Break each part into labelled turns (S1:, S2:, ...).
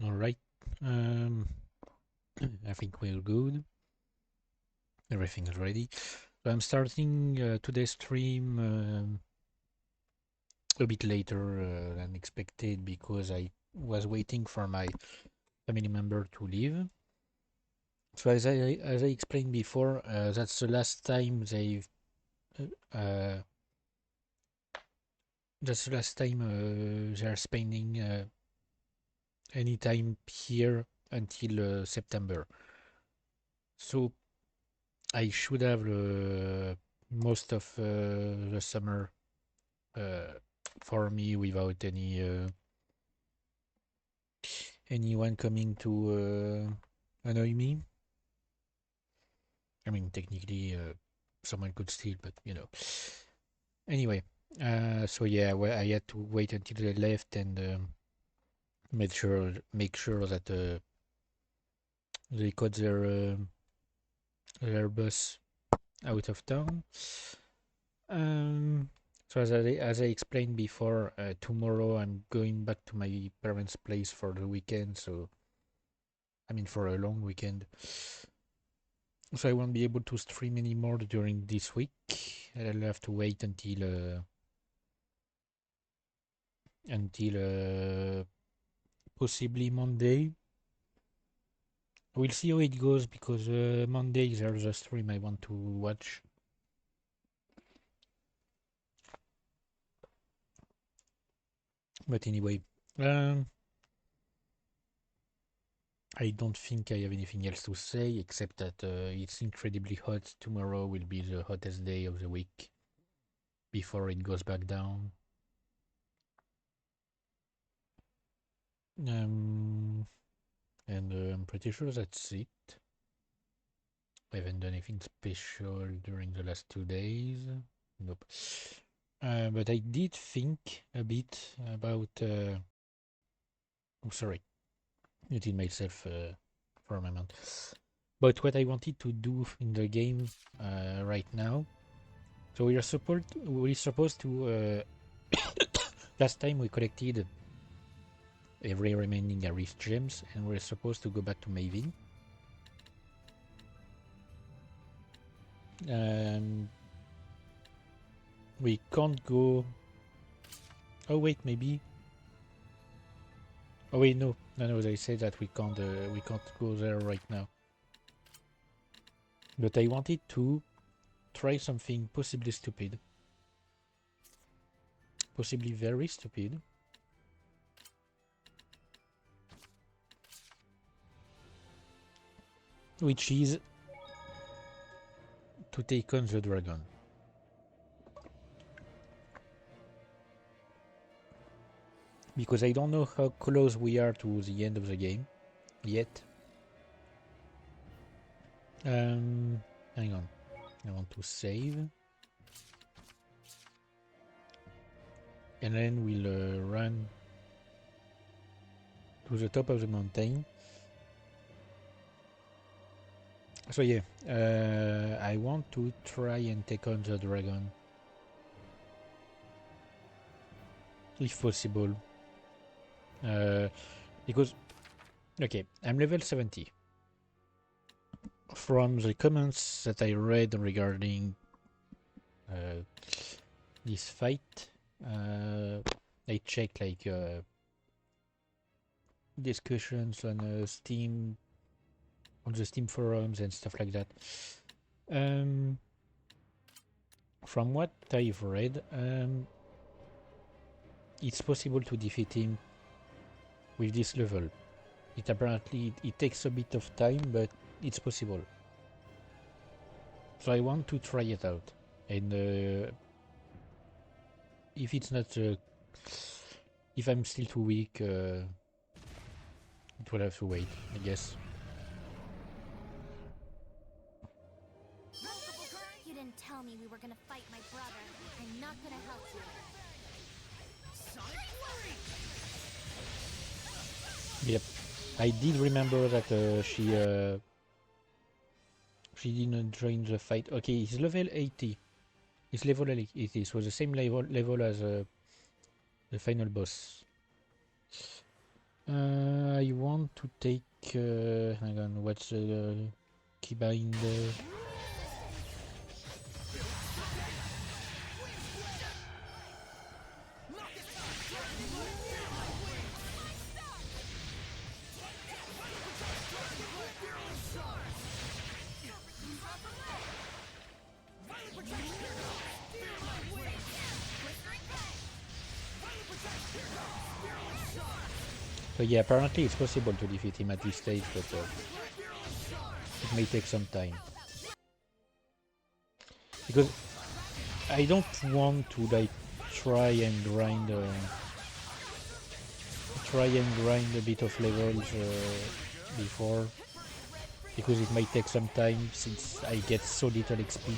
S1: Alright. Um, I think we're good. Everything is ready. So I'm starting today's stream a bit later than expected because I was waiting for my family member to leave. So as I explained before, that's the last time uh, they're spending any time here until September. So I should have most of the summer uh, for me without anyone coming to annoy me. I mean, technically, someone could steal, but you know. Anyway, so yeah, I had to wait until they left and make sure that they got their bus out of town. Um, so as I explained before, tomorrow I'm going back to my parents' place for the weekend. So I mean for a long weekend. So I won't be able to stream anymore during this week. I'll have to wait until possibly Monday. We'll see how it goes because Monday there's a stream I want to watch. But anyway, I don't think I have anything else to say except that it's incredibly hot. Tomorrow will be the hottest day of the week before it goes back down. And I'm pretty sure that's it. I haven't done anything special during the last 2 days. Nope. But I did think a bit about. Oh, sorry, muted myself for a moment. But what I wanted to do in the game right now. So we're supposed to. Last time we collected every remaining Aris gems, and we're supposed to go back to Maven. We can't go. Oh wait, maybe. Oh wait, no. They say that we can't go there right now. But I wanted to try something possibly stupid, possibly very stupid. Which is to take on the dragon. Because I don't know how close we are to the end of the game yet. Hang on. I want to save. And then we'll run to the top of the mountain. So yeah, I want to try and take on the dragon. If possible. Because, okay, I'm level 70. From the comments that I read regarding this fight, I checked like discussions on Steam, on the Steam forums and stuff like that. From what I've read, it's possible to defeat him with this level. It takes a bit of time, but it's possible. So I want to try it out, and if it's not, if I'm still too weak, it will have to wait, I guess.
S2: You didn't tell me we were gonna fight my brother. I'm not gonna help you.
S1: Yep, I did remember that she didn't join the fight. Okay, he's level 80. He's level 80, so the same level as the final boss. I want to take... hang on, what's the keybind? So yeah, apparently it's possible to defeat him at this stage, but it may take some time. Because I don't want to like try and grind a bit of levels before, because it might take some time since I get so little XP.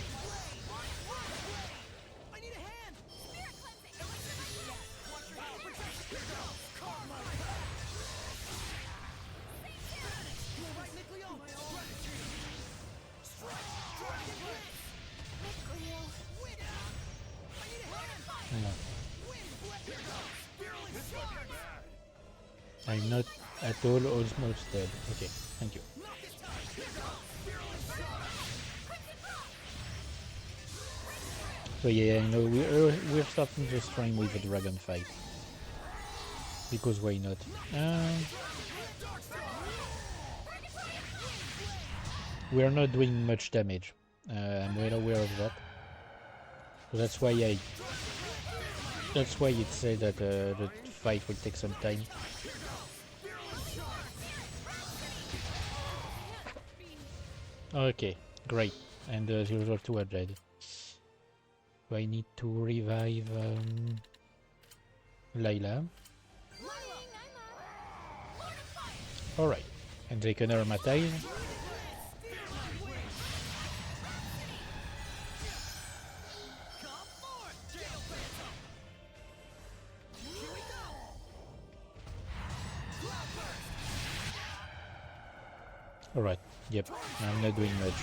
S1: I'm not at all almost dead. Okay, thank you. So yeah, you know, we're starting the stream with a dragon fight. Because why not? We're not doing much damage. I'm well aware of that. So that's why it said that the fight will take some time. Okay, great. And the other two are dead. So I need to revive Layla. Alright, and they can aromatize. Alright, yep, I'm not doing much.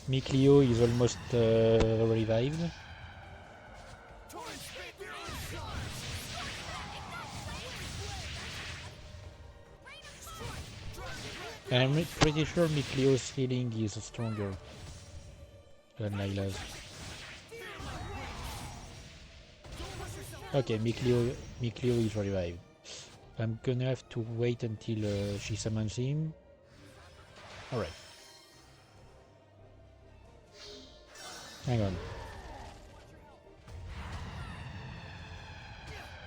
S1: Mikleo is almost revived. And I'm pretty sure Mikleo's healing is stronger than Layla's. Okay, Mikleo is revived. I'm gonna have to wait until she summons him. Alright. Hang on.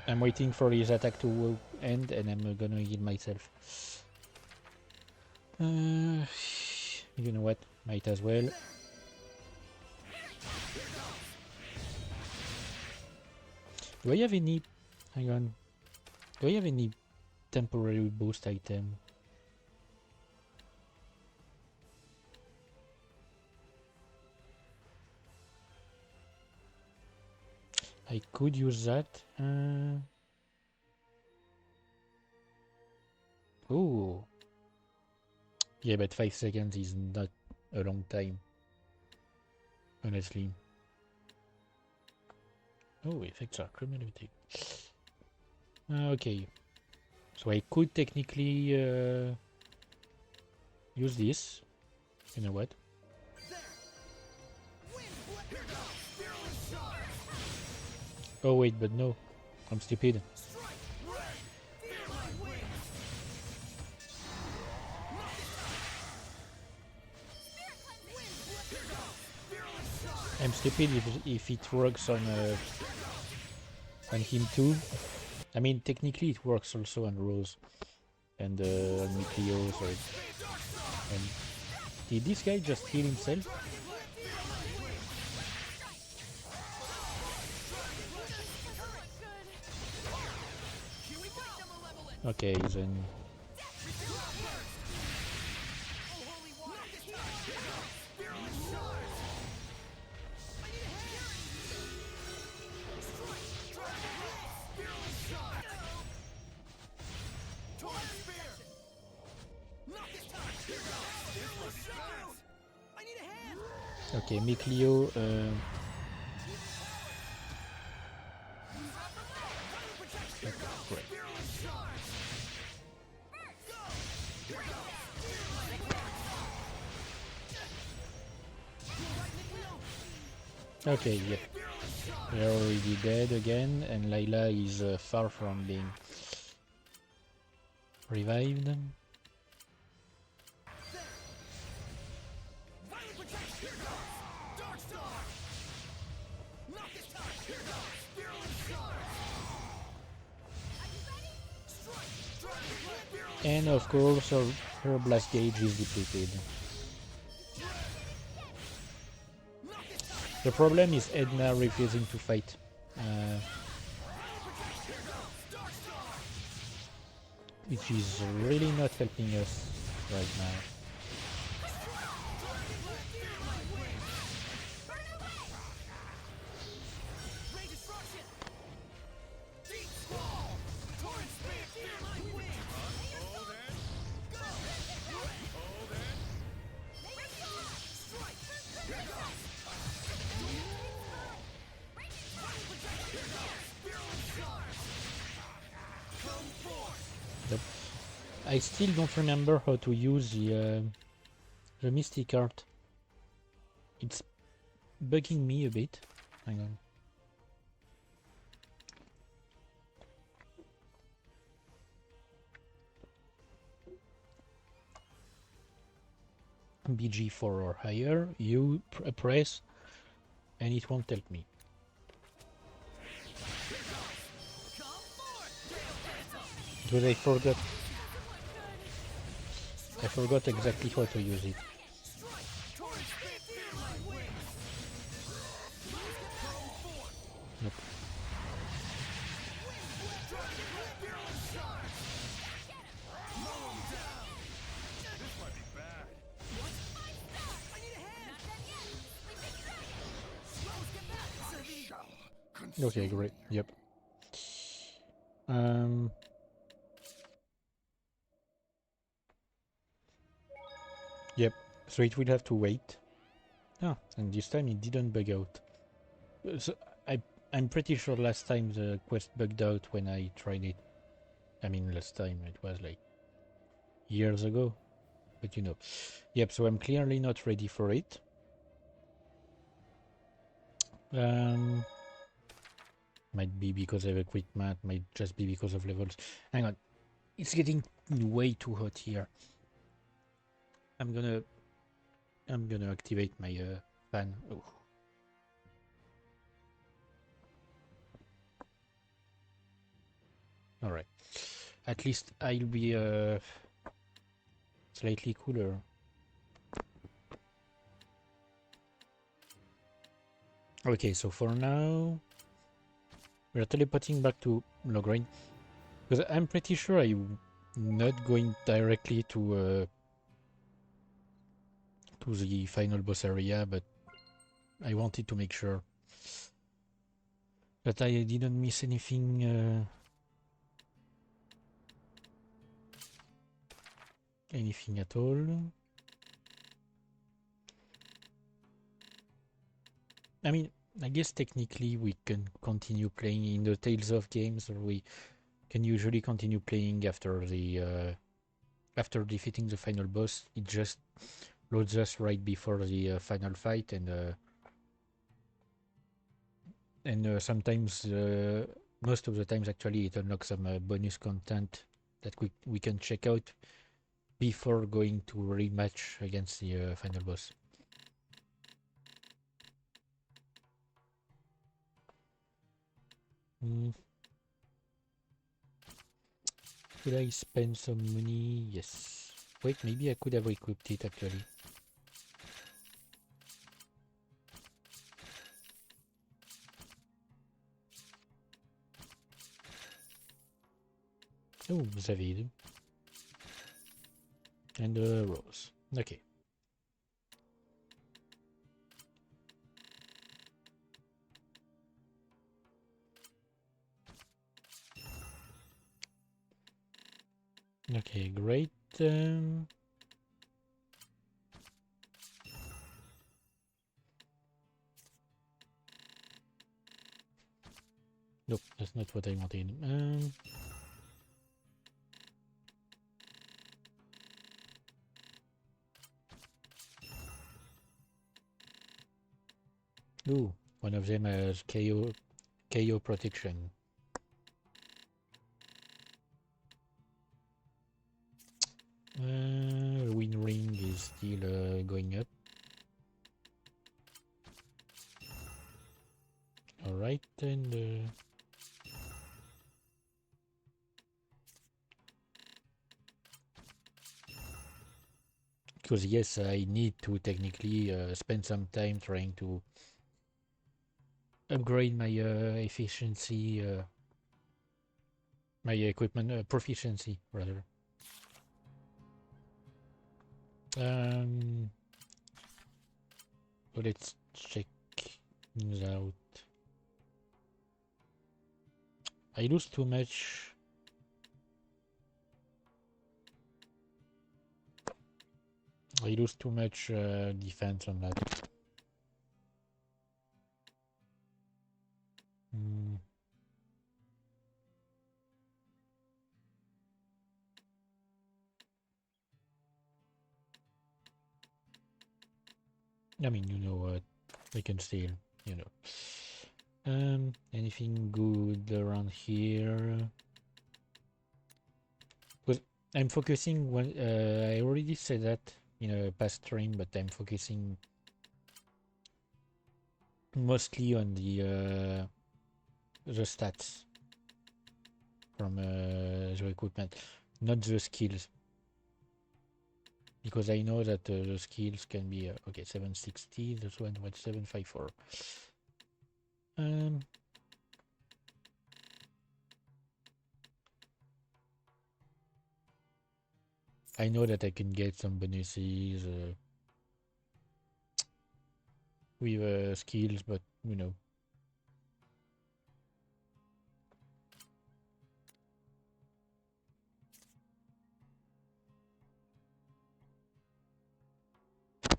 S1: I'm waiting for his attack to end and I'm gonna heal myself. You know what? Might as well. Do I have any... Hang on. Do I have any temporary boost item? I could use that. Oh. Yeah, but 5 seconds is not a long time. Honestly. Oh, effects are cumulative. Okay. So I could technically use this. You know what? Oh wait, but no. I'm stupid. I'm stupid if it works on him too. I mean, technically it works also on Rose and on Mikleo. So and did this guy just heal himself? Okay, then. Okay, Mikleo. Okay, yep. They're already dead again, and Layla is far from being revived. And of course, her blast gauge is depleted. The problem is Edna refusing to fight. Which is really not helping us right now. Yep. I still don't remember how to use the Mystic Art. It's bugging me a bit. Hang on. BG4 or higher, you press and it won't help me. Because I forgot exactly how to use it. Nope. Okay, great. Yep. Yep. So it will have to wait. Ah, and this time it didn't bug out. So I'm pretty sure last time the quest bugged out when I tried it. I mean, last time it was like years ago, but you know. Yep. So I'm clearly not ready for it. Might be because I have a quick mat. Might just be because of levels. Hang on. It's getting way too hot here. I'm gonna activate my fan. Oh. All right. At least I'll be slightly cooler. Okay, so for now we're teleporting back to Logran because I'm pretty sure I'm not going directly to the final boss area, but I wanted to make sure that I didn't miss anything. Anything at all. I mean, I guess technically we can continue playing in the Tales of games, or we can usually continue playing after the after defeating the final boss. It just loads us right before the final fight, and sometimes, most of the times actually, it unlocks some bonus content that we can check out before going to rematch against the final boss. Should I spend some money? Yes. Wait, maybe I could have equipped it actually. Oh, Zavid. And Rose. Okay. Okay, great. Nope, that's not what I wanted. Ooh, One of them has KO protection. Win ring is still going up. Alright, and because yes, I need to technically spend some time trying to upgrade my efficiency, my equipment proficiency rather. So let's check things out. I lose too much. I lose too much defense on that. I mean, you know what? I can still, you know. Anything good around here? Because I'm focusing when I already said that in a past stream, but I'm focusing mostly on the stats from the equipment, not the skills, because I know that the skills can be okay. 760. This one was 754. I know that I can get some bonuses with skills, but you know.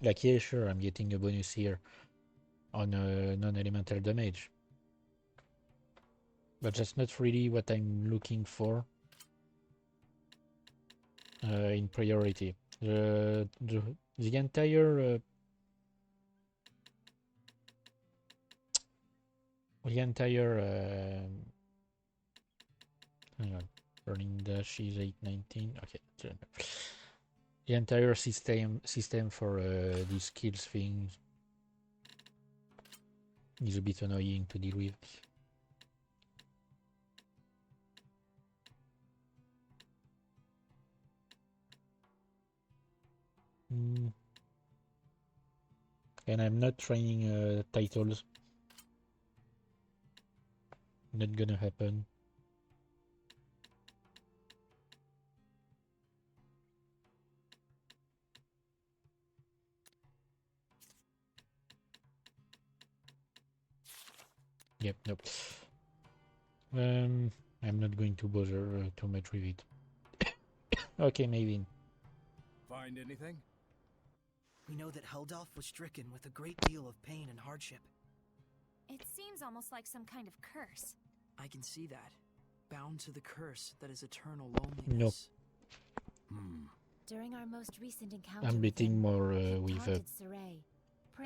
S1: Like, yeah, sure, I'm getting a bonus here on non-elemental damage. But that's not really what I'm looking for in priority. The entire hang on, burning dash is 819. Okay, the entire system for these skills things is a bit annoying to deal with. And I'm not training titles. Not gonna happen. Yep, nope. I'm not going to bother too much with it. Okay, maybe.
S3: Find anything?
S4: We know that Heldalf was stricken with a great deal of pain and hardship.
S2: It seems almost like some kind of curse.
S4: I can see that. Bound to the curse that is eternal loneliness.
S2: During our most recent encounter,
S1: I'm betting more with
S2: Saray,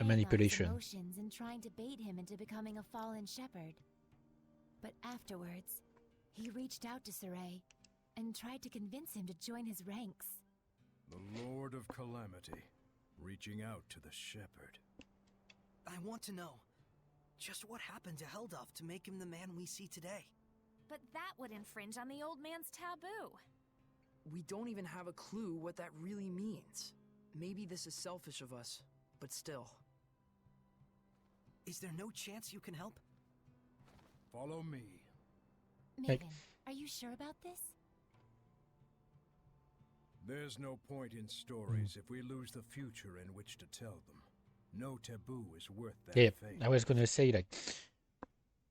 S1: a manipulation.
S2: on his emotions and trying to bait him into becoming a fallen shepherd. But afterwards, he reached out to Saray and tried to convince him to join his ranks.
S3: The Lord of Calamity, reaching out to the shepherd.
S4: I want to know, just what happened to Heldalf to make him the man we see today?
S2: But that would infringe on the old man's taboo.
S5: We don't even have a clue what that really means. Maybe this is selfish of us, but still.
S4: Is there no chance you can help?
S3: Follow me.
S2: Maven, are you sure about this?
S3: There's no point in stories if we lose the future in which to tell them. No taboo is worth that fate.
S1: I was gonna say, like,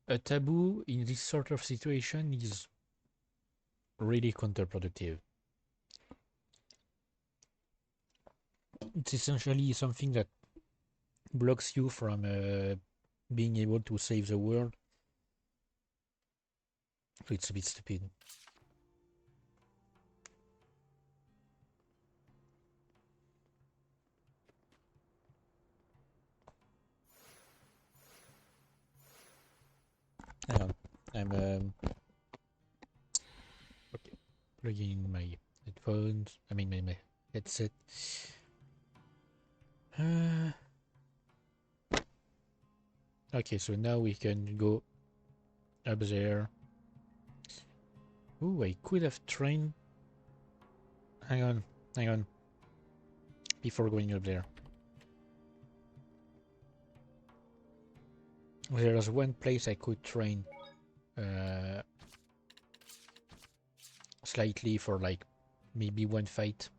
S1: a taboo in this sort of situation is really counterproductive. It's essentially something that blocks you from being able to save the world. So it's a bit stupid. plugging in my headphones. I mean my headset. Okay, so now we can go up there. Ooh, I could have trained. Hang on. Before going up there. There's one place I could train slightly for like maybe one fight.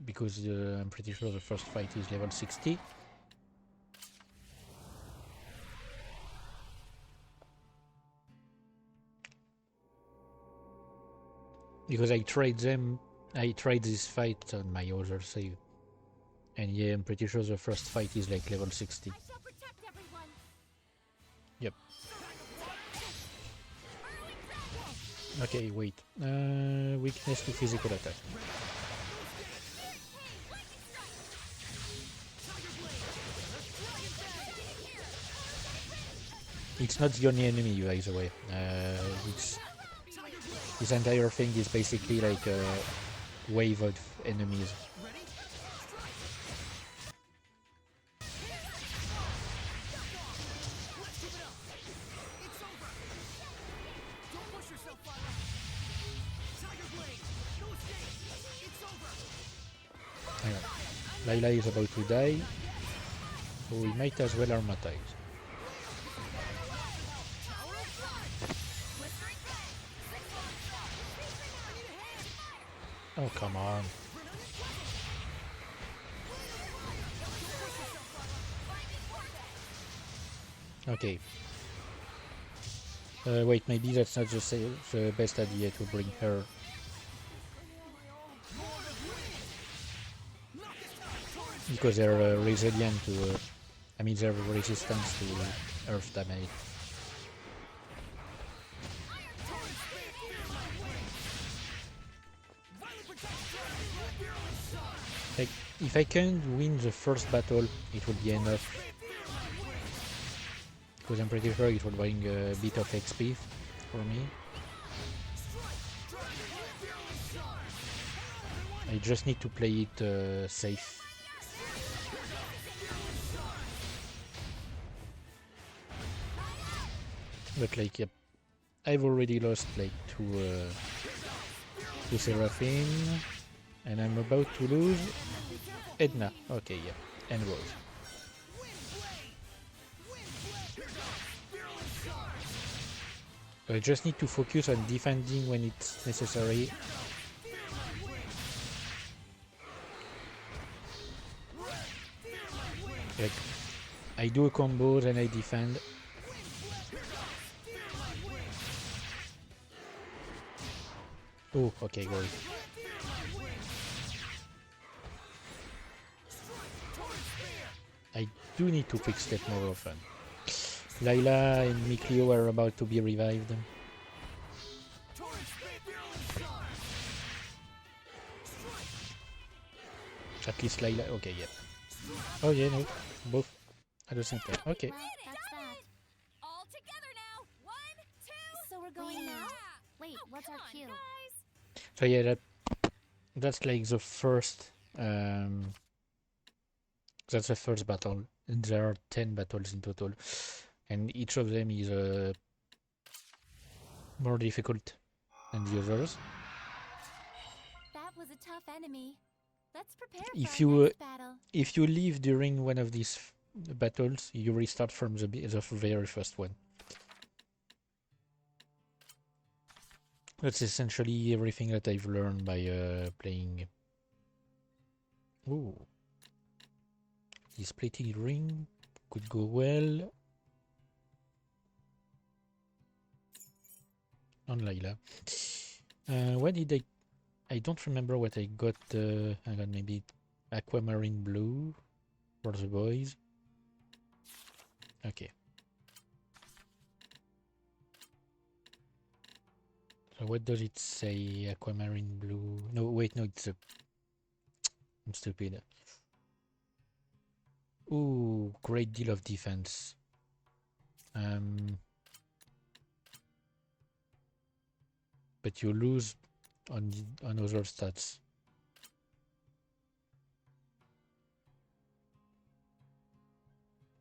S1: Because I'm pretty sure the first fight is level 60. Because I tried this fight on my other save. And yeah, I'm pretty sure the first fight is like level 60.
S2: I shall protect everyone.
S1: Yep. Okay, wait. Weakness to physical attack. It's not the only enemy, by the way. This entire thing is basically like a wave of enemies. Layla is about to die, so we might as well armatize. Oh, come on. Okay. Wait, maybe that's not the best idea to bring her. Because they're resilient to... I mean, they're resistant to earth damage. Like, if I can win the first battle, it would be enough. Because I'm pretty sure it will bring a bit of XP for me. I just need to play it safe. But like, yep, I've already lost like to Seraphine, and I'm about to lose Edna. Okay, yeah, and Rose. I just need to focus on defending when it's necessary. Like, I do a combo, then I defend. Oh, okay, good. I do need to quick step more often. Layla and Mikleo are about to be revived. At least Layla. Okay, yeah. Oh yeah, no, both at the same time. Okay.
S2: Well, that's that.
S6: All together now. 1, 2.
S2: So we're going now? Wait, what's our cue?
S1: So yeah, that's like the first. That's the first battle. And there are 10 battles in total, and each of them is more difficult than the others.
S2: That was a tough enemy. Let's prepare
S1: If
S2: for our
S1: you
S2: next battle.
S1: if you leave during one of these battles, you restart from the very first one. That's essentially everything that I've learned by playing. Ooh, this plated ring could go well on Layla. What did I don't remember what I got. Hang on, maybe aquamarine blue for the boys. Okay. So what does it say? Aquamarine blue? No, wait, no, it's a... I'm stupid. Ooh, great deal of defense. But you lose on other stats.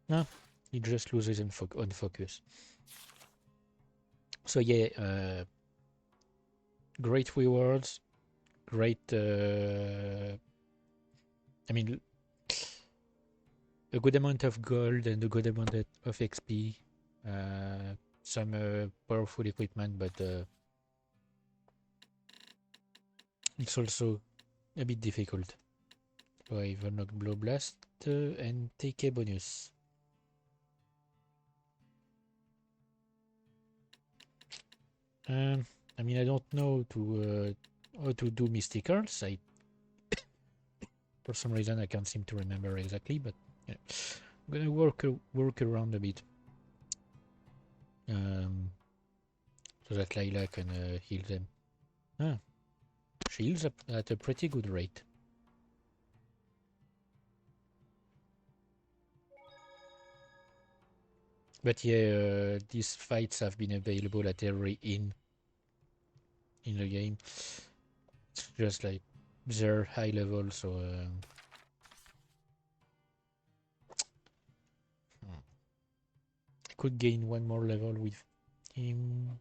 S1: No, he just loses on focus. So yeah, great rewards, great. I mean, a good amount of gold and a good amount of XP. Some powerful equipment, but it's also a bit difficult. So I've unlocked Blow Blast and take a bonus. I mean, I don't know how to do mysticals. For some reason, I can't seem to remember exactly, but yeah. I'm gonna work around a bit, so that Layla can heal them. Ah, she heals up at a pretty good rate. But yeah, these fights have been available at every inn in the game. It's just like they're high level, so I could gain one more level with him.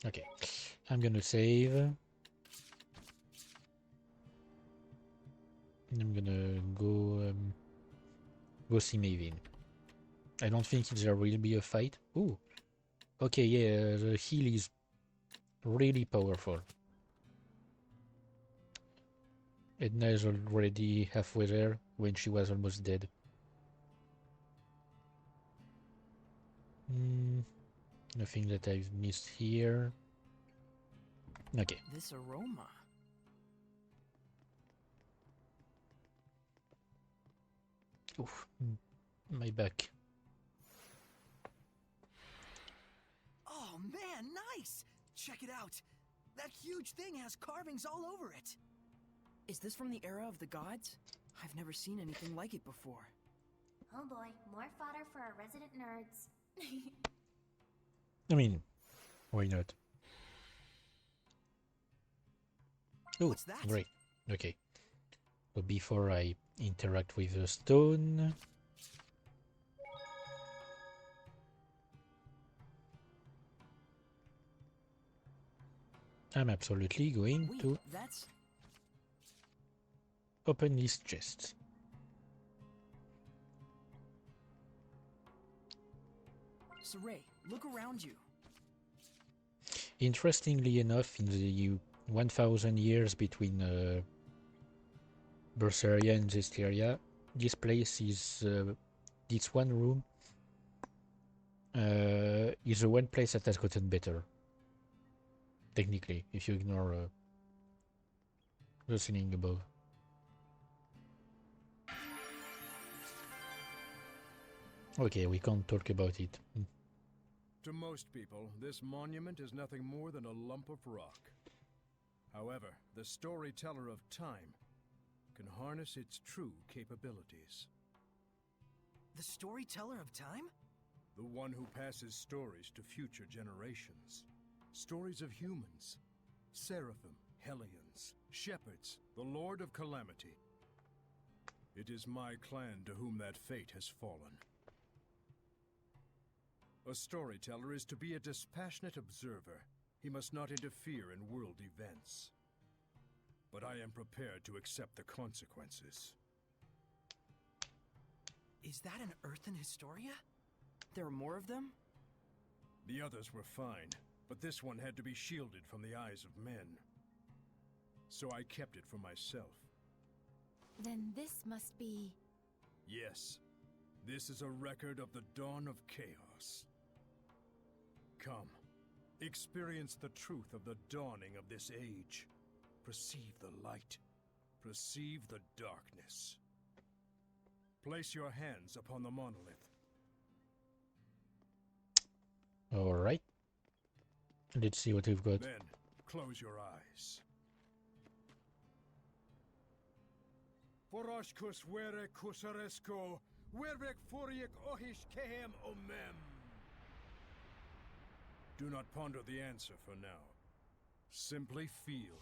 S1: Okay, I'm gonna save. I'm gonna go see Maven. I don't think there will be a fight. Ooh, okay, yeah, the heal is really powerful. Edna is already halfway there when she was almost dead. Nothing that I've missed here. Okay.
S5: This aroma.
S1: Oof, my back.
S4: Oh man, nice! Check it out. That huge thing has carvings all over it.
S5: Is this from the era of the gods? I've never seen anything like it before.
S2: Oh boy, more fodder for our resident nerds.
S1: I mean, why not? Oh,
S4: What's that?
S1: great. Okay. So before I interact with the stone, I'm absolutely going
S5: Wait,
S1: to
S5: that's...
S1: open this chest.
S5: Saray, look around you.
S1: Interestingly enough, in the 1000 years between Berseria and Zestiria, this place is this one room is the one place that has gotten better. Technically, if you ignore the ceiling above. Okay, we can't talk about it.
S3: To most people, this monument is nothing more than a lump of rock. However, the storyteller of time can harness its true capabilities.
S4: The storyteller of time?
S3: The one who passes stories to future generations. Stories of humans, seraphim, hellions, shepherds, the Lord of Calamity. It is my clan to whom that fate has fallen. A storyteller is to be a dispassionate observer. He must not interfere in world events. But I am prepared to accept the consequences.
S4: Is that an Earthen Historia?
S5: There are more of them?
S3: The others were fine, but this one had to be shielded from the eyes of men. So I kept it for myself.
S2: Then this must be...
S3: Yes, this is a record of the dawn of chaos. Come, experience the truth of the dawning of this age. Perceive the light. Perceive the darkness. Place your hands upon the monolith.
S1: Alright. Let's see what we've got.
S3: Then, close your eyes. Foroshkus were kusaresko, wervek furiek ohish kehem omem. Do not ponder the answer for now. Simply feel.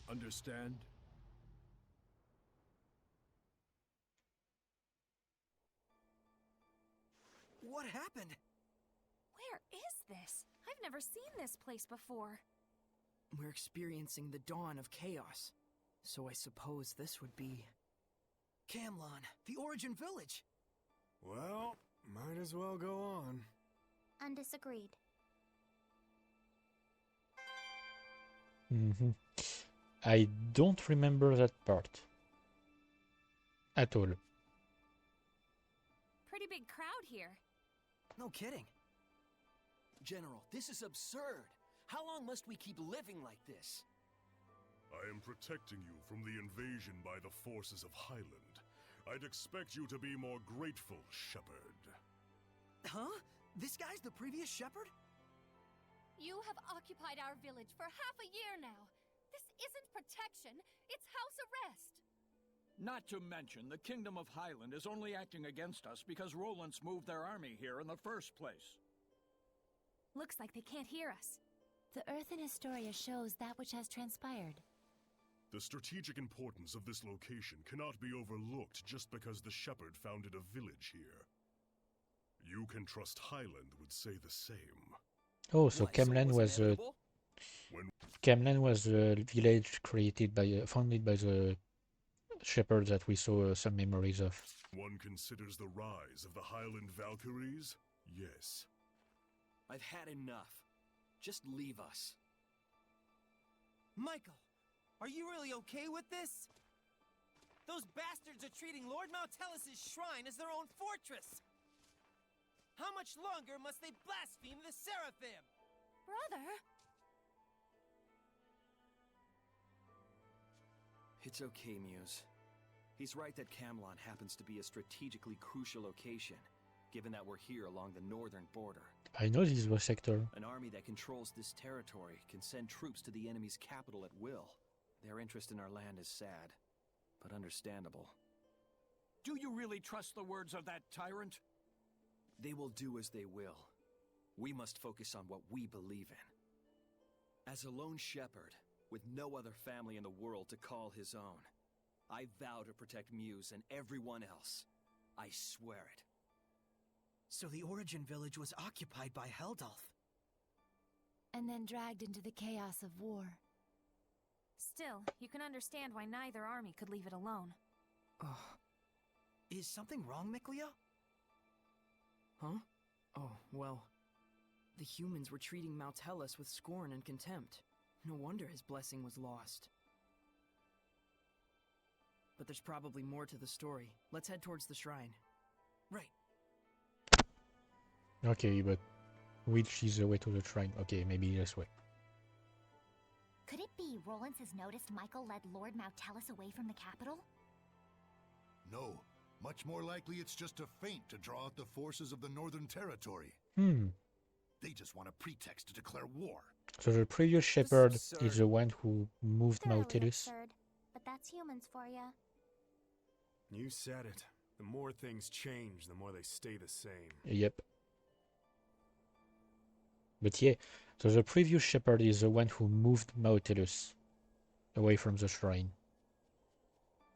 S3: Understand?
S4: What happened?
S6: Where is this? I've never seen this place before.
S5: We're experiencing the dawn of chaos. So I suppose this would be...
S4: Camlon, the Origin Village.
S7: Well, might as well go on.
S8: Undisagreed.
S1: I don't remember that part at all.
S6: Pretty big crowd here.
S4: No kidding.
S9: General, this is absurd. How long must we keep living like this?
S10: I am protecting you from the invasion by the forces of Highland. I'd expect you to be more grateful, Shepherd.
S4: Huh? This guy's the previous shepherd?
S6: You have occupied our village for half a year now. This isn't protection, it's house arrest.
S11: Not to mention, the Kingdom of Highland is only acting against us because Roland's moved their army here in the first place.
S6: Looks like they can't hear us.
S2: The Earth in Historia shows that which has transpired.
S10: The strategic importance of this location cannot be overlooked just because the Shepherd founded a village here. You can trust Highland would say the same.
S1: Oh, so
S9: What,
S1: Camlan was
S9: inevitable?
S1: a village created by, founded by the shepherd that we saw some memories of.
S10: One considers the rise of the Highland Valkyries? Yes.
S9: I've had enough. Just leave us.
S4: Michael, are you really okay with this? Those bastards are treating Lord Maltellus' shrine as their own fortress! How much longer must they blaspheme the Seraphim?
S6: Brother?
S9: It's okay, Muse. He's right that Camlon happens to be a strategically crucial location, given that we're here along the northern border.
S1: I know this was sector.
S9: An army that controls this territory can send troops to the enemy's capital at will. Their interest in our land is sad, but understandable.
S11: Do you really trust the words of that tyrant?
S9: They will do as they will. We must focus on what we believe in. As a lone shepherd, with no other family in the world to call his own, I vow to protect Muse and everyone else. I swear it.
S4: So the Origin Village was occupied by Heldalf.
S2: And then dragged into the chaos of war.
S6: Still, you can understand why neither army could leave it alone.
S4: Is something wrong, Miklia?
S5: Huh? Oh, well... The humans were treating Maltellus with scorn and contempt. No wonder his blessing was lost. But there's probably more to the story. Let's head towards the shrine.
S4: Right.
S1: Okay, but which is the way to the shrine? Okay, maybe this way.
S8: Could it be Rollins has noticed Michael led Lord Maltellus away from the capital?
S12: No. Much more likely it's just a feint to draw out the forces of the Northern Territory. They just want a pretext to declare war.
S1: So the previous shepherd is the one who moved
S8: Thoroughly
S1: Nautilus.
S8: absurd, but that's humans for ya.
S7: You said it. The more things change, the more they stay the same.
S1: Yep. But yeah, so the previous shepherd is the one who moved Nautilus away from the shrine.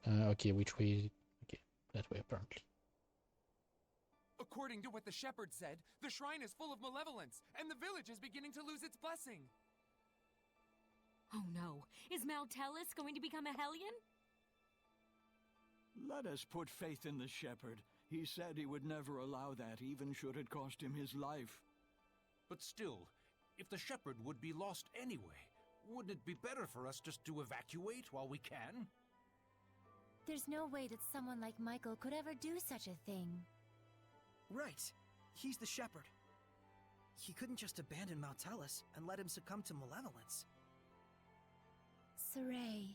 S1: Okay, which way? Okay, that way apparently.
S13: According to what the shepherd said, the shrine is full of malevolence, and the village is beginning to lose its blessing.
S6: Oh no, is Maltellus going to become a Hellion?
S11: Let us put faith in the shepherd. He said he would never allow that, even should it cost him his life.
S14: But still, if the shepherd would be lost anyway, wouldn't it be better for us just to evacuate while we can?
S2: There's no way that someone like Michael could ever do such a thing.
S4: Right. He's the shepherd. He couldn't just abandon Maltellus and let him succumb to malevolence.
S2: Saray.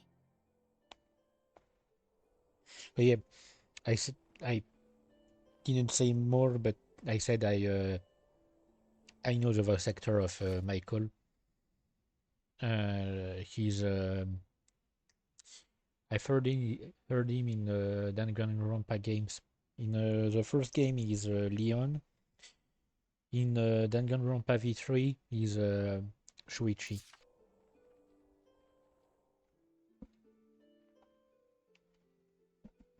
S1: But yeah, I said I didn't say more, but I said I know the voice actor of Michael. He's I've heard him in Danganronpa games. In the first game, he's Leon. In Danganronpa V3, he's Shuichi.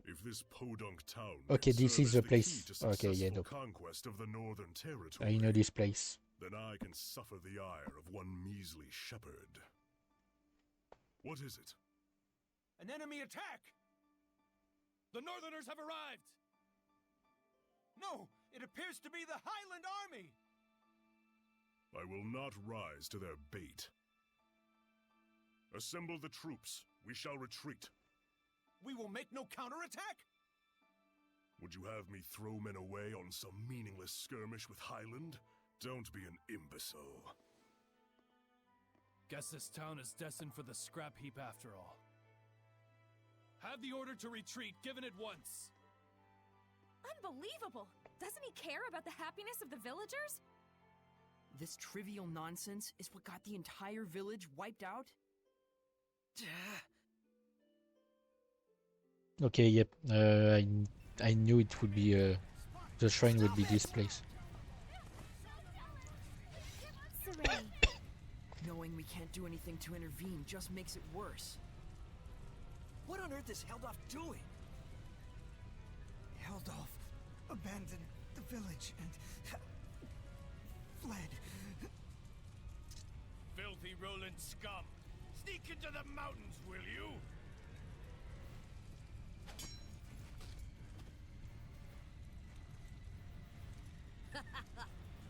S10: If this podunk town
S1: Okay,
S10: can
S1: this
S10: serve
S1: is
S10: as
S1: the
S10: the
S1: place.
S10: key to
S1: Okay, yeah,
S10: successful
S1: nope.
S10: conquest of the Northern Territory,
S1: I know this place.
S10: then I can suffer the ire of one measly shepherd. What is it?
S3: An enemy attack! The Northerners have arrived! No, it appears to be the Highland army!
S10: I will not rise to their bait. Assemble the troops. We shall retreat.
S3: We will make no counterattack!
S10: Would you have me throw men away on some meaningless skirmish with Highland? Don't be an imbecile.
S3: Guess this town is destined for the scrap heap after all. Have the order to retreat given at once.
S6: Unbelievable! Doesn't he care about the happiness of the villagers?
S5: This trivial nonsense is what got the entire village wiped out?
S1: Okay, yep. I knew it would be the shrine would be this place.
S5: Knowing we can't do anything to intervene just makes it worse.
S9: What on earth is Heldolf doing?
S15: Heldolf abandoned the village and fled.
S3: Filthy Roland scum! Sneak into the mountains, will you?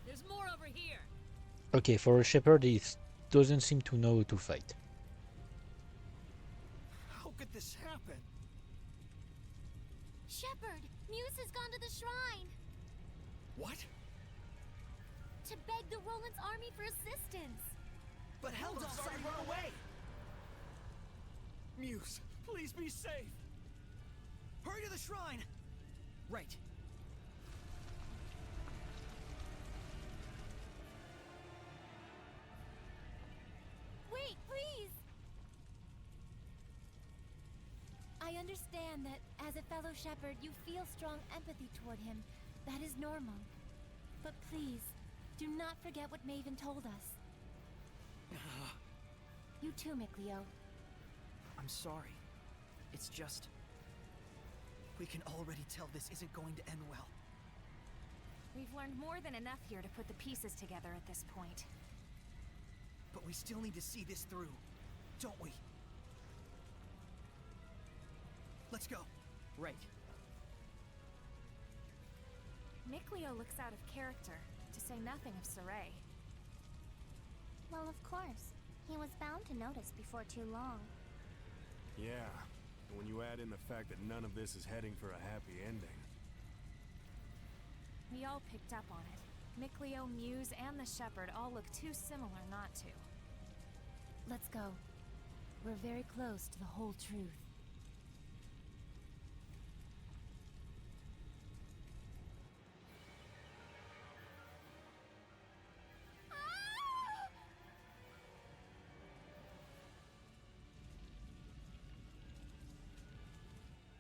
S6: There's more over here.
S1: Okay, for a shepherd, he doesn't seem to know how to fight.
S9: How could this happen?
S8: Shepherd, Muse has gone to the shrine.
S9: What?
S8: To beg the Roland's army for assistance.
S9: But Heldolf's already run away! Muse, please be safe! Hurry to the shrine!
S5: Right.
S8: Wait, please! I understand that as a fellow shepherd, you feel strong empathy toward him. That is normal. But please, do not forget what Maven told us. You too, Mikleo.
S5: I'm sorry. It's just... we can already tell this isn't going to end well.
S2: We've learned more than enough here to put the pieces together at this point.
S9: But we still need to see this through, don't we? Let's go.
S5: Right.
S2: Mikleo looks out of character, to say nothing of Saray.
S8: Well, of course. He was bound to notice before too long.
S7: Yeah, and when you add in the fact that none of this is heading for a happy ending.
S2: We all picked up on it. Mikleo, Muse, and the Shepherd all look too similar not to.
S8: Let's go. We're very close to the whole truth.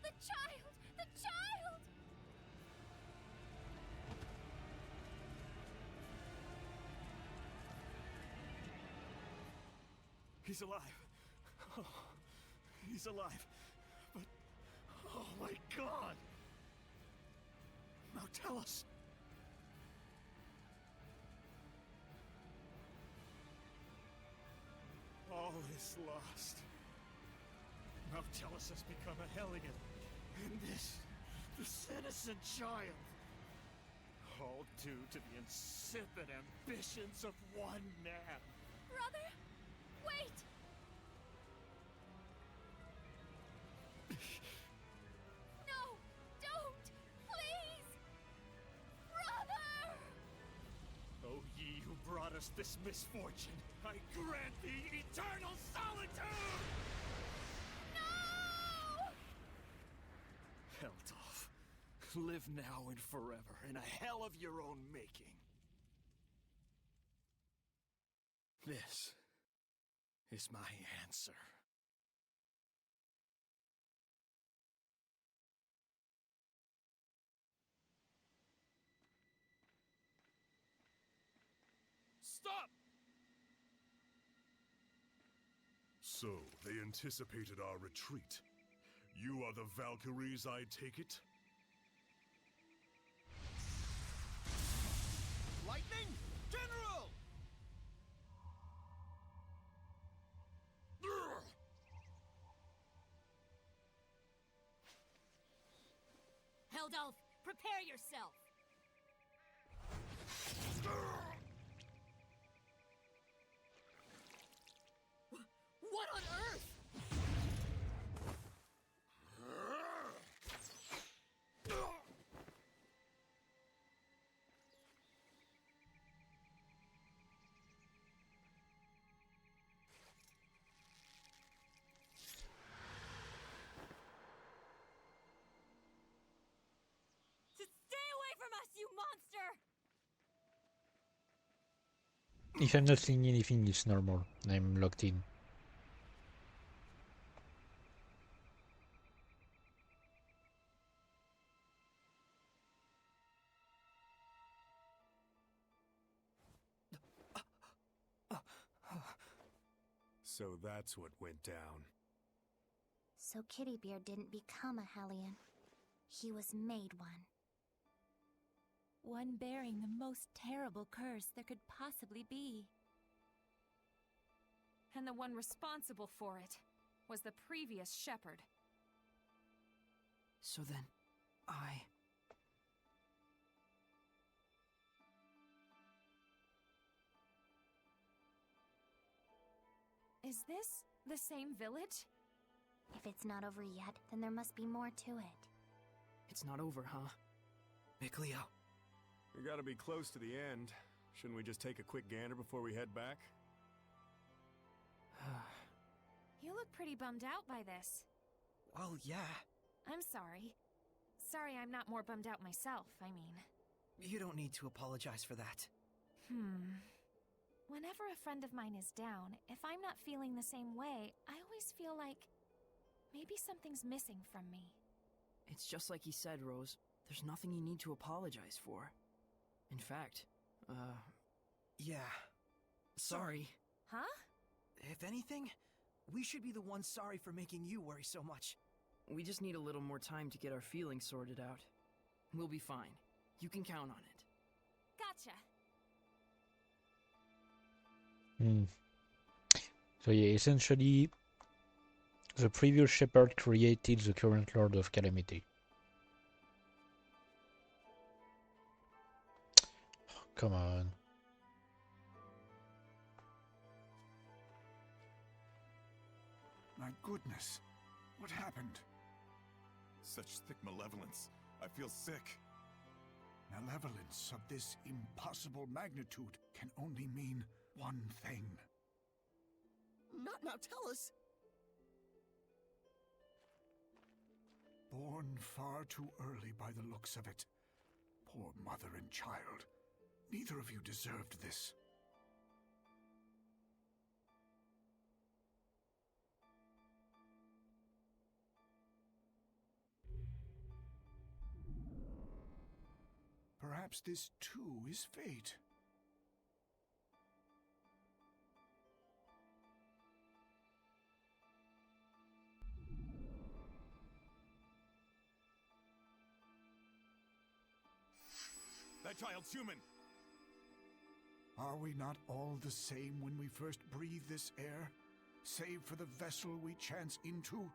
S6: The child! The child!
S9: He's alive. Oh, he's alive. But... oh my god! Now tell us. All is lost. Now Tellus has become a Hellion. And this innocent child. All due to the insipid ambitions of one man.
S6: Brother? Wait! No! Don't! Please! Brother!
S9: O ye who brought us this misfortune, I grant thee eternal solitude!
S6: No!
S9: Heldolf, live now and forever in a hell of your own making. This is my answer.
S3: Stop!
S10: So, they anticipated our retreat. You are the Valkyries, I take it?
S4: Lightning! General!
S6: Heldolf, prepare yourself! What on earth? Stay away from us, you monster!
S1: If I'm not seeing anything, it's normal. I'm locked in.
S7: So that's what went down.
S8: So Kittybeard didn't become a Hellion. He was made one.
S2: One bearing the most terrible curse there could possibly be.
S6: And the one responsible for it was the previous shepherd.
S5: So then,
S6: Is this the same village?
S8: If it's not over yet, then there must be more to it.
S5: It's not over, huh? Mikleo.
S7: We gotta be close to the end. Shouldn't we just take a quick gander before we head back?
S6: You look pretty bummed out by this.
S4: Well, yeah.
S6: I'm sorry. Sorry I'm not more bummed out myself, I mean.
S4: You don't need to apologize for that.
S6: Whenever a friend of mine is down, if I'm not feeling the same way, I always feel like maybe something's missing from me.
S5: It's just like he said, Rose. There's nothing you need to apologize for. In fact,
S4: Yeah. Sorry.
S6: Huh?
S4: If anything, we should be the ones sorry for making you worry so much.
S5: we just need a little more time to get our feelings sorted out. We'll be fine. You can count on it.
S6: Gotcha.
S1: So yeah, essentially, the previous shepherd created the current Lord of Calamity. Oh, come on.
S12: My goodness. What happened?
S16: Such thick malevolence. I feel sick.
S12: Malevolence of this impossible magnitude can only mean one thing.
S4: Not now, tell us!
S12: Born far too early by the looks of it. Poor mother and child. Neither of you deserved this. Perhaps this too is fate.
S16: That child's human!
S12: Are we not all the same when we first breathe this air, save for the vessel we chance into?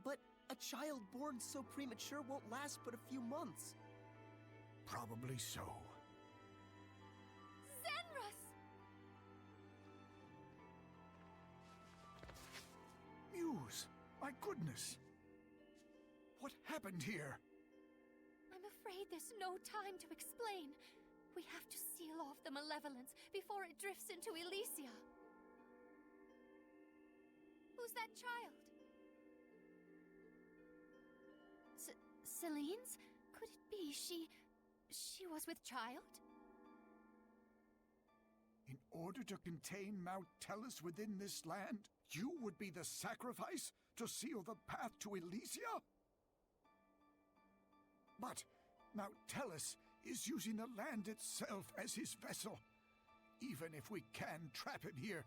S4: But a child born so premature won't last but a few months.
S12: Probably so.
S6: Zenrus!
S12: Muse! My goodness! What happened here?
S6: I'm afraid there's no time to explain. We have to seal off the malevolence before it drifts into Elysia. Who's that child? Celine's? Could it be she was with child?
S12: In order to contain Mount Tellus within this land, you would be the sacrifice to seal the path to Elysia? But Mount Tellus is using the land itself as his vessel. Even if we can trap him here,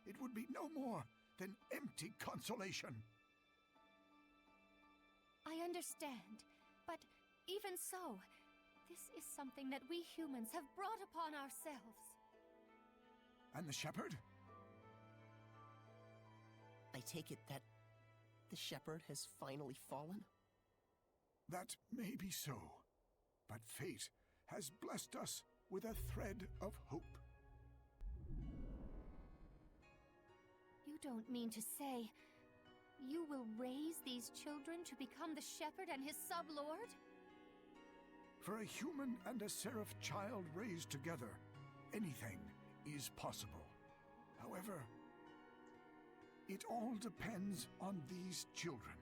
S12: it would be no more than empty consolation.
S6: I understand, but even so, this is something that we humans have brought upon ourselves.
S12: And the shepherd?
S17: I take it that the shepherd has finally fallen?
S12: That may be so, but fate has blessed us with a thread of hope.
S6: You don't mean to say you will raise these children to become the shepherd and his sub-lord?
S12: For a human and a seraph child raised together, anything is possible. However, it all depends on these children.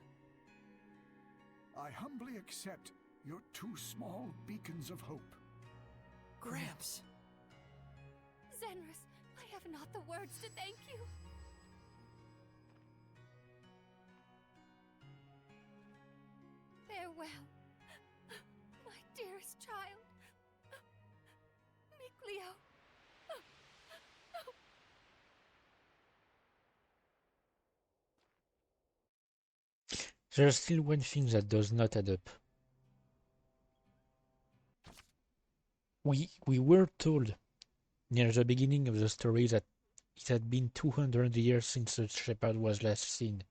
S12: I humbly accept your 2 small beacons of hope.
S5: Gramps!
S6: Zenris, I have not the words to thank you. Farewell, my dearest child, Mikleo.
S1: There's still one thing that does not add up. We were told near the beginning of the story that it had been 200 years since the shepherd was last seen.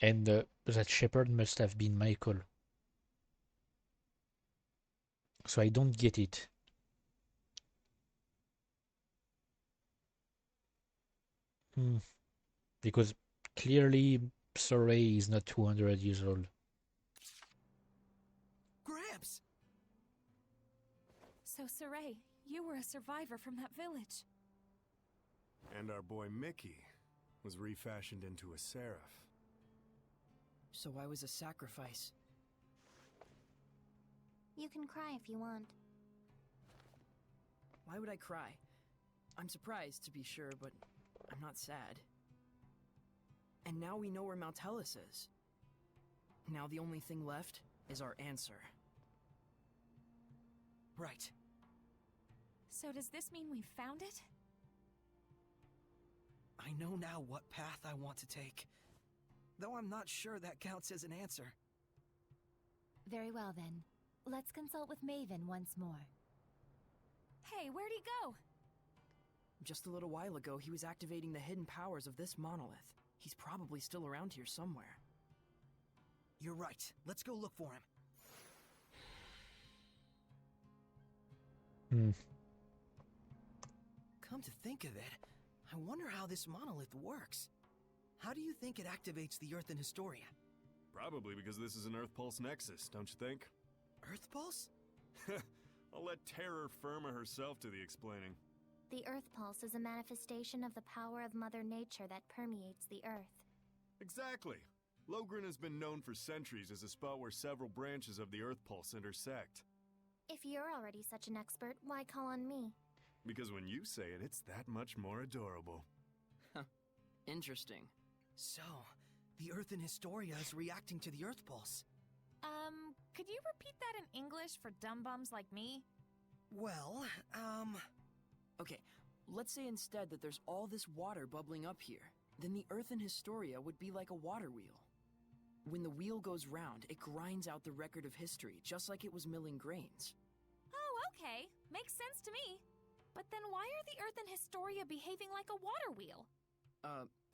S1: And that shepherd must have been Michael. So I don't get it. Because clearly Soray is not 200 years old.
S5: Gramps!
S18: So, Soray, you were a survivor from that village.
S7: And our boy Mickey was refashioned into a seraph.
S5: So I was a sacrifice.
S8: You can cry if you want.
S5: Why would I cry? I'm surprised, to be sure, but I'm not sad. And now we know where Mount Hellas is. Now the only thing left is our answer. Right.
S18: So does this mean we've found it?
S9: I know now what path I want to take. Though I'm not sure that counts as an answer.
S2: Very well then. Let's consult with Maven once more.
S18: Hey, where'd he go?
S5: Just a little while ago, he was activating the hidden powers of this monolith. He's probably still around here somewhere.
S9: You're right. Let's go look for him. Come to think of it, I wonder how this monolith works. How do you think it activates the Earth in Historia?
S7: Probably because this is an Earth Pulse Nexus, don't you think?
S9: Earth Pulse?
S7: I'll let Terror Firma herself do the explaining.
S8: The Earth Pulse is a manifestation of the power of Mother Nature that permeates the Earth.
S7: Exactly. Logren has been known for centuries as a spot where several branches of the Earth Pulse intersect.
S8: If you're already such an expert, why call on me?
S7: Because when you say it, it's that much more adorable.
S5: Interesting.
S9: So, the Earth in Historia is reacting to the Earth Pulse.
S18: Could you repeat that in English for dumb bums like me?
S9: Well,
S5: Okay, let's say instead that there's all this water bubbling up here. Then the Earth in Historia would be like a water wheel. When the wheel goes round, it grinds out the record of history, just like it was milling grains.
S18: Oh, okay. Makes sense to me. But then why are the Earth and Historia behaving like a water wheel?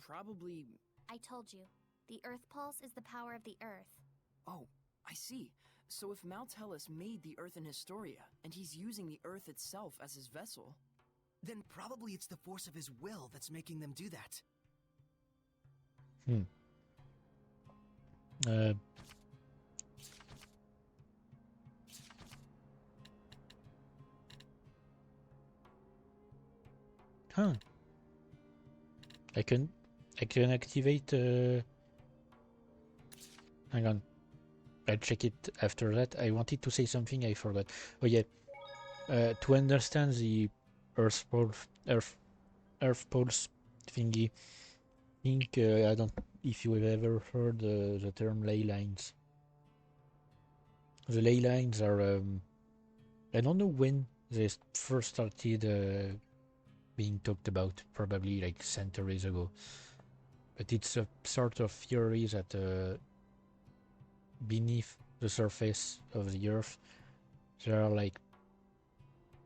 S5: Probably...
S8: I told you. The Earth Pulse is the power of the Earth.
S5: Oh, I see. So if Mount Hellas made the Earth in Historia, and he's using the Earth itself as his vessel...
S9: Then probably it's the force of his will that's making them do that.
S1: Huh. I can activate. Hang on. I'll check it after that. I wanted to say something I forgot. Oh yeah. To understand the Earth Pulse thingy. I think I don't. If you have ever heard the term ley lines. The ley lines are I don't know when they first started being talked about, probably like centuries ago. But it's a sort of theory that beneath the surface of the Earth, there are like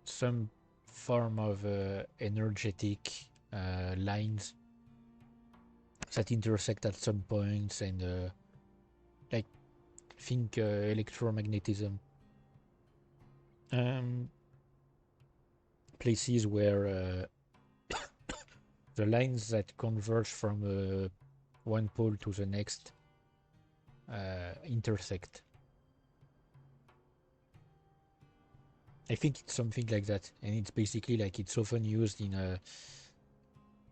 S1: some form of energetic lines that intersect at some points, and like think electromagnetism. Places where the lines that converge from one pole to the next intersect. I think it's something like that, and it's basically like it's often used in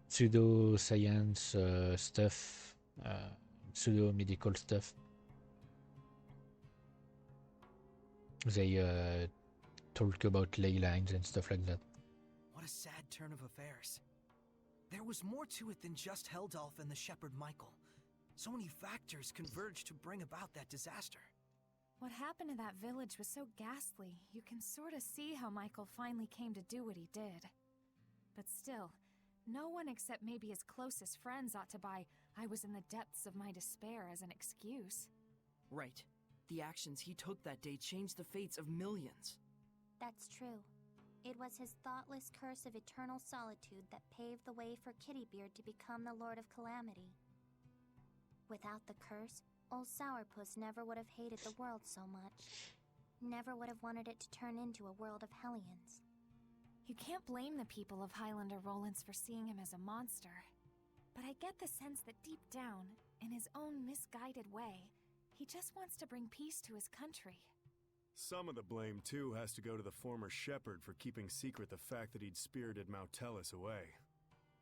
S1: pseudo-science stuff, pseudo-medical stuff. They talk about ley lines and stuff like that.
S17: What a sad turn of affairs. There was more to it than just Heldalf and the shepherd Michael. So many factors converged to bring about that disaster.
S18: What happened to that village was so ghastly, you can sort of see how Michael finally came to do what he did. But still, no one except maybe his closest friends ought to buy "I was in the depths of my despair" as an excuse.
S5: Right. The actions he took that day changed the fates of millions.
S8: That's true. It was his thoughtless curse of eternal solitude that paved the way for Kittybeard to become the Lord of Calamity. Without the curse, old Sourpuss never would have hated the world so much. Never would have wanted it to turn into a world of hellions.
S18: You can't blame the people of Highlander Rollins for seeing him as a monster. But I get the sense that deep down, in his own misguided way, he just wants to bring peace to his country.
S7: Some of the blame, too, has to go to the former shepherd for keeping secret the fact that he'd spirited Mountellus away.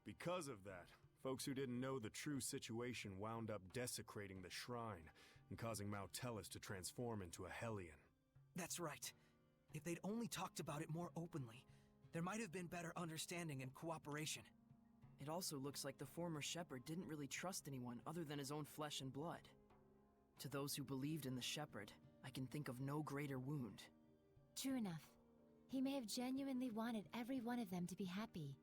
S7: Because of that, folks who didn't know the true situation wound up desecrating the shrine and causing Mountellus to transform into a hellion.
S17: That's right. If they'd only talked about it more openly, there might have been better understanding and cooperation.
S5: It also looks like the former shepherd didn't really trust anyone other than his own flesh and blood. To those who believed in the shepherd, I can think of no greater wound.
S2: True enough. He may have genuinely wanted every one of them to be happy.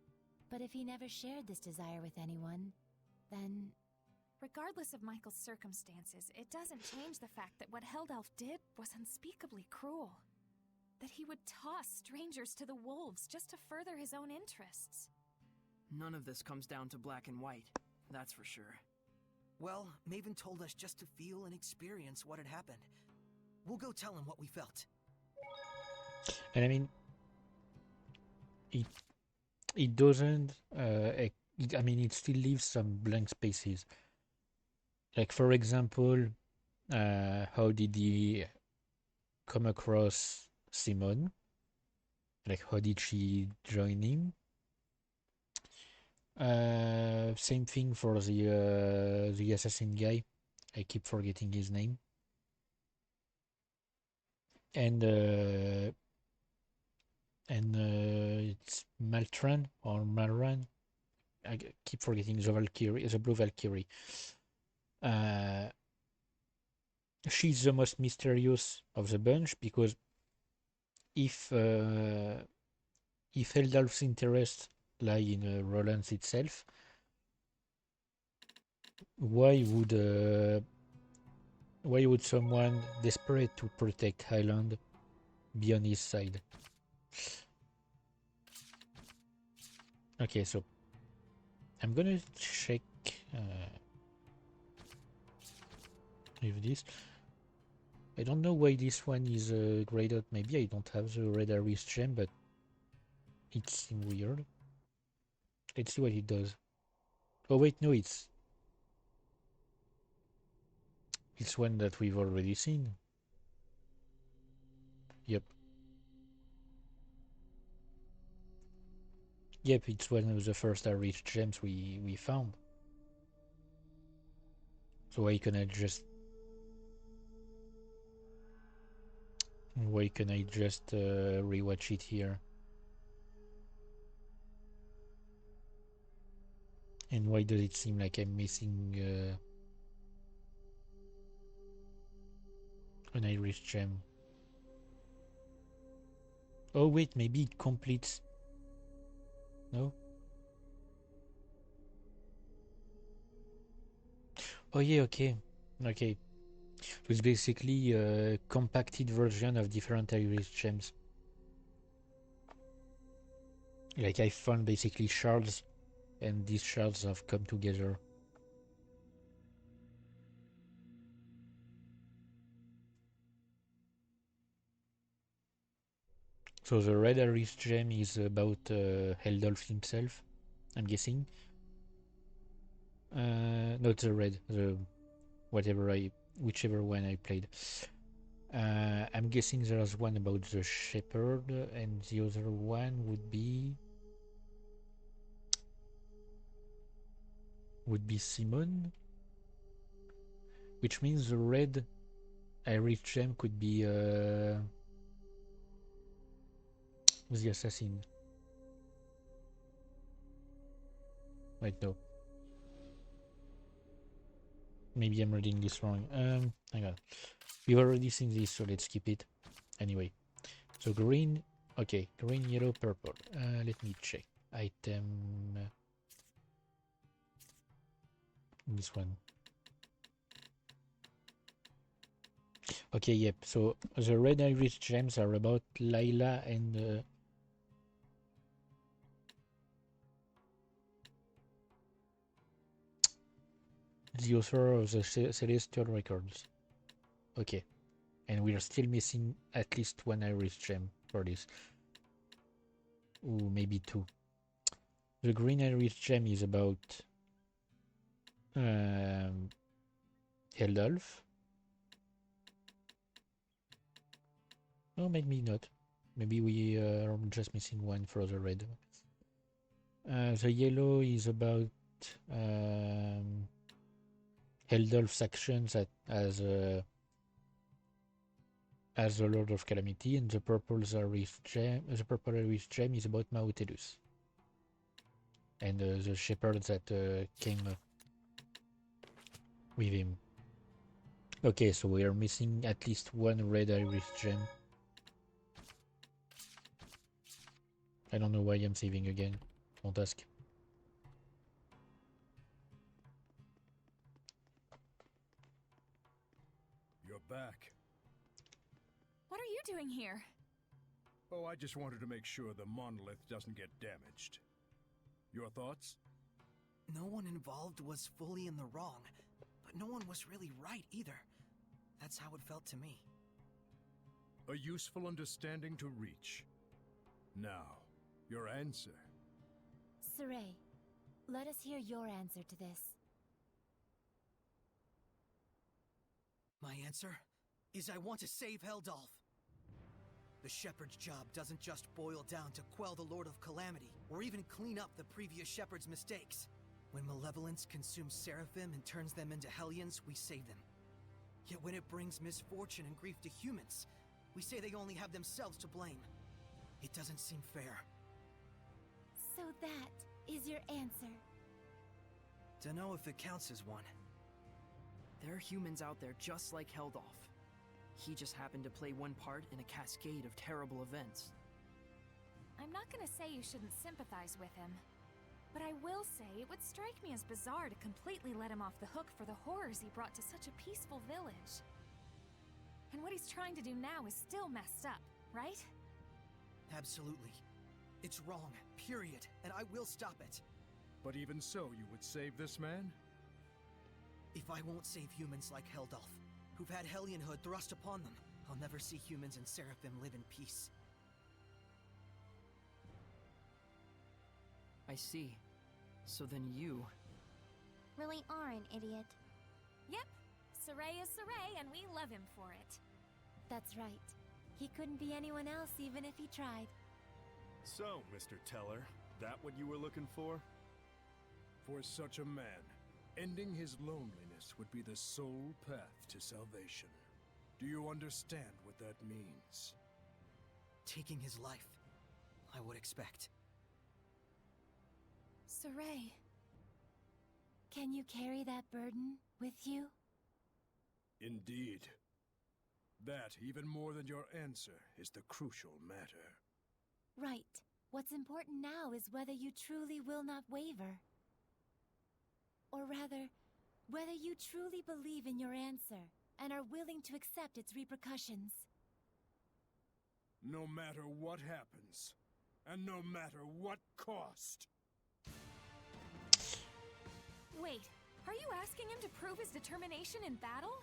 S2: But if he never shared this desire with anyone, then...
S18: Regardless of Michael's circumstances, it doesn't change the fact that what Heldalf did was unspeakably cruel. That he would toss strangers to the wolves just to further his own interests.
S5: None of this comes down to black and white, that's for sure.
S17: Well, Maven told us just to feel and experience what had happened. We'll go tell him what we felt.
S1: And I mean, it doesn't. I mean, it still leaves some blank spaces. Like, for example, how did he come across Simone? Like, how did she join him? Same thing for the assassin guy. I keep forgetting his name. And it's Maltran or Malran. I keep forgetting the Valkyrie, the Blue Valkyrie. She's the most mysterious of the bunch because if Heldalf's interest lie in Rollins itself, why would someone desperate to protect Highland be on his side? Okay, so I'm gonna check if this. I don't know why this one is grayed out. Maybe I don't have the Red Iris gem, but it seems weird. Let's see what it does. Oh wait, no, it's one that we've already seen. Yep. Yep, it's one of the first Iris gems we found. So why can I just rewatch it here? And why does it seem like I'm missing an Iris gem? Oh wait, maybe it completes. No? Oh yeah, okay. Okay. So it's basically a compacted version of different Iris gems. Like I found basically shards, and these shards have come together. So the red Iris gem is about Heldolf himself, I'm guessing. Not the red, the whichever one I played. I'm guessing there's one about the shepherd, and the other one would be Simon, which means the red Iris gem could be the assassin. Wait, no. Maybe I'm reading this wrong. Hang on. We've already seen this, so let's skip it. Anyway, so green. Okay, green, yellow, purple. Let me check. Item. This one. Okay, yep. So the red Iris gems are about Layla and the author of the Celestial Records. Okay, and we are still missing at least one Iris gem for this. Ooh, maybe two. The green Iris gem is about Heldolf. No, maybe not. Maybe we are just missing one for the red. The yellow is about Heldolf's actions as the Lord of Calamity, and the purple Iris gem is about Mautelus and the shepherds that came with him. Okay, so we are missing at least one red Iris gem. I don't know why I'm saving again. Don't ask.
S3: You're back.
S18: What are you doing here?
S3: Oh, I just wanted to make sure the monolith doesn't get damaged. Your thoughts?
S17: No one involved was fully in the wrong, but no one was really right either. That's how it felt to me.
S3: A useful understanding to reach. Now, your answer.
S2: Saray, let us hear your answer to this.
S17: My answer is I want to save Heldolf. The shepherd's job doesn't just boil down to quell the Lord of Calamity, or even clean up the previous shepherd's mistakes. When malevolence consumes seraphim and turns them into hellions, we save them. Yet when it brings misfortune and grief to humans, we say they only have themselves to blame. It doesn't seem fair.
S2: So that is your answer?
S17: Dunno if it counts as one.
S5: There are humans out there just like Heldolf. He just happened to play one part in a cascade of terrible events.
S18: I'm not gonna say you shouldn't sympathize with him, but I will say it would strike me as bizarre to completely let him off the hook for the horrors he brought to such a peaceful village. And what he's trying to do now is still messed up, right?
S17: Absolutely. It's wrong, period, and I will stop it.
S3: But even so, you would save this man?
S17: If I won't save humans like Heldolf, who've had Hellianhood thrust upon them, I'll never see humans and Seraphim live in peace.
S5: I see. So then you...
S8: really are an idiot.
S18: Yep. Saray is Saray, and we love him for it.
S2: That's right. He couldn't be anyone else even if he tried.
S7: So, Mr. Teller, that what you were looking for?
S3: For such a man, ending his loneliness would be the sole path to salvation. Do you understand what that means?
S17: Taking his life, I would expect.
S2: Saray, can you carry that burden with you?
S3: Indeed. That, even more than your answer, is the crucial matter.
S2: Right. What's important now is whether you truly will not waver. Or rather, whether you truly believe in your answer and are willing to accept its repercussions.
S3: No matter what happens, and no matter what cost.
S18: Wait, are you asking him to prove his determination in battle?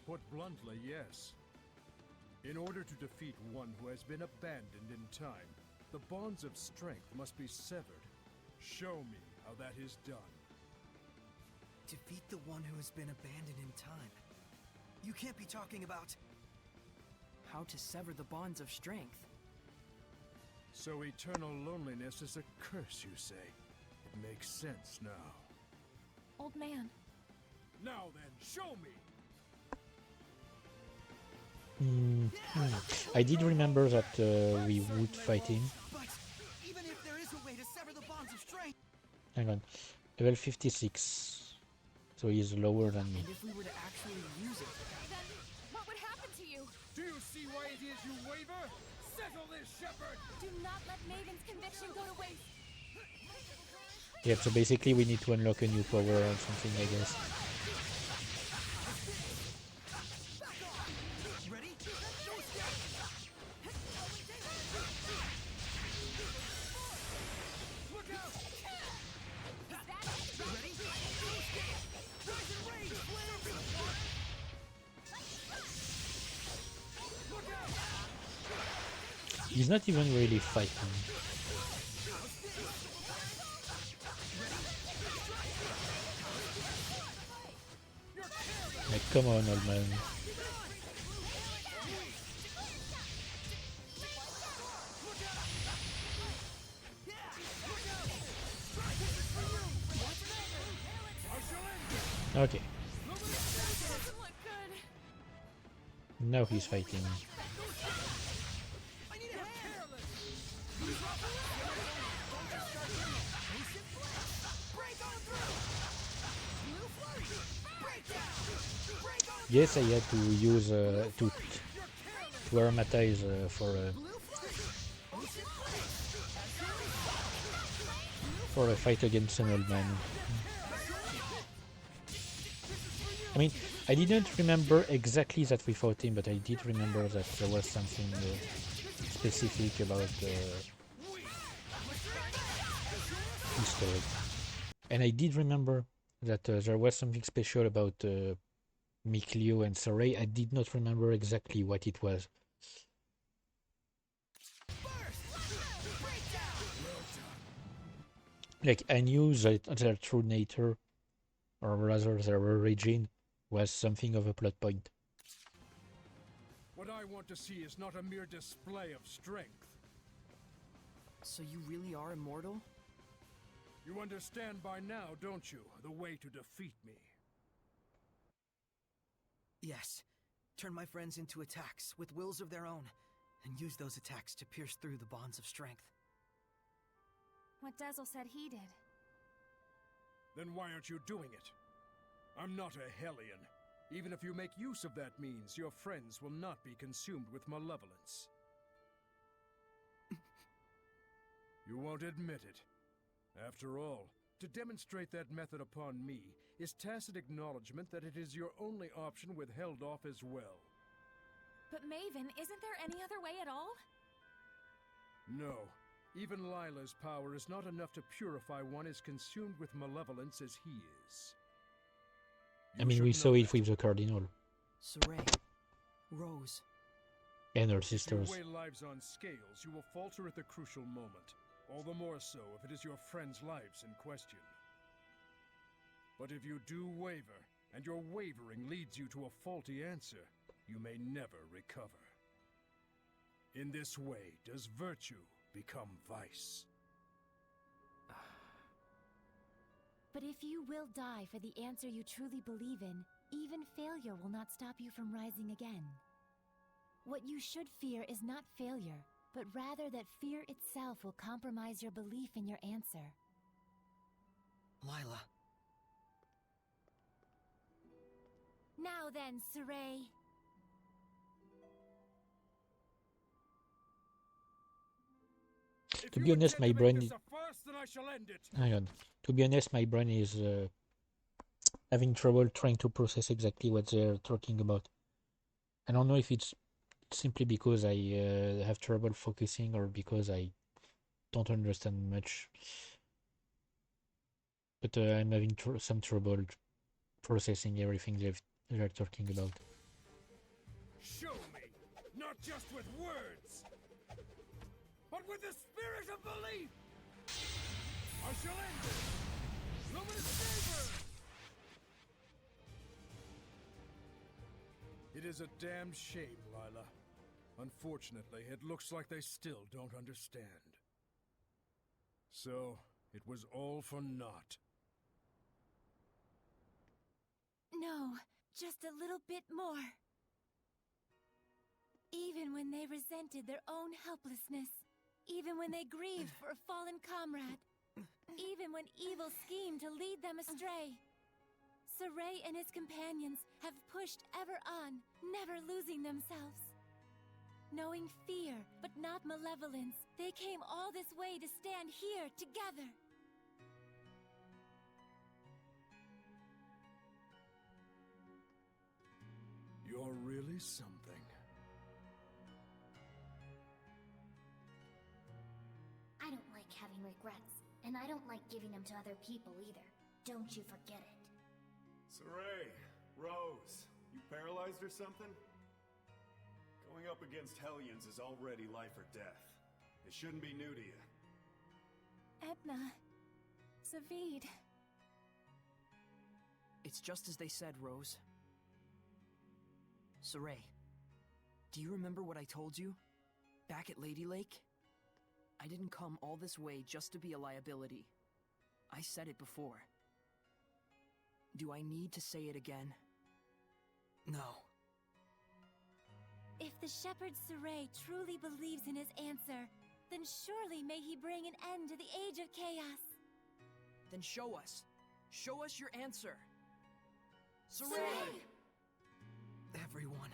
S3: Put bluntly, yes. In order to defeat one who has been abandoned in time, the bonds of strength must be severed. Show me how that is done.
S17: Defeat the one who has been abandoned in time? You can't be talking about...
S5: How to sever the bonds of strength?
S3: So eternal loneliness is a curse, you say? It makes sense now.
S18: Old man.
S3: Now then, show me!
S1: I did remember that we would fight him.
S17: But even if there is a way to sever the bonds of strength...
S1: Hang on. Level 56. So he's lower than me.
S5: And if we were to actually use it...
S18: Then what would happen to you?
S3: Do you see why it is you waver? Settle this, Shepherd!
S2: Do not let Maven's conviction go to waste.
S1: Yeah, so basically we need to unlock a new power or something, I guess. He's not even really fighting. Like, come on, old man. Okay. Now he's fighting. Yes, I had to use to aromatize for a fight against an old man. I mean, I didn't remember exactly that we fought him, but I did remember that there was something specific about his story. And I did remember that there was something special about Mikleo and Saray. I did not remember exactly what it was. Like, I knew that their true nature, or rather their origin, was something of a plot point.
S3: What I want to see is not a mere display of strength.
S5: So you really are immortal?
S3: You understand by now, don't you, the way to defeat me?
S17: Yes. Turn my friends into attacks with wills of their own, and use those attacks to pierce through the bonds of strength.
S18: What Dazzle said he did.
S3: Then why aren't you doing it? I'm not a Hellion. Even if you make use of that means, your friends will not be consumed with malevolence. You won't admit it. After all, to demonstrate that method upon me is tacit acknowledgement that it is your only option withheld off as well.
S18: But Maven, isn't there any other way at all?
S3: No. Even Lila's power is not enough to purify one as consumed with malevolence as he is.
S1: I mean, we saw it with the Cardinal.
S5: Saray. Rose.
S1: And her sisters.
S3: If you weigh lives on scales, you will falter at the crucial moment. All the more so if it is your friends' lives in question. But if you do waver, and your wavering leads you to a faulty answer, you may never recover. In this way does virtue become vice.
S2: But if you will die for the answer you truly believe in, even failure will not stop you from rising again. What you should fear is not failure, but rather that fear itself will compromise your belief in your answer.
S17: Lila.
S2: Now then, Saray.
S1: To be honest, my brain is...
S3: First, then I shall end it.
S1: Hang on. To be honest, my brain is having trouble trying to process exactly what they're talking about. I don't know if it's simply because I have trouble focusing or because I don't understand much. But I'm having some trouble processing everything they're talking about.
S3: Show me, not just with words, but with the spirit of belief. I shall end this. Luminous Saber! It is a damned shame, Lila. Unfortunately, it looks like they still don't understand. So, it was all for naught.
S2: No, just a little bit more. Even when they resented their own helplessness, even when they grieved for a fallen comrade, even when evil schemed to lead them astray, Saray and his companions have pushed ever on, never losing themselves. Knowing fear, but not malevolence, they came all this way to stand here together.
S3: You're really something.
S8: I don't like having regrets, and I don't like giving them to other people either. Don't you forget it.
S7: Saray, Rose, you paralyzed or something? Going up against Hellions is already life or death. It shouldn't be new to you.
S18: Edna. Zavid.
S5: It's just as they said, Rose. Saray, do you remember what I told you? Back at Lady Lake? I didn't come all this way just to be a liability. I said it before. Do I need to say it again? No.
S2: If the shepherd Saray truly believes in his answer, then surely may he bring an end to the Age of Chaos.
S5: Then show us. Show us your answer.
S2: Saray!
S5: Everyone.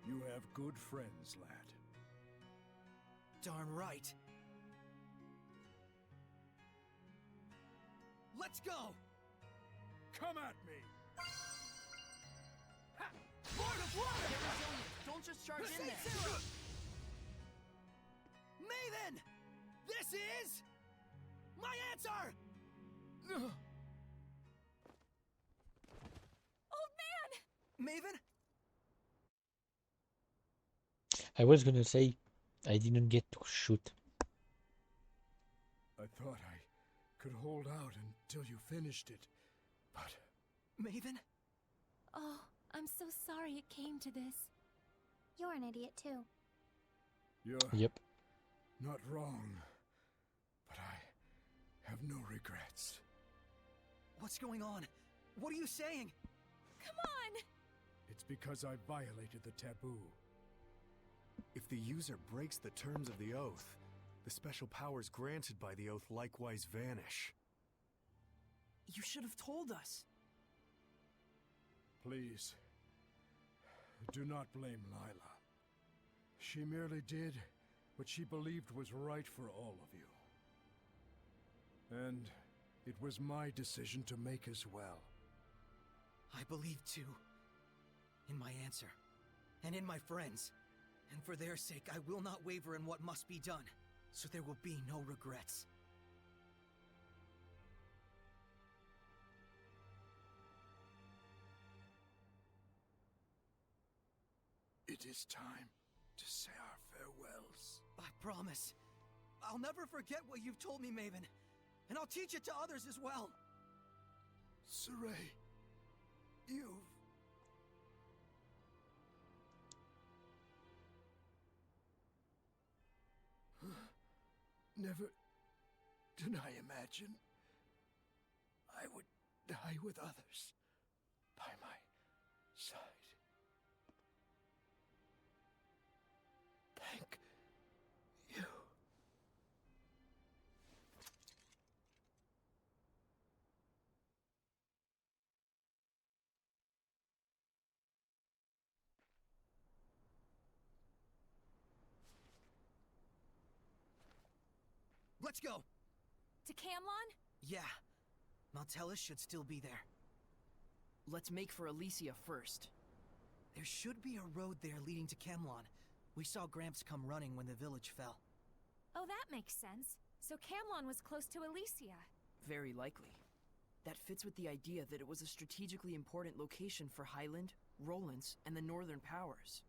S3: You have good friends, lad.
S17: Darn right. Let's go!
S3: Come at me!
S17: Ha! Lord of Water!
S5: Don't just charge in there!
S17: Maven! This is... my answer!
S18: Old man!
S17: Maven?
S1: I was gonna say, I didn't get to shoot.
S3: I thought I could hold out until you finished it, but...
S17: Maven?
S2: Oh, I'm so sorry it came to this.
S8: You're an idiot too.
S3: You're
S1: Yep.
S3: not wrong, but I have no regrets.
S17: What's going on? What are you saying?
S18: Come on!
S3: It's because I violated the taboo.
S7: If the user breaks the terms of the oath, the special powers granted by the oath likewise vanish.
S5: You should have told us.
S3: Please, do not blame Lila. She merely did what she believed was right for all of you. And it was my decision to make as well.
S17: I believe too. In my answer. And in my friends. And for their sake, I will not waver in what must be done. So there will be no regrets.
S3: It is time to say our farewells.
S17: I promise. I'll never forget what you've told me, Maven. And I'll teach it to others as well.
S3: Saray, you've... Never did I imagine I would die with others by my side. Thank you.
S17: Let's go!
S18: To Camlon?
S17: Yeah. Maltellus should still be there.
S5: Let's make for Elysia first.
S17: There should be a road there leading to Camlon. We saw Gramps come running when the village fell.
S18: Oh, that makes sense. So Camlon was close to Elysia.
S5: Very likely. That fits with the idea that it was a strategically important location for Highland, Rollins, and the Northern Powers.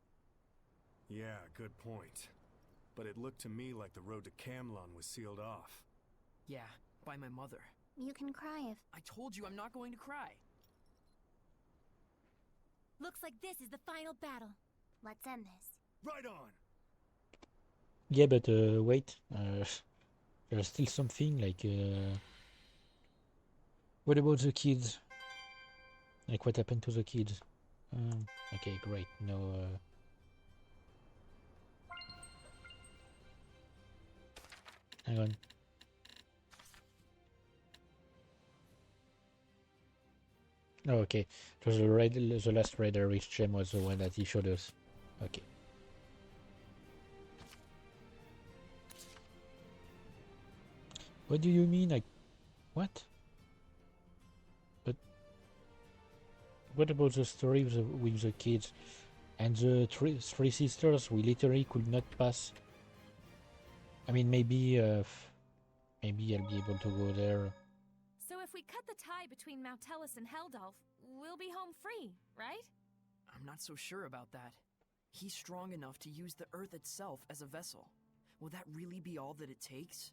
S7: Yeah, good point. But it looked to me like the road to Camlon was sealed off.
S5: Yeah, by my mother.
S8: You can cry if...
S5: I told you I'm not going to cry.
S2: Looks like this is the final battle.
S8: Let's end this.
S7: Right on!
S1: Yeah, but wait. There's still something like... What about the kids? Like, what happened to the kids? Okay, great. No... Hang on. Oh, okay. It was the last raid I reached gem was the one that he showed us. Okay. What do you mean? Like, what? But what about the story with the kids and the three sisters? We literally could not pass. I mean, maybe I'll be able to go there.
S18: So if we cut the tie between Maltellus and Heldolf, we'll be home free, right?
S5: I'm not so sure about that. He's strong enough to use the Earth itself as a vessel. Will that really be all that it takes?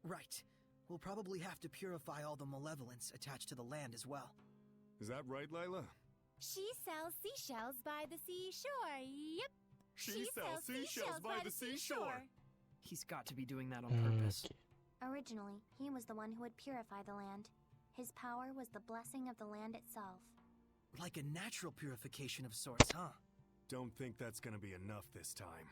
S17: Right. We'll probably have to purify all the malevolence attached to the land as well.
S7: Is that right, Layla?
S2: She sells seashells by the seashore. Yep.
S7: She sells seashells by the seashore.
S5: He's got to be doing that on purpose.
S8: Originally, he was the one who would purify the land. His power was the blessing of the land itself.
S17: Like a natural purification of sorts, huh?
S7: Don't think that's gonna be enough this time.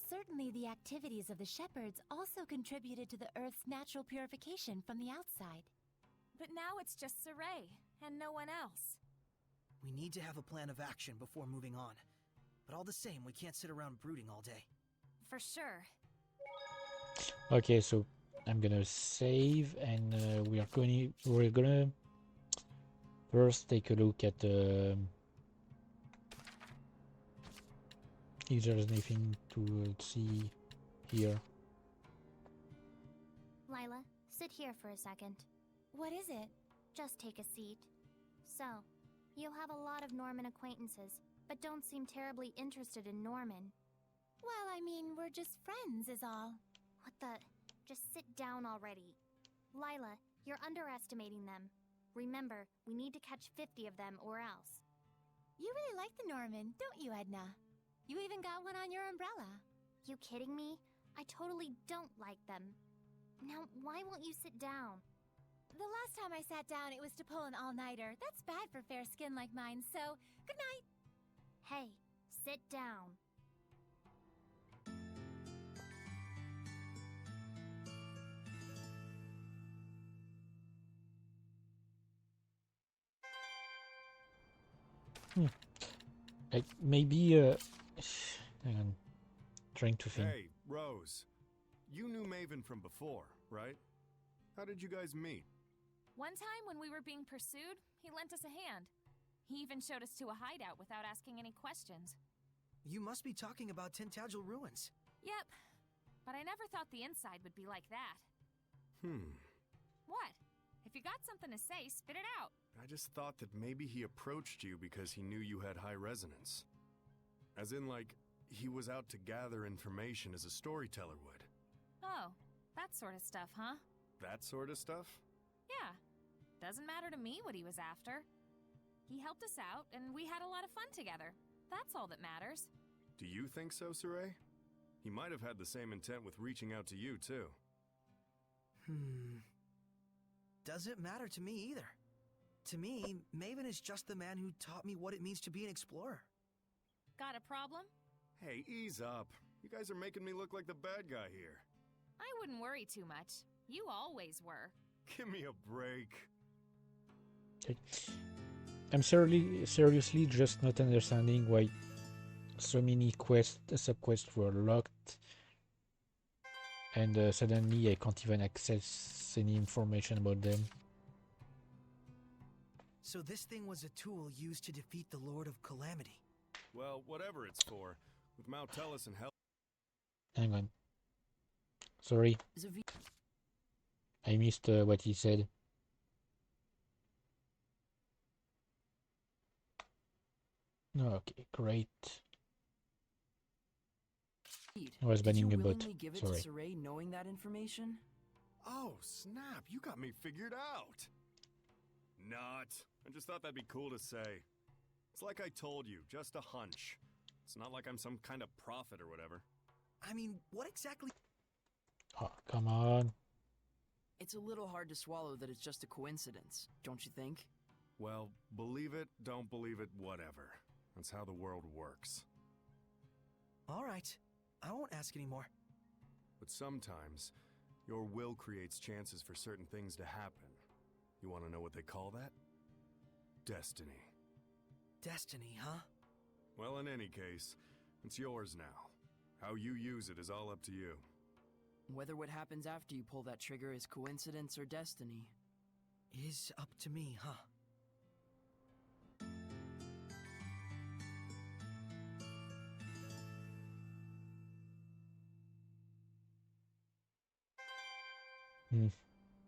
S2: Certainly the activities of the shepherds also contributed to the Earth's natural purification from the outside.
S18: But now it's just Saray, and no one else.
S17: We need to have a plan of action before moving on. But all the same, we can't sit around brooding all day.
S18: For sure.
S1: Okay, so I'm gonna save, and we're gonna first take a look at if there's anything to see here.
S8: Lila, sit here for a second.
S2: What is it?
S8: Just take a seat. So, you have a lot of Norman acquaintances, but don't seem terribly interested in Norman.
S2: Well, I mean, we're just friends is all.
S8: What the... Just sit down already. Lila, you're underestimating them. Remember, we need to catch 50 of them or else.
S2: You really like the Norman, don't you, Edna? You even got one on your umbrella.
S8: You kidding me? I totally don't like them. Now, why won't you sit down?
S2: The last time I sat down, it was to pull an all-nighter. That's bad for fair skin like mine, so good night.
S8: Hey, sit down.
S1: Like, maybe, hang on. Trying to think.
S7: Hey, Rose. You knew Maven from before, right? How did you guys meet?
S18: One time when we were being pursued, he lent us a hand. He even showed us to a hideout without asking any questions.
S17: You must be talking about Tintagel Ruins.
S18: Yep. But I never thought the inside would be like that. What? If you got something to say, spit it out.
S7: I just thought that maybe he approached you because he knew you had high resonance. As in, like, he was out to gather information as a storyteller would.
S18: Oh, that sort of stuff, huh?
S7: That sort of stuff?
S18: Yeah. Doesn't matter to me what he was after. He helped us out, and we had a lot of fun together. That's all that matters.
S7: Do you think so, Saray? He might have had the same intent with reaching out to you, too.
S17: Doesn't matter to me either. To me, Maven is just the man who taught me what it means to be an explorer.
S18: Got a problem?
S7: Hey, ease up. You guys are making me look like the bad guy here.
S18: I wouldn't worry too much. You always were.
S7: Give me a break.
S1: I'm seriously just not understanding why so many sub-quests were locked and suddenly I can't even access any information about them.
S17: So this thing was a tool used to defeat the Lord of Calamity.
S7: Well, whatever it's for, with Mountellus and Hell.
S1: Hang on. Sorry. I missed what he said. Okay, great. I was banning a bot.
S5: Give it
S1: Sorry.
S5: to Saray knowing that information?
S7: Oh, snap, you got me figured out! Not. I just thought that'd be cool to say. It's like I told you, just a hunch. It's not like I'm some kind of prophet or whatever.
S17: I mean, what exactly?
S1: Oh, come on.
S5: It's a little hard to swallow that it's just a coincidence, don't you think?
S7: Well, believe it, don't believe it, whatever. That's how the world works.
S17: All right. I won't ask anymore.
S7: But sometimes, your will creates chances for certain things to happen. You want to know what they call that? Destiny.
S17: Destiny, huh?
S7: Well, in any case, it's yours now. How you use it is all up to you.
S5: Whether what happens after you pull that trigger is coincidence or destiny
S17: is up to me, huh?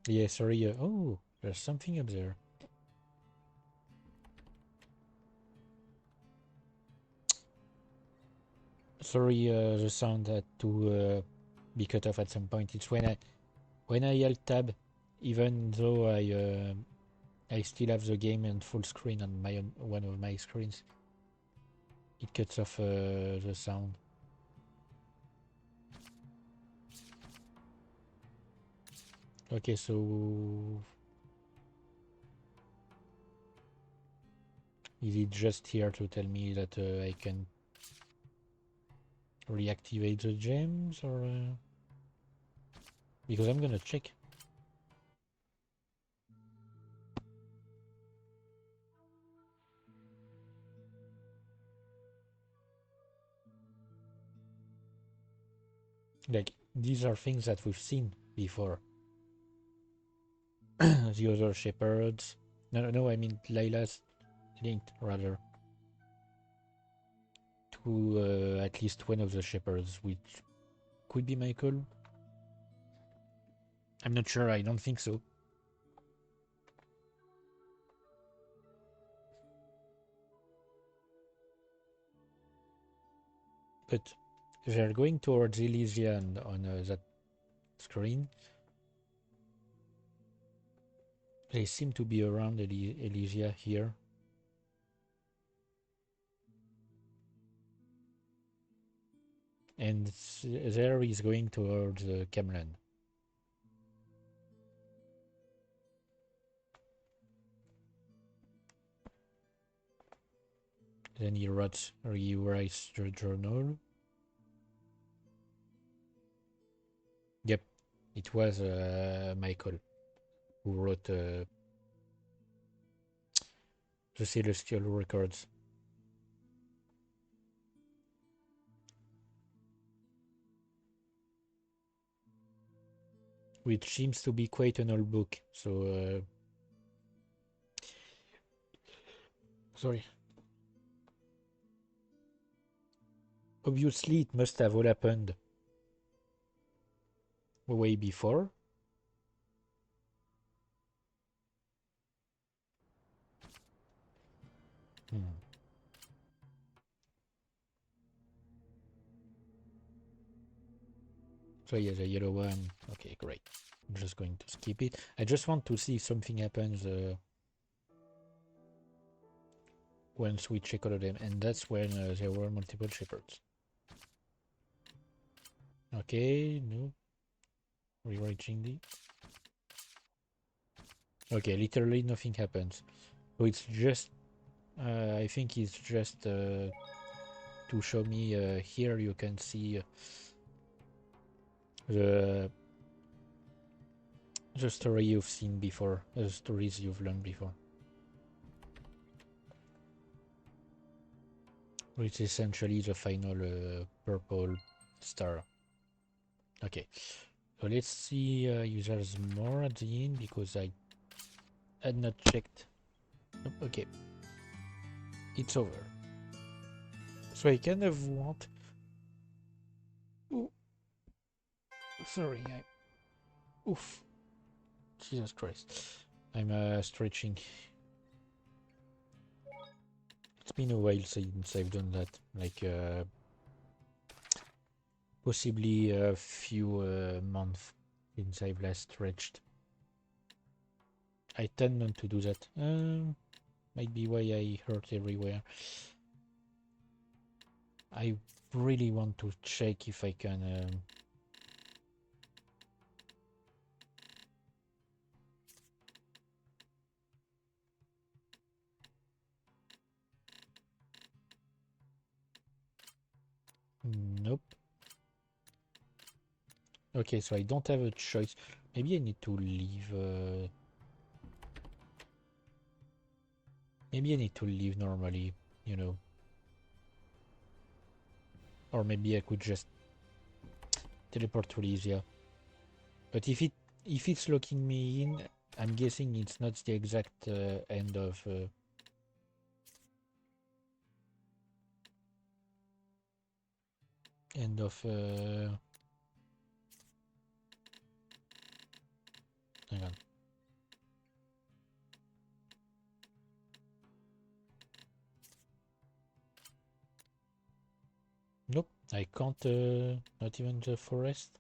S1: Yeah, sorry. Oh, there's something up there. Sorry, the sound had to be cut off at some point. It's when I alt tab, even though I still have the game on full screen on my one of my screens, it cuts off the sound. Okay, so is it just here to tell me that I can reactivate the gems, or because I'm gonna check. Like, these are things that we've seen before. The other shepherds. No, I mean Layla's linked, rather, to at least one of the shepherds, which could be Michael. I'm not sure, I don't think so. But they're going towards Elysia on that screen. They seem to be around Elysia here. And there he's going towards Camelon. Then he writes the journal. Yep, it was Michael who wrote the Celestial Records. Which seems to be quite an old book, so sorry. Obviously, it must have all happened way before. So yeah, the yellow one. Okay, great. I'm just going to skip it. I just want to see if something happens once we check all of them, and that's when there were multiple shepherds. Okay, no. Rewriting the. Okay, literally nothing happens. So it's just, I think it's just to show me here you can see the story you've seen before, the stories you've learned before. Which is essentially the final purple star. Okay. So let's see if there's more at the end because I had not checked. Nope, okay. It's over. So I kind of want... Ooh. Sorry, oof. Jesus Christ. I'm stretching. It's been a while since I've done that. Like, possibly a few months since I've last stretched. I tend not to do that. Might be why I hurt everywhere. I really want to check if I can... Nope. Okay, so I don't have a choice. Maybe I need to leave... Maybe I need to leave normally, you know. Or maybe I could just teleport to Lysia. But if it's locking me in, I'm guessing it's not the exact end of... Hang on. Nope, I can't, not even the forest.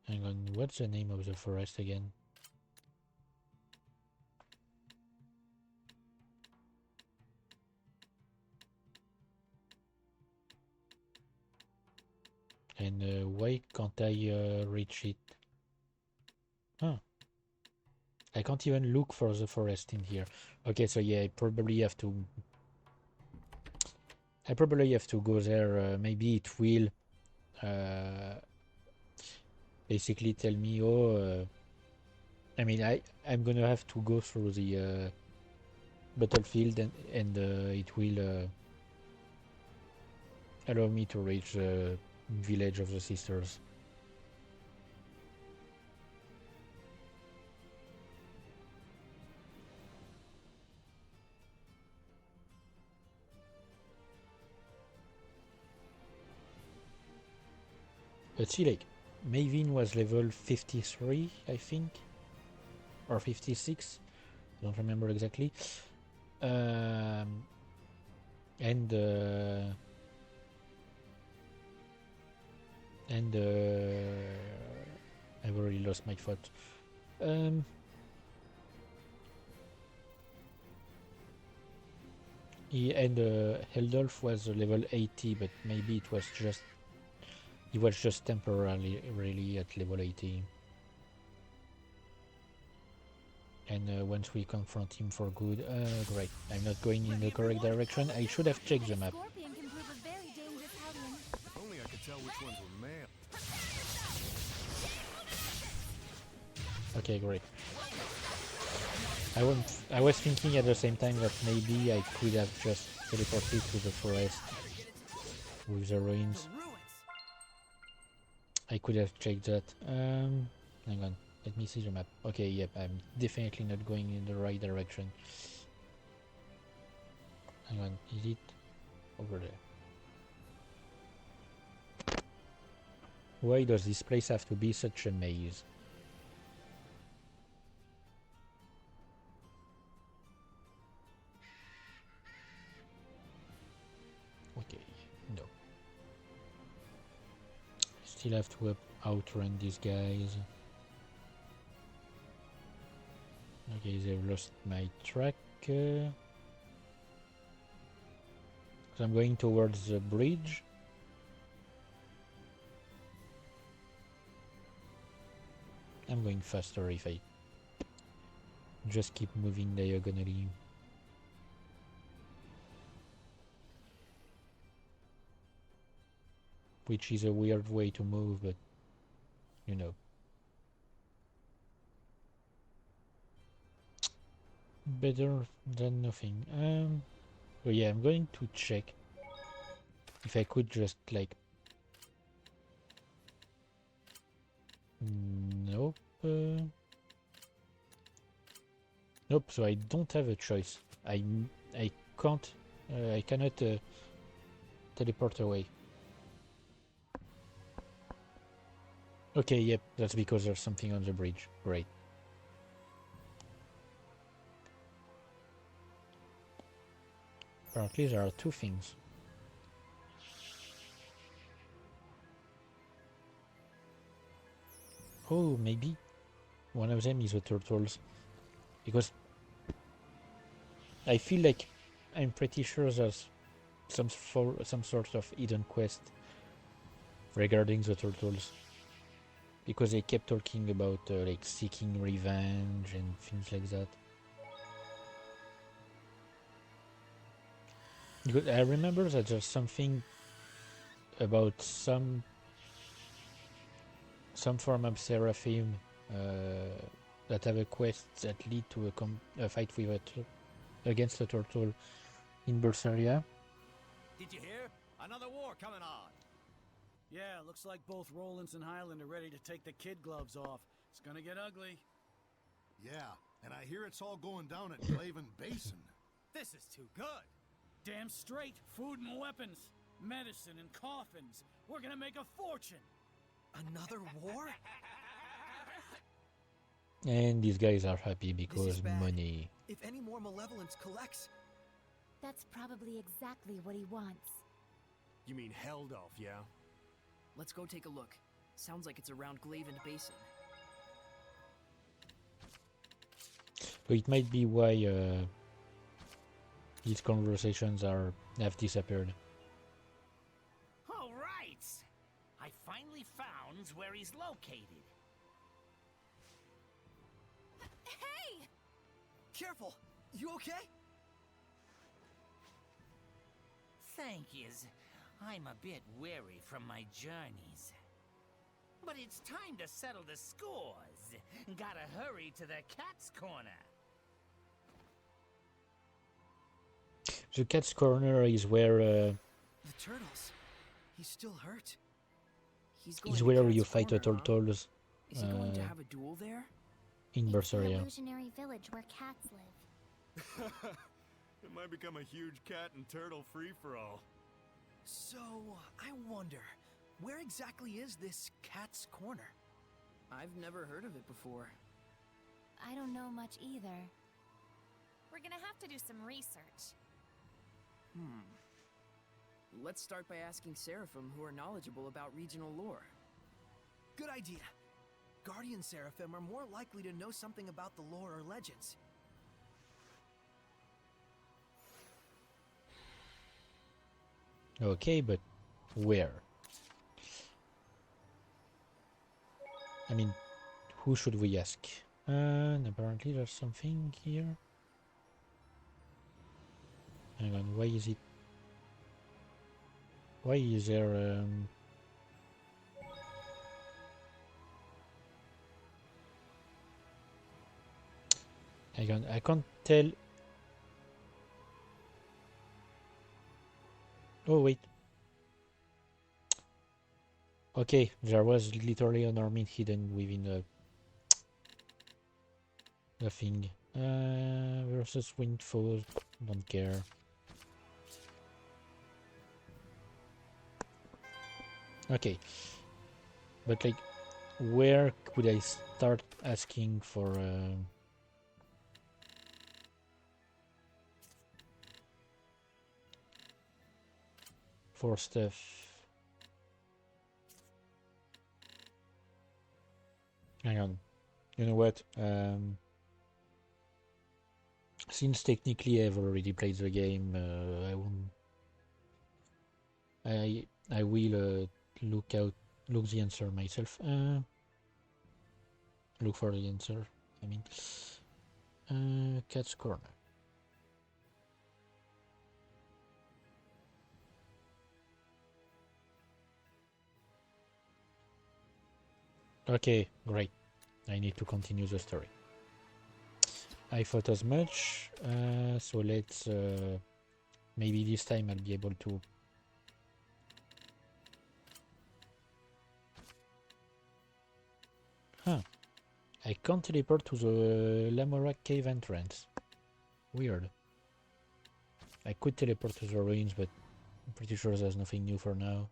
S1: Hang on, what's the name of the forest again? And why can't I reach it? Huh. I can't even look for the forest in here. Okay, so yeah, I probably have to go there. Maybe it will basically tell me, oh, I mean, I'm gonna have to go through the battlefield and it will allow me to reach the village of the sisters. But see, like, Maven was level 53, I think, or 56. I don't remember exactly. And I've already lost my thought. And Heldolf was level 80, but maybe it was just he was just temporarily really at level 80. And once we confront him for good, great. I'm not going in the correct direction. I should have checked the map.
S7: Only I could tell which ones were male.
S1: Okay, great. I was thinking at the same time that maybe I could have just teleported to the forest with the ruins. I could have checked that. Hang on. Let me see the map. Okay, yep, I'm definitely not going in the right direction. Hang on, is it over there? Why does this place have to be such a maze? Okay, no. Still have to outrun these guys. Okay, they've lost my track. So I'm going towards the bridge. I'm going faster if I just keep moving diagonally. Which is a weird way to move, but you know. Better than nothing. So yeah, I'm going to check if I could just like Nope. Nope, so I don't have a choice. I can't, I cannot teleport away. Okay, yep, that's because there's something on the bridge. Great. Apparently there are two things. Oh, maybe one of them is the turtles. Because I feel like I'm pretty sure there's some sort of hidden quest regarding the turtles. Because they kept talking about like seeking revenge and things like that. Because I remember that there's something about some form of seraphim that have a quest that lead to a fight with against a turtle in Berseria.
S19: Did you hear? Another war coming on.
S20: Yeah, looks like both Rollins and Highland are ready to take the kid gloves off. It's gonna get ugly.
S21: Yeah, and I hear it's all going down at Glaven Basin.
S19: This is too good.
S20: Damn straight. Food and weapons, medicine and coffins. We're gonna make a fortune.
S17: Another war?
S1: And these guys are happy because money.
S17: If any more malevolence collects...
S2: That's probably exactly what he wants.
S7: You mean Heldolf, yeah?
S5: Let's go take a look. Sounds like it's around Glaven Basin.
S1: So it might be why these conversations have disappeared.
S22: All right. I finally found where he's located.
S17: Hey! Careful! You okay?
S22: Thank yous. I'm a bit weary from my journeys. But it's time to settle the scores. Gotta hurry to the cat's corner.
S1: The cat's corner is where
S17: The turtles. He's still hurt.
S1: is where you fight the turtles.
S5: Is he going to have a duel there?
S1: In
S8: It's the
S1: Berseria.
S8: illusionary village where cats live.
S7: It might become a huge cat and turtle free-for-all.
S17: So, I wonder, where exactly is this cat's corner?
S5: I've never heard of it before.
S2: I don't know much either.
S18: We're gonna have to do some research.
S5: Let's start by asking Seraphim who are knowledgeable about regional lore.
S17: Good idea. Guardian Seraphim are more likely to know something about the lore or legends.
S1: Okay, but where? I mean, who should we ask? And apparently there's something here. Hang on, why is it? Why is there Hang on, I can't tell. Oh wait. Okay, there was literally an army hidden within a thing. Versus Windfall, don't care. Okay, but like, where could I start asking for stuff? Hang on, you know what? Since technically I've already played the game, I won't. I will look the answer myself. Look for the answer. I mean, cat's corner. Okay, great. I need to continue the story. I thought as much, so let's maybe this time I'll be able to Huh. I can't teleport to the Lamora cave entrance. Weird. I could teleport to the ruins, but I'm pretty sure there's nothing new for now.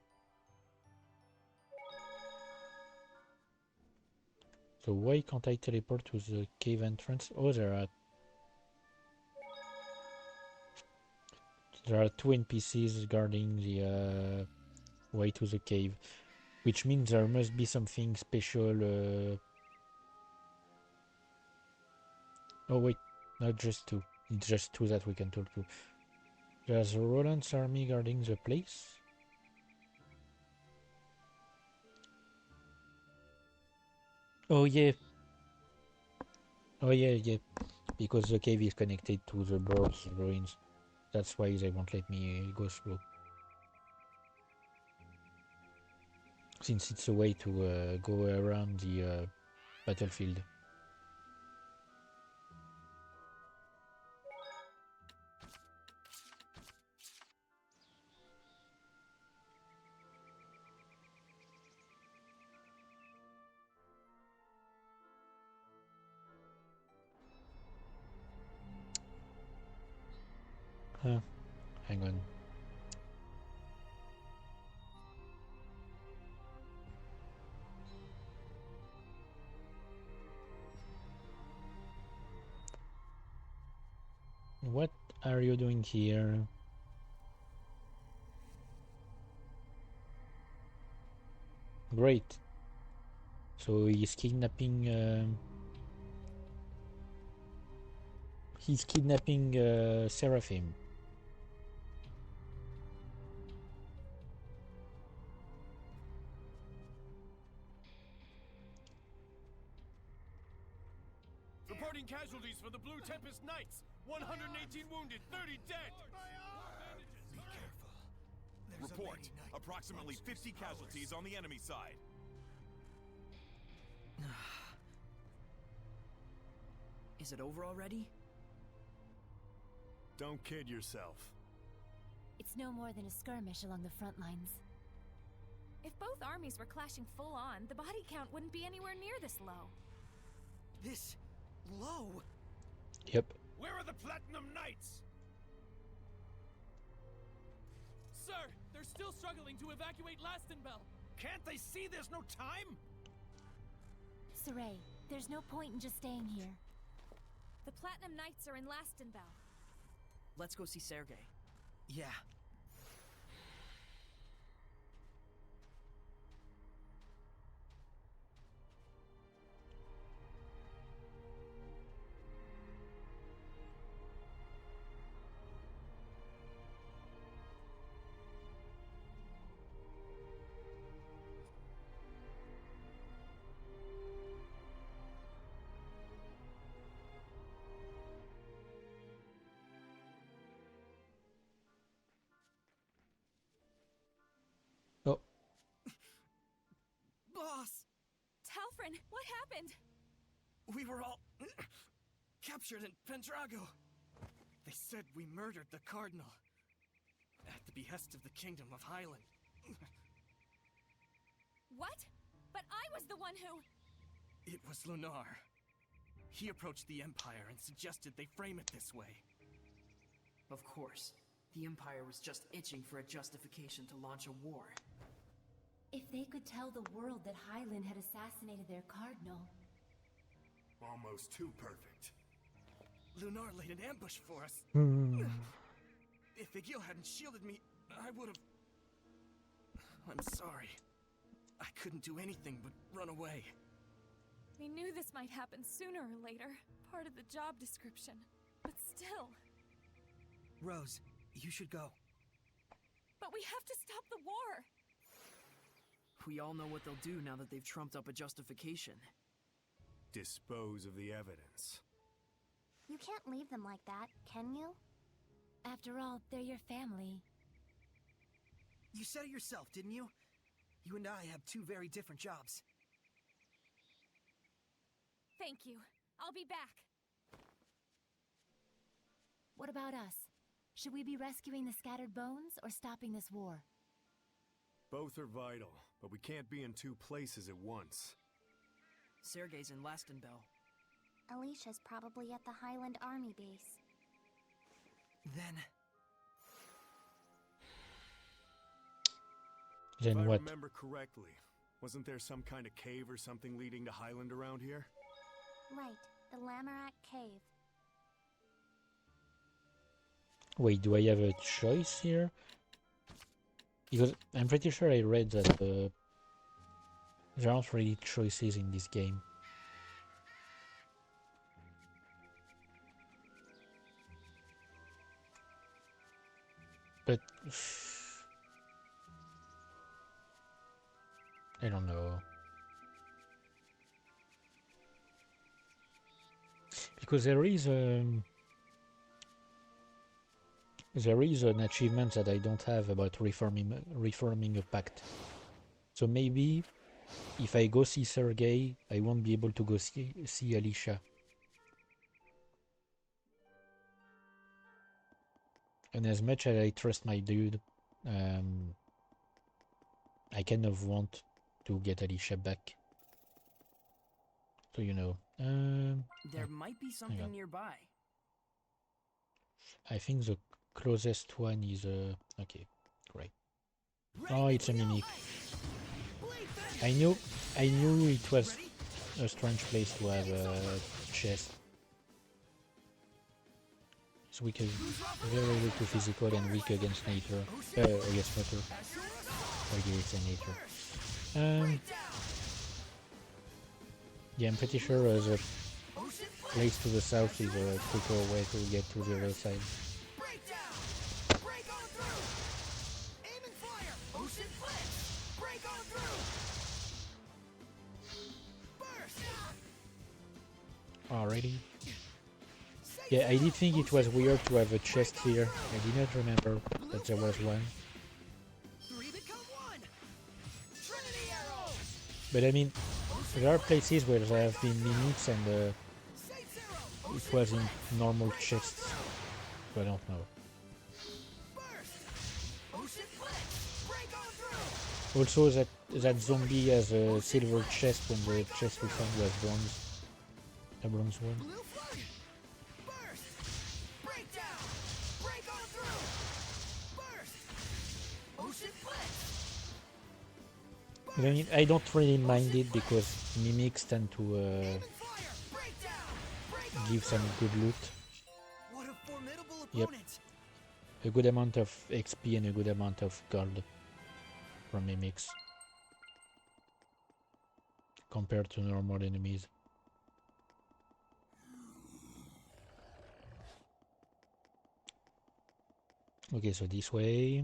S1: So why can't I teleport to the cave entrance? Oh, there are two NPCs guarding the way to the cave, which means there must be something special. Oh wait, not just two. It's just two that we can talk to. There's Roland's army guarding the place. Oh yeah. Oh yeah. Because the cave is connected to the bird's ruins. That's why they won't let me go through. Since it's a way to go around the battlefield. Huh. Hang on. What are you doing here? Great. So he's kidnapping. He's kidnapping Seraphim.
S3: Reporting casualties for the Blue Tempest Knights. 118 wounded, 30 dead.
S16: Be careful. Report. Approximately 50 casualties on the enemy side.
S5: Is it over already?
S7: Don't kid yourself.
S2: It's no more than a skirmish along the front lines.
S18: If both armies were clashing full on, the body count wouldn't be anywhere near this low.
S17: This low?
S1: Yep.
S3: Where are the Platinum Knights?
S11: Sir, they're still struggling to evacuate Lastenbell.
S14: Can't they see there's no time?
S2: Saray, there's no point in just staying here.
S18: The Platinum Knights are in Lastenbell.
S5: Let's go see Sergei.
S17: Yeah.
S1: Oh.
S17: Boss!
S18: Talfrin, what happened?
S17: We were all captured in Pendrago. They said we murdered the Cardinal at the behest of the Kingdom of Highland.
S18: What? But I was the one who...
S17: It was Lunar. He approached the Empire and suggested they frame it this way.
S5: Of course. The Empire was just itching for a justification to launch a war.
S2: If they could tell the world that Highland had assassinated their cardinal...
S21: Almost too perfect.
S17: Lunar laid an ambush for us. If Igil hadn't shielded me, I would've... I'm sorry. I couldn't do anything but run away.
S18: We knew this might happen sooner or later. Part of the job description. But still...
S17: Rose, you should go.
S18: But we have to stop the war!
S5: We all know what they'll do now that they've trumped up a justification.
S7: Dispose of the evidence.
S8: You can't leave them like that, can you?
S2: After all, they're your family.
S17: You said it yourself, didn't you? You and I have two very different jobs.
S18: Thank you. I'll be back.
S2: What about us? Should we be rescuing the scattered bones or stopping this war?
S7: Both are vital, but we can't be in two places at once.
S5: Sergei's in Lastenbell.
S8: Alicia's probably at the Highland Army base.
S7: If I
S1: what?
S7: remember correctly, wasn't there some kind of cave or something leading to Highland around here?
S8: Right, the Lamorak Cave.
S1: Wait, do I have a choice here? Because I'm pretty sure I read that there aren't really choices in this game. But I don't know. Because there is an achievement that I don't have about reforming a pact. So maybe if I go see Sergei, I won't be able to go see Alicia. And as much as I trust my dude, I kind of want to get Alicia back. So, you know.
S5: There might be something nearby.
S1: I think the closest one is... okay, great. Oh, it's a mimic. I knew it was a strange place to have a chest. It's weak, very weak to physical and weak against nature. Against water. Okay, it's a nature. Yeah, I'm pretty sure the place to the south is a quicker way to get to the other side. Already? Yeah, I did think it was weird to have a chest here. I did not remember that there was one. But I mean, there are places where there have been mimics and it was in normal chests. So I don't know. Also, that zombie has a silver chest when the chest we found was bronze. A bronze one. But I mean, I don't really mind it because mimics tend to give some good loot. Yep. A good amount of XP and a good amount of gold from mimics compared to normal enemies. Okay, so this way.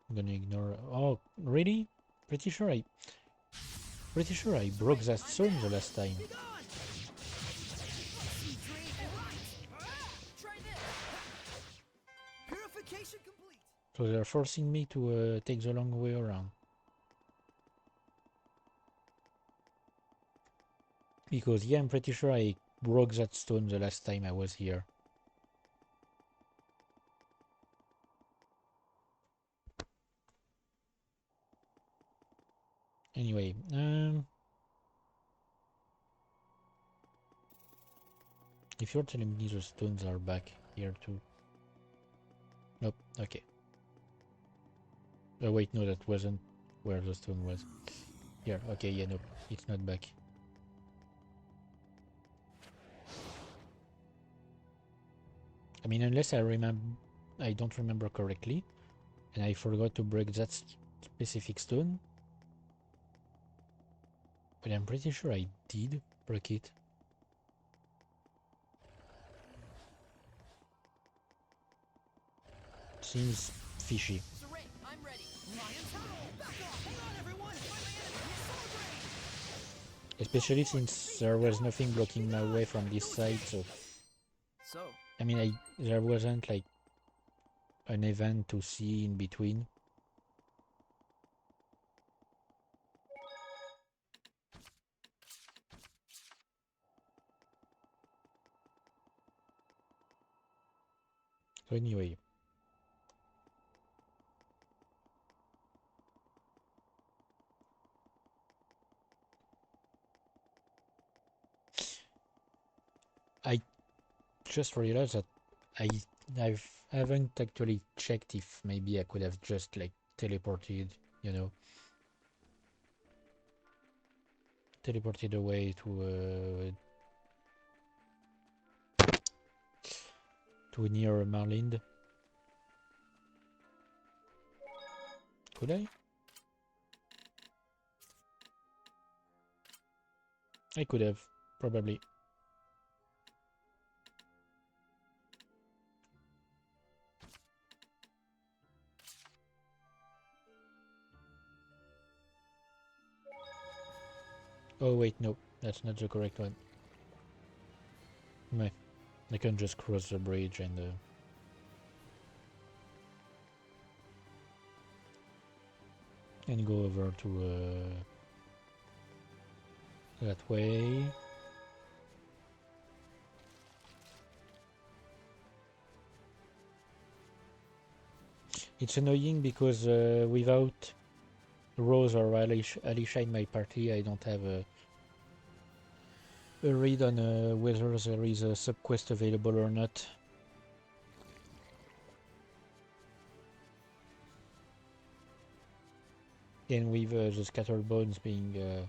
S1: I'm gonna ignore. Oh, really? Pretty sure I broke that stone the last time. So they're forcing me to take the long way around. Because yeah, I'm pretty sure I broke that stone the last time I was here. Anyway, if you're telling me the stones are back here too. Nope, okay. Oh wait, no, that wasn't where the stone was. Here, okay, yeah, nope, it's not back. I mean, unless I don't remember correctly, and I forgot to break that specific stone. But I'm pretty sure I did break it. Seems fishy. Especially since there was nothing blocking my way from this side, so... I mean, there wasn't like an event to see in between. So anyway... just realized that I haven't actually checked if maybe I could have just like teleported, you know, teleported away to near Marlind. Could I? I could have, probably. Oh wait, no, that's not the correct one. Meh. I can just cross the bridge and go over to that way. It's annoying because without Rose or Alicia in my party, I don't have a read on whether there is a subquest available or not. And with the scattered bones being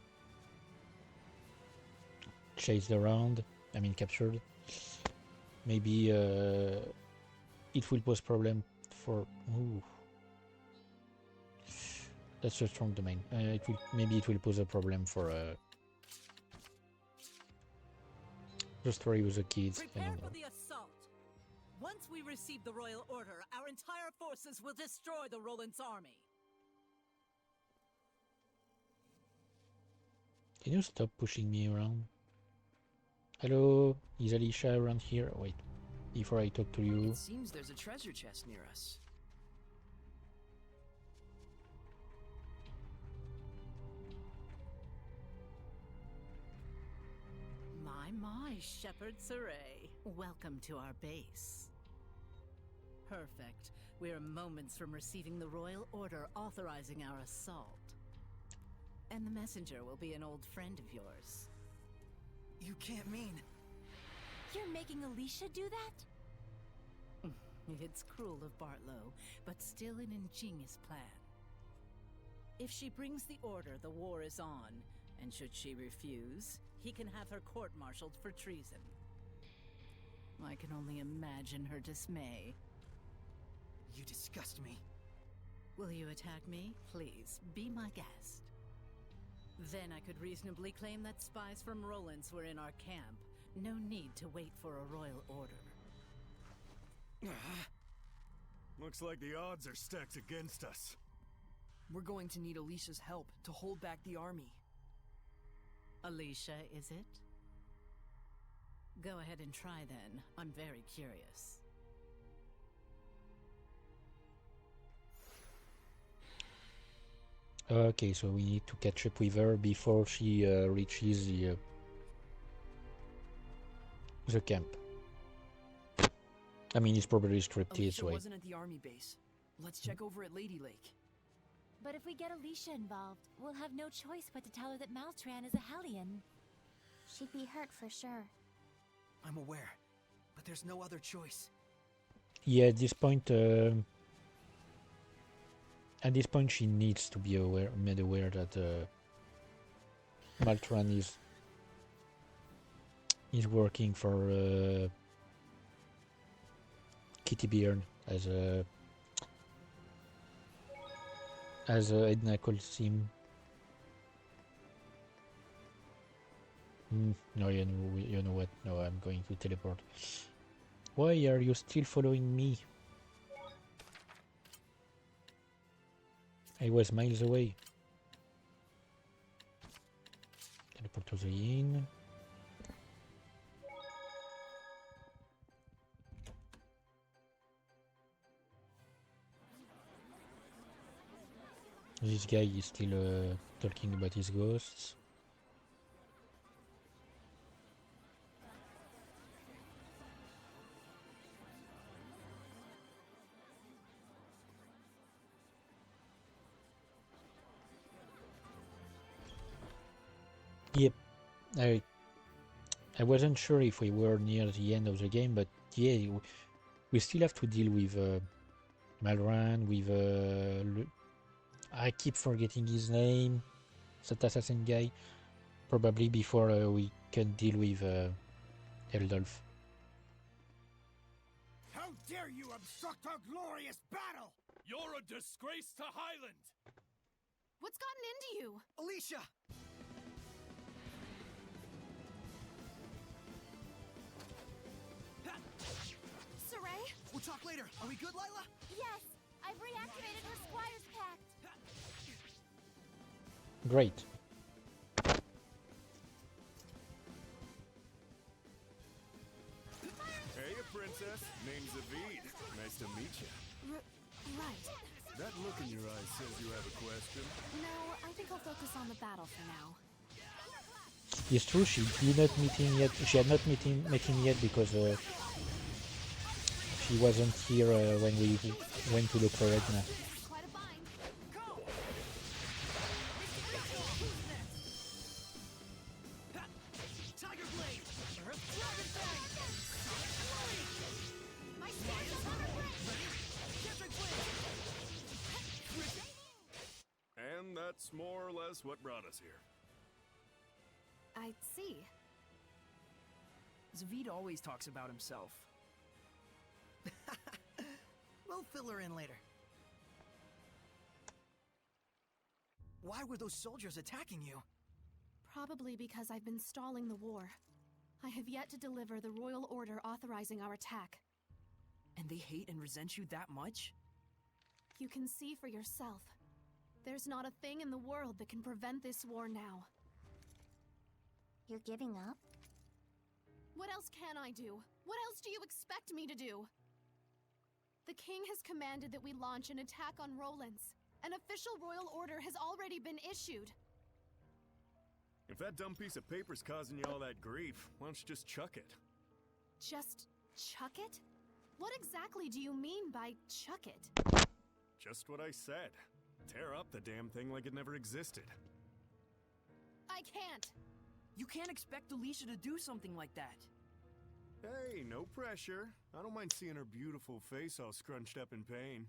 S1: chased around, I mean captured, maybe it will pose problem for... Ooh. That's a strong domain. Maybe it will pose a problem for the story with the kids.
S13: Prepare for the assault. Once we receive the royal order, our entire forces will destroy the Roland's army.
S1: Can you stop pushing me around? Hello, is Alicia around here? Wait, before I talk to you.
S5: It seems there's a treasure chest near us.
S13: My, Shepherd Saray. Welcome to our base. Perfect. We're moments from receiving the royal order authorizing our assault. And the messenger will be an old friend of yours.
S17: You can't mean...
S2: You're making Alicia do that?
S13: It's cruel of Bartlow, but still an ingenious plan. If she brings the order, the war is on, and should she refuse, he can have her court-martialed for treason. I can only imagine her dismay.
S17: You disgust me.
S13: Will you attack me? Please, be my guest. Then I could reasonably claim that spies from Roland's were in our camp. No need to wait for a royal order.
S7: Looks like the odds are stacked against us.
S5: We're going to need Alicia's help to hold back the army.
S13: Alicia, is it? Go ahead and try then. I'm very curious.
S1: Okay, so we need to catch up with her before she reaches the camp. I mean, it's probably scripted,
S5: Alicia
S1: so
S5: wasn't at the army base. Let's check over at Lady Lake.
S2: But if we get Alicia involved, we'll have no choice but to tell her that Maltran is a Hellion.
S8: She'd be hurt for sure.
S17: I'm aware, but there's no other choice.
S1: Yeah, at this point, she needs to be made aware that Maltran is working for Kitty Beard as Edna calls him. No, you know what? No, I'm going to teleport. Why are you still following me? I was miles away. Teleport to the inn. This guy is still talking about his ghosts. Yep, I wasn't sure if we were near the end of the game, but yeah, we still have to deal with Malran, with I keep forgetting his name, that assassin guy. Probably before we can deal with Eldolf.
S10: How dare you obstruct our glorious battle!
S11: You're a disgrace to Highland!
S6: What's gotten into you?
S17: Alicia!
S6: Saray?
S17: We'll talk later. Are we good, Lila?
S6: Yes! I've reactivated her Squire's Pact!
S1: Great.
S7: Hey, princess. Name's Zavid. Nice to meet you.
S18: Right.
S7: That look in your eyes says you have a question.
S18: No, I think I'll focus on the battle for now.
S1: It's true, she did not meet him yet. She had not met him yet because she wasn't here when we went to look for Edna.
S7: And that's more or less what brought us here.
S18: I see.
S5: Zavid always talks about himself.
S17: We'll fill her in later. Why were those soldiers attacking you?
S18: Probably because I've been stalling the war. I have yet to deliver the royal order authorizing our attack.
S5: And they hate and resent you that much?
S18: You can see for yourself. There's not a thing in the world that can prevent this war now.
S8: You're giving up?
S18: What else can I do? What else do you expect me to do? The king has commanded that we launch an attack on Rollins. An official royal order has already been issued.
S7: If that dumb piece of paper's causing you all that grief, why don't you just chuck it?
S18: Just chuck it? What exactly do you mean by chuck it?
S7: Just what I said. Tear up the damn thing like it never existed.
S18: I can't.
S5: You can't expect Alicia to do something like that.
S7: Hey, no pressure. I don't mind seeing her beautiful face all scrunched up in pain.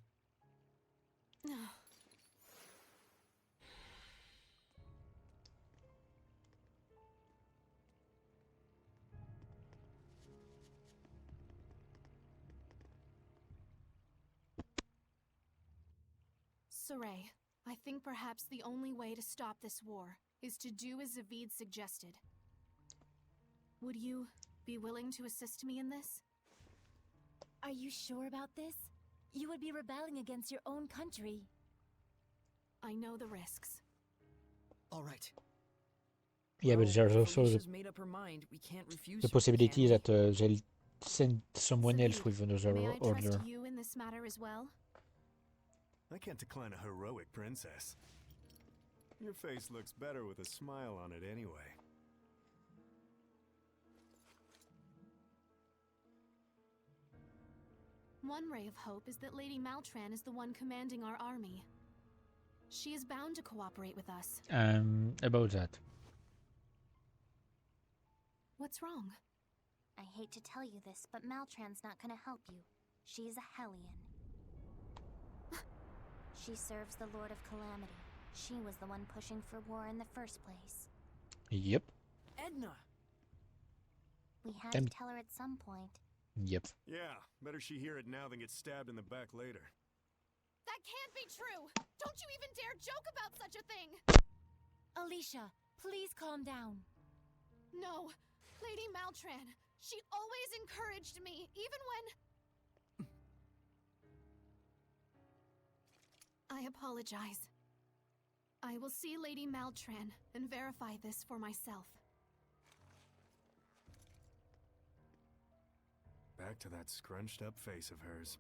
S18: Saray, I think perhaps the only way to stop this war is to do as Zavid suggested. Would you be willing to assist me in this?
S2: Are you sure about this? You would be rebelling against your own country.
S18: I know the risks.
S17: All right.
S1: Yeah, but there's also
S5: made up her mind, we can't refuse
S1: the
S5: her,
S1: possibility
S5: can we?
S1: that they'll send someone else with another
S18: May I
S1: order.
S18: trust you in this matter as well?
S7: I can't decline a heroic princess. Your face looks better with a smile on it anyway.
S18: One ray of hope is that Lady Maltran is the one commanding our army. She is bound to cooperate with us.
S1: About that.
S18: What's wrong?
S8: I hate to tell you this, but Maltran's not gonna help you. She's a Hellion. She serves the Lord of Calamity. She was the one pushing for war in the first place.
S1: Yep.
S5: Edna!
S8: We had to tell her at some point.
S1: Yep.
S7: Yeah, better she hear it now than get stabbed in the back later.
S6: That can't be true! Don't you even dare joke about such a thing!
S2: Alicia, please calm down.
S6: No, Lady Maltran, she always encouraged me, even when...
S18: I apologize. I will see Lady Maltran and verify this for myself.
S7: Back to that scrunched up face of hers.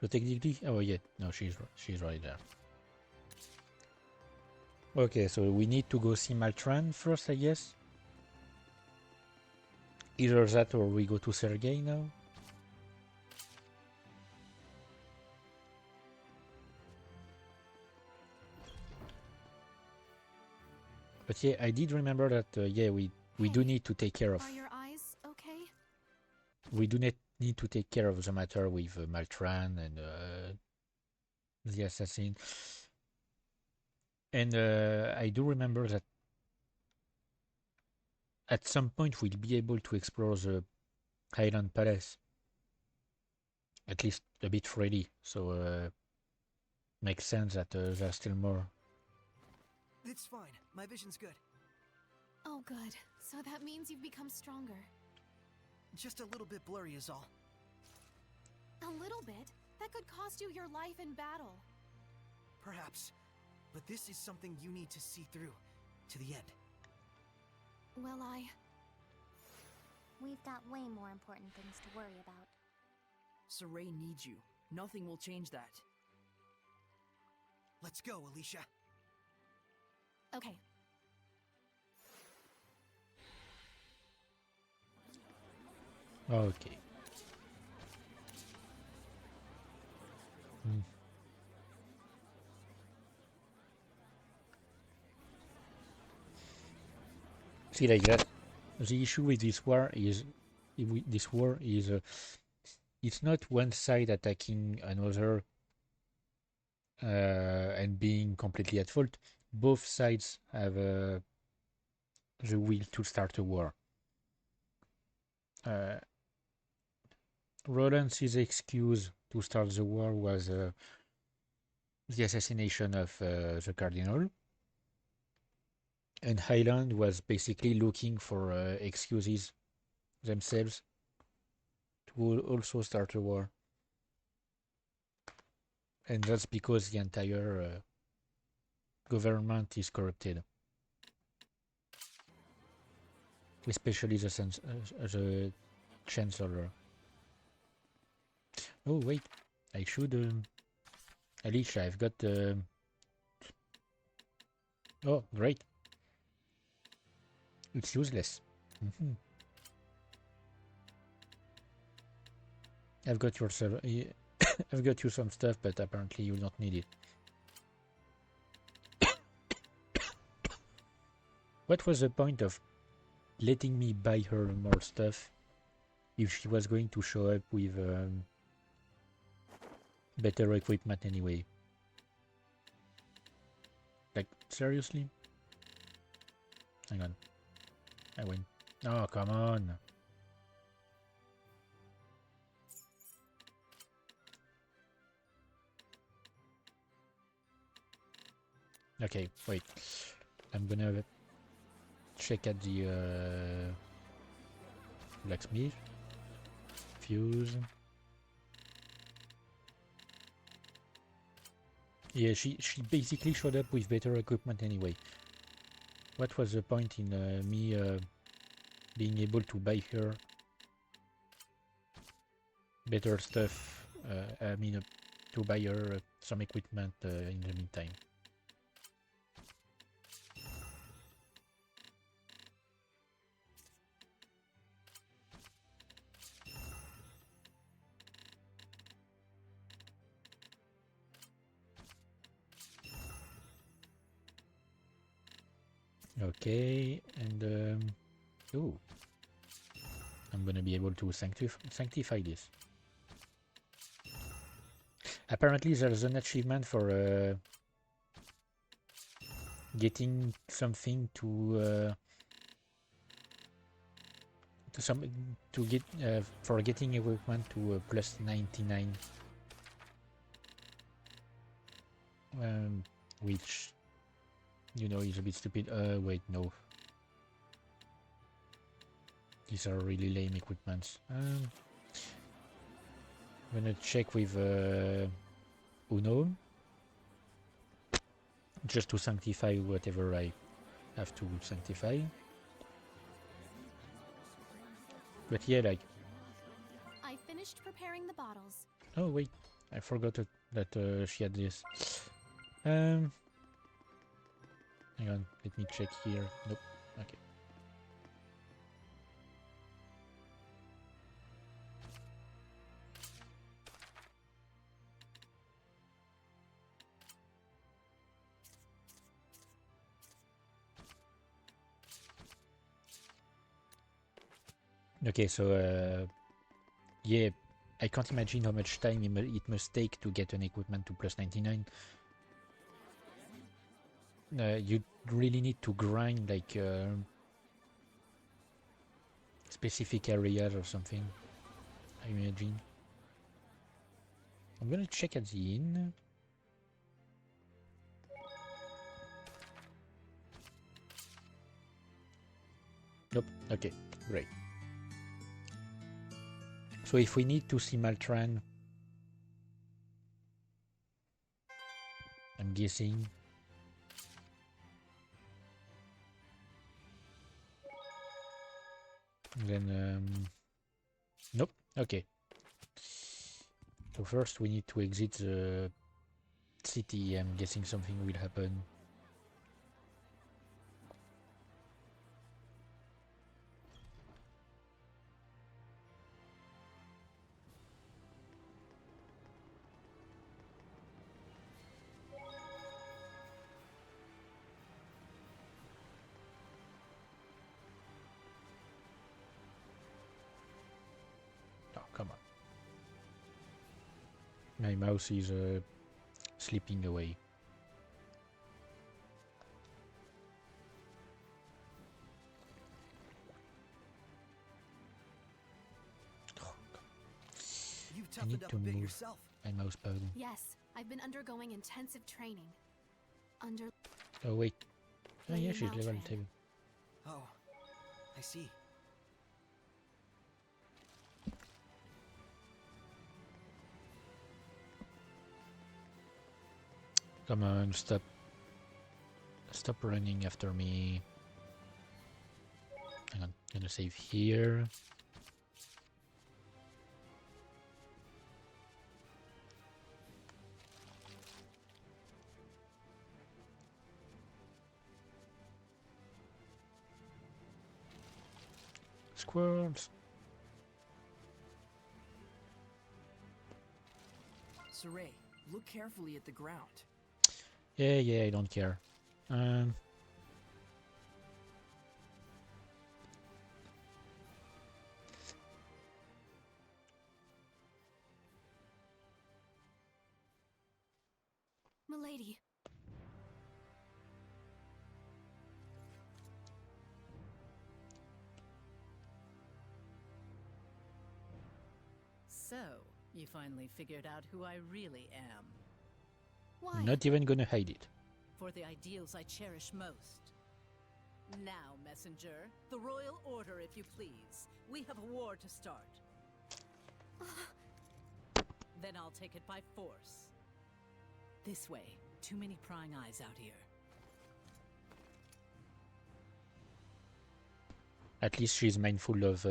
S1: So technically, oh yeah, no, she's right there. Okay, so we need to go see Maltran first, I guess. Either that or we go to Sergei now. But yeah, I did remember that. Yeah, we do need to take care of.
S18: Are your eyes okay?
S1: We do need to take care of the matter with Maltran and the assassin. And I do remember that at some point we'll be able to explore the Highland Palace. At least a bit freely. So makes sense that there's still more.
S17: It's fine. My vision's good.
S18: Oh, good. So that means you've become stronger.
S17: Just a little bit blurry is all.
S18: A little bit? That could cost you your life in battle.
S17: Perhaps. But this is something you need to see through. To the end.
S18: Well,
S8: We've got way more important things to worry about.
S5: Saray needs you. Nothing will change that.
S17: Let's go, Alicia.
S18: Okay.
S1: Okay. See, like that. The issue with this war is, it's not one side attacking another and being completely at fault. Both sides have the will to start a war. Roland's excuse to start the war was the assassination of the Cardinal. And Highland was basically looking for excuses themselves to also start a war. And that's because the entire government is corrupted. Especially the Chancellor. Oh, wait. I should... Alicia, I've got... Oh, great. It's useless. I've got your I've got you some stuff, but apparently you don't need it. What was the point of letting me buy her more stuff if she was going to show up with better equipment anyway? Like, seriously? Hang on. I win. Oh, come on. Okay, wait. I'm gonna check at the blacksmith. Fuse. Yeah, she basically showed up with better equipment anyway. What was the point in me being able to buy her better stuff? I mean, to buy her some equipment in the meantime. Okay, and ooh, I'm gonna be able to sanctify this. Apparently, there's an achievement for getting something to get for getting equipment to plus 99, which, you know, is a bit stupid. Wait, no. These are really lame equipments. I'm gonna check with Uno, just to sanctify whatever I have to sanctify. But yeah, like...
S18: I finished preparing the bottles.
S1: Oh, wait. I forgot that she had this. Hang on, let me check here. Nope. Okay. Okay, so yeah, I can't imagine how much time it must take to get an equipment to plus 99. You really need to grind like specific areas or something, I imagine. I'm gonna check at the inn. Nope, okay, great. So if we need to see Maltran, I'm guessing. Then, nope, okay. So first we need to exit the city. I'm guessing something will happen. Oh, come on. My mouse is slipping away.
S17: You've
S1: I need
S17: toughened up
S1: to
S17: a bit
S1: move
S17: yourself.
S1: my mouse pad.
S6: Yes, I've been undergoing intensive training. Under.
S1: Oh wait. Oh
S6: Lady
S1: yeah, she's level
S6: Maltran.
S1: 2.
S17: Oh, I see.
S1: Come on, stop. Stop running after me. Hang on, gonna save here. Squirrels.
S5: Saray, look carefully at the ground.
S1: Yeah, I don't care.
S6: Milady.
S13: So, you finally figured out who I really am.
S6: Why?
S1: Not even gonna hide it.
S13: For the ideals I cherish most. Now, messenger, the royal order, if you please. We have a war to start. Then I'll take it by force. This way. Too many prying eyes out here.
S1: At least she's mindful of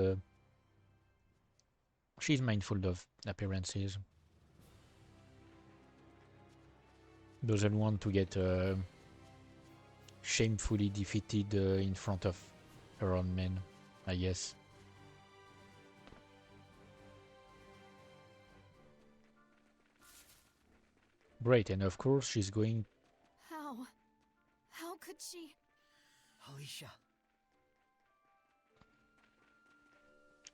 S1: appearances. Doesn't want to get shamefully defeated in front of her own men, I guess. Great, and of course she's going...
S6: How? How could she?
S17: Alicia.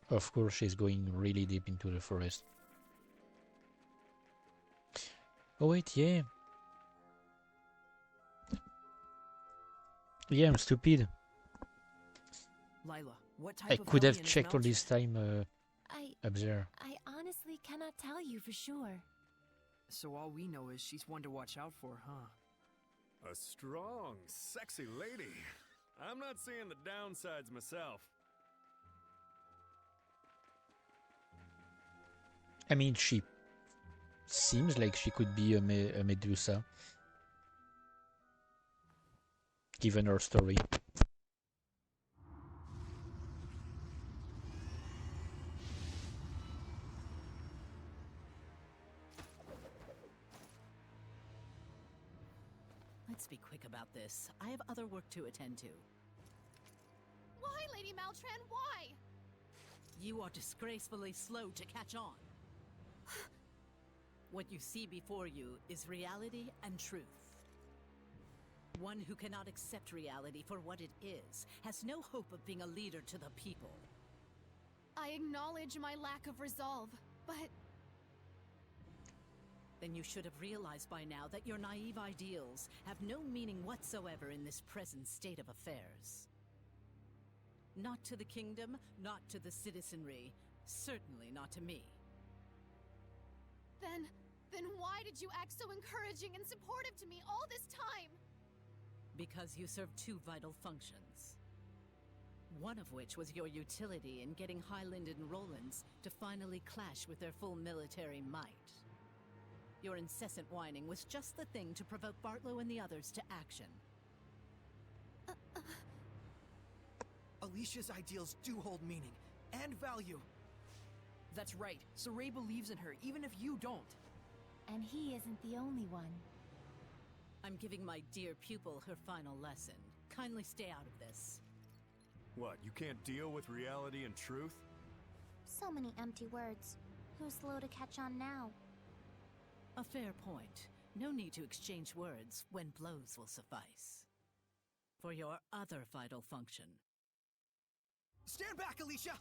S1: Of course she's going really deep into the forest. Oh wait, yeah. Yeah, I'm stupid.
S5: Lila, what type
S1: I
S5: of
S1: could have
S5: hellion is
S1: checked all
S5: Maltran?
S1: this time up there.
S2: I honestly cannot tell you for sure.
S5: So all we know is she's one to watch out for, huh?
S7: A strong, sexy lady. I'm not seeing the downsides myself.
S1: I mean, she seems like she could be a Medusa, given her story.
S13: Let's be quick about this. I have other work to attend to.
S6: Why, Lady Maltran, why?
S13: You are disgracefully slow to catch on. What you see before you is reality and truth. One who cannot accept reality for what it is has no hope of being a leader to the people.
S6: I acknowledge my lack of resolve, but...
S13: Then you should have realized by now that your naive ideals have no meaning whatsoever in this present state of affairs. Not to the kingdom, not to the citizenry, certainly not to me.
S6: Then why did you act so encouraging and supportive to me all this time?
S13: Because you serve two vital functions. One of which was your utility in getting Highland and Rollins to finally clash with their full military might. Your incessant whining was just the thing to provoke Bartlow and the others to action.
S17: Alicia's ideals do hold meaning and value.
S5: That's right. Saray believes in her, even if you don't.
S2: And he isn't the only one.
S13: I'm giving my dear pupil her final lesson. Kindly stay out of this.
S7: What, you can't deal with reality and truth?
S8: So many empty words. Who's slow to catch on now?
S13: A fair point. No need to exchange words when blows will suffice. For your other vital function.
S17: Stand back, Alicia!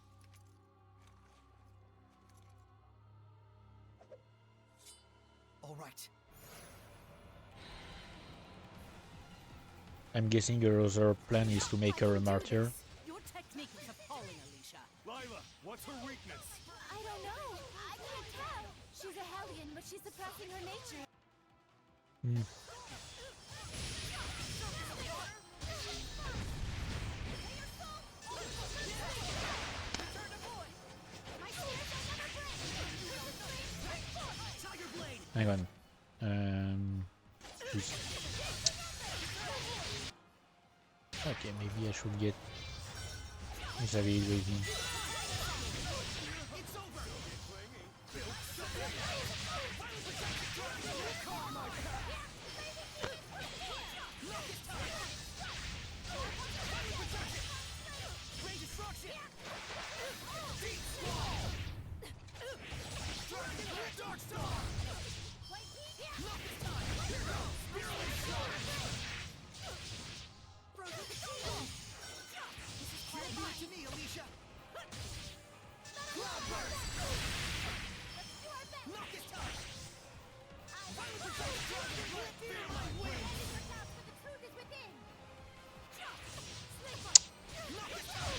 S17: All right.
S1: I'm guessing your other plan is to make her a martyr.
S13: Your technique is appalling, Alicia.
S7: Lila, what's her weakness?
S2: I don't know. I can't tell. She's a Hellion, but she's suppressing her nature.
S1: Hang on. Okay, maybe I should get Xavier with me.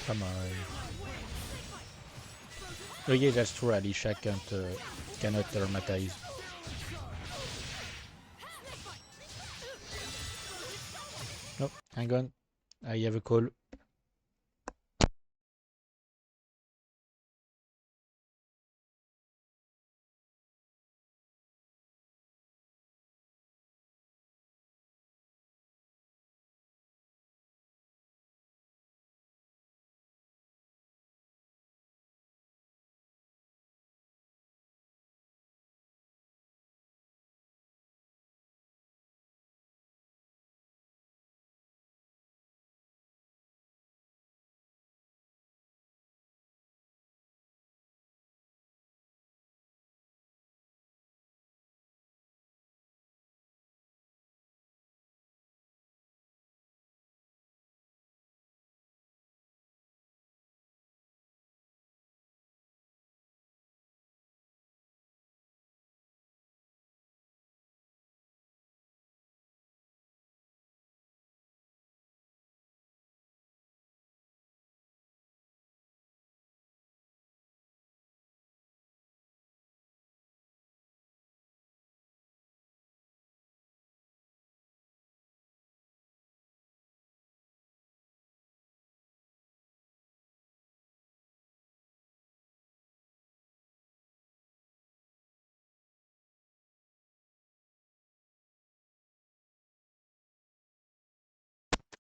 S1: Come on. Oh yeah, that's true, Alicia cannot traumatize. Nope, hang on. I have a call.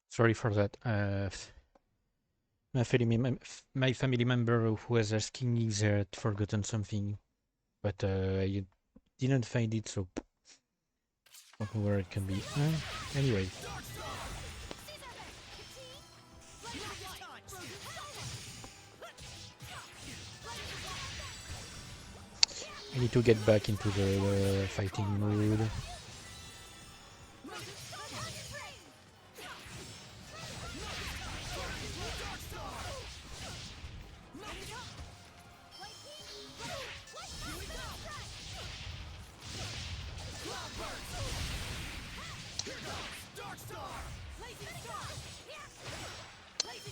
S1: Sorry for that. My family member who was asking if they had forgotten something, but I didn't find it, so don't know where it can be. Anyway. I need to get back into the fighting mood.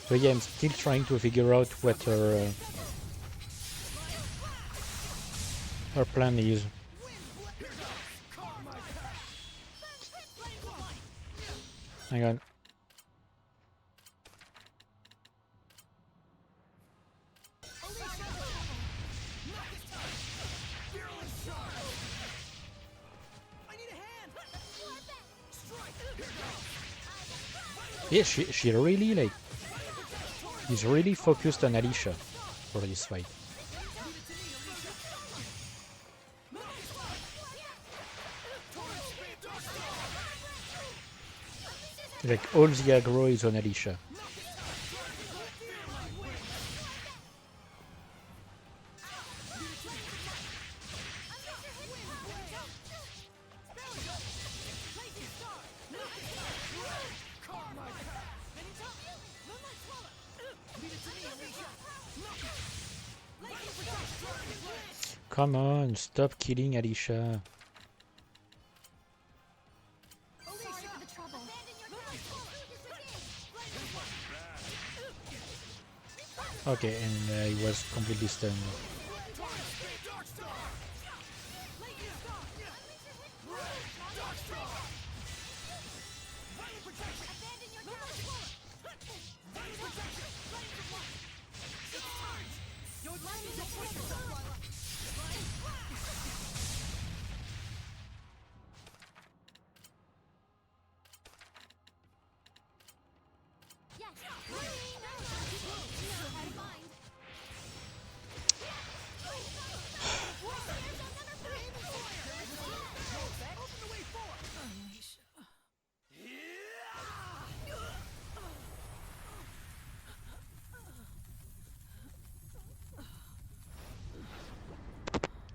S1: So yeah, I'm still trying to figure out what her plan is. Hang on. Yeah, she really like is really focused on Alicia for this fight. Like all the aggro is on Alicia. Come on, stop killing Alicia. Okay, and he was completely stunned.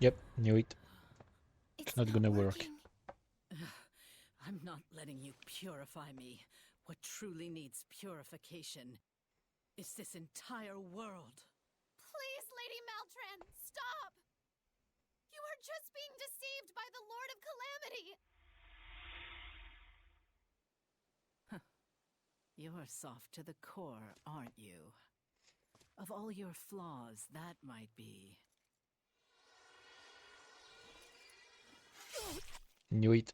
S1: Yep, knew it. It's not gonna work.
S13: I'm not letting you purify me. What truly needs purification is this entire world.
S6: Please, Lady Maltran, stop! You are just being deceived by the Lord of Calamity!
S13: You're soft to the core, aren't you? Of all your flaws, that might be.
S1: Knew it.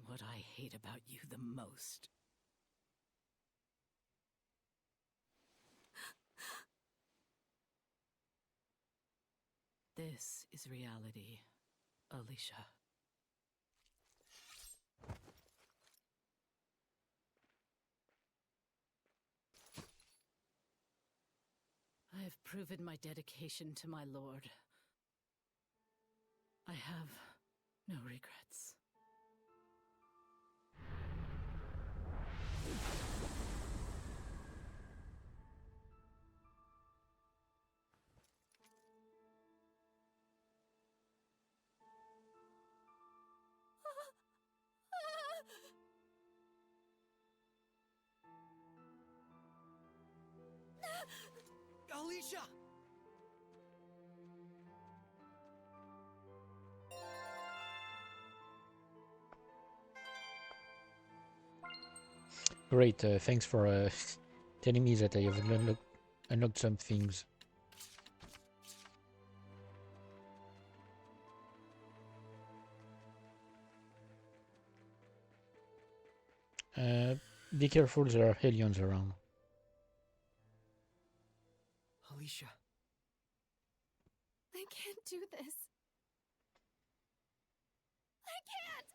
S13: What I hate about you the most. This is reality, Alicia. I have proven my dedication to my lord. I have no regrets.
S17: Alicia!
S1: Great, thanks for telling me that I have unlocked some things. Be careful, there are Hellions around.
S17: Alicia.
S6: I can't do this. I can't!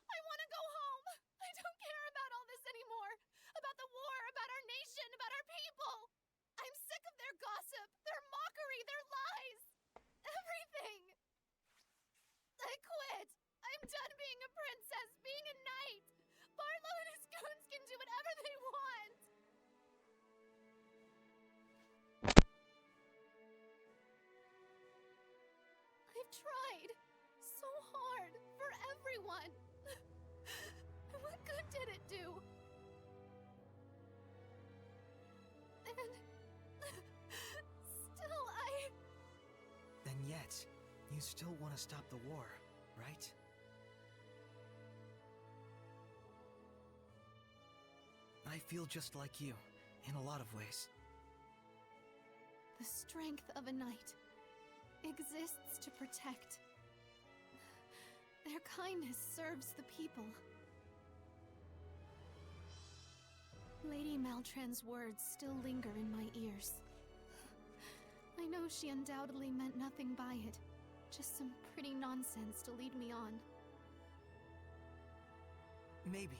S6: I want to go home! I don't care about all this anymore! About the war, about our nation, about our people! I'm sick of their gossip, their mockery, their lies! Everything! I quit! I'm done being a princess, being a knight! Barlow and his goons can do whatever they want! I've tried so hard for everyone. What good did it do? And still
S17: Then yet, you still want to stop the war, right? I feel just like you, in a lot of ways.
S6: The strength of a knight exists to protect. Their kindness serves the people. Lady Maltran's words still linger in my ears. I know she undoubtedly meant nothing by it, just some pretty nonsense to lead me on.
S17: Maybe.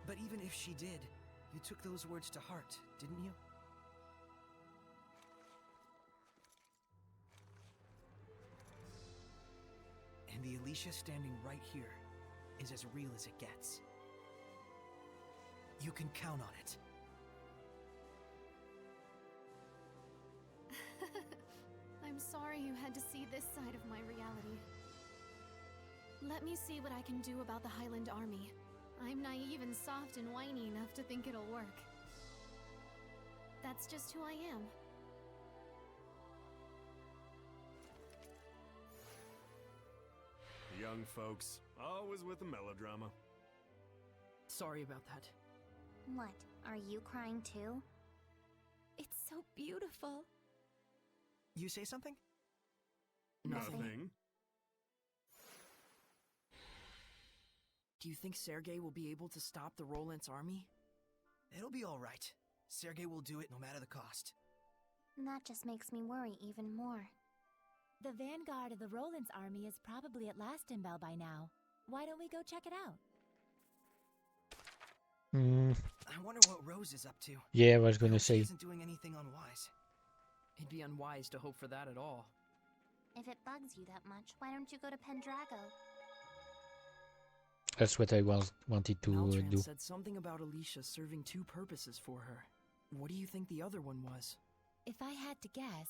S17: But even if she did, you took those words to heart, didn't you? And the Alicia standing right here is as real as it gets. You can count on it.
S6: I'm sorry you had to see this side of my reality. Let me see what I can do about the Highland Army. I'm naive and soft and whiny enough to think it'll work. That's just who I am.
S7: Young folks, always with the melodrama.
S5: Sorry about that.
S8: What? Are you crying too?
S2: It's so beautiful.
S17: You say something?
S7: Nothing.
S5: Do you think Sergei will be able to stop the Rolance army?
S17: It'll be alright. Sergei will do it no matter the cost.
S8: That just makes me worry even more.
S2: The vanguard of the Rolance army is probably at Lastenbell by now. Why don't we go check it out?
S17: I wonder what Rose is up to.
S1: Yeah, I was gonna
S17: She
S1: say.
S17: isn't doing anything unwise.
S5: It'd be unwise to hope for that at all.
S8: If it bugs you that much, why don't you go to Pendrago?
S1: That's what I wanted to
S5: Maltran
S1: do.
S5: said something about Alicia serving two purposes for her. What do you think the other one was?
S2: If I had to guess...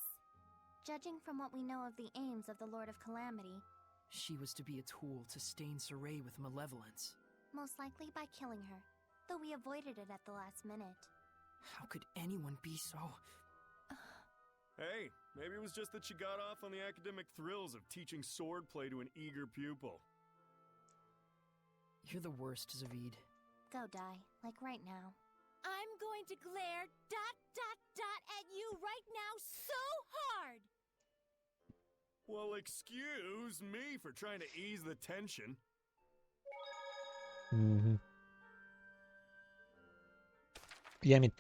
S8: Judging from what we know of the aims of the Lord of Calamity,
S5: She was to be a tool to stain Saray with malevolence.
S8: most likely by killing her, though we avoided it at the last minute.
S5: How could anyone be so...
S7: Hey, maybe it was just that she got off on the academic thrills of teaching swordplay to an eager pupil.
S5: You're the worst, Zavid.
S8: Go die, like right now.
S2: I'm going to glare ... at you right now so hard!
S7: Well, excuse me for trying to ease the tension.
S1: Yeah, I mean,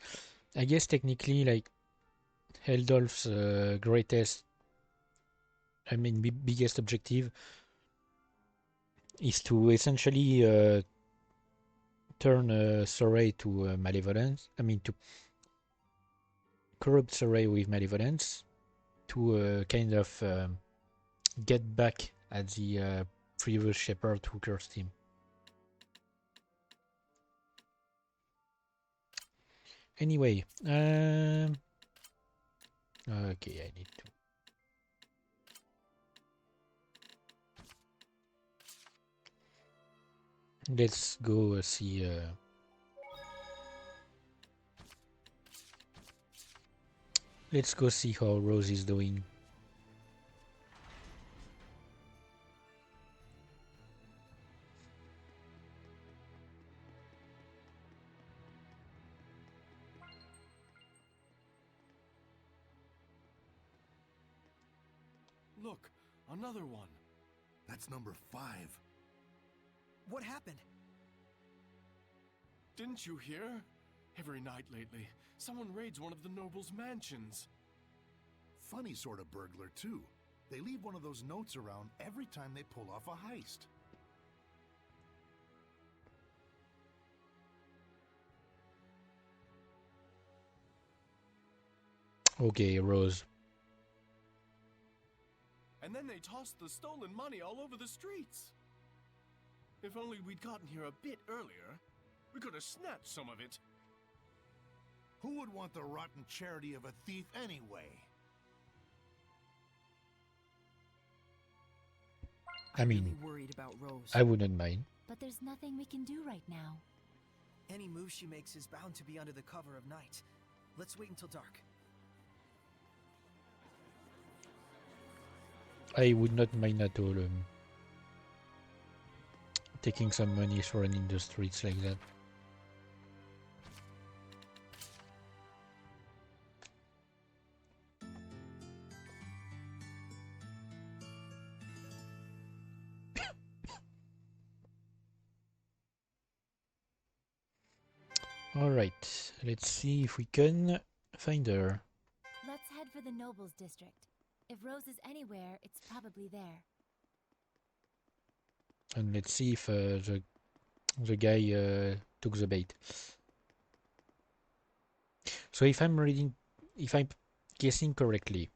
S1: I guess technically, like, Heldolf's biggest objective is to essentially turn Soray to malevolence. I mean, to corrupt Soray with malevolence to kind of get back at the previous shepherd who cursed him. Anyway, okay, I need to. Let's go see. Let's go see how Rose is doing.
S11: Look, another one.
S21: That's number 5.
S17: What happened?
S11: Didn't you hear? Every night lately, someone raids one of the nobles' mansions.
S21: Funny sort of burglar, too. They leave one of those notes around every time they pull off a heist.
S1: Okay, Rose.
S11: And then they tossed the stolen money all over the streets. If only we'd gotten here a bit earlier, we could have snatched some of it.
S21: Who would want the rotten charity of a thief anyway?
S1: I mean,
S5: really worried about Rose.
S1: I wouldn't mind.
S2: But there's nothing we can do right now.
S17: Any move she makes is bound to be under the cover of night. Let's wait until dark.
S1: I would not mind at all taking some money for running the streets like that. Alright, let's see if we can find her.
S2: Let's head for the Nobles District. If Rose is anywhere, it's probably there.
S1: And let's see if the guy took the bait. So if I'm guessing correctly,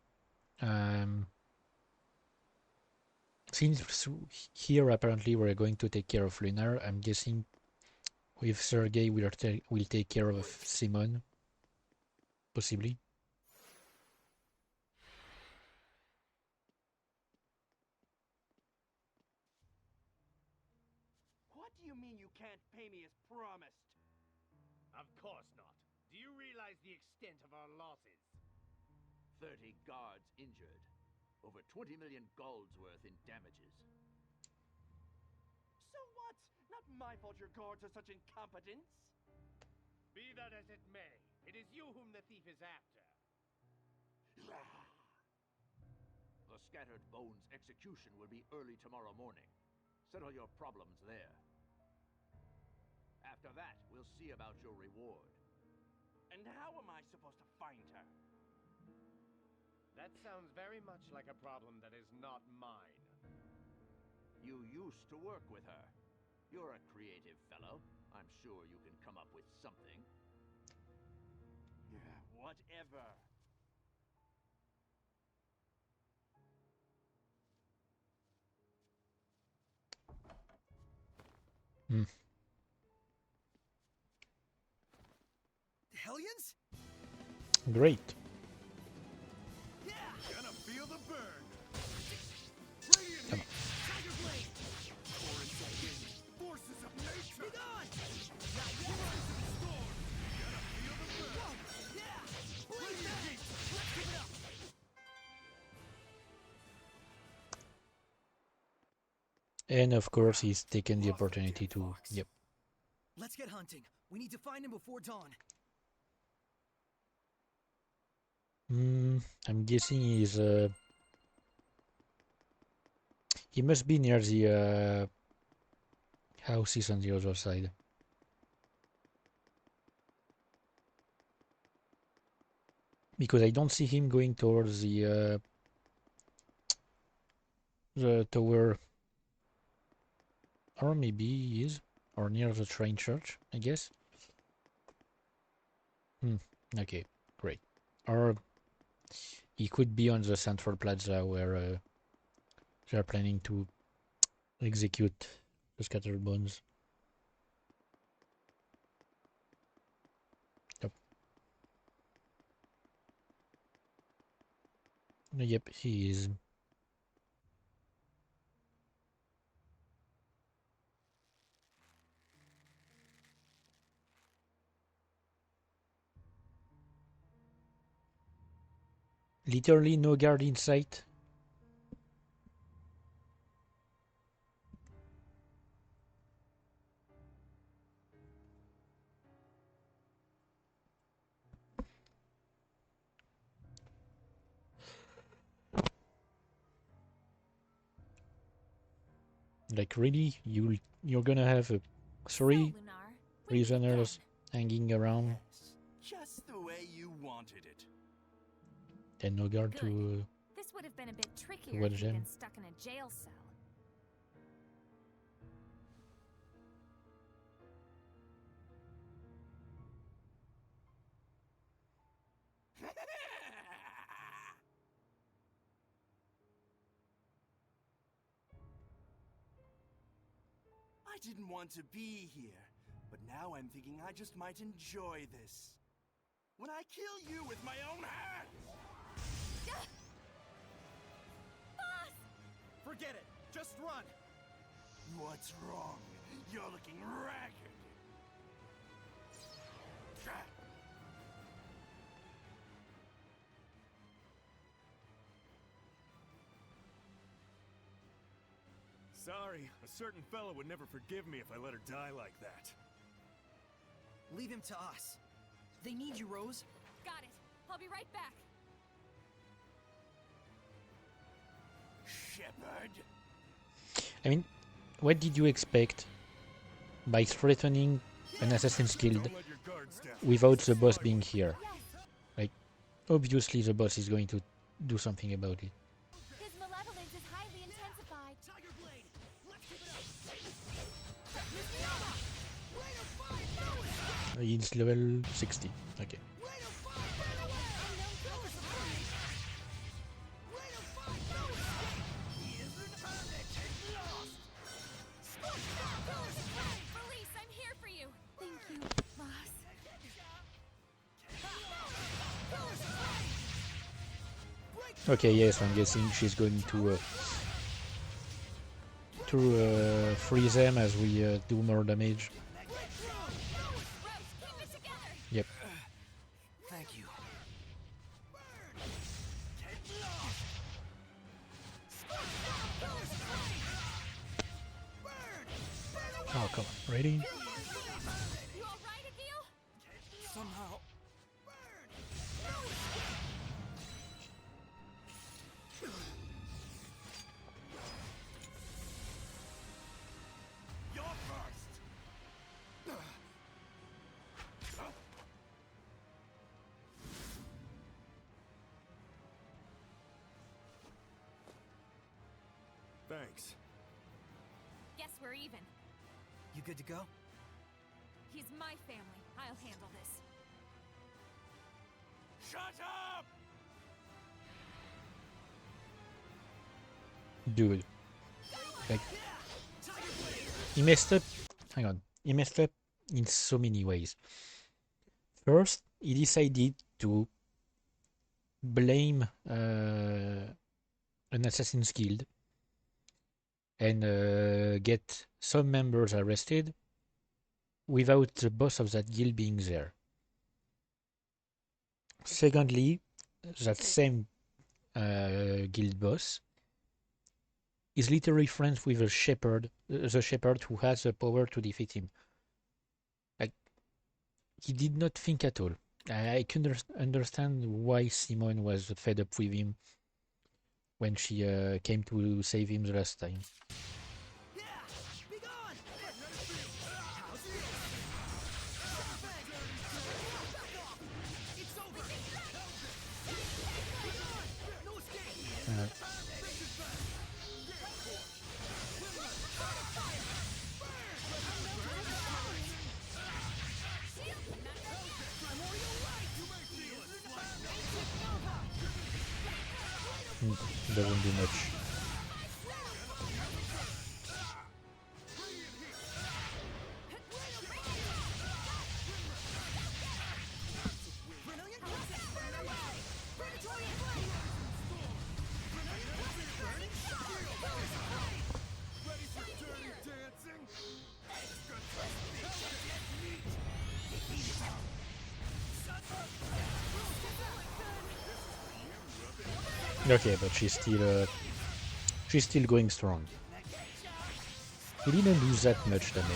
S1: since here apparently we're going to take care of Lunar, I'm guessing with Sergei we'll take care of Simon, possibly.
S4: What do you mean you can't pay me as promised?
S19: Of course not. Do you realize the extent of our losses?
S15: 30 guards injured. Over 20 million gold's worth in damages.
S4: So what? Not my fault your guards are such incompetents.
S19: Be that as it may, it is you whom the thief is after.
S15: The Scattered Bones execution will be early tomorrow morning. Settle your problems there. After that, we'll see about your reward.
S4: And how am I supposed to find her?
S19: That sounds very much like a problem that is not mine.
S15: You used to work with her. You're a creative fellow. I'm sure you can come up with something.
S4: Yeah, whatever.
S17: The Hellions?
S1: Great.
S7: Gonna feel the burn.
S1: Come on.
S17: Tiger Blade!
S7: Forces of nature.
S17: Be gone!
S1: And of course he's taken the opportunity to... Yep.
S17: Let's get hunting. We need to find him before dawn.
S1: I'm guessing he's... he must be near the houses on the other side. Because I don't see him going towards the tower. Or maybe he is. Or near the train church, I guess. Okay, great. Or he could be on the central plaza where they are planning to execute the Scattered Bones. Yep. Yep, he is. Literally no guard in sight. Like really, you're gonna have 3 prisoners hanging around
S3: Just the way you wanted it.
S1: and no guard to
S18: This would have been a bit trickier
S1: watch
S18: if you'd
S1: them.
S18: been stuck in a jail cell.
S3: I didn't want to be here, but now I'm thinking I just might enjoy this. When I kill you with my own hands!
S4: Forget it. Just run.
S3: What's wrong? You're looking ragged.
S7: Sorry, a certain fellow would never forgive me if I let her die like that.
S17: Leave him to us. They need you, Rose.
S18: Got it. I'll be right back.
S3: Shepherd?
S1: I mean, what did you expect by threatening an Assassin's Guild without the boss being here. Like, obviously the boss is going to do something about it.
S2: His malevolence is highly intensified.
S10: Tiger Blade! Let's keep it up!
S1: It's level 60. Okay.
S2: Release, I'm here for you. Thank you, boss.
S1: Okay, yes, I'm guessing she's going to freeze them as we do more damage. Yep.
S17: Thank you.
S1: Oh, come on. Ready?
S2: You all right, Akil?
S17: Somehow.
S10: You're first!
S7: Thanks.
S18: Guess we're even.
S17: You good to go?
S18: He's my family. I'll handle this.
S10: Shut up!
S1: Dude. Like, he messed up. Hang on. He messed up in so many ways. First, he decided to blame an Assassin's Guild and get some members arrested without the boss of that guild being there. Secondly, that same guild boss is literally friends with the shepherd who has the power to defeat him. Like, he did not think at all. I can understand why Simone was fed up with him when she came to save him the last time. Doesn't do much. Okay, but she's still going strong. He didn't do that much damage.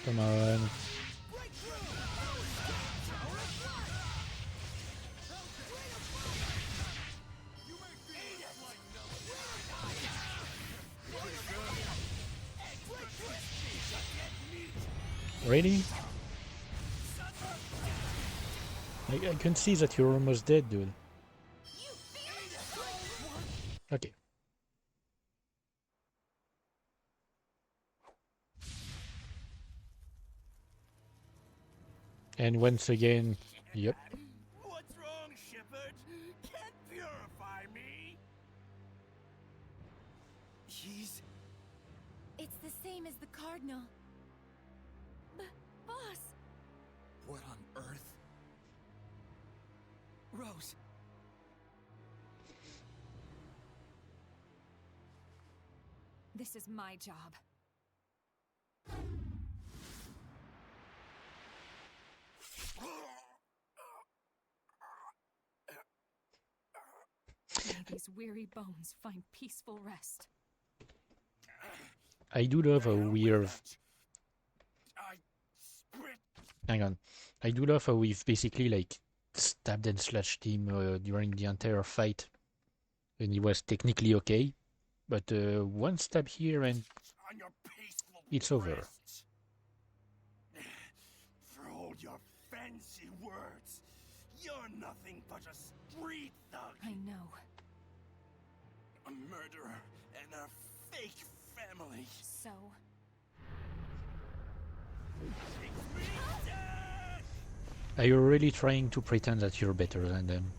S1: Come on. Really? I can see that you're almost dead, dude. Okay. And once again, yep.
S10: What's wrong, Shepard? Can't purify me?
S17: He's...
S2: It's the same as the Cardinal. Boss!
S17: What on earth? Rose.
S18: This is my job. May these weary bones find peaceful rest.
S1: I do love how we've... Hang on. I do love how we've basically like stabbed and slashed him during the entire fight. And he was technically okay. But one stab here and it's over.
S10: For all your fancy words, you're nothing but a street thug.
S18: I know.
S10: A murderer and a fake family.
S18: So?
S1: Are you really trying to pretend that you're better than them?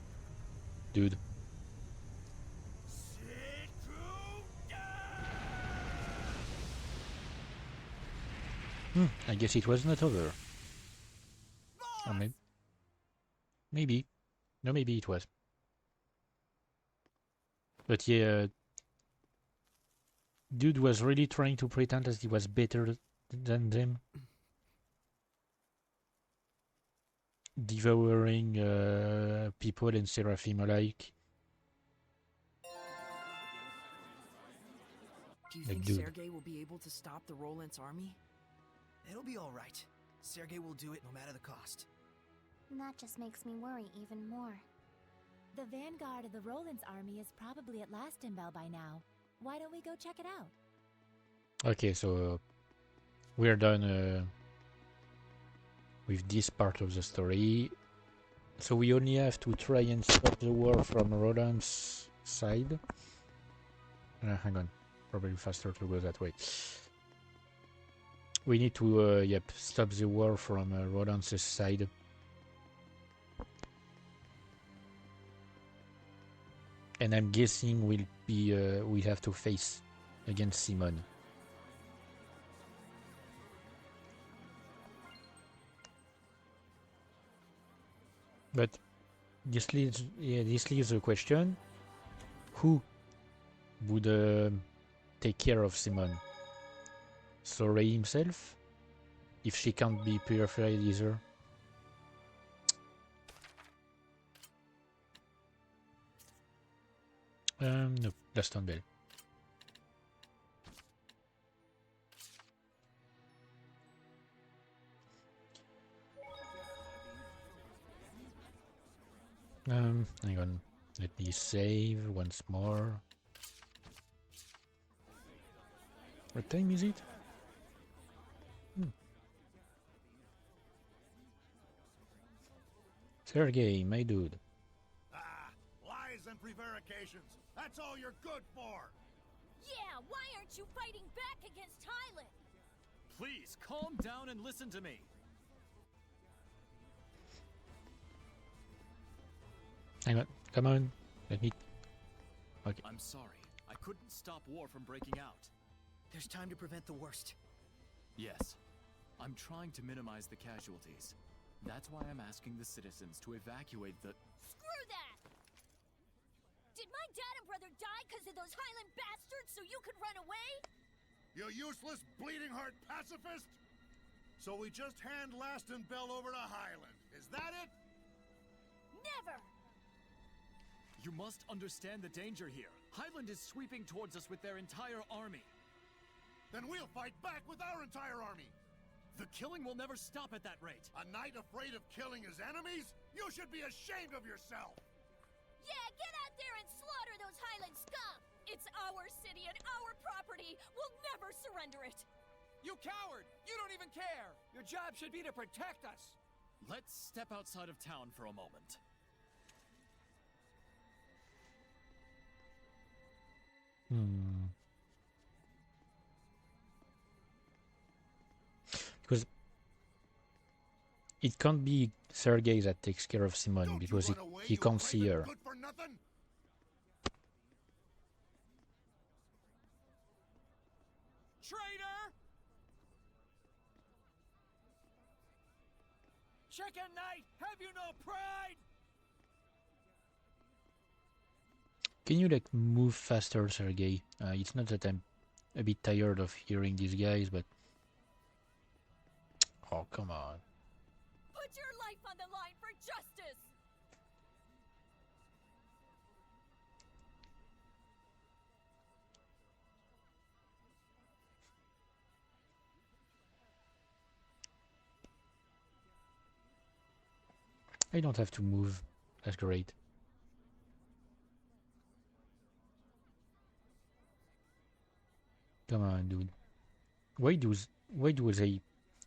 S1: Dude. I guess it was not over. Or maybe. Maybe. No, maybe it was. But yeah, dude was really trying to pretend that he was better than them. Devouring people and Seraphim alike.
S5: Do you think Sergei will be able to stop the Roland's army?
S17: It'll be all right. Sergei will do it no matter the cost.
S8: That just makes me worry even more.
S2: The vanguard of the Roland's army is probably at Lastenbell by now. Why don't we go check it out?
S1: Okay, so we're done with this part of the story. So we only have to try and stop the war from Roland's side. Hang on, probably faster to go that way. We need to, stop the war from Roland's side. And I'm guessing we'll have to face against Simon. But this leaves the question: who would take care of Simon? Sorey himself, if she can't be purified either. No, Lastenbell. Hang on. Let me save once more. What time is it? Sergei, my dude.
S21: Lies and prevarications. That's all you're good for.
S6: Yeah, why aren't you fighting back against Highland?
S9: Please, calm down and listen to me.
S1: Hang on, come on. Let me... Okay.
S9: I'm sorry. I couldn't stop war from breaking out.
S17: There's time to prevent the worst.
S9: Yes. I'm trying to minimize the casualties. That's why I'm asking the citizens to evacuate the...
S6: Screw that! Did my dad and brother die because of those Highland bastards so you could run away?
S21: You useless, bleeding-heart pacifist! So we just hand Lastenbell over to Highland. Is that it?
S6: Never!
S9: You must understand the danger here. Highland is sweeping towards us with their entire army.
S21: Then we'll fight back with our entire army!
S9: The killing will never stop at that rate.
S21: A knight afraid of killing his enemies? You should be ashamed of yourself!
S6: Yeah, get out there and slaughter those Highland scum! It's our city and our property! We'll never surrender it!
S12: You coward! You don't even care! Your job should be to protect us!
S9: Let's step outside of town for a moment.
S1: Because it can't be Sergei that takes care of Simon, because he can't see her.
S12: Traitor! Chicken Knight, have you no pride?
S1: Can you like move faster, Sergey? It's not that I'm a bit tired of hearing these guys, but oh, come on.
S6: Put your life on the line for justice!
S1: I don't have to move. That's great. Come on, dude. Why do they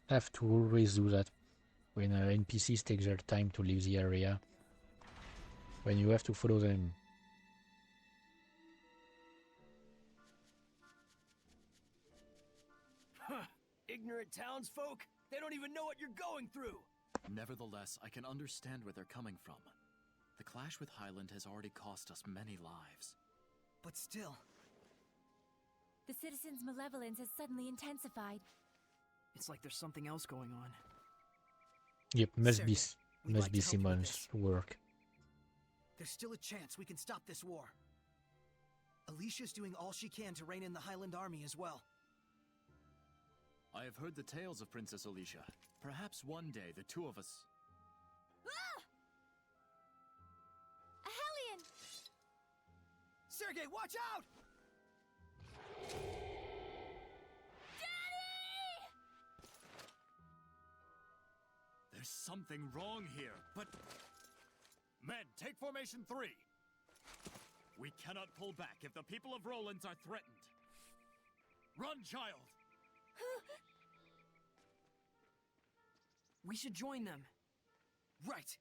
S1: have to always do that when NPCs take their time to leave the area? When you have to follow them.
S5: Huh. Ignorant townsfolk? They don't even know what you're going through!
S9: Nevertheless, I can understand where they're coming from. The clash with Highland has already cost us many lives.
S17: But still...
S2: The citizens' malevolence has suddenly intensified.
S5: It's like there's something else going on.
S1: Yep, must
S17: Sergey,
S1: be Simon's work.
S17: There's still a chance we can stop this war. Alicia's doing all she can to rein in the Highland army as well.
S9: I have heard the tales of Princess Alicia. Perhaps one day the two of us...
S6: Ah! A Hellion!
S17: Sergey, watch out!
S9: There's something wrong here, but... Men, take formation 3! We cannot pull back if the people of Rollins are threatened. Run, child!
S5: We should join them.
S17: Right.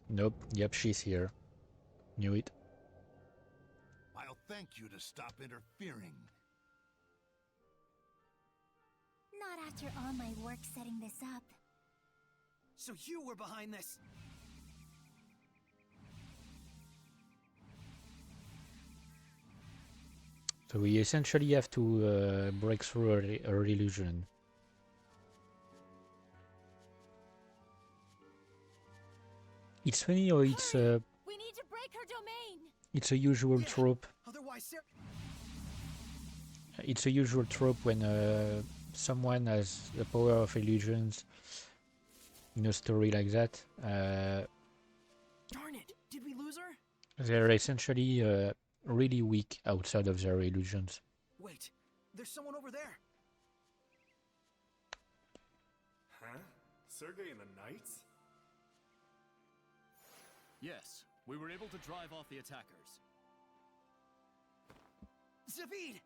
S1: Nope. Yep, she's here. Knew it.
S21: I'll thank you to stop interfering.
S8: Not after all my work setting this up.
S17: So you were behind this?
S1: So we essentially have to break through her illusion. It's funny how it's
S6: we need to break her domain.
S1: It's a usual trope.
S17: Otherwise,
S1: It's a usual trope when someone has the power of illusions in a story like that.
S5: Darn it! Did we lose her?
S1: They're essentially really weak outside of their illusions.
S17: Wait, there's someone over there.
S7: Huh? Sergey and the Knights?
S9: Yes, we were able to drive off the attackers.
S17: Zavid!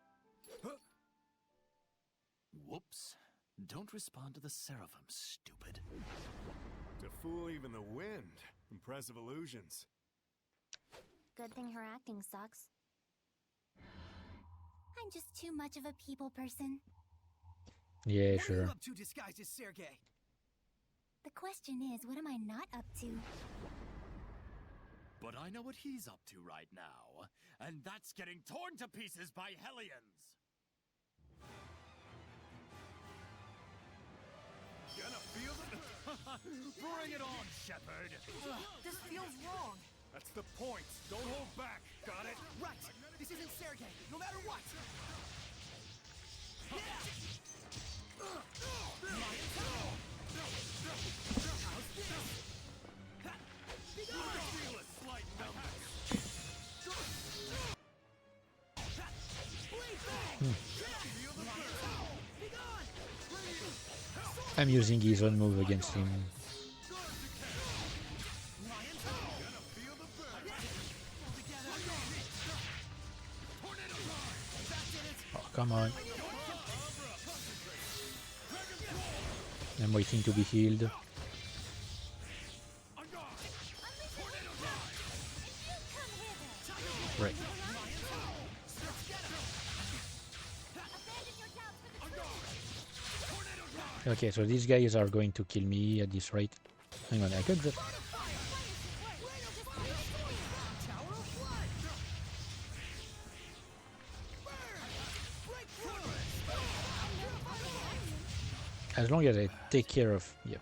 S9: Whoops. Don't respond to the Seraphim, stupid.
S7: To fool even the wind. Impressive illusions.
S8: Good thing her acting sucks. I'm just too much of a people person.
S1: Yeah,
S17: What are
S1: sure.
S17: you up to disguised as Sergey?
S8: The question is, what am I not up to?
S9: But I know what he's up to right now, and that's getting torn to pieces by Hellions!
S10: Gonna feel it?
S9: Bring it on, Shepard!
S5: This feels wrong!
S10: That's the point. Don't hold back. Got it?
S17: Right! This isn't Sergey, no matter what!
S1: I'm using his own move against him. Oh, come on. I'm waiting to be healed. Right. Okay, so these guys are going to kill me at this rate. Hang on, I could just... As long as I take care of... Yeah.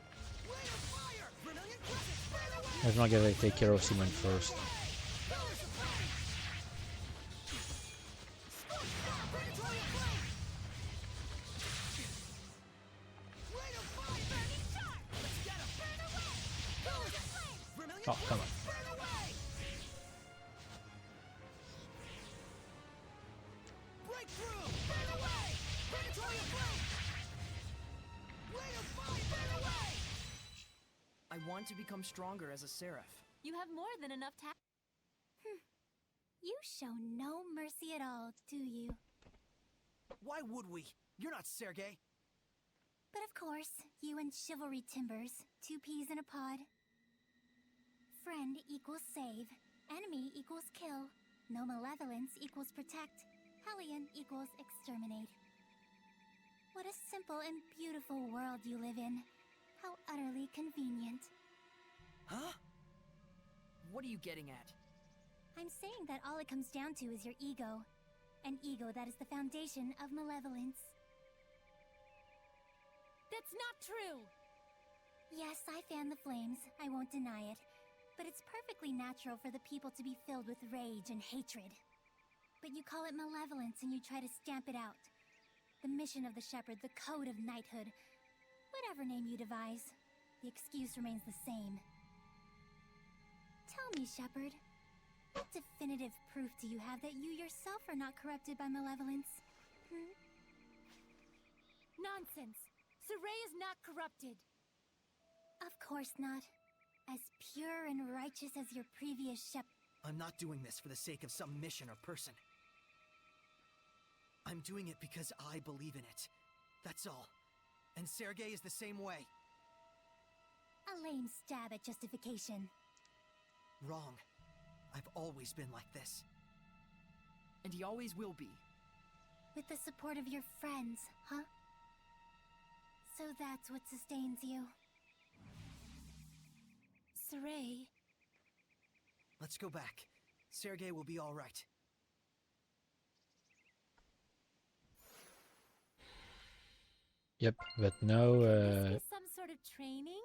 S1: As long as I take care of Simon first. Oh, come on.
S5: I want to become stronger as a seraph.
S2: You have more than enough
S8: You show no mercy at all, do you?
S17: Why would we? You're not Sergei.
S8: But of course, you and Chivalry Timbers, two peas in a pod. Friend equals save, enemy equals kill, no malevolence equals protect, Hellion equals exterminate. What a simple and beautiful world you live in. How utterly convenient.
S5: Huh? What are you getting at?
S8: I'm saying that all it comes down to is your ego. An ego that is the foundation of malevolence.
S2: That's not true!
S8: Yes, I fan the flames, I won't deny it. But it's perfectly natural for the people to be filled with rage and hatred. But you call it malevolence and you try to stamp it out. The mission of the Shepherd, the code of knighthood. Whatever name you devise, the excuse remains the same. Tell me, Shepherd, what definitive proof do you have that you yourself are not corrupted by malevolence?
S2: Nonsense! Saray is not corrupted!
S8: Of course not. As pure and righteous as your previous Shepherd.
S17: I'm not doing this for the sake of some mission or person. I'm doing it because I believe in it. That's all. And Sergei is the same way.
S8: A lame stab at justification.
S17: Wrong. I've always been like this.
S5: And he always will be.
S8: With the support of your friends, huh? So that's what sustains you.
S2: Saray...
S17: Let's go back. Sergei will be all right.
S1: Yep, but now...
S2: some sort of training?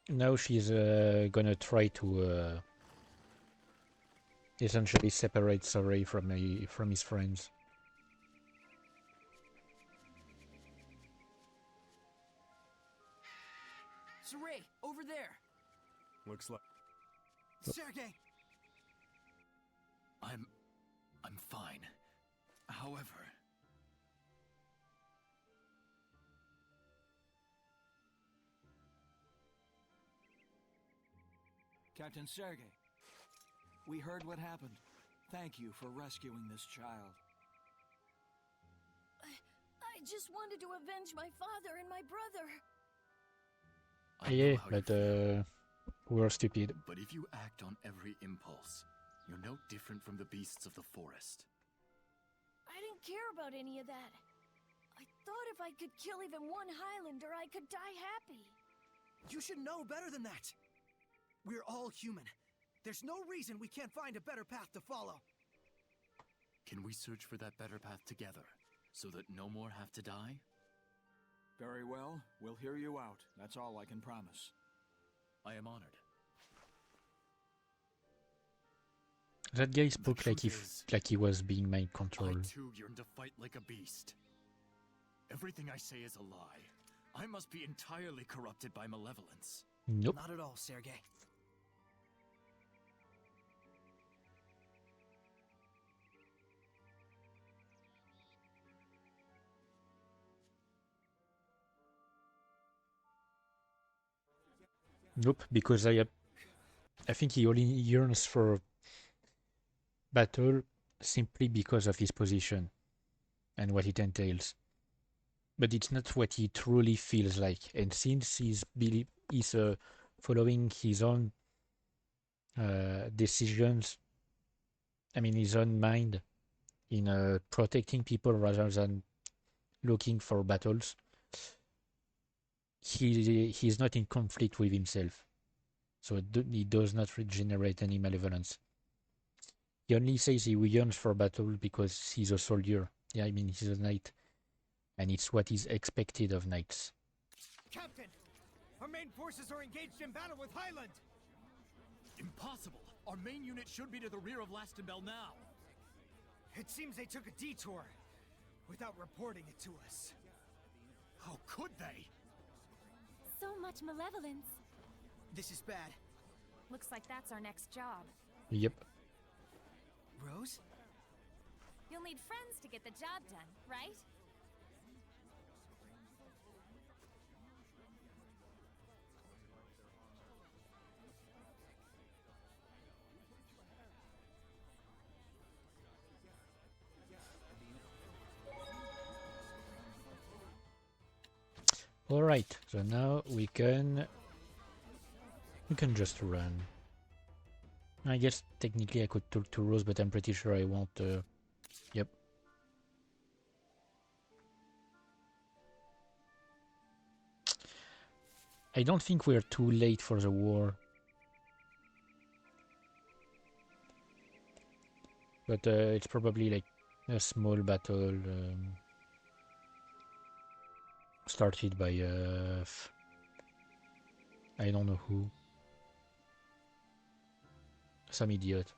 S1: Now she's gonna try to essentially separate Saray from his friends.
S5: Saray, over there!
S7: Looks like...
S17: Sergei!
S9: I'm fine. However...
S12: Captain Sergei, we heard what happened. Thank you for rescuing this child.
S6: I just wanted to avenge my father and my brother.
S1: Yeah, but we're stupid.
S9: But if you act on every impulse, you're no different from the beasts of the forest.
S6: I didn't care about any of that. I thought if I could kill even one Highlander, I could die happy.
S17: You should know better than that. We're all human. There's no reason we can't find a better path to follow.
S9: Can we search for that better path together, so that no more have to die?
S12: Very well. We'll hear you out. That's all I can promise.
S9: I am honored.
S1: That guy spoke like he was being mind controlled.
S9: I too yearn to fight like a beast. Everything I say is a lie. I must be entirely corrupted by malevolence.
S1: Nope.
S17: Not at all, Sergei.
S1: Nope, because I think he only yearns for battle simply because of his position and what it entails. But it's not what he truly feels like. And since he's following his own decisions, I mean his own mind, in protecting people rather than looking for battles, he's not in conflict with himself, so he does not regenerate any malevolence. He only says he yearns for battle because he's a soldier. Yeah, I mean he's a knight, and it's what is expected of knights.
S17: Captain, Our main forces are engaged in battle with Highland!
S9: Impossible! Our main unit should be to the rear of Lastenbell now.
S17: It seems they took a detour, without reporting it to us.
S9: How could they?
S2: So much malevolence.
S17: This is bad.
S18: Looks like that's our next job.
S1: Yep.
S17: Rose?
S18: You'll need friends to get the job done, right?
S1: Alright, so now we can just run. I guess technically I could talk to Rose, but I'm pretty sure I won't. Yep. I don't think we're too late for the war. But it's probably like a small battle started by I don't know who. Some idiot.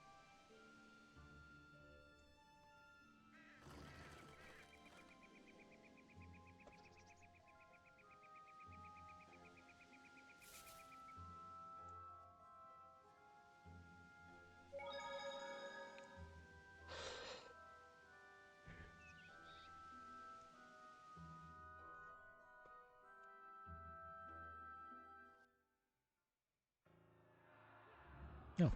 S1: No.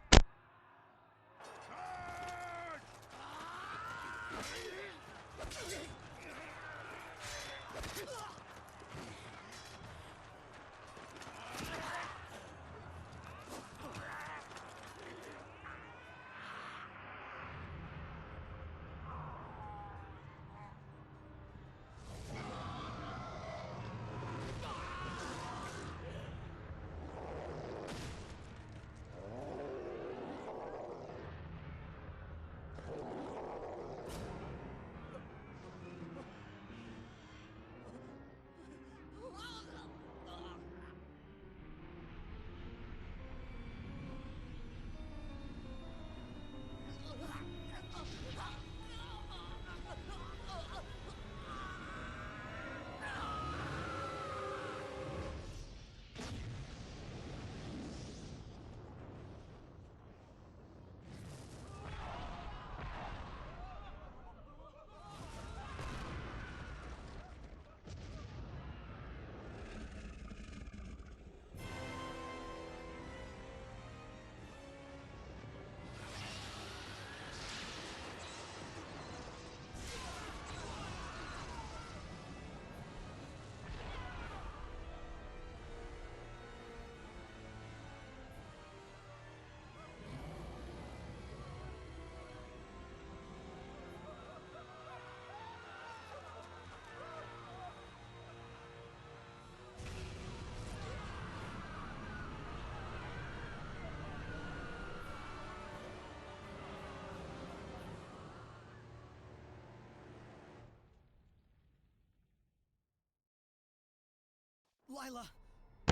S17: Lila,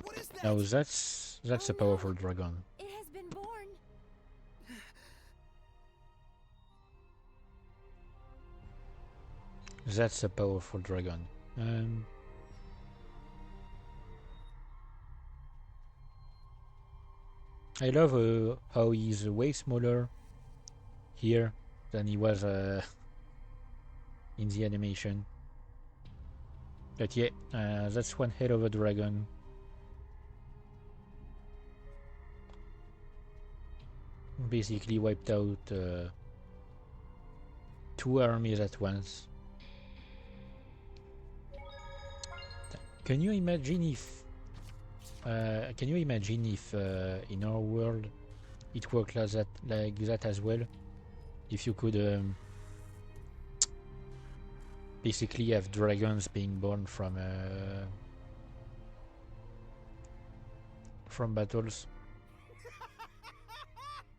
S17: what is that?
S1: Now that's a powerful dragon.
S2: It has been born.
S1: That's a powerful dragon. I love how he's way smaller here than he was in the animation. But yeah, that's one hell of a dragon. Basically wiped out 2 armies at once. Can you imagine if in our world it worked like that as well? If you could basically have dragons being born from battles.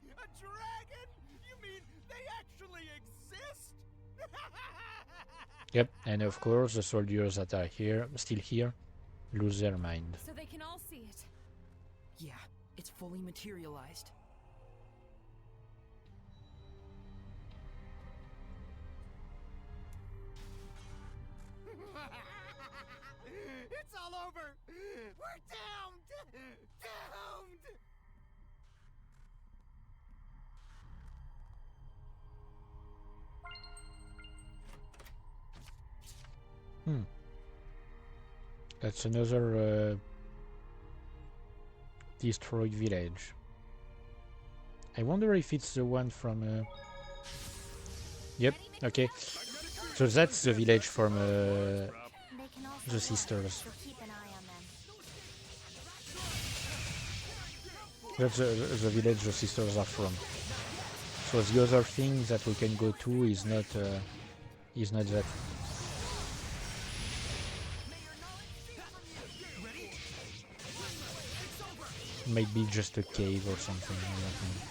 S10: A dragon? You mean they actually exist?
S1: Yep, and of course the soldiers that are still here, lose their mind.
S18: So they can all see it.
S5: Yeah, it's fully materialized.
S10: It's all over! We're doomed! Doomed!
S1: That's another destroyed village. I wonder if it's the one from... Yep, okay. So that's the village from the sisters. That's the village the sisters are from. So the other thing that we can go to is not that. Maybe just a cave or something. I don't know.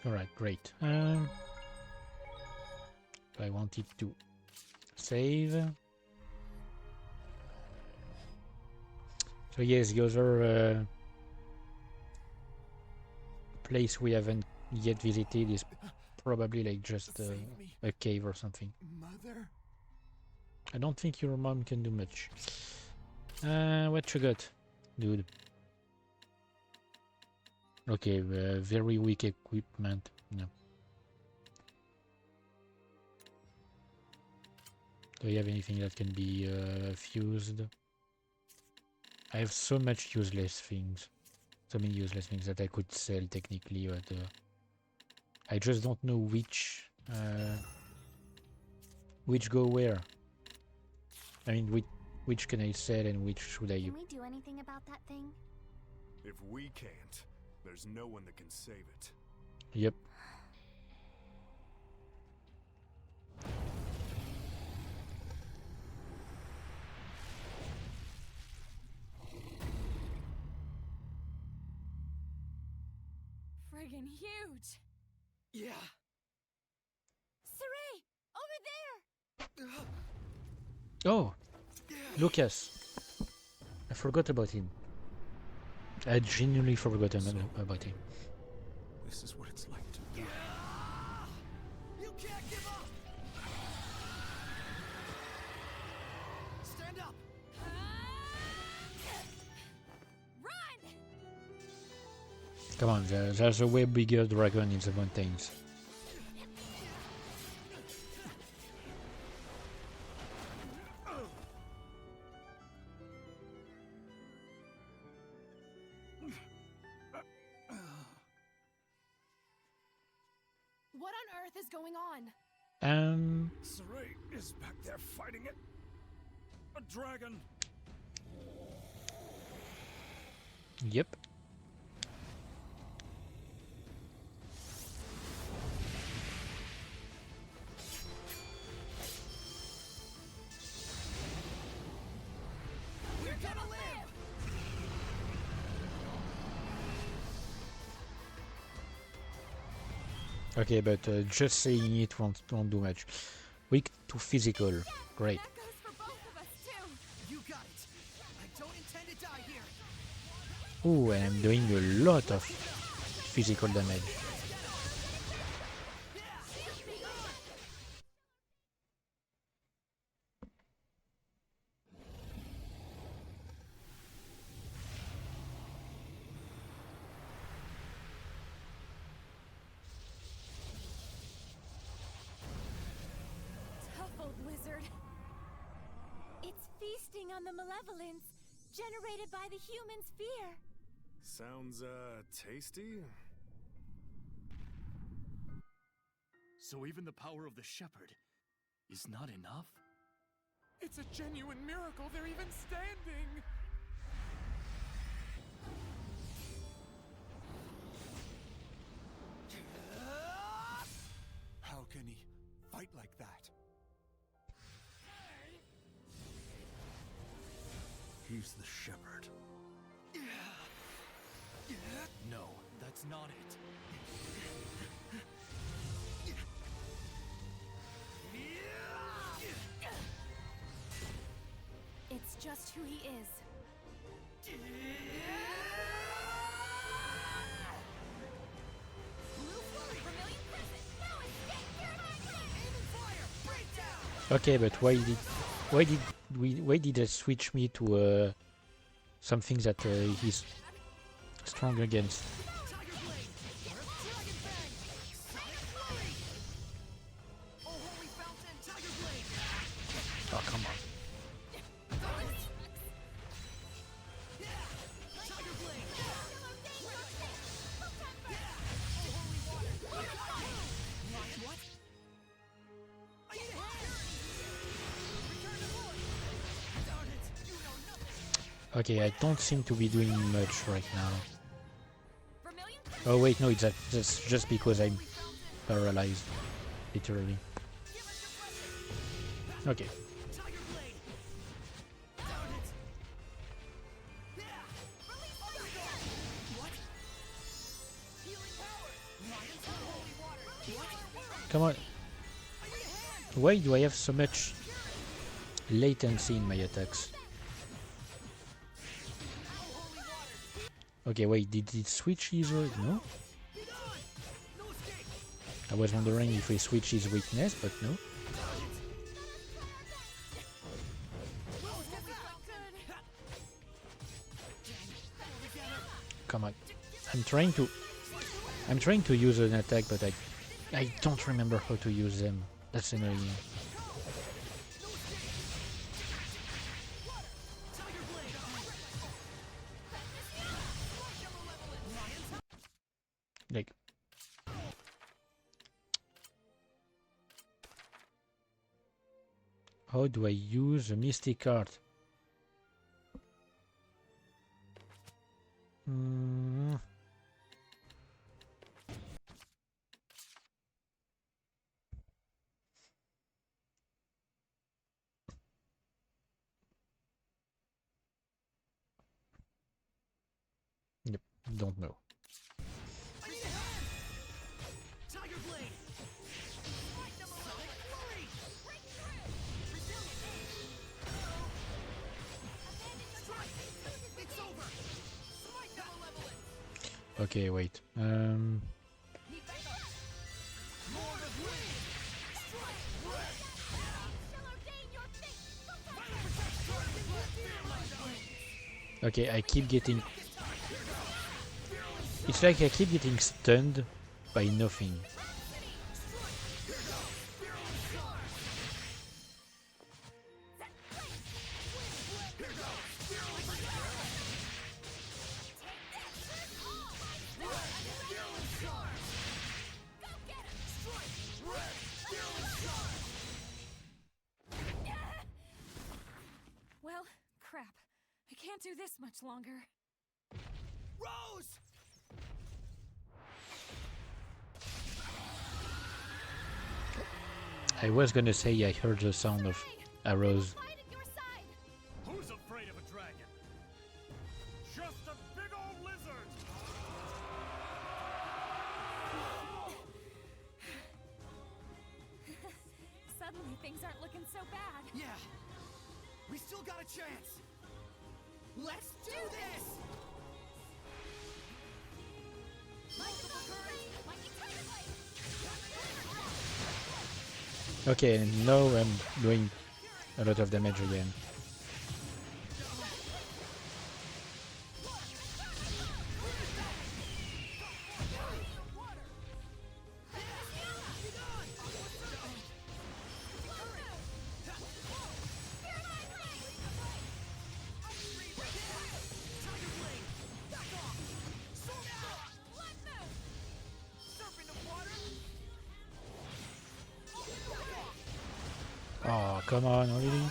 S1: Alright, great. I wanted to save. So yes, the other place we haven't yet visited is probably like just a cave or something.
S10: Mother?
S1: I don't think your mom can do much. What you got, dude? Okay, very weak equipment. No. Do you have anything that can be fused? I have so much useless things. So many useless things that I could sell technically, but I just don't know which go where. I mean, which can I sell and which should I...
S8: Can we do anything about that thing?
S7: If we can't, there's no one that can save it.
S1: Yep.
S18: Friggin' huge!
S17: Yeah!
S6: Saray! Over there!
S1: Oh! Lucas! I forgot about him. I genuinely forgot about him.
S11: This is what it's like to die.
S17: You can't give up! Stand up!
S6: Run!
S1: Come on, there's a way bigger dragon in the mountains.
S6: What on earth is going on?
S9: Saray is back there fighting it. A dragon.
S1: Yep.
S17: We're gonna live!
S1: Okay, but just saying it won't do much. Weak to physical. Great.
S6: That goes for both of us, too.
S17: You got it. I don't intend to die here.
S1: Ooh, and I'm doing a lot of physical damage.
S6: Tough old wizard. It's feasting on the malevolence generated by the human's fear.
S7: Sounds, tasty?
S9: So even the power of the shepherd is not enough?
S11: It's a genuine miracle they're even standing! How can he fight like that?
S14: He's the shepherd.
S9: No, that's not it.
S18: It's just who he is.
S1: Okay, but why did it switch me to something that he's strong against? Oh, come on. Okay, I don't seem to be doing much right now. Oh wait, no, that's just because I'm paralyzed, literally. Okay. Come on. Why do I have so much latency in my attacks? Okay, wait, did it switch his... No? I was wondering if he switched his weakness, but no. Come on. I'm trying to use an attack, but I don't remember how to use them. That's annoying. Like, how do I use a mystic card? Yep, don't know. Okay, wait. Okay, I keep getting... It's like I keep getting stunned by nothing.
S18: Well, crap. I can't do this much longer.
S17: Rose!
S1: I was gonna say I heard the sound of arrows.
S9: Who's afraid of a dragon? Just a big old lizard!
S18: Suddenly things aren't looking so bad.
S17: Yeah. We still got a chance. Let's do this!
S1: Okay, and now I'm doing a lot of damage again. Oh, come on, already?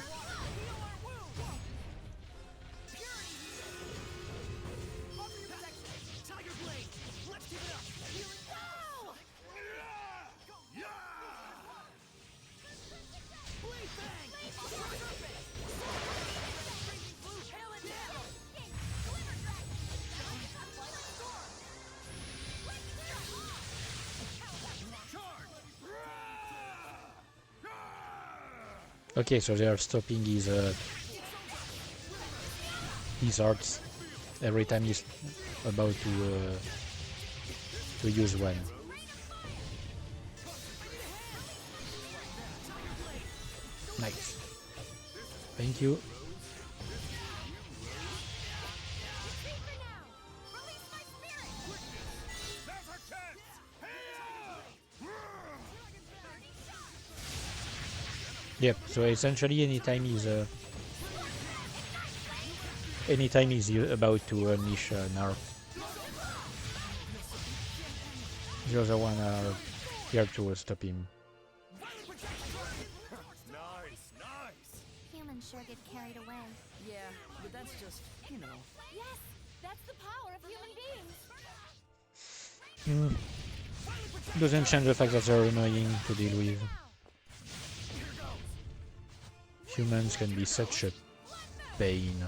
S1: Okay, so they are stopping his arts every time he's about to use one. Nice. Thank you. Yep, so essentially anytime he's about to unleash an arc, the other one are here to stop him.
S8: Humans sure get carried away.
S5: Yeah, but that's just, you know.
S6: Yes, that's the power of human beings.
S1: Doesn't change the fact that they're annoying to deal with. Humans can be such a pain.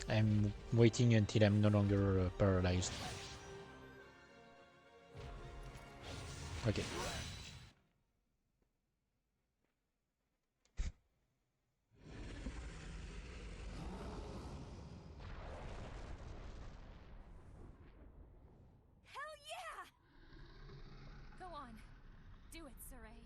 S1: I'm waiting until I'm no longer paralyzed. Okay.
S18: Hell yeah! Go on. Do it, Saray.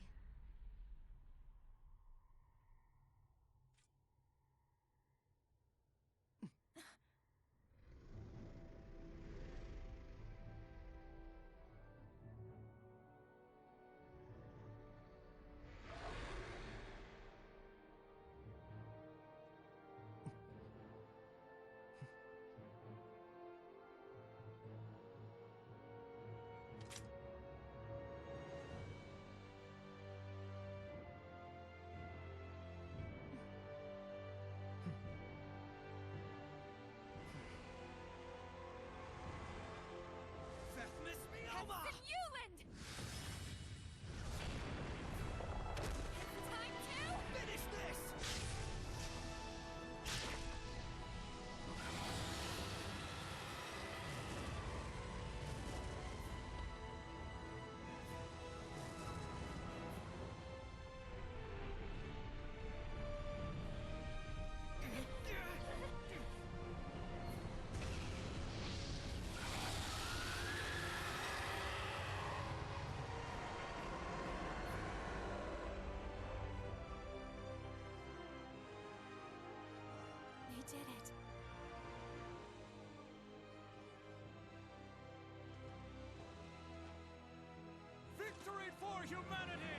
S8: They did it.
S9: Victory for humanity!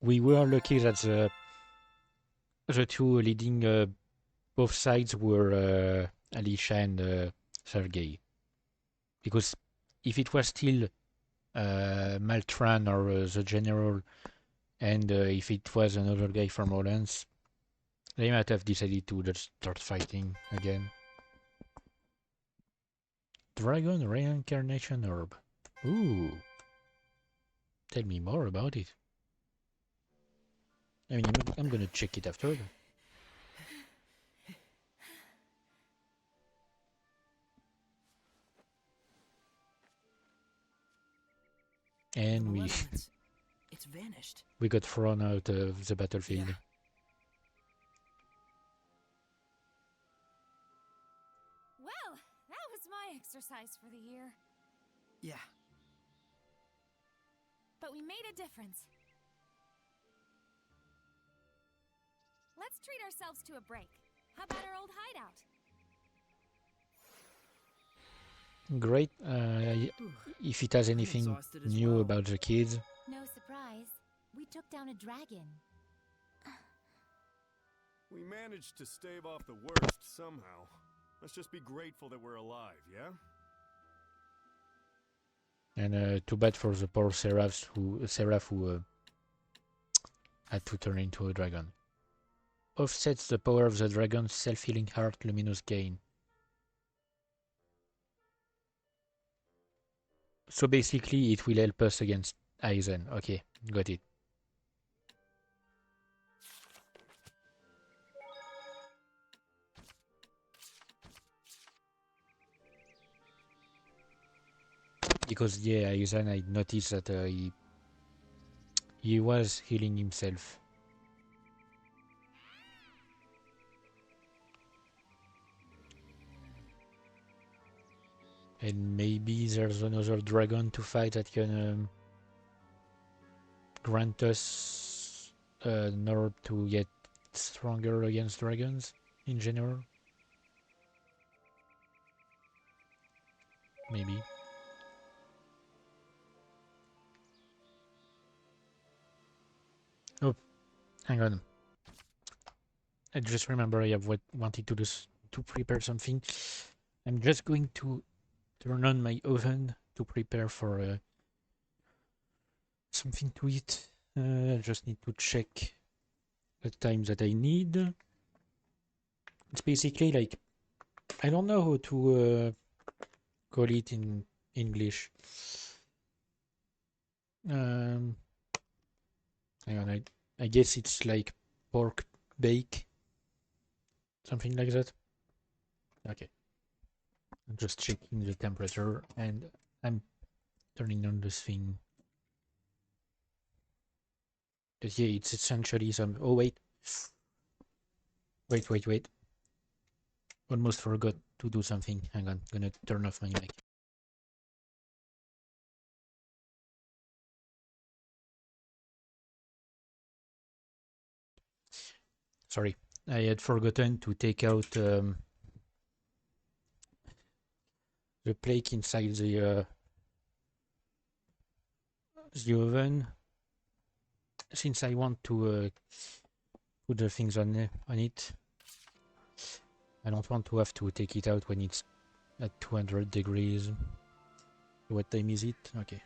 S1: We were lucky that the two leading both sides were Alicia and Sergei. Because if it was still Maltran or the general, and if it was another guy from Hollands, they might have decided to just start fighting again. Dragon Reincarnation Orb. Ooh. Tell me more about it. I mean, I'm gonna check it after. And
S5: It's vanished.
S1: we got thrown out of the battlefield.
S18: Well, that was my exercise for the year.
S17: Yeah.
S18: But we made a difference. Let's treat ourselves to a break. How about our old hideout?
S1: Great. If it has anything new about the kids.
S2: No surprise. We took down a dragon.
S7: We managed to stave off the worst somehow. Let's just be grateful that we're alive, yeah?
S1: And too bad for the poor Seraph who had to turn into a dragon. Offsets the power of the dragon's self-healing heart luminous gain. So basically it will help us against Aizen. Okay, got it. Because yeah, Aizen, I noticed that he was healing himself. And maybe there's another dragon to fight that can grant us an orb to get stronger against dragons in general. Maybe. Oh, hang on. I just remember I have wanted to do to prepare something. I'm just going to turn on my oven to prepare for something to eat. I just need to check the time that I need. It's basically like, I don't know how to call it in English. Hang on, I guess it's like pork bake, something like that. Okay, I'm just checking the temperature and I'm turning on this thing. But yeah, it's essentially some. Oh wait, wait. Almost forgot to do something. Hang on, gonna turn off my mic. Sorry, I had forgotten to take out the plate inside the oven, since I want to put the things on it. I don't want to have to take it out when it's at 200 degrees. What time is it? Okay.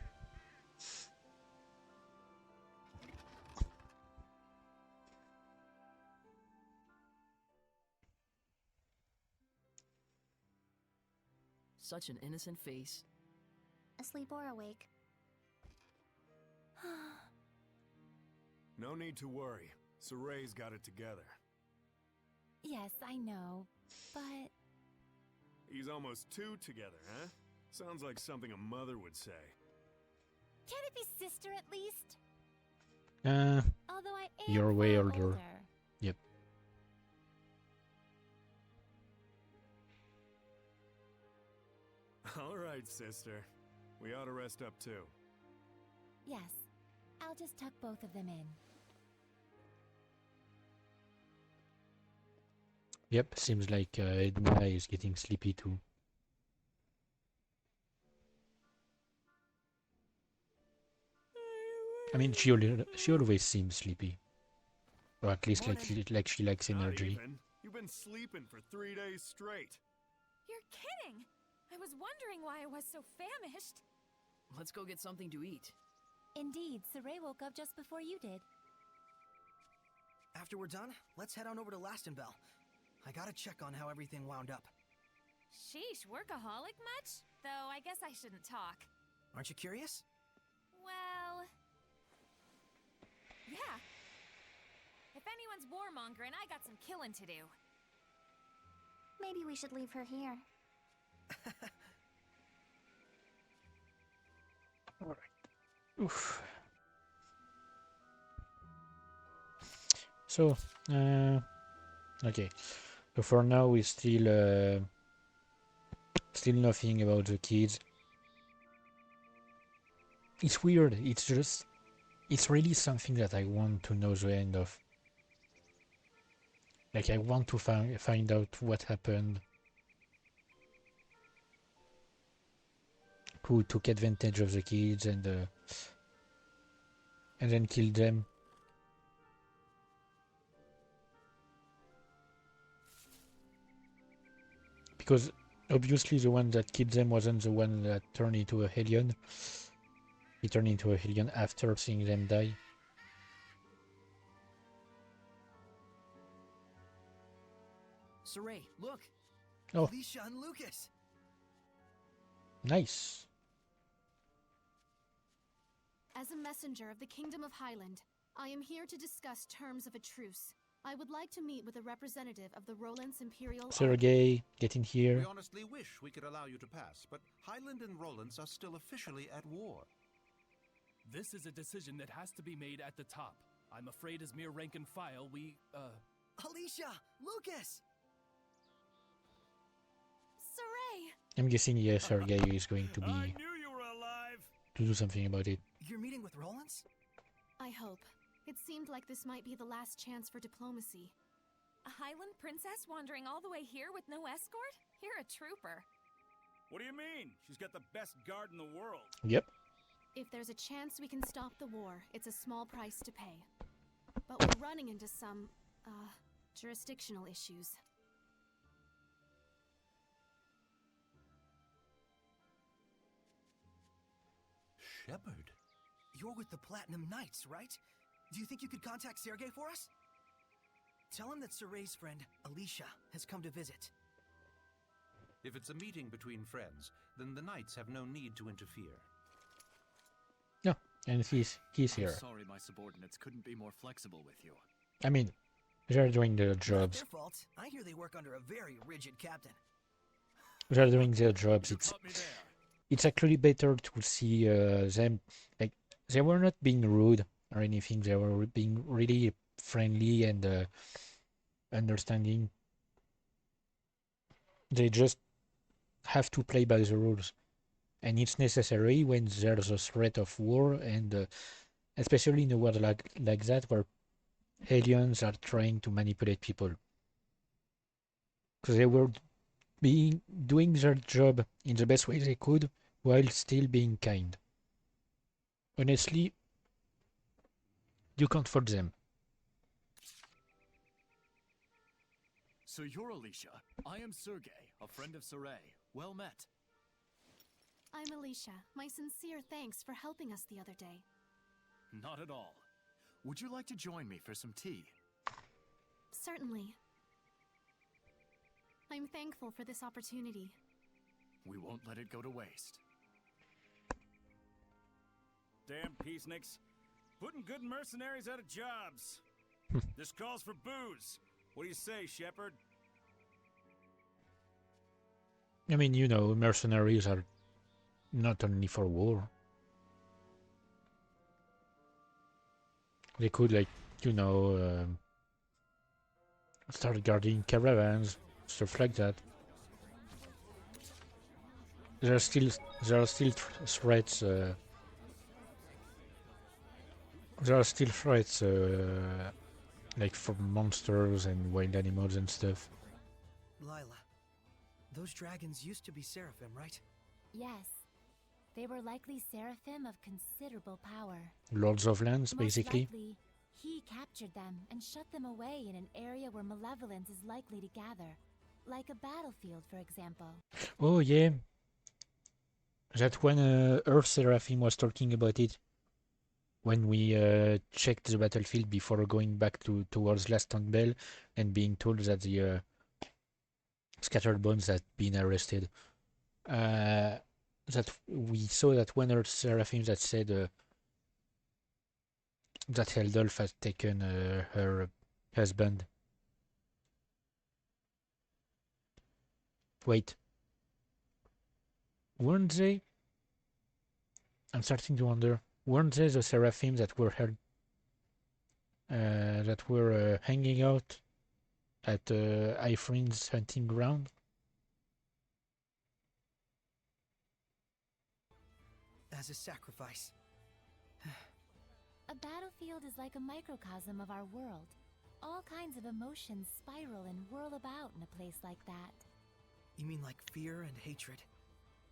S5: Such an innocent face.
S8: Asleep or awake?
S7: No need to worry. Soray's got it together.
S2: Yes, I know, but...
S7: He's almost 2 together, huh? Sounds like something a mother would say.
S2: Can't it be sister at least?
S1: Although I am you're way older. Yep.
S7: All right, sister. We ought to rest up too.
S2: Yes, I'll just tuck both of them in.
S1: Yep, seems like Edna is getting sleepy too. I mean, she always seems sleepy, or at least like she likes energy.
S7: You've been sleeping for 3 days straight.
S18: You're kidding! I was wondering why I was so famished.
S5: Let's go get something to eat.
S2: Indeed, Saray woke up just before you did.
S17: After we're done, let's head on over to Lastenbell. I gotta check on how everything wound up.
S18: Sheesh, workaholic much? Though I guess I shouldn't talk.
S17: Aren't you curious?
S18: Well... yeah. If anyone's warmongering, I got some killing to do.
S8: Maybe we should leave her here.
S1: Alright. Oof. So, okay. So for now, we still nothing about the kids. It's weird. It's just, it's really something that I want to know the end of. Like, I want to find out what happened. Who took advantage of the kids and then killed them. Because obviously the one that killed them wasn't the one that turned into a Hellion. He turned into a Hellion after seeing them die.
S17: Saray, look!
S1: Oh.
S17: Alicia and Lucas!
S1: Nice.
S6: As a messenger of the Kingdom of Highland, I am here to discuss terms of a truce. I would like to meet with a representative of the Roland's Imperial
S1: Sergei, get in here.
S14: We honestly wish we could allow you to pass, but Highland and Roland's are still officially at war.
S20: This is a decision that has to be made at the top. I'm afraid as mere rank and file,
S17: Alicia! Lucas!
S6: Saray!
S1: I'm guessing, yeah, Sergei is going to be...
S10: I knew you were alive!
S1: To do something about it.
S17: You're meeting with Roland's?
S6: I hope. It seemed like this might be the last chance for diplomacy.
S18: A Highland princess wandering all the way here with no escort? You're a trooper.
S10: What do you mean? She's got the best guard in the world.
S1: Yep.
S6: If there's a chance we can stop the war, it's a small price to pay. But we're running into some, jurisdictional issues.
S14: Shepard?
S17: You're with the Platinum Knights, right? Do you think you could contact Sergei for us? Tell him that Saray's friend, Alicia, has come to visit.
S14: If it's a meeting between friends, then the Knights have no need to interfere.
S1: No, and he's here.
S9: I'm sorry my subordinates couldn't be more flexible with you.
S1: I mean, they're doing their jobs.
S17: Their fault. I hear they work under a very rigid captain.
S1: They're doing their jobs. It's actually better to see them, like, they were not being rude or anything. They were being really friendly and understanding. They just have to play by the rules. And it's necessary when there's a threat of war, and especially in a world like that, where aliens are trying to manipulate people. Because they were doing their job in the best way they could, while still being kind. Honestly, you can't fault them.
S9: So you're Alicia. I am Sergei, a friend of Saray. Well met.
S6: I'm Alicia. My sincere thanks for helping us the other day.
S9: Not at all. Would you like to join me for some tea?
S6: Certainly. I'm thankful for this opportunity.
S9: We won't let it go to waste.
S10: Damn peaceniks. Putting good mercenaries out of jobs. This calls for booze. What do you say, Shepard?
S1: I mean, you know, mercenaries are not only for war. They could, like, you know, start guarding caravans, stuff like that. There are still threats. There are still threats, like from monsters and wild animals and stuff.
S17: Lila, those dragons used to be seraphim, right?
S2: Yes. They were likely seraphim of considerable power.
S1: Lords of Lands, basically.
S2: Most likely, he captured them and shut them away in an area where malevolence is likely to gather. Like a battlefield, for example.
S1: Oh, yeah. That when Earth Seraphim was talking about it. When we checked the battlefield before going back towards Last Bell and being told that the Scattered Bones had been arrested. That we saw that one Earth Seraphim that said that Heldolf had taken her husband. Wait. Weren't they? I'm starting to wonder. Weren't they the seraphim that were hanging out at Ifrin's hunting ground?
S17: As a sacrifice.
S2: A battlefield is like a microcosm of our world. All kinds of emotions spiral and whirl about in a place like that.
S17: You mean like fear and hatred?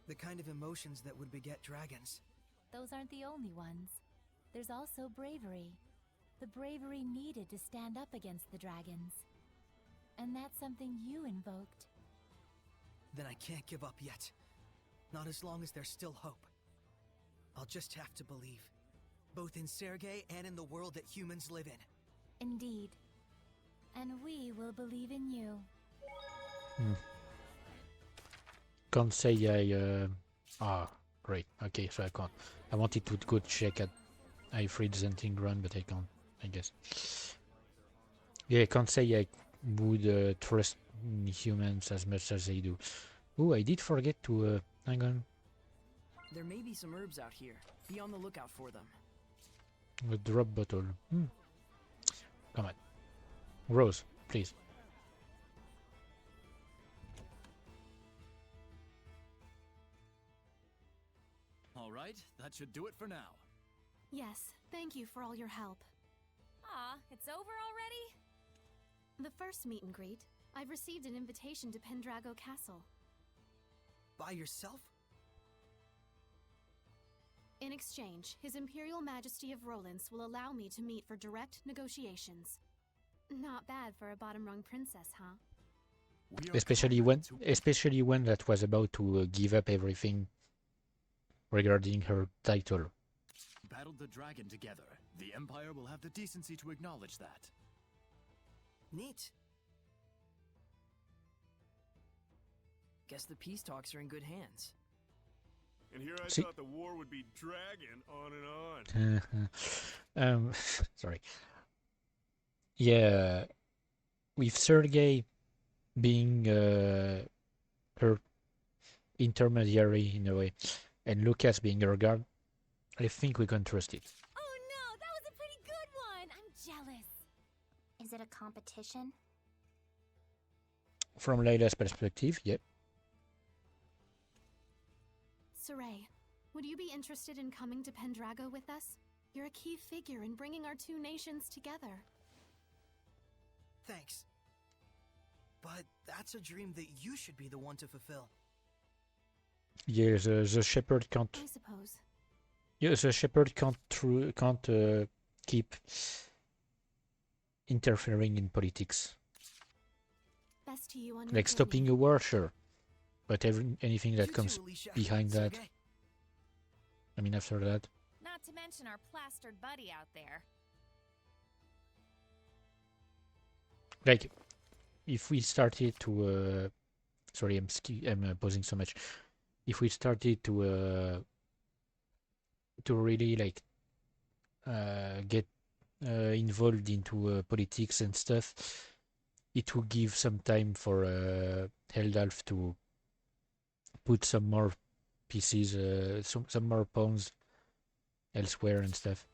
S17: The kind of emotions that would beget dragons.
S2: Those aren't the only ones. There's also bravery. The bravery needed to stand up against the dragons. And that's something you invoked.
S17: Then I can't give up yet. Not as long as there's still hope. I'll just have to believe. Both in Sergei and in the world that humans live in.
S2: Indeed. And we will believe in you.
S1: Hmm. Can't say I... great. Okay, so I can't. I wanted to go check at Ifrid's hunting ground, but I can't, I guess. Yeah, I can't say I would trust humans as much as they do. Oh, I did forget to... hang on.
S5: There may be some herbs out here. Be on the lookout for them.
S1: A drop bottle. Come on. Rose, please.
S20: All right, that should do it for now.
S6: Yes, thank you for all your help.
S2: Aw, it's over already?
S6: The first meet and greet, I've received an invitation to Pendrago Castle.
S17: By yourself?
S6: In exchange, His Imperial Majesty of Rollins will allow me to meet for direct negotiations. Not bad for a bottom-rung princess, huh?
S1: Especially when that was about to give up everything regarding her title.
S9: Battled the dragon together. The Empire will have the decency to acknowledge that.
S5: Neat. Guess the peace talks are in good hands.
S7: And here I thought the war would be dragging on and on.
S1: Sorry. Yeah, with Sergei being her intermediary in a way, and Lucas being her guard, I think we can trust it.
S2: Oh no, that was a pretty good one! I'm jealous.
S8: Is it a competition?
S1: From Layla's perspective, yep.
S6: Saray, would you be interested in coming to Pendrago with us? You're a key figure in bringing our two nations together.
S17: Thanks. But that's a dream that you should be the one to fulfill.
S1: Yeah, the shepherd can't.
S6: I suppose.
S1: Yeah, the shepherd can't keep interfering in politics.
S6: Best to you on your
S1: Like stopping a war, sure, but anything that comes behind that. I mean, after that.
S2: Not to mention our plastered buddy out there.
S1: Like, if we started to, sorry, I'm pausing so much. If we started to really like get involved into politics and stuff, it would give some time for Heldalf to put some more pieces, some more pawns elsewhere and stuff.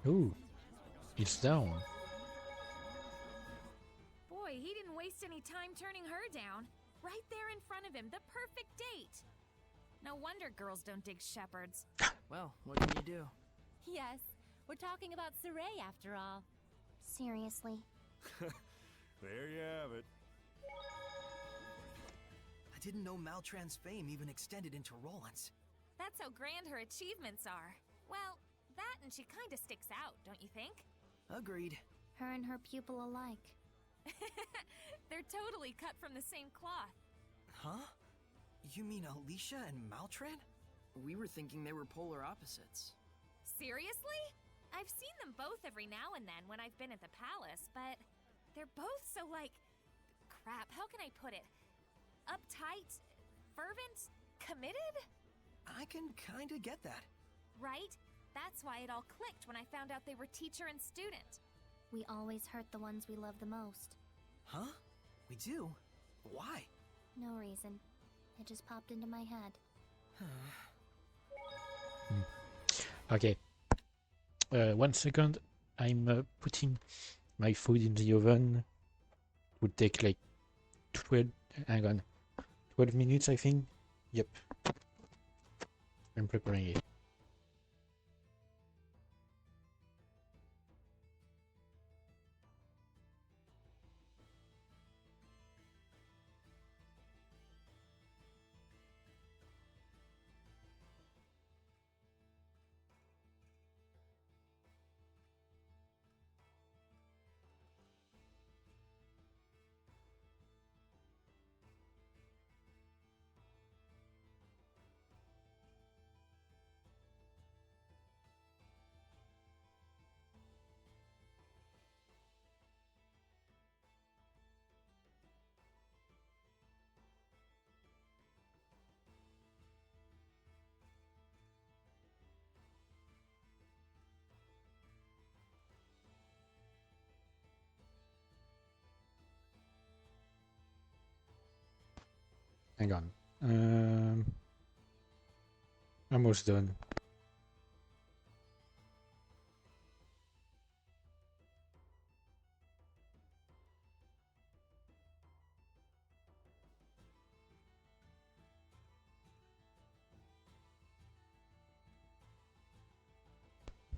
S1: Ooh, it's down.
S18: Boy, he didn't waste any time turning her down. Right there in front of him, the perfect date. No wonder girls don't dig shepherds.
S5: Well, what can you do?
S2: Yes, we're talking about Saray after all.
S8: Seriously.
S7: There you have it.
S17: I didn't know Maltran's fame even extended into Rollins.
S18: That's how grand her achievements are. Well, that and she kinda sticks out, don't you think?
S5: Agreed.
S8: Her and her pupil alike.
S18: They're totally cut from the same cloth.
S17: Huh? You mean Alicia and Maltran?
S5: We were thinking they were polar opposites.
S18: Seriously? I've seen them both every now and then when I've been at the palace, but they're both so crap, how can I put it? Uptight, fervent, committed?
S17: I can kinda get that.
S18: Right? That's why it all clicked when I found out they were teacher and student.
S8: We always hurt the ones we love the most.
S17: Huh? We do? Why?
S8: No reason. It just popped into my head.
S1: Okay. 1 second. I'm putting my food in the oven. It would take like 12. Hang on. 12 minutes, I think. Yep. I'm preparing it. Hang on. Almost done.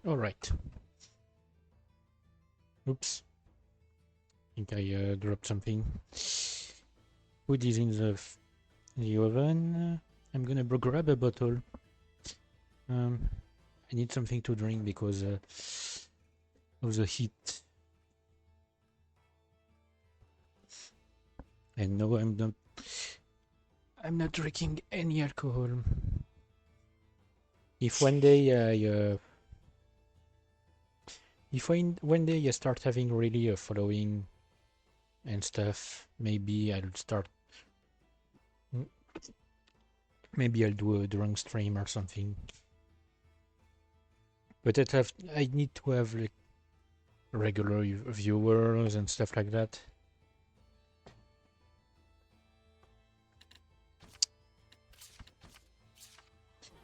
S1: All right. Oops. I think I dropped something. Food is in the oven. I'm gonna grab a bottle. I need something to drink because of the heat. And no, I'm not drinking any alcohol. If one day one day I start having really a following and stuff, maybe I'll start. Maybe I'll do a drunk stream or something. But I need to have like regular viewers and stuff like that.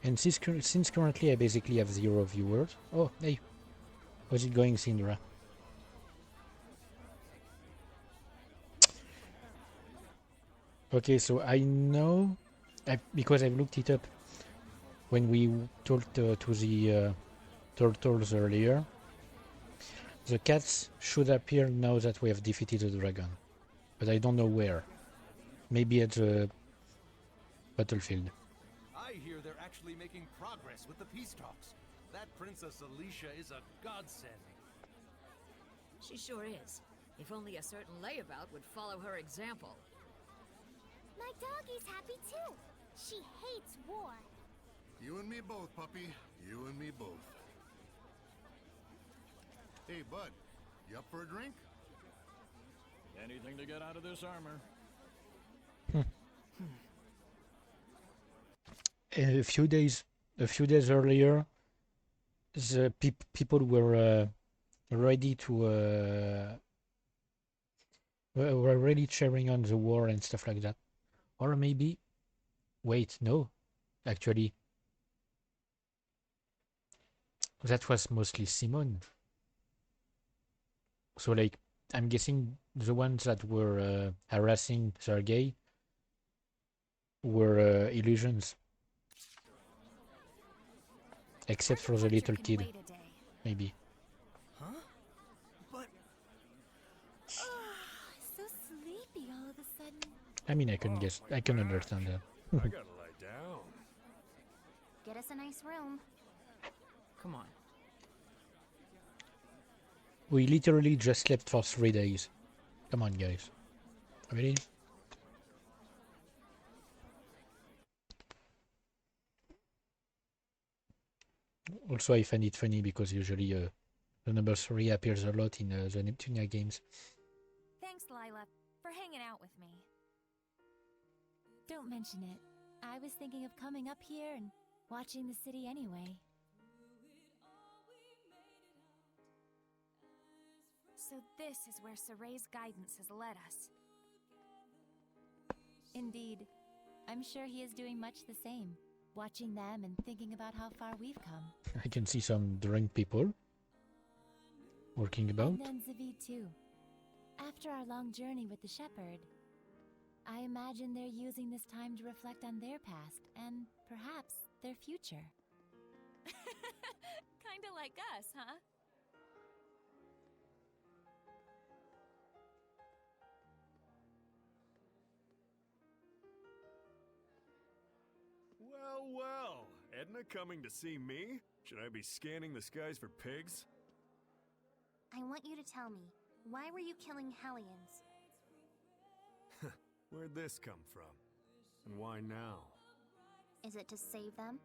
S1: And since currently I basically have 0 viewers. Oh, hey. How's it going, Syndra? Okay, so I know, because I've looked it up when we talked to the turtles earlier. The cats should appear now that we have defeated the dragon. But I don't know where. Maybe at the battlefield.
S14: I hear they're actually making progress with the peace talks. That Princess Alicia is a godsend.
S16: She sure is. If only a certain layabout would follow her example.
S8: My doggie's happy too. She hates war.
S21: You and me both, puppy. You and me both. Hey, bud. You up for a drink?
S10: Anything to get out of this armor.
S1: A few days earlier, the people were ready to were really cheering on the war and stuff like that. Or maybe, wait, no, actually, that was mostly Simone. So like, I'm guessing the ones that were harassing Sergei were illusions. Except for the little kid, maybe.
S2: Huh? But... so sleepy all of a sudden.
S1: I mean, I can understand that.
S7: I gotta lie down.
S8: Get us a nice room.
S5: Come on.
S1: We literally just slept for 3 days. Come on, guys. Really? Also, I find it funny because usually the number 3 appears a lot in the Neptunia games.
S18: Thanks, Lila, for hanging out with me.
S2: Don't mention it. I was thinking of coming up here and watching the city anyway.
S18: So this is where Soray's guidance has led us.
S2: Indeed. I'm sure he is doing much the same, watching them and thinking about how far we've come.
S1: I can see some drunk people working about.
S2: And then Zavid too. After our long journey with the shepherd, I imagine they're using this time to reflect on their past and perhaps their future.
S18: Kinda like us, huh?
S7: Well, well. Edna coming to see me? Should I be scanning the skies for pigs?
S8: I want you to tell me, why were you killing Hellions?
S7: Where'd this come from? And why now?
S8: Is it to save them?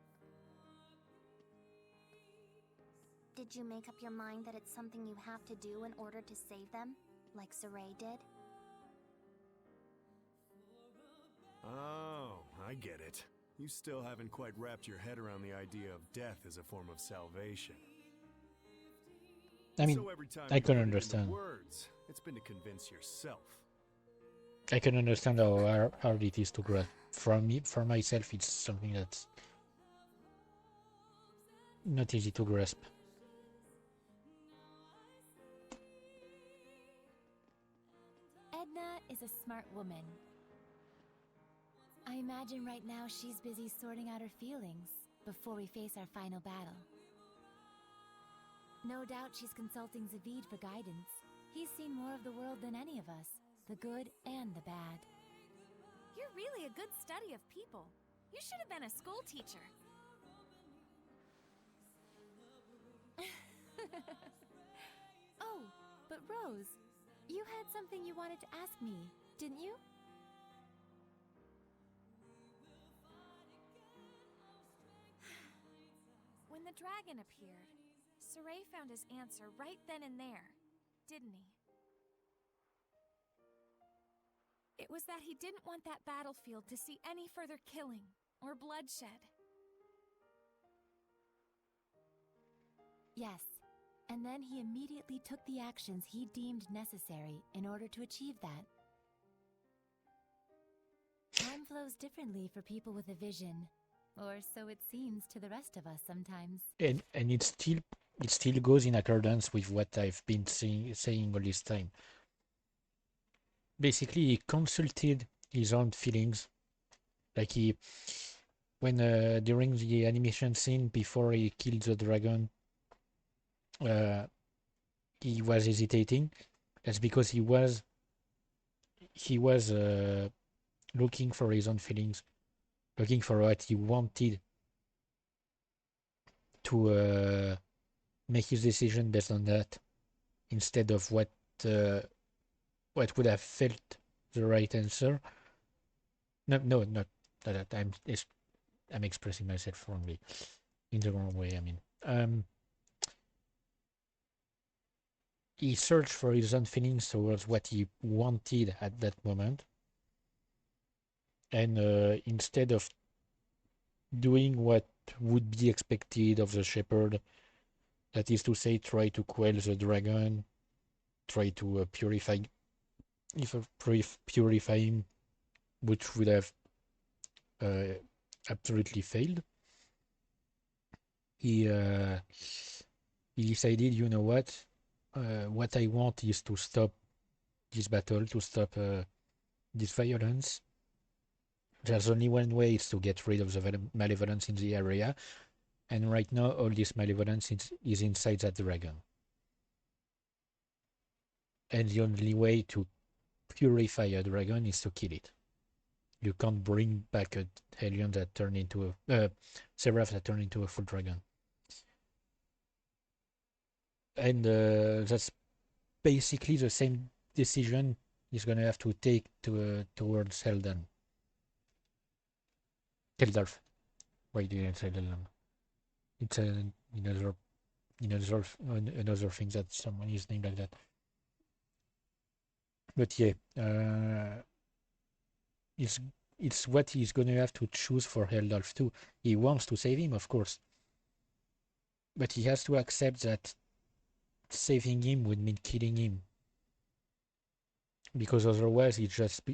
S8: Did you make up your mind that it's something you have to do in order to save them, like Saray did?
S7: Oh, I get it. You still haven't quite wrapped your head around the idea of death as a form of salvation.
S1: I mean,
S7: so every time
S1: I can
S7: you put it into
S1: understand.
S7: Words, it's been to convince yourself.
S1: I can understand how hard it is to for myself, it's something that's not easy to grasp.
S2: Edna is a smart woman. I imagine right now she's busy sorting out her feelings before we face our final battle. No doubt she's consulting Zavid for guidance. He's seen more of the world than any of us, the good and the bad.
S18: You're really a good study of people. You should have been a school teacher.
S2: Oh, but Rose, you had something you wanted to ask me, didn't you?
S18: When the dragon appeared, Saray found his answer right then and there, didn't he? It was that he didn't want that battlefield to see any further killing or bloodshed.
S2: Yes, and then he immediately took the actions he deemed necessary in order to achieve that. Time flows differently for people with a vision, or so it seems to the rest of us sometimes.
S1: And it still goes in accordance with what I've been saying all this time. Basically, he consulted his own feelings, like when during the animation scene before he killed the dragon, he was hesitating. That's because he was looking for his own feelings, looking for what he wanted to make his decision based on that, instead of what would have felt the right answer. No, not that. I'm expressing myself wrongly, in the wrong way. I mean, he searched for his own feelings towards what he wanted at that moment, and instead of doing what would be expected of the shepherd, that is to say, try to quell the dragon, try to purify him, which would have absolutely failed. He decided, you know what I want is to stop this battle, to stop this violence. There's only one way, is to get rid of the malevolence in the area, and right now all this malevolence is inside that dragon. And the only way to purify a dragon is to kill it. You can't bring back a Hellion that turned into a Seraph that turned into a full dragon. And that's basically the same decision he's gonna have to take towards Heldalf. Why did I say Heldan? It's another thing that someone is named like that. But yeah, it's what he's gonna have to choose for Heldalf too. He wants to save him, of course, but he has to accept that saving him would mean killing him, because otherwise he'll just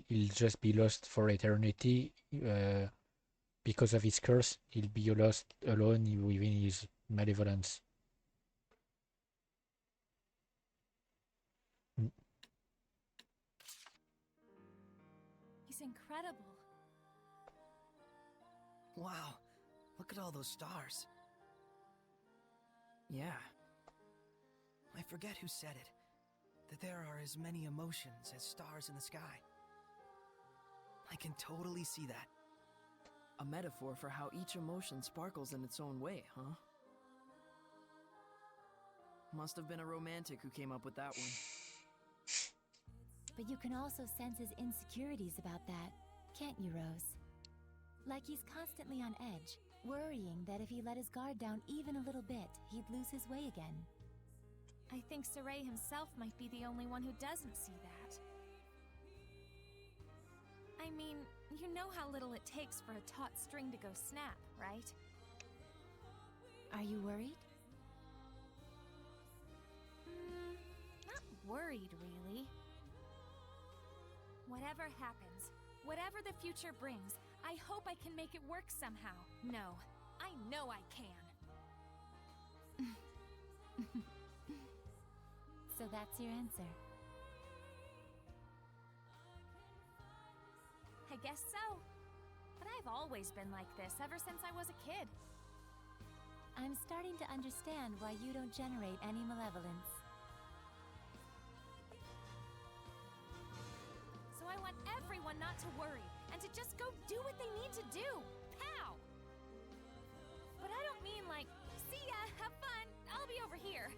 S1: be lost for eternity. Because of his curse, he'll be lost alone within his malevolence.
S18: He's incredible.
S17: Wow, look at all those stars.
S5: Yeah.
S17: I forget who said it, that there are as many emotions as stars in the sky. I can totally see that.
S5: A metaphor for how each emotion sparkles in its own way, huh? Must have been a romantic who came up with that one.
S2: But you can also sense his insecurities about that, can't you, Rose? Like he's constantly on edge, worrying that if he let his guard down even a little bit, he'd lose his way again.
S18: I think Saray himself might be the only one who doesn't see that. I mean, you know how little it takes for a taut string to go snap, right?
S2: Are you worried?
S18: Not worried, really. Whatever happens, whatever the future brings, I hope I can make it work somehow. No, I know I can.
S2: So that's your answer.
S18: I guess so. But I've always been like this ever since I was a kid.
S2: I'm starting to understand why you don't generate any malevolence.
S18: So I want everyone not to worry and to just go do what they need to do. Pow! But I don't mean like, see ya, have fun, I'll be over here.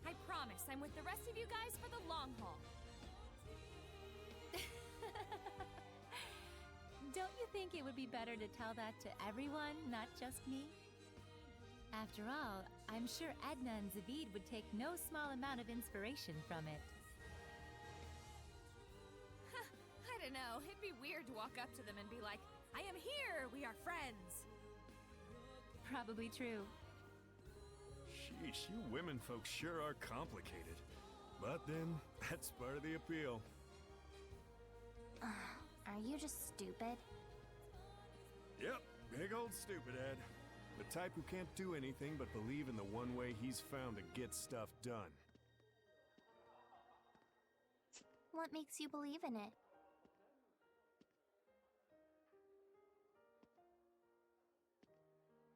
S18: I promise I'm with the rest of you guys for the long haul.
S2: Don't you think it would be better to tell that to everyone, not just me? After all, I'm sure Edna and Zavid would take no small amount of inspiration from it.
S18: I don't know, it'd be weird to walk up to them and be like, I am here, we are friends.
S2: Probably true.
S7: Sheesh, you women folks sure are complicated. But then, that's part of the appeal.
S8: Are you just stupid?
S7: Yep, big old stupid Ed. The type who can't do anything but believe in the one way he's found to get stuff done.
S8: What makes you believe in it?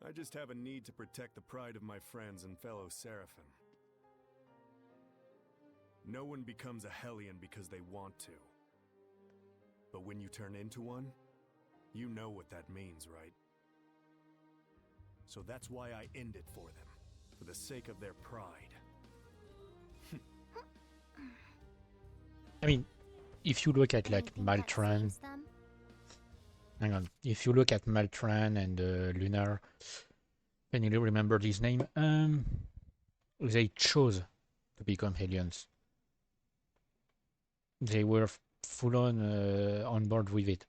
S7: I just have a need to protect the pride of my friends and fellow Seraphim. No one becomes a Hellion because they want to. But when you turn into one, you know what that means, right? So that's why I end it for them, for the sake of their pride.
S1: I mean, if you look at like Maltran, hang on, if you look at Maltran and Lunar, can you remember his name? They chose to become Hellions. They were full on board with it,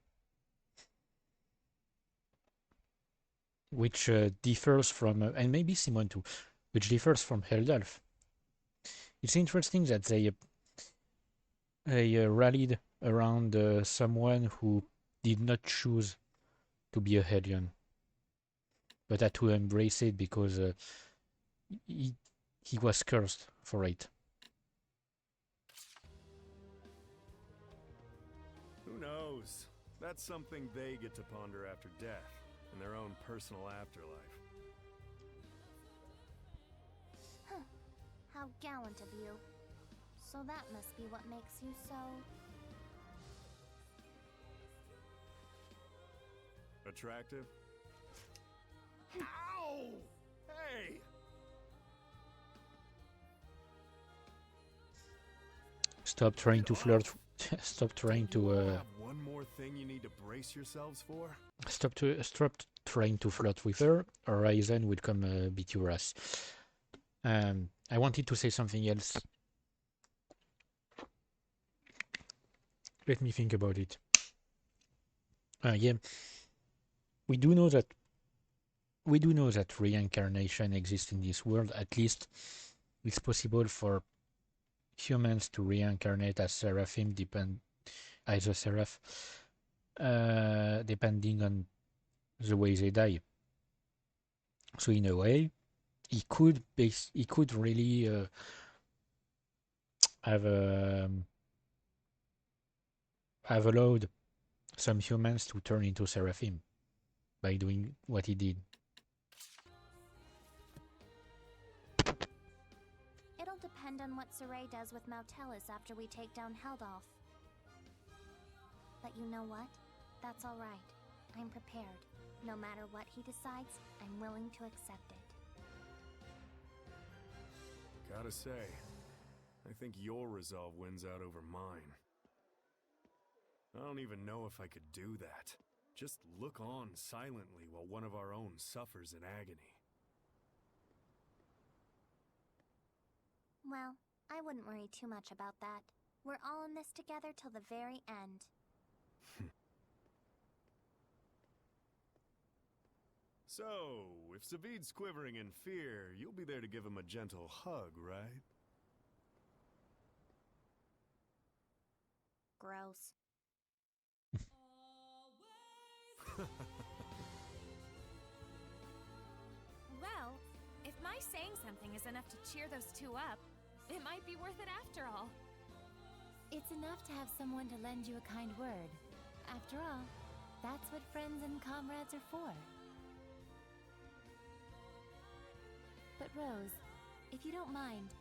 S1: which differs from, and maybe Simon too, which differs from Heldalf. It's interesting that they rallied around someone who did not choose to be a Hellion, but had to embrace it because he was cursed for it.
S7: Who knows? That's something they get to ponder after death, in their own personal afterlife.
S8: Huh. How gallant of you. So that must be what makes you so...
S7: attractive? Ow! Hey!
S1: Stop trying to flirt. Stop trying to.
S7: One more thing you need to brace yourselves for.
S1: Stop trying to flirt with her, or Ryzen will come beat your ass. I wanted to say something else. Let me think about it. Yeah, we do know that reincarnation exists in this world. At least it's possible for humans to reincarnate as Seraphim, as a Seraph, depending on the way they die. So in a way, he could really have allowed some humans to turn into Seraphim by doing what he did.
S8: It'll depend on what Saray does with Mautelis after we take down Heldalf. But you know what? That's alright. I'm prepared. No matter what he decides, I'm willing to accept it.
S7: Gotta say, I think your resolve wins out over mine. I don't even know if I could do that. Just look on silently while one of our own suffers in agony.
S8: Well, I wouldn't worry too much about that. We're all in this together till the very end.
S7: So, if Zavid's quivering in fear, you'll be there to give him a gentle hug, right?
S8: Gross.
S18: Well, if my saying something is enough to cheer those two up, it might be worth it after all.
S2: It's enough to have someone to lend you a kind word. After all, that's what friends and comrades are for. But Rose, if you don't mind,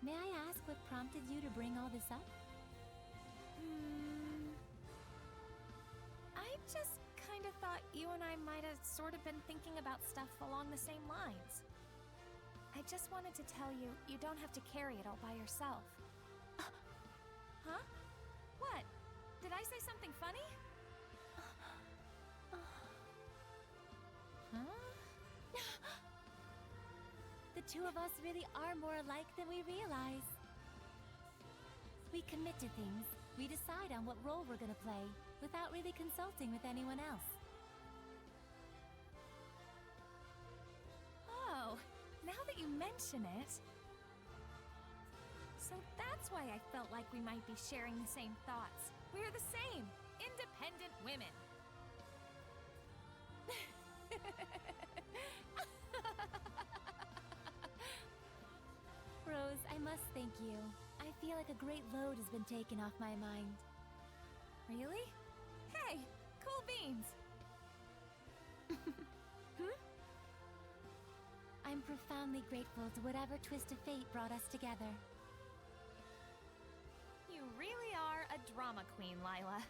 S2: may I ask what prompted you to bring all this up?
S18: I just kind of thought you and I might have sort of been thinking about stuff along the same lines. I just wanted to tell you, you don't have to carry it all by yourself. Huh? What? Did I say something funny?
S2: Huh? The two of us really are more alike than we realize. We commit to things, we decide on what role we're gonna play, without really consulting with anyone else.
S18: Oh, now that you mention it... So that's why I felt like we might be sharing the same thoughts. We're the same, independent women.
S2: Rose, I must thank you. I feel like a great load has been taken off my mind.
S18: Really? Hey, cool beans.
S2: I'm profoundly grateful to whatever twist of fate brought us together.
S18: You really are a drama queen, Lila.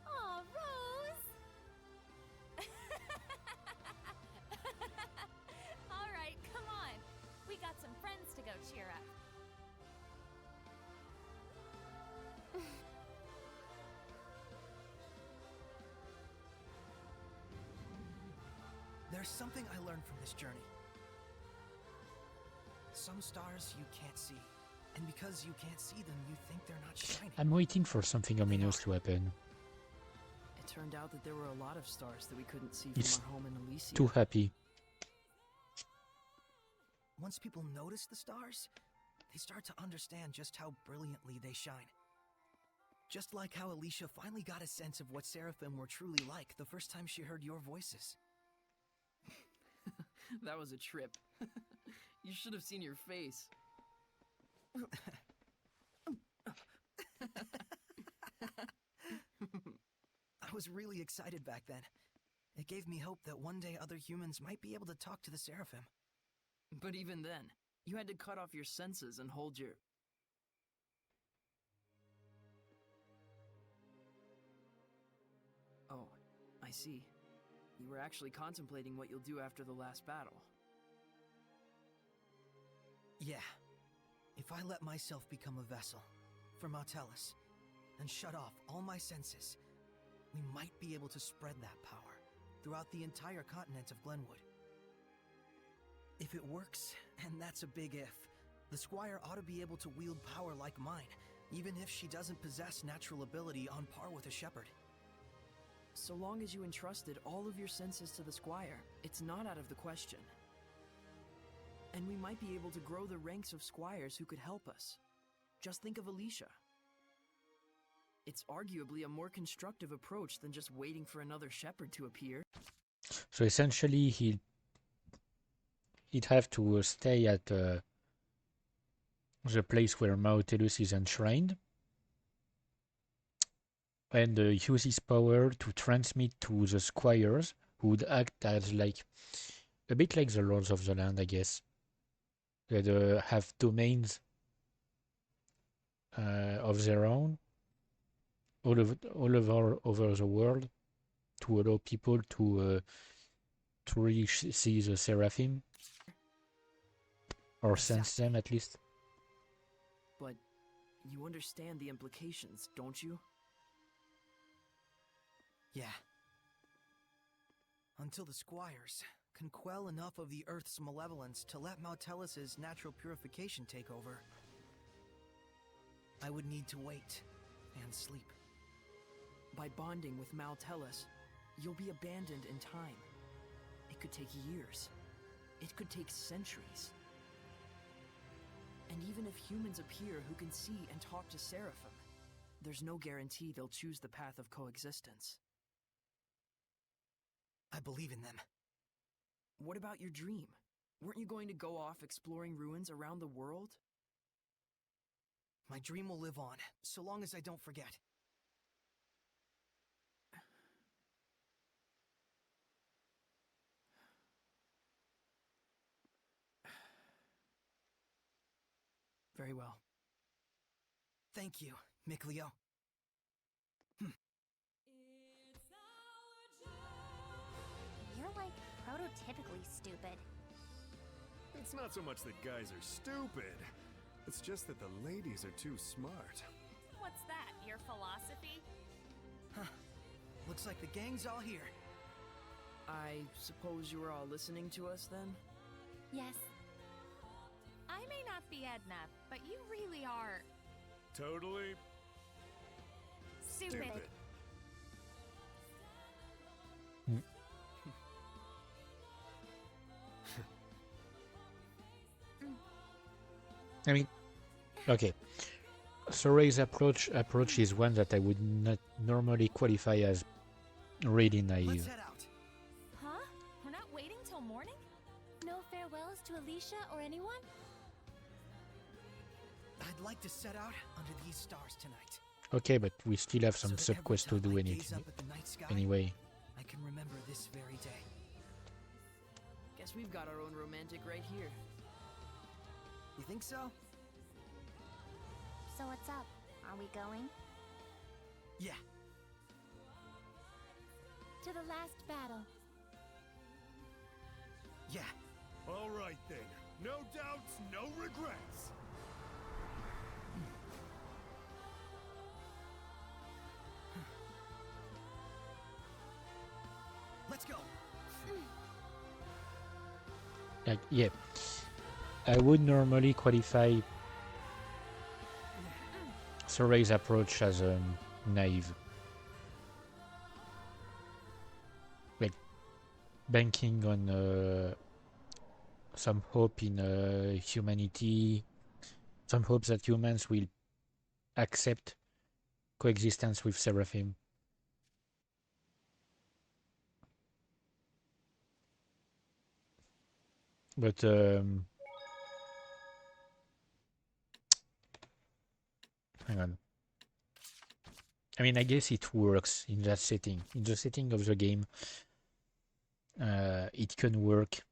S2: Aw, Rose!
S18: All right, come on. We got some friends to go cheer up.
S17: There's something I learned from this journey. Some stars you can't see, and because you can't see them, you think they're not shining.
S1: I'm waiting for something ominous to happen.
S5: It turned out that there were a lot of stars that we couldn't see
S1: It's
S5: from our home in Elysia.
S1: too happy.
S17: Once people notice the stars, they start to understand just how brilliantly they shine. Just like how Alicia finally got a sense of what Seraphim were truly like the first time she heard your voices.
S5: That was a trip. You should have seen your face.
S17: I was really excited back then. It gave me hope that one day other humans might be able to talk to the Seraphim.
S5: But even then, you had to cut off your senses and hold your... Oh, I see. You were actually contemplating what you'll do after the last battle.
S17: Yeah. If I let myself become a vessel for Mautellus and shut off all my senses, we might be able to spread that power throughout the entire continent of Glenwood. If it works, and that's a big if, the Squire ought to be able to wield power like mine, even if she doesn't possess natural ability on par with a shepherd.
S5: So long as you entrusted all of your senses to the Squire, it's not out of the question. And we might be able to grow the ranks of squires who could help us. Just think of Alicia. It's arguably a more constructive approach than just waiting for another shepherd to appear.
S1: So essentially, he'd have to stay at the place where Mautellus is enshrined and use his power to transmit to the squires, who would act as like a bit like the Lords of the Land, I guess. That have domains of their own all over the world, to allow people to really see the Seraphim, or sense them at least.
S5: But you understand the implications, don't you?
S17: Yeah. Until the squires can quell enough of the Earth's malevolence to let Mautellus' natural purification take over, I would need to wait and sleep.
S5: By bonding with Mautellus, you'll be abandoned in time. It could take years. It could take centuries. And even if humans appear who can see and talk to Seraphim, there's no guarantee they'll choose the path of coexistence.
S17: I believe in them.
S5: What about your dream? Weren't you going to go off exploring ruins around the world?
S17: My dream will live on, so long as I don't forget.
S5: Very well.
S17: Thank you, Mikleo.
S8: You're like prototypically stupid.
S7: It's not so much that guys are stupid. It's just that the ladies are too smart.
S18: What's that, your philosophy?
S17: Huh. Looks like the gang's all here.
S5: I suppose you were all listening to us then?
S2: Yes.
S18: I may not be Edna, but you really are...
S7: Totally...
S18: stupid.
S1: I mean, okay. Soray's approach is one that I would not normally qualify as really naive.
S17: Let's head out.
S18: Huh? We're not waiting till morning?
S2: No farewells to Alicia or anyone?
S17: I'd like to set out under these stars tonight.
S1: Okay, but we still have some
S17: So that every
S1: sub-quests to
S17: time
S1: do
S17: I gaze up at the night sky,
S1: anyway.
S17: I can remember this very day.
S5: Guess we've got our own romantic right here.
S17: You think so?
S8: So what's up? Are we going?
S17: Yeah.
S2: To the last battle.
S17: Yeah.
S21: All right then. No doubts, no regrets.
S17: Let's go.
S1: Like, yeah. I would normally qualify Soray's approach as naive. Like, banking on some hope in humanity, some hopes that humans will accept coexistence with Seraphim. But hang on. I mean, I guess it works in that setting. In the setting of the game, it can work.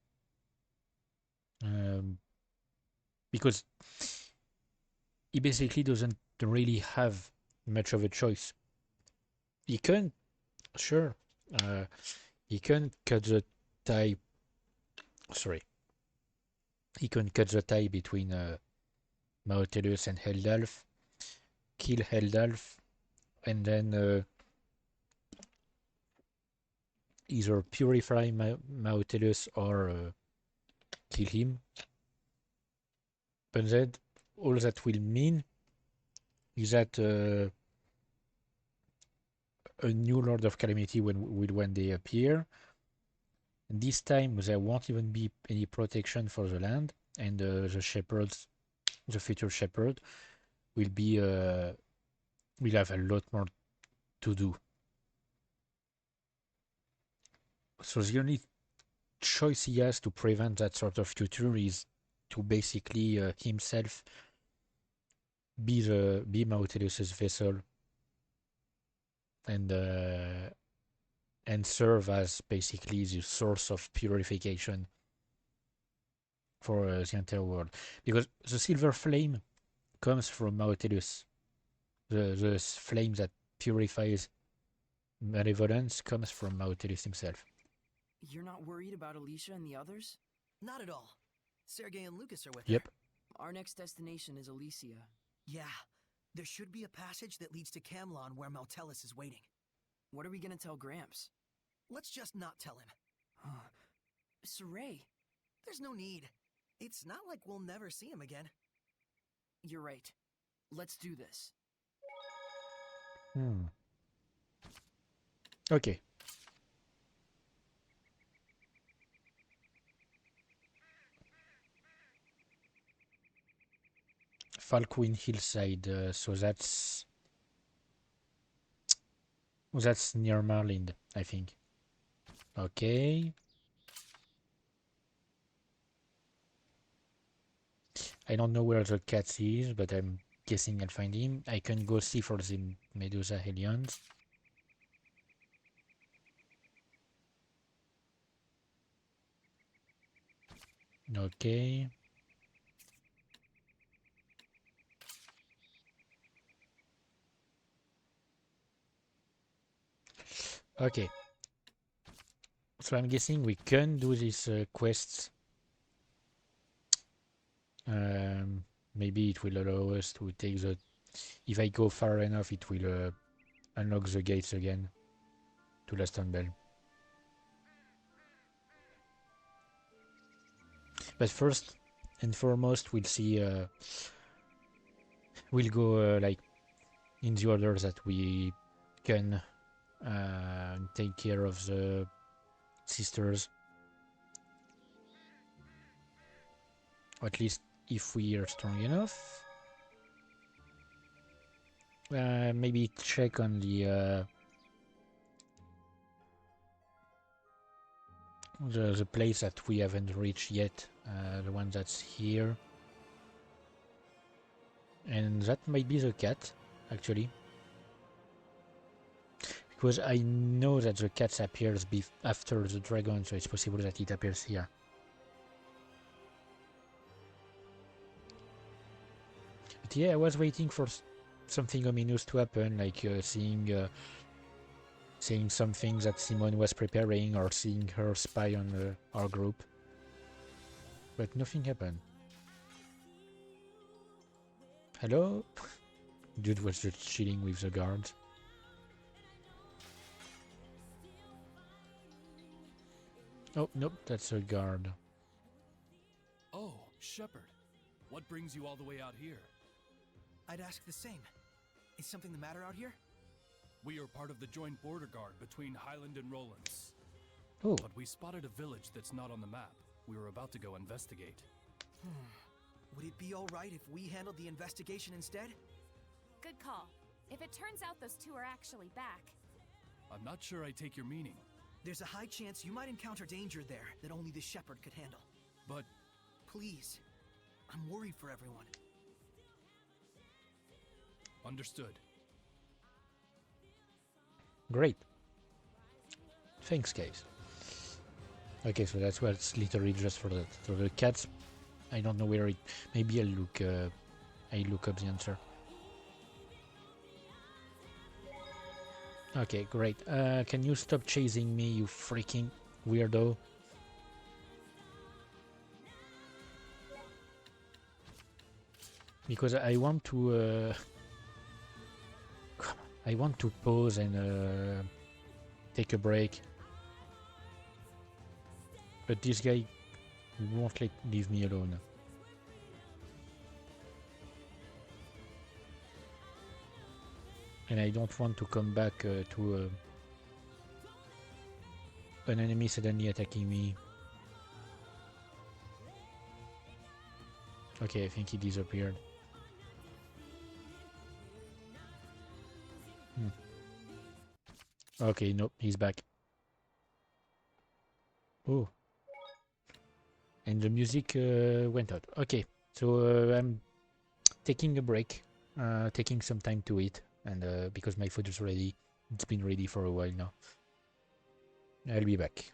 S1: Because he basically doesn't really have much of a choice. He can, sure, he can cut the tie. Sorry, he can cut the tie between Maotelus and Heldalf, kill Heldalf, and then either purify Maotelus or kill him. But then all that will mean is that a new Lord of Calamity will when they appear. And this time there won't even be any protection for the land, and the shepherds, the future shepherd, will have a lot more to do. So the only choice he has to prevent that sort of future is to basically himself be Maotelus's vessel and serve as basically the source of purification for the entire world, because the silver flame comes from Maotelus. The flame that purifies malevolence comes from Maotelus himself.
S5: You're not worried about Alicia and the others?
S17: Not at all. Sergei and Lucas are with
S1: Yep.
S17: her.
S5: Our next destination is Elysia.
S17: Yeah. There should be a passage that leads to Camlon where Maotelus is waiting.
S5: What are we gonna tell Gramps?
S17: Let's just not tell him.
S5: Saray!
S17: There's no need. It's not like we'll never see him again.
S5: You're right. Let's do this.
S1: Okay. Falquin Hillside, so that's near Marlind, I think. Okay. I don't know where the cat is, but I'm guessing I'll find him. I can go see for the Medusa aliens. Okay. Okay. So I'm guessing we can do these quests. Maybe it will allow us to take the... If I go far enough, it will unlock the gates again to Laston Bell. But first and foremost, we'll see... we'll go like in the order that we can take care of the sisters. Or at least if we are strong enough. Maybe check on the place that we haven't reached yet, the one that's here. And that might be the cat, actually. Because I know that the cat appears after the dragon, so it's possible that it appears here. But yeah, I was waiting for something ominous to happen, like seeing something that Simone was preparing, or seeing her spy on our group. But nothing happened. Hello? Dude was just chilling with the guards. Oh, nope, that's a guard.
S20: Oh, Shepard. What brings you all the way out here?
S17: I'd ask the same. Is something the matter out here?
S20: We are part of the joint border guard between Highland and Rollins.
S1: Oh.
S20: But we spotted a village that's not on the map. We were about to go investigate.
S17: Would it be alright if we handled the investigation instead?
S18: Good call. If it turns out those two are actually back.
S20: I'm not sure I take your meaning.
S17: There's a high chance you might encounter danger there that only the Shepherd could handle.
S20: But...
S17: Please. I'm worried for everyone.
S20: Understood.
S1: Great. Thanks, guys. Okay, so that's where it's literally just for that. So the cats, I don't know where it... Maybe I'll look up the answer. Okay, great. Can you stop chasing me, you freaking weirdo? Because I want to... I want to pause and take a break. But this guy won't leave me alone. And I don't want to come back to an enemy suddenly attacking me. Okay, I think he disappeared. Okay, nope, he's back. Oh. And the music went out. Okay, so I'm taking a break, taking some time to eat, and because my food is ready, it's been ready for a while now. I'll be back.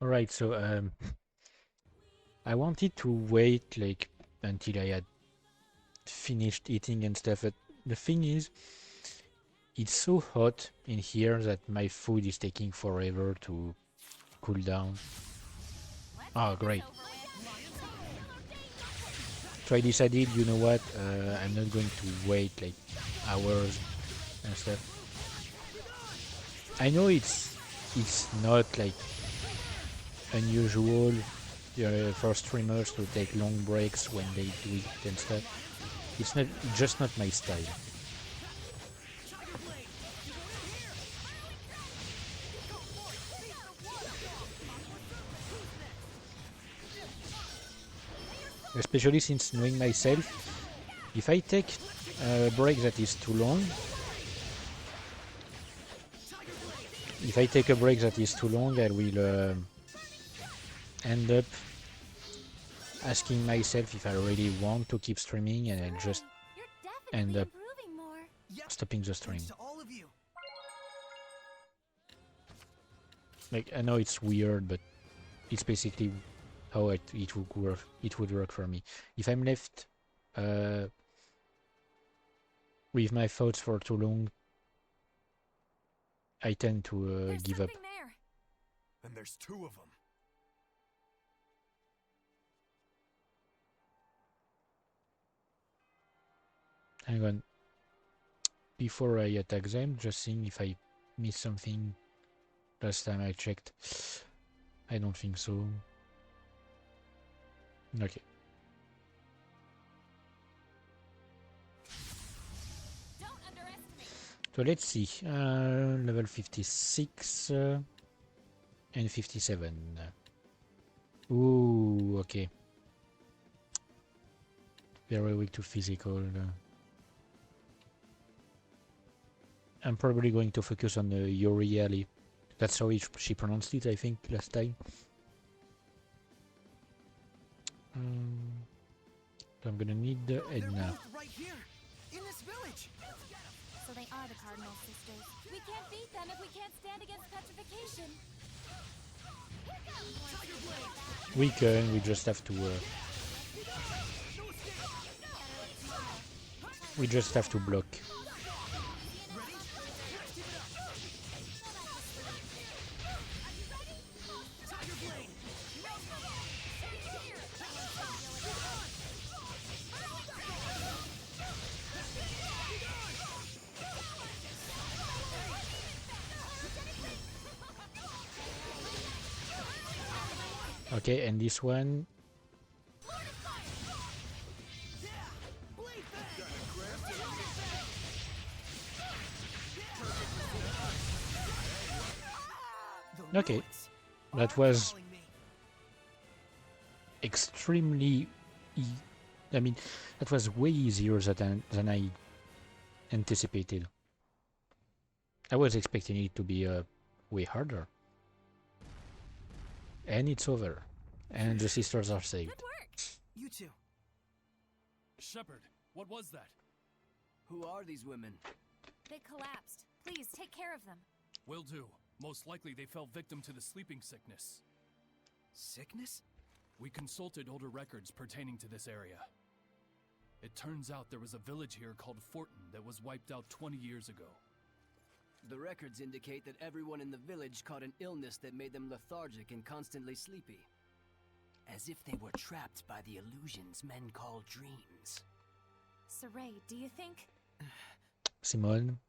S1: Alright, so I wanted to wait like until I had finished eating and stuff, but the thing is, it's so hot in here that my food is taking forever to cool down. Oh, great. So I decided, you know what, I'm not going to wait like hours and stuff. I know it's not like unusual for streamers to take long breaks when they do it and stuff. It's just not my style. Especially since knowing myself, if I take a break that is too long, I will end up asking myself if I really want to keep streaming, and I'll just end up stopping the stream. Like, I know it's weird, but it's basically how it would work. It would work for me. If I'm left with my thoughts for too long, I tend to give up.
S7: There. And there's 2 of them.
S1: Hang on. Before I attack them, just seeing if I missed something last time I checked. I don't think so. Okay. So let's see. Level 56 and 57. Ooh, okay. Very weak to physical. I'm probably going to focus on Yoriali. That's how she pronounced it, I think, last time. So I'm gonna need the Edna.
S17: Right here, in this village.
S2: So they are the Cardinal sisters. We can't beat them if we can't stand against petrification.
S1: We can, we just have to block. Okay, and this one. Okay, that was extremely I mean, that was way easier than I anticipated. I was expecting it to be way harder. And it's over. And the sisters are saved.
S17: Good work. You two.
S20: Shepard, what was that?
S5: Who are these women?
S18: They collapsed. Please, take care of them.
S20: Will do. Most likely they fell victim to the sleeping sickness.
S17: Sickness?
S20: We consulted older records pertaining to this area. It turns out there was a village here called Fortin that was wiped out 20 years ago.
S5: The records indicate that everyone in the village caught an illness that made them lethargic and constantly sleepy. As if they were trapped by the illusions men call dreams.
S18: Saray, do you think...
S1: Simone?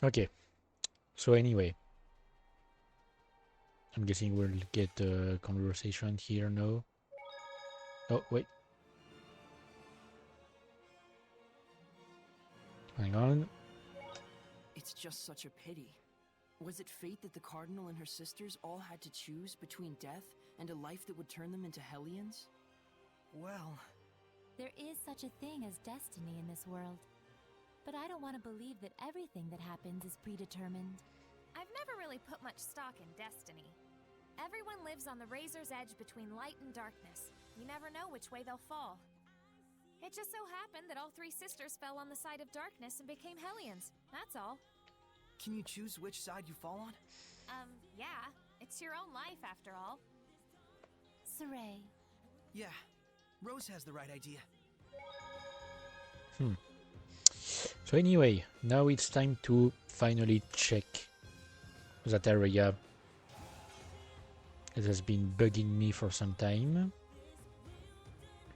S1: Okay, so anyway, I'm guessing we'll get a conversation here now. Oh, wait. Hang on.
S5: It's just such a pity. Was it fate that the Cardinal and her sisters all had to choose between death and a life that would turn them into Hellions?
S17: Well...
S2: There is such a thing as destiny in this world. but I don't want to believe that everything that happens is predetermined.
S18: I've never really put much stock in destiny. Everyone lives on the razor's edge between light and darkness. You never know which way they'll fall. It just so happened that all three sisters fell on the side of darkness and became Hellions. That's all.
S17: Can you choose which side you fall on?
S18: Yeah. It's your own life, after all.
S2: Saray.
S17: Yeah. Rose has the right idea.
S1: So anyway, now it's time to finally check that area. It has been bugging me for some time.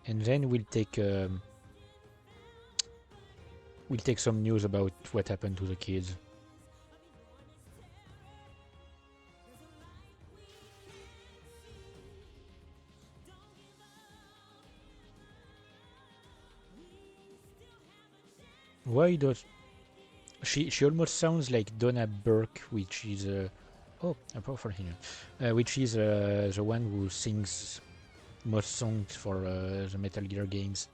S1: And then we'll take some news about what happened to the kids. Why does she almost sounds like Donna Burke, which is which is the one who sings most songs for the Metal Gear games.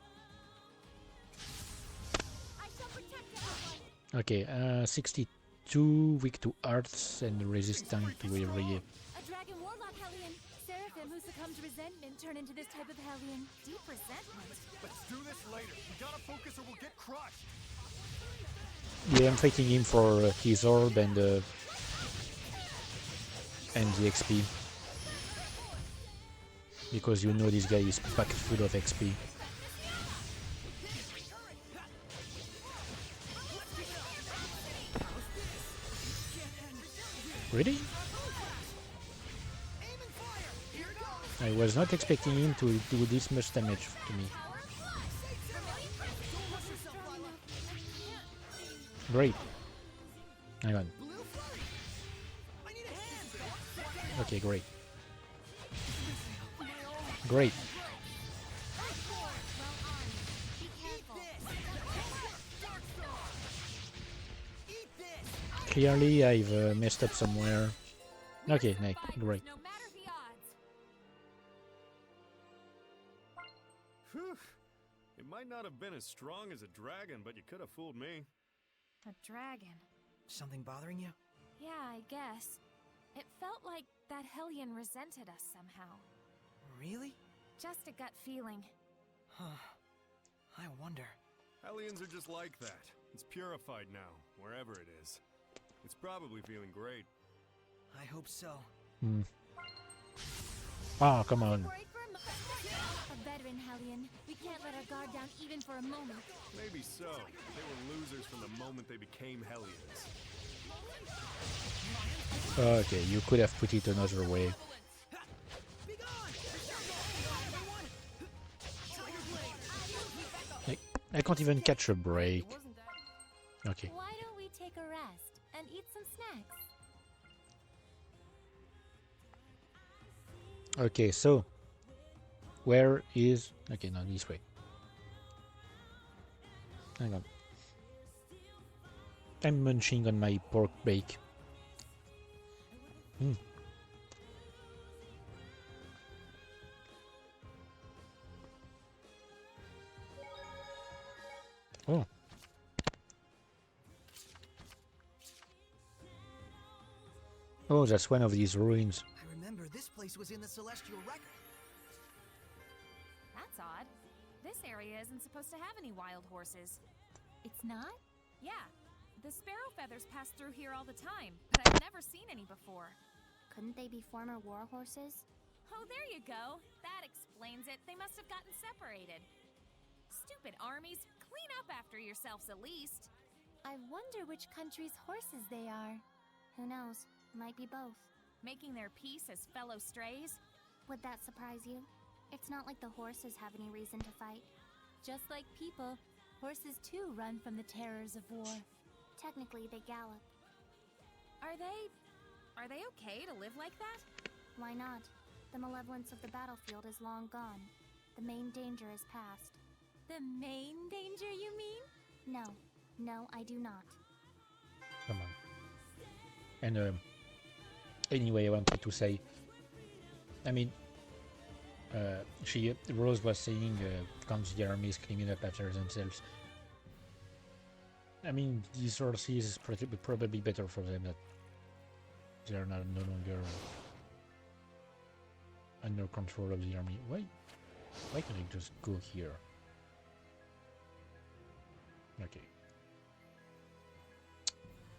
S1: Okay, 62, weak to arts and resistant to every.
S2: A dragon warlock Hellion. Seraphim who succumbed to resentment turn into this type of Hellion.
S18: Deep resentment.
S10: Let's do this later. We gotta focus or we'll get crushed.
S1: Yeah, I'm fighting him for his orb and the XP. Because you know this guy is packed full of XP. Really? I was not expecting him to do this much damage to me. Great. Hang on. Okay, great. Great. Clearly, I've messed up somewhere. Okay, nice. Great.
S7: Whew. It might not have been as strong as a dragon, but you could have fooled me.
S18: A dragon.
S17: Something bothering you?
S18: Yeah, I guess. It felt like that Hellion resented us somehow.
S17: Really?
S18: Just a gut feeling.
S17: Huh. I wonder.
S7: Hellions are just like that. It's purified now, wherever it is. It's probably feeling great.
S17: I hope so.
S1: Ah, come on.
S2: A veteran Hellion. We can't let our guard down even for a moment.
S7: Maybe so. They were losers from the moment they became Hellions.
S1: Okay, you could have put it another way. I can't even catch a break. Okay.
S2: Why don't we take a rest and eat some snacks?
S1: Okay, so where is... Okay, no, this way. Hang on. I'm munching on my pork bake. Oh. Oh, that's one of these ruins.
S17: I remember this place was in the Celestial Record.
S18: That's odd. This area isn't supposed to have any wild horses.
S2: It's not?
S18: Yeah. The sparrow feathers pass through here all the time, but I've never seen any before.
S8: Couldn't they be former war horses?
S18: Oh, there you go. That explains it. They must have gotten separated. Stupid armies. Clean up after yourselves at least.
S2: I wonder which country's horses they are.
S8: Who knows? Might be both.
S18: Making their peace as fellow strays?
S8: Would that surprise you? It's not like the horses have any reason to fight.
S2: Just like people, horses too run from the terrors of war.
S8: Technically, they gallop.
S18: Are they okay to live like that?
S8: Why not? The malevolence of the battlefield is long gone. The main danger is past.
S2: The main danger, you mean?
S8: No. No, I do not.
S1: Come on. And anyway, I wanted to say, I mean, Rose was saying, comes the armies cleaning up after themselves. I mean, these sources is probably better for them that they are no longer under control of the army. Why can't I just go here? Okay.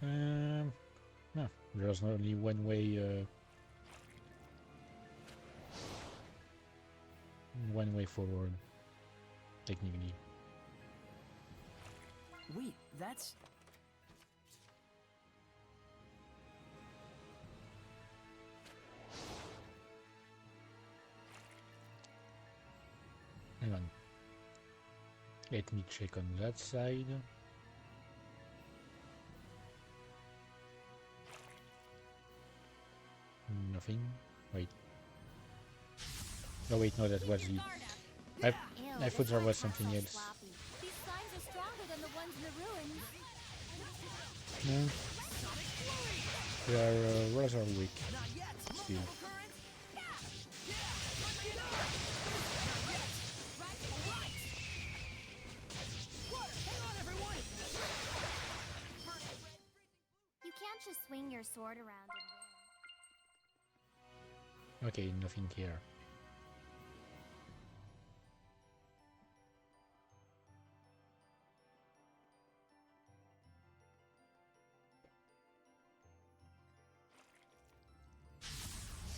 S1: No, there's only one way. One way forward, technically.
S5: Wait, that's...
S1: Hang on. Let me check on that side. Nothing. Wait. Oh wait, no, that was the... I thought there was something else.
S2: These slimes are stronger than the ones in the ruins.
S1: No. They are rather weak. Still.
S8: You can't just swing your sword around and win.
S1: Okay, nothing here.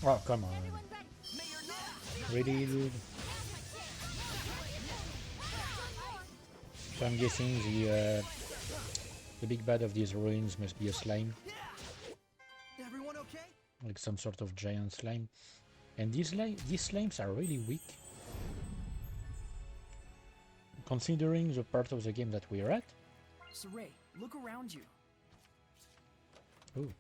S1: Oh, come on. Really, dude? So I'm guessing the big bad of these ruins must be a slime.
S17: Everyone okay?
S1: Like some sort of giant slime. And these slimes are really weak. Considering the part of the game that we're at.
S5: Saray, look around you.
S1: Ooh.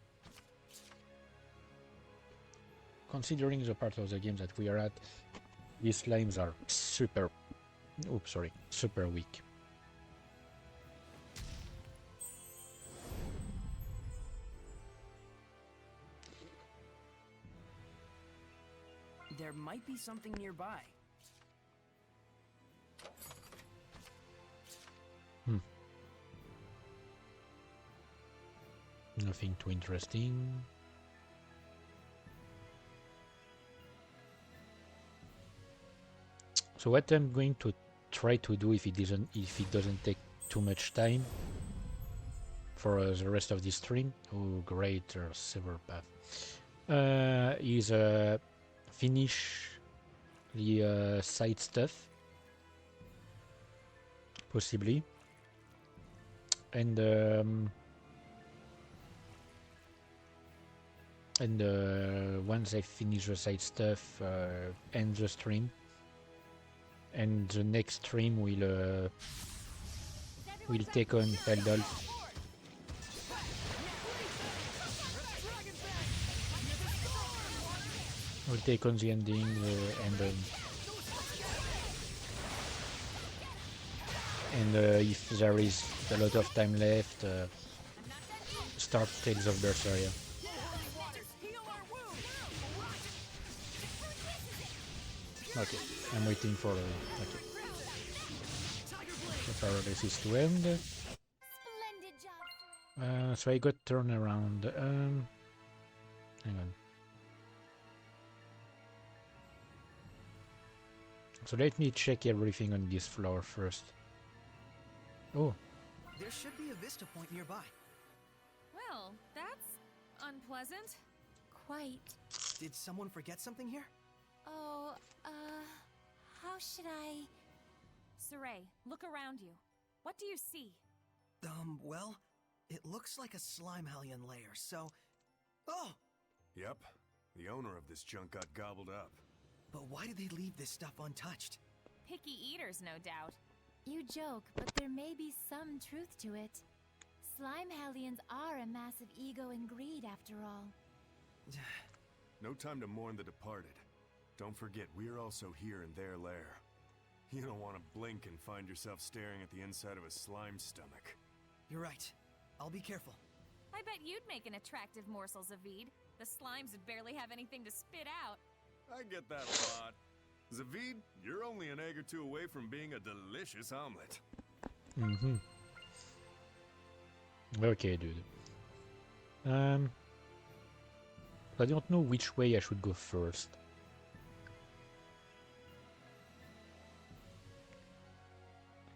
S1: Considering the part of the game that we are at, these slimes are super weak.
S5: There might be something nearby.
S1: Nothing too interesting. So what I'm going to try to do, if it doesn't take too much time for the rest of this stream, oh great, there are several paths, is finish the side stuff, possibly, and once I finish the side stuff, end the stream. And the next stream will take on Heldolf. We'll take on the ending and if there is a lot of time left, start Tales of Zestiria. Okay, I'm waiting for the paralysis to end. So I got turnaround. Hang on. So let me check everything on this floor first. Oh.
S17: There should be a vista point nearby.
S18: Well, that's unpleasant.
S2: Quite.
S17: Did someone forget something here?
S2: Oh, how should I...
S18: Saray, look around you. What do you see?
S17: Well, it looks like a slime Hellion lair, so... Oh!
S7: Yep. The owner of this junk got gobbled up.
S17: But why did they leave this stuff untouched?
S18: Picky eaters, no doubt.
S2: You joke, but there may be some truth to it. Slime Hellions are a massive ego and greed, after all.
S7: No time to mourn the departed. Don't forget, we're also here in their lair. You don't want to blink and find yourself staring at the inside of a slime stomach.
S17: You're right. I'll be careful.
S18: I bet you'd make an attractive morsel, Zavid. The slimes would barely have anything to spit out.
S7: I get that a lot. Zavid, you're only an egg or two away from being a delicious omelet.
S1: Mm-hmm. Okay, dude. I don't know which way I should go first.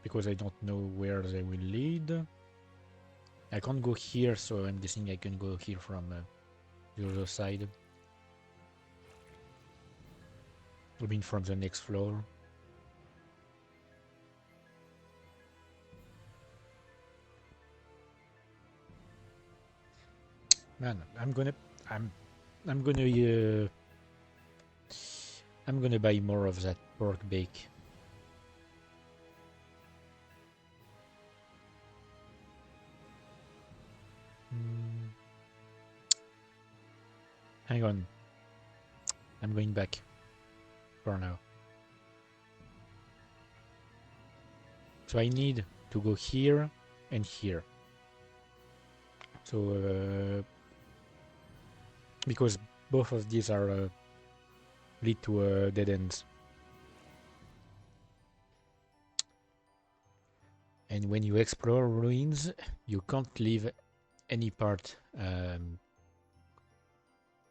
S1: Because I don't know where they will lead. I can't go here, so I'm guessing I can go here from the other side. I mean from the next floor. Man, I'm gonna buy more of that pork bake. Hang on. I'm going back for now. So I need to go here and here. So because both of these are lead to dead ends. And when you explore ruins, you can't leave any part,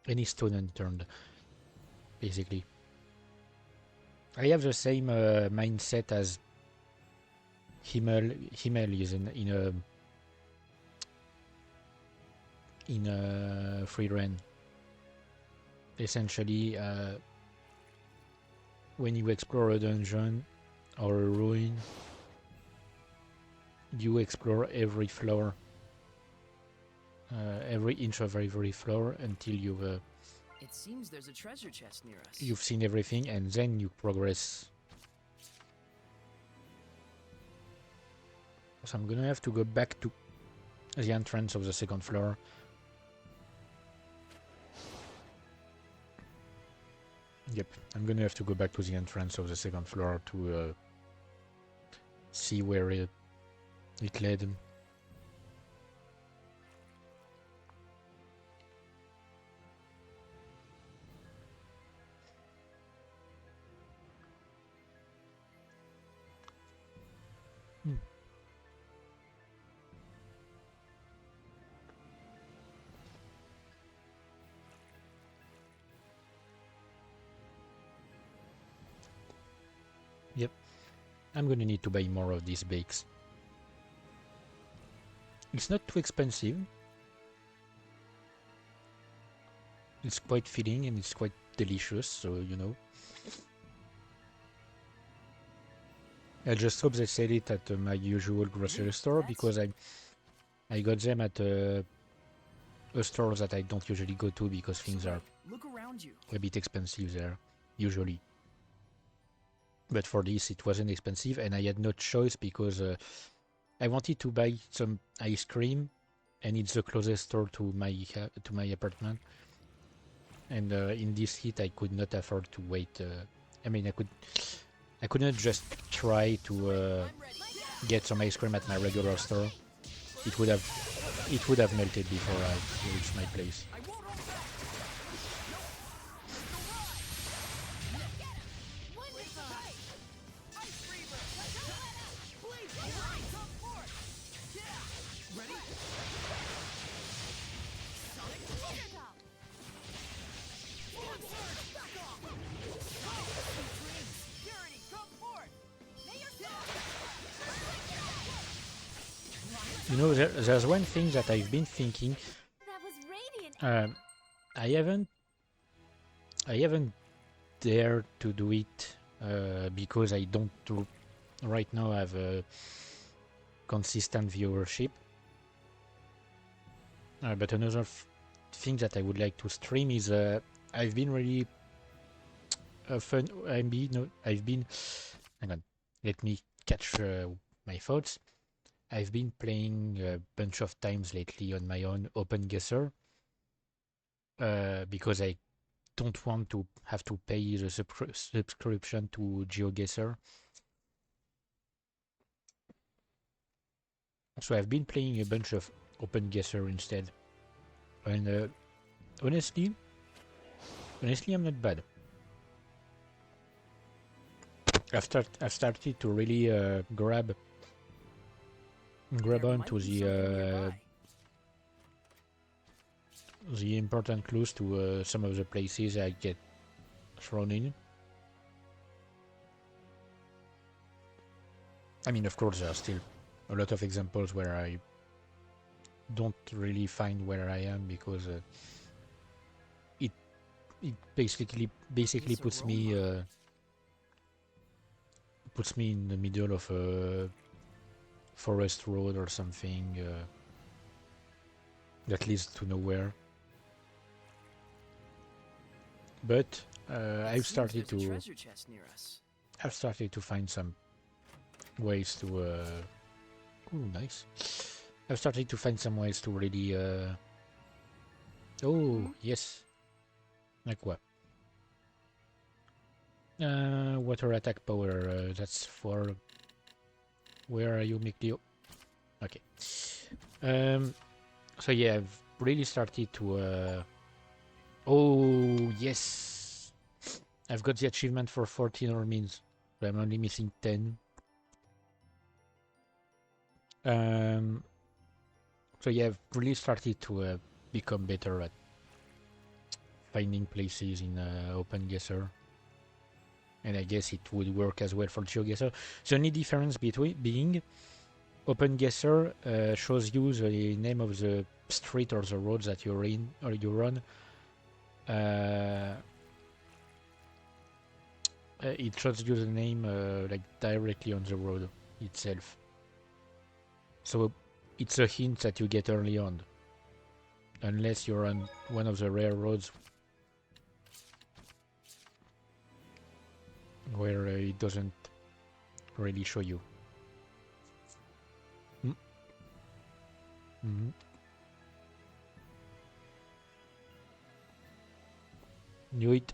S1: any stone unturned, basically. I have the same mindset as Himmel is in a free run. Essentially, when you explore a dungeon or a ruin, you explore every floor, every inch of every floor until you've
S5: It seems there's a treasure chest near us.
S1: you've seen everything, and then you progress. So I'm gonna have to go back to the entrance of the second floor. Yep, I'm gonna have to go back to the entrance of the second floor to see where it led. Yep, I'm gonna need to buy more of these bakes. It's not too expensive. It's quite filling and it's quite delicious, so you know. I just hope they sell it at my usual grocery store, because I got them at a store that I don't usually go to, because things are
S5: Look around you.
S1: a bit expensive there, usually. But for this, it wasn't expensive, and I had no choice because I wanted to buy some ice cream, and it's the closest store to my apartment. And in this heat, I could not afford to wait. I mean, I couldn't just try to get some ice cream at my regular store. It would have melted before I reached my place. You know, there's one thing that I've been thinking. I haven't dared to do it because I don't right now have a consistent viewership. But another thing that I would like to stream is I've been really fun. I've been. Hang on, let me catch my thoughts. I've been playing a bunch of times lately on my own open guesser because I don't want to have to pay the subscription to GeoGuessr. So I've been playing a bunch of open guesser instead, and honestly, I'm not bad. I've started to really grab onto the the important clues to some of the places I get thrown in. I mean, of course, there are still a lot of examples where I don't really find where I am because it basically puts me in the middle of a forest road or something that leads to nowhere. But I've started to find some ways to ooh, nice. I've started to find some ways to really oh yes. Like what? Water attack power, that's for where are you, Miklio? Okay. So yeah, I've really started to oh yes, I've got the achievement for 14 Ormins, but I'm only missing 10. So yeah, I've really started to become better at finding places in OpenGuesser, and I guess it would work as well for GeoGuessr. The only difference being OpenGuesser shows you the name of the street or the roads that you're in or you run. It shows you the name like directly on the road itself. So it's a hint that you get early on, unless you're on one of the rare roads where it doesn't really show you. Mm-hmm. Knew it.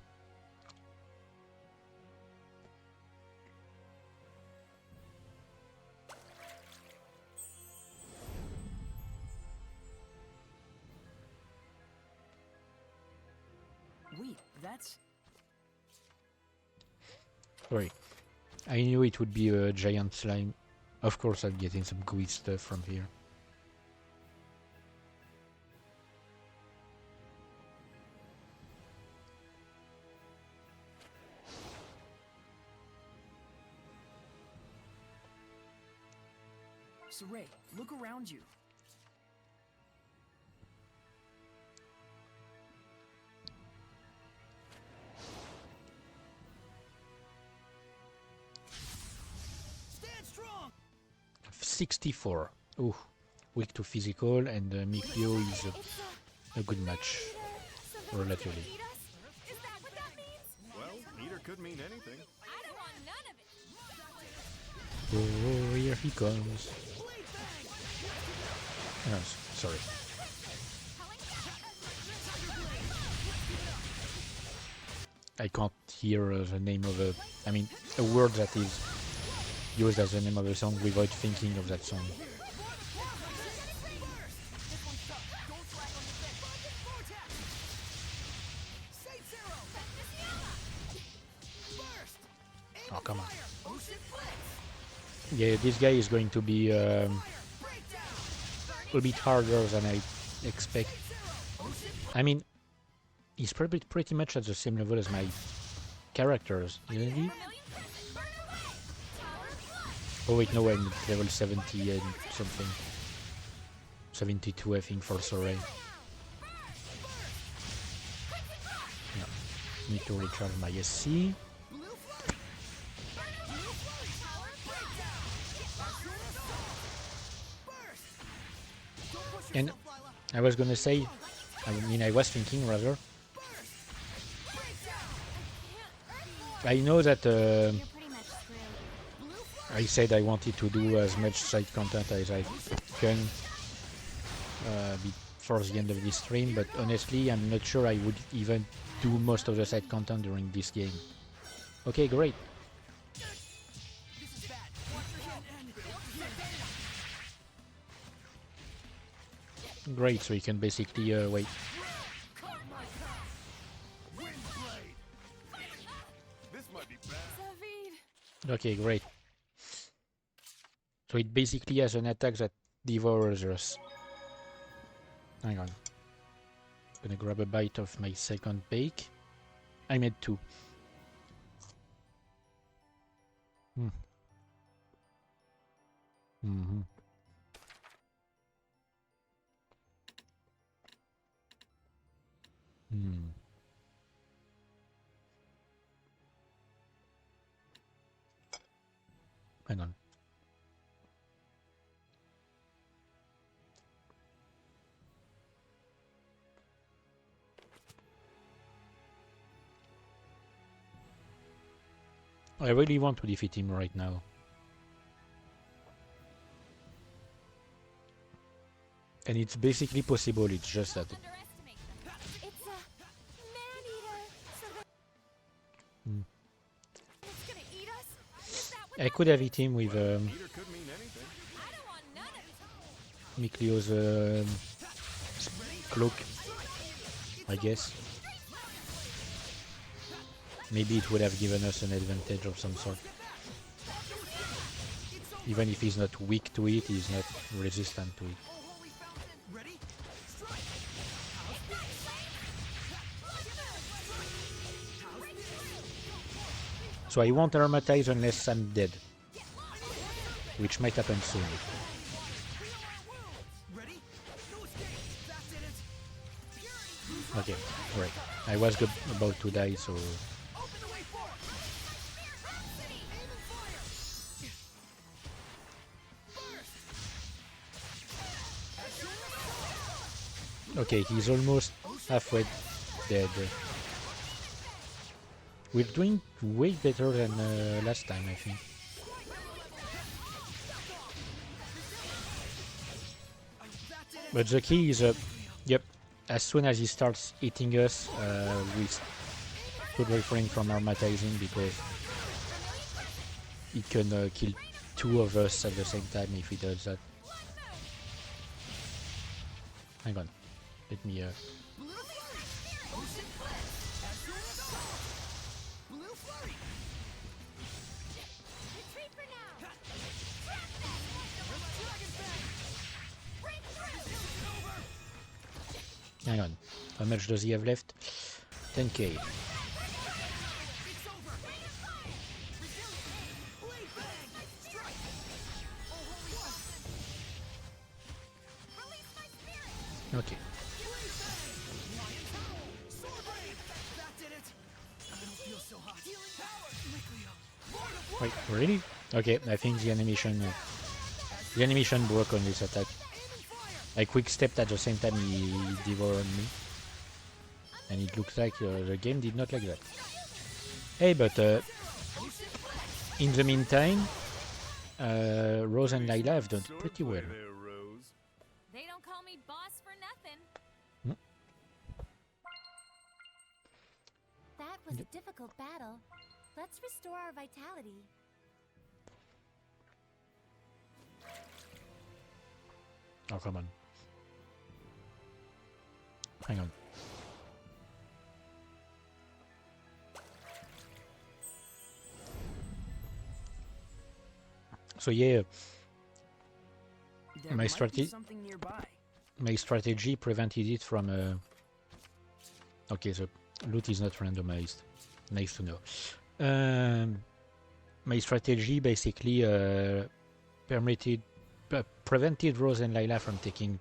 S5: Wait, that's...
S1: Sorry. I knew it would be a giant slime. Of course I'm getting some gooey stuff from here.
S5: Saray, look around you.
S17: Stand strong.
S1: 64. Ooh, weak to physical, and Miklio is a good match, relatively.
S7: Well, eater could mean anything.
S6: I don't want none of it.
S1: Oh, here he comes. Oh, sorry. I can't hear the name of a word that is used as the name of a song without thinking of that song. Oh, come on. Yeah, this guy is going to be a bit harder than I expect. I mean, he's probably pretty much at the same level as my characters, isn't he? Oh wait, no, I'm level 70 and something. 72, I think, for Soray. No. Need to recharge my SC. And I was gonna say, I was thinking rather, I know that I said I wanted to do as much side content as I can before the end of this stream, but honestly I'm not sure I would even do most of the side content during this game. Okay, great. Great, so you can basically wait. Okay, great. So it basically has an attack that devours us. Hang on. Gonna grab a bite of my second bake. I made 2. Mm-hmm. Hang on. I really want to defeat him right now. And it's basically possible, it's just that...
S2: It's a man-eater, so it's gonna eat us?
S1: I could have hit him with Miklio's cloak, I guess. Maybe it would have given us an advantage of some sort. Even if he's not weak to it, he's not resistant to it. So I won't armatize unless I'm dead, which might happen soon. Okay, right. I was about to die, so... Okay, he's almost halfway dead. We're doing way better than last time, I think. But the key is, yep, as soon as he starts eating us, we should refrain from armatizing because he can kill 2 of us at the same time if he does that. Hang on, let me... Hang on, how much does he have left? 10k. Okay. Wait, really? Okay, I think the animation broke on this attack. I quick stepped at the same time he devoured me, and it looks like the game did not like that. Hey, but in the meantime, Rose and Lila have done pretty well.
S2: They don't call me boss for nothing. That was a difficult battle. Let's restore our vitality.
S1: Oh, come on. Hang on. So yeah, my strategy prevented it from... Okay, so loot is not randomized. Nice to know. My strategy basically prevented Rose and Lila from taking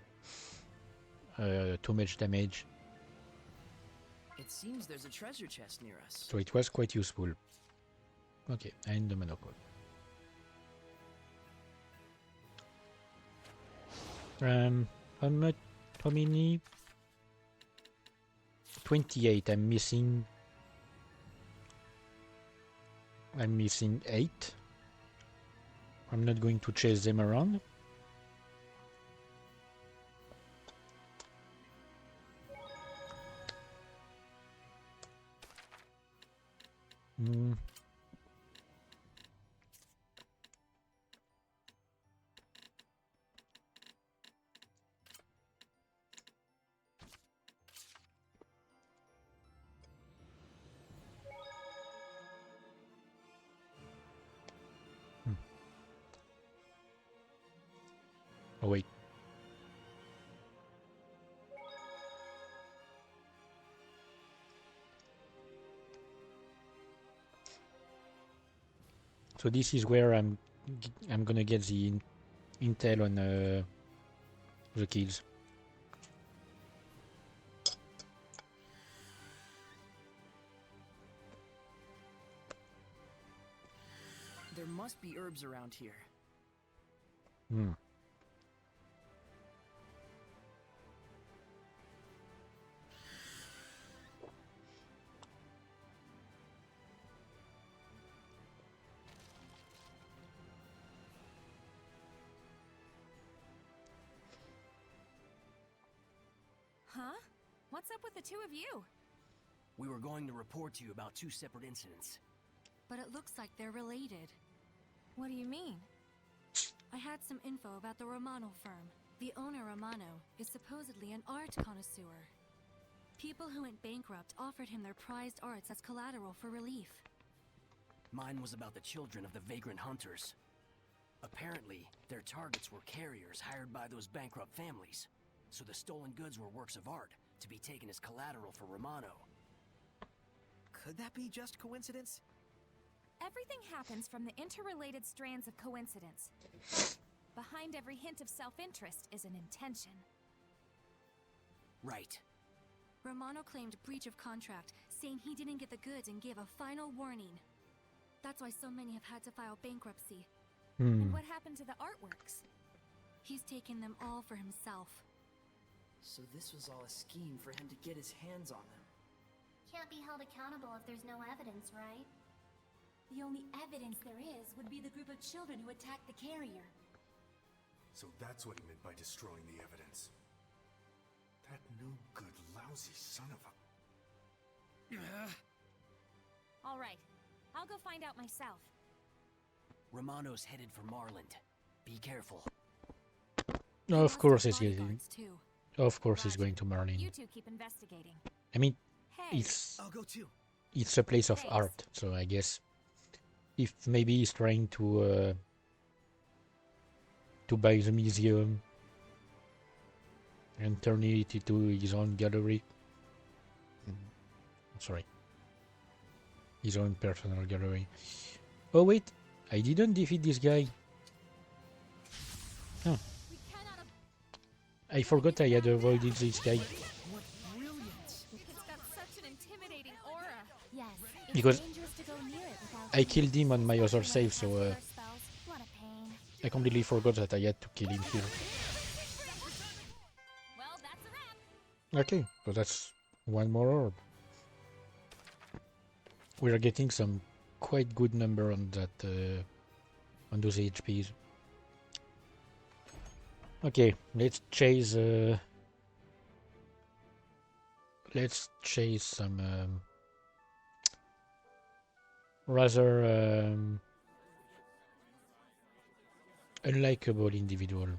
S1: too much damage.
S5: It seems there's a treasure chest near us.
S1: So it was quite useful. Okay, and the monocle. How many? 28. I'm missing 8. I'm not going to chase them around. Oh wait. So this is where I'm gonna get the intel on the kids.
S5: There must be herbs around here.
S1: Hmm.
S18: Huh? What's up with the two of you?
S13: We were going to report to you about two separate incidents.
S22: But it looks like they're related.
S18: What do you mean?
S22: I had some info about the Romano firm. The owner, Romano, is supposedly an art connoisseur. People who went bankrupt offered him their prized arts as collateral for relief.
S13: Mine was about the children of the vagrant hunters. Apparently, their targets were carriers hired by those bankrupt families. So the stolen goods were works of art to be taken as collateral for Romano.
S17: Could that be just coincidence?
S18: Everything happens from the interrelated strands of coincidence. Behind every hint of self-interest is an intention.
S13: Right.
S22: Romano claimed breach of contract, saying he didn't get the goods and gave a final warning. That's why so many have had to file bankruptcy.
S18: And what happened to the artworks?
S22: He's taken them all for himself.
S5: So this was all a scheme for him to get his hands on them.
S8: Can't be held accountable if there's no evidence, right?
S2: The only evidence there is would be the group of children who attacked the carrier.
S7: So that's what he meant by destroying the evidence. That no good, lousy son of a...
S18: All right, I'll go find out myself.
S13: Romano's headed for Marland. Be careful.
S1: No, of course he's getting. Of course he's going to Marlin.
S18: You two keep investigating.
S1: I mean,
S18: Hey,
S17: I'll go too.
S1: it's a place of art, so I guess if maybe he's trying to buy the museum and turn it into his own gallery. Sorry, his own personal gallery. Oh wait, I didn't defeat this guy. Huh. I forgot I had avoided this guy.
S18: What brilliance! It's got such an intimidating aura.
S2: Yes,
S1: Because
S2: dangerous to go near it without
S1: I killed him on my other save, so
S2: spells. What a pain.
S1: I completely forgot that I had to kill him here.
S18: Well, that's a wrap.
S1: Okay, so that's one more orb. We are getting some quite good number on that, on those HPs. Okay, let's chase. Let's chase some rather unlikable individual.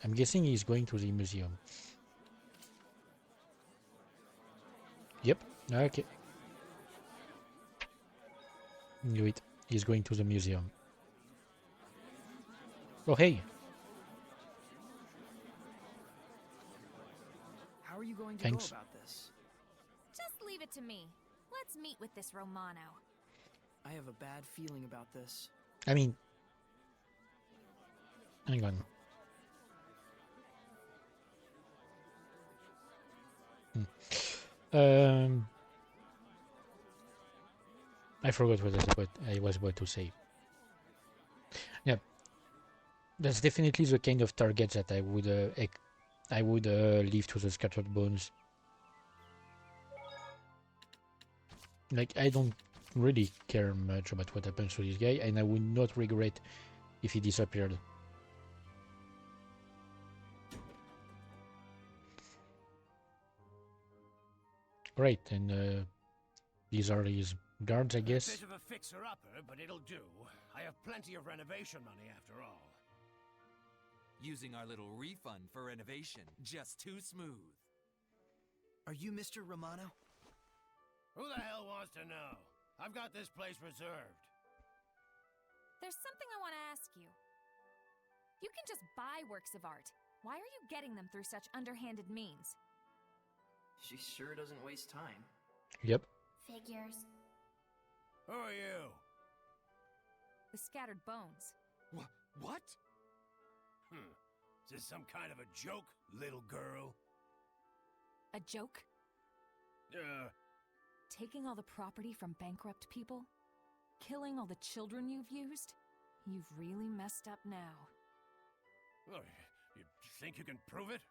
S1: I'm guessing he's going to the museum. Yep. Okay. Knew it. He's going to the museum. Oh hey.
S5: How are you going to
S1: Thanks.
S5: go about this?
S18: Just leave it to me. Let's meet with this Romano.
S5: I have a bad feeling about this.
S1: I mean, hang on. I forgot what I was about to say. Yeah, that's definitely the kind of target that I would leave to the scattered bones. Like, I don't really care much about what happens to this guy, and I would not regret if he disappeared. Right, and these are his guards, I guess.
S19: A bit of a fixer-upper, but it'll do. I have plenty of renovation money after all.
S23: Using our little refund for renovation, just too smooth.
S17: Are you Mr. Romano?
S19: Who the hell wants to know? I've got this place reserved.
S18: There's something I want to ask you. You can just buy works of art. Why are you getting them through such underhanded means?
S5: She sure doesn't waste time.
S1: Yep.
S8: Figures.
S19: Who are you?
S18: the scattered bones.
S10: What? Is this some kind of a joke, little girl?
S18: A joke? Taking all the property from bankrupt people? Killing all the children you've used? You've really messed up now.
S10: Oh, you think you can prove it?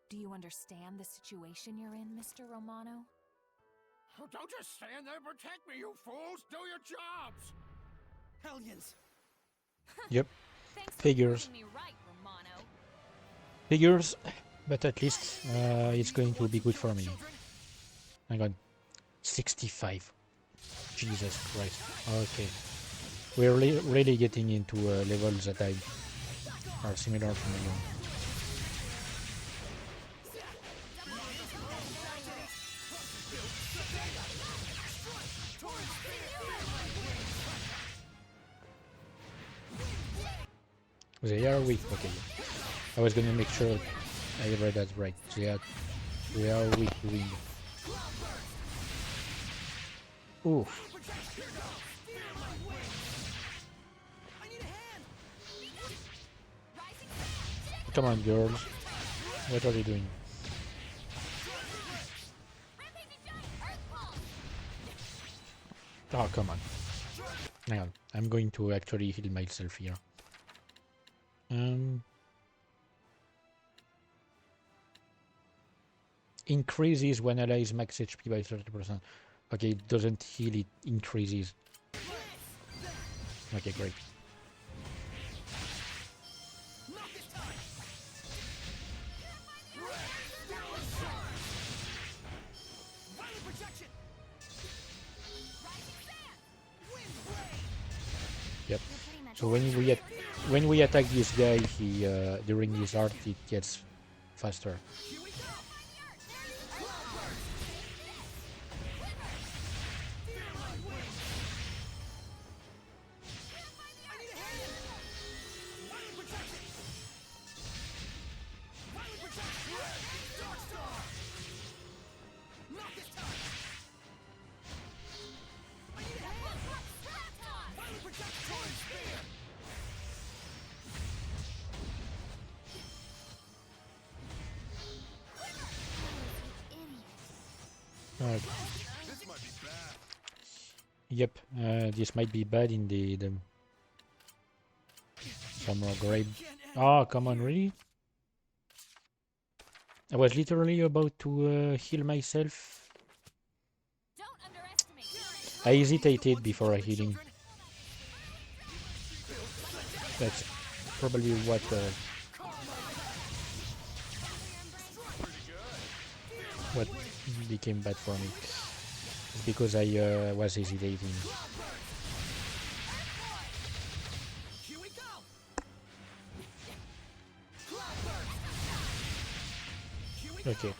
S18: Do you understand the situation you're in, Mr. Romano?
S11: Oh, don't just stand there and protect me, you fools! Do your jobs!
S17: Hellions!
S1: Yep.
S18: Thanks for
S1: Figures.
S18: proving me right, Romano.
S1: Figures, but at least it's going to be good for me. Hang on. 65. Jesus Christ. Okay. We're really getting into levels that are similar to my own. They are weak, okay. I was gonna make sure I read that right. They are weak to wind. Oof. Come on, girls. What are you doing? Oh, come on. Hang on. I'm going to actually heal myself here. Increases when allies max HP by 30%. Okay, it doesn't heal, it increases. Okay, great. Yep. So when we attack this guy, he during his art it gets faster. Yep, this might be bad indeed. Some more grave. Oh, come on, really? I was literally about to heal myself. I hesitated before healing. That's probably what became bad for me. It's because I was hesitating. Okay.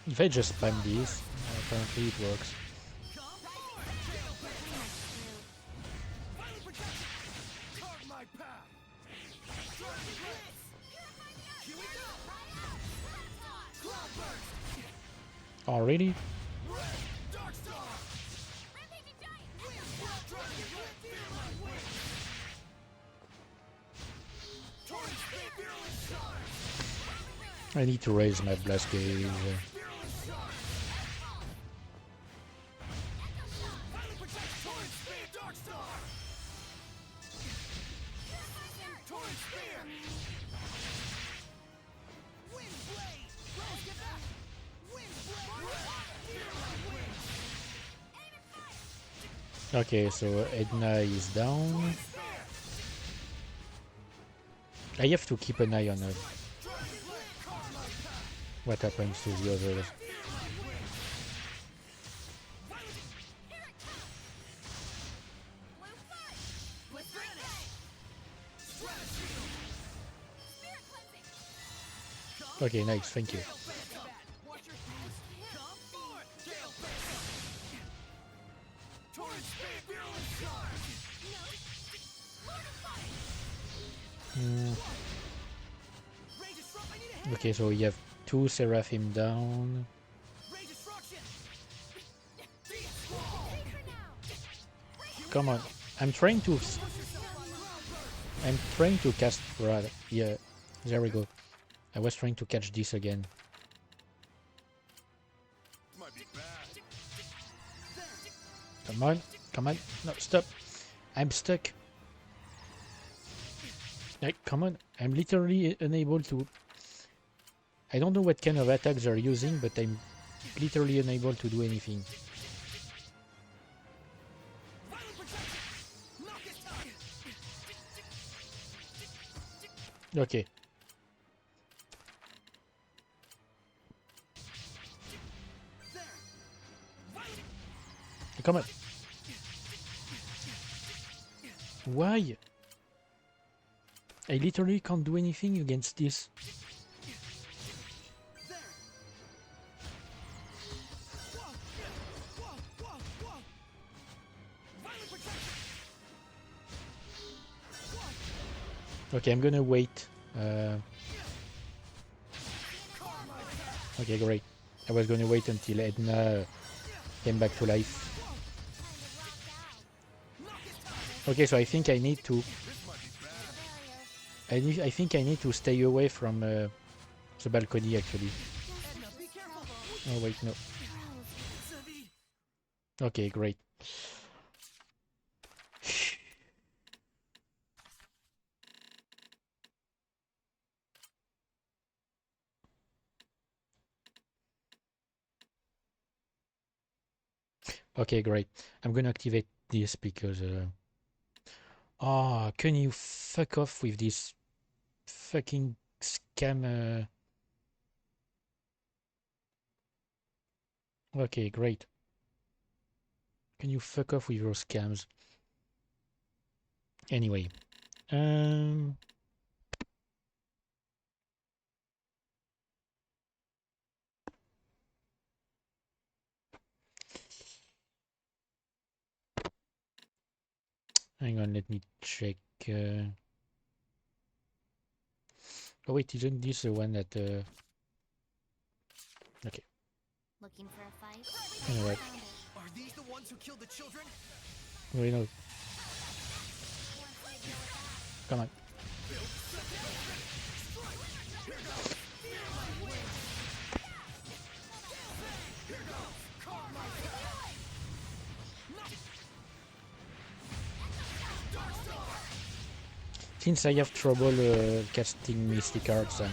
S1: If I just spam this, apparently it works. Oh, really? I need to raise my blast gauge. Okay, so Edna is down. I have to keep an eye on her. What happens to the others? Okay, nice, thank you. Okay, so we have 2 Seraphim down. Come on. I'm trying to cast Rad. Yeah, there we go. I was trying to catch this again. Come on, come on. No, stop. I'm stuck. Like, come on. I'm literally unable to... I don't know what kind of attacks they're using, but I'm literally unable to do anything. Okay. Come on. Why? I literally can't do anything against this. Okay, I'm gonna wait. Okay, great. I was gonna wait until Edna came back to life. Okay, so I think I need to... I think I need to stay away from the balcony, actually. Oh, wait, no. Okay, great. Okay, great. I'm gonna activate this because... Oh, can you fuck off with this fucking scam? Okay, great. Can you fuck off with your scams? Anyway. Hang on, let me check. Oh wait, isn't this the one that... Okay.
S8: Looking for a fight?
S1: Anyway.
S17: Are these the ones who killed the children?
S1: Wait, no. Come on. Since I have trouble casting Mystic Arts, I'm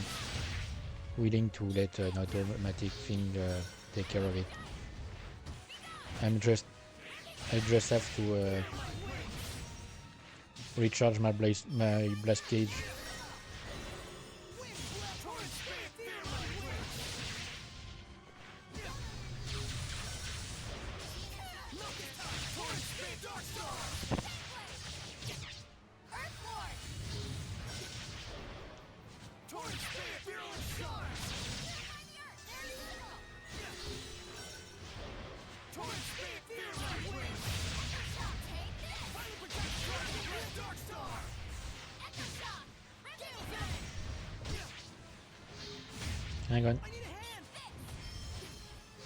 S1: willing to let an automatic thing take care of it. I just have to recharge my blast gauge. Hang on.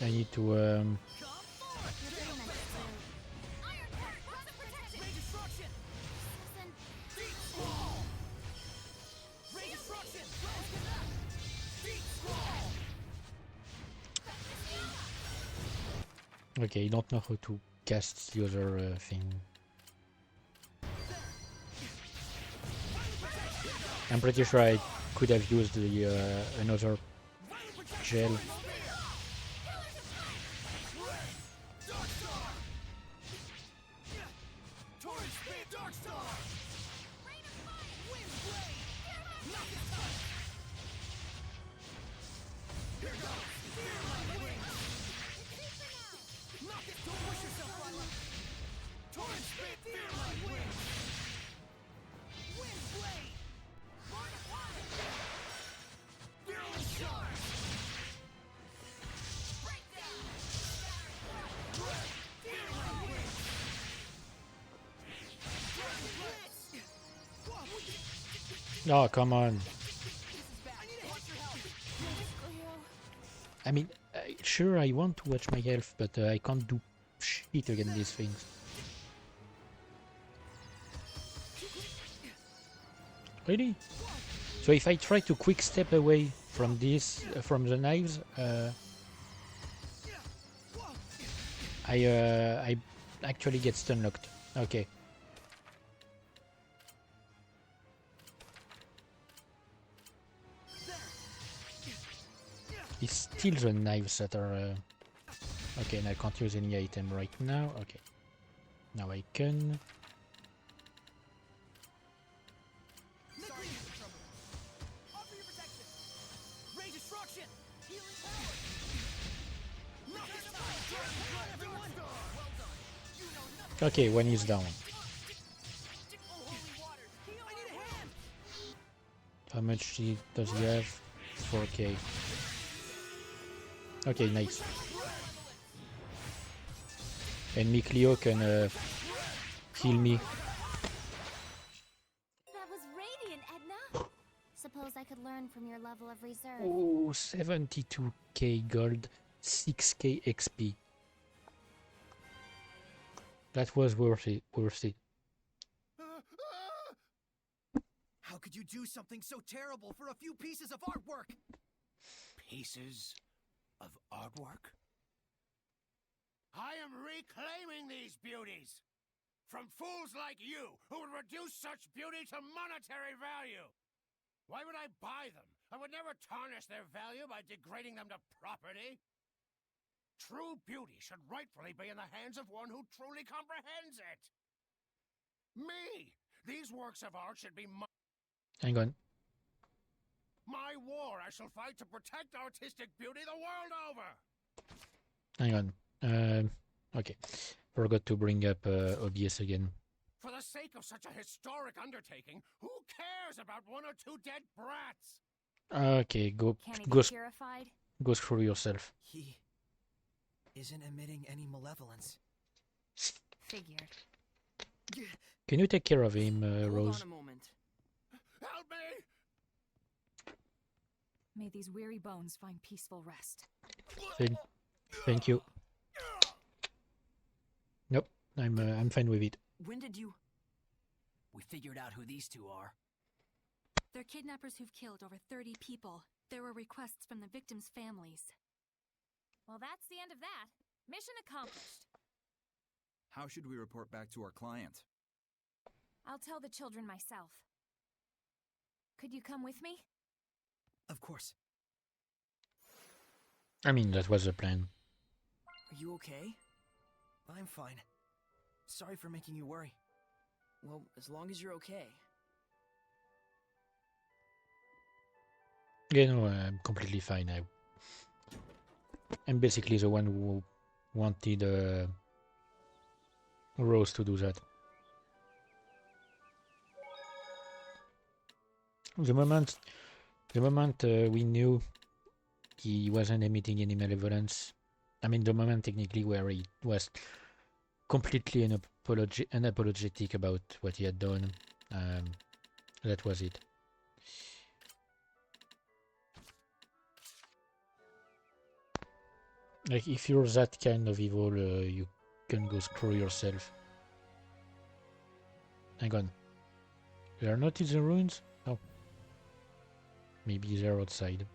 S1: I need to Okay, I don't know how to cast the other thing. I'm pretty sure I could have used the another gel. Oh, come on. I mean, sure, I want to watch my health, but I can't do shit against these things. Really? So if I try to quick step away from this, from the knives, I actually get stun locked. Okay. It's still the knives that are... Okay, and I can't use any item right now. Okay. Now I can. Okay, one is down. How much does he have? 4k. Okay, nice. And Mikleo can heal me.
S8: That was radiant, Edna. Suppose I could learn from your level of reserve.
S1: Oh, 72k gold, 6k XP. That was worth it.
S17: How could you do something so terrible for a few pieces of artwork?
S10: Pieces of artwork?
S19: I am reclaiming these beauties from fools like you who would reduce such beauty to monetary value. Why would I buy them? I would never tarnish their value by degrading them to property. True beauty should rightfully be in the hands of one who truly comprehends it. Me! These works of art should be
S1: Hang on.
S19: my war. I shall fight to protect artistic beauty the world over.
S1: Hang on. Okay. Forgot to bring up OBS again.
S19: For the sake of such a historic undertaking, who cares about one or two dead brats?
S1: Okay, go
S8: purified?
S1: Go screw yourself.
S17: He isn't emitting any malevolence.
S8: Figured.
S1: Can you take care of him, Rose?
S5: Hold on a moment.
S19: Help me!
S18: May these weary bones find peaceful rest.
S1: Thank you. Nope, I'm fine with it.
S5: When did you...
S13: We figured out who these two are.
S22: They're kidnappers who've killed over 30 people. There were requests from the victims' families.
S18: Well, that's the end of that. Mission accomplished.
S3: How should we report back to our client?
S18: I'll tell the children myself. Could you come with me?
S17: Of course.
S1: I mean, that was the plan.
S5: Are you okay?
S17: I'm fine. Sorry for making you worry.
S5: Well, as long as you're okay.
S1: Yeah, no, I'm completely fine. I'm basically the one who wanted Rose to do that. The moment we knew he wasn't emitting any malevolence, I mean the moment technically where he was completely unapologetic about what he had done, that was it. Like, if you're that kind of evil, you can go screw yourself. Hang on. They are not in the ruins? No. Maybe they're outside.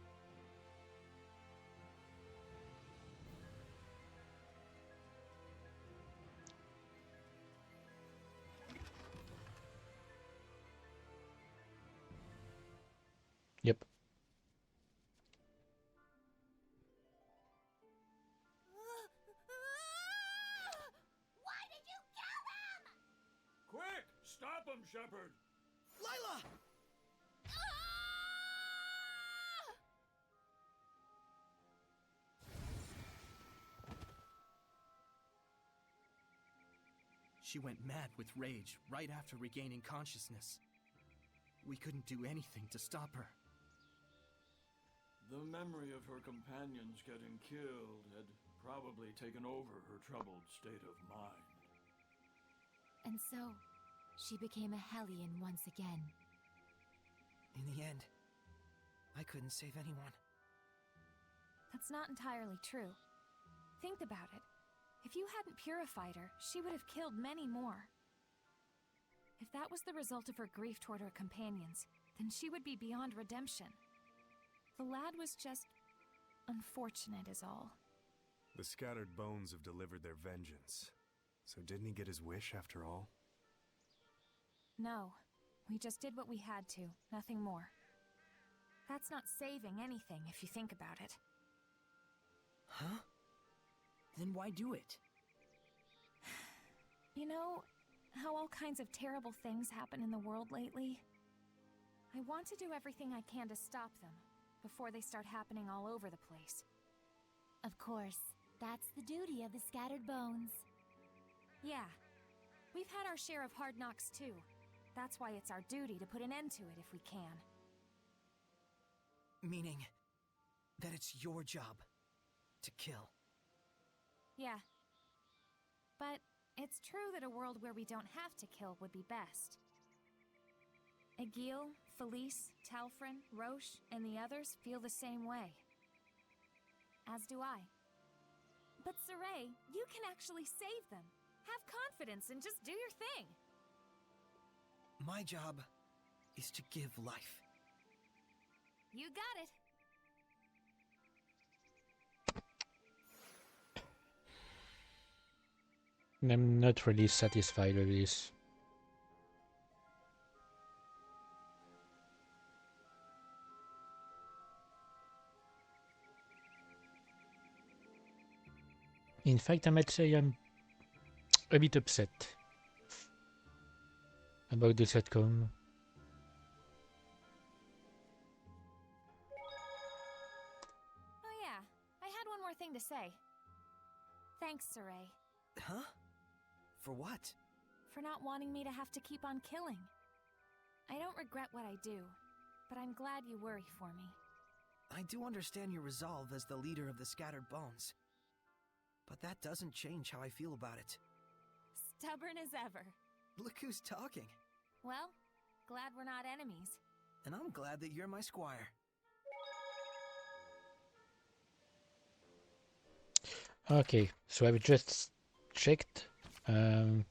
S1: Yep.
S6: Why did you kill them?
S10: Quick! Stop him, Shepard!
S17: Lila! She went mad with rage right after regaining consciousness. We couldn't do anything to stop her.
S4: The memory of her companions getting killed had probably taken over her troubled state of mind.
S2: And so, she became a Hellion once again.
S17: In the end, I couldn't save anyone.
S18: That's not entirely true. Think about it. If you hadn't purified her, she would have killed many more. If that was the result of her grief toward her companions, then she would be beyond redemption. The lad was just unfortunate is all.
S7: The scattered bones have delivered their vengeance. So didn't he get his wish after all?
S18: No, we just did what we had to, nothing more. That's not saving anything if you think about it.
S5: Huh? Then why do it?
S18: You know how all kinds of terrible things happen in the world lately? I want to do everything I can to stop them before they start happening all over the place.
S2: Of course, that's the duty of the Scattered Bones.
S18: Yeah, we've had our share of hard knocks too. That's why it's our duty to put an end to it if we can.
S17: Meaning that it's your job to kill.
S18: Yeah. But it's true that a world where we don't have to kill would be best. Egil, Felice, Talfrin, Roche, and the others feel the same way. As do I. But Saray, you can actually save them. Have confidence and just do your thing.
S17: My job is to give life.
S18: You got it.
S1: I'm not really satisfied with this. In fact, I might say I'm a bit upset about this outcome.
S18: Oh yeah, I had one more thing to say. Thanks, Saray.
S17: Huh? For what?
S18: For not wanting me to have to keep on killing. I don't regret what I do, but I'm glad you worry for me.
S17: I do understand your resolve as the leader of the Scattered Bones. But that doesn't change how I feel about it.
S18: Stubborn as ever.
S17: Look who's talking.
S18: Well, glad we're not enemies.
S17: And I'm glad that you're my squire.
S1: Okay, so I've just checked. Hang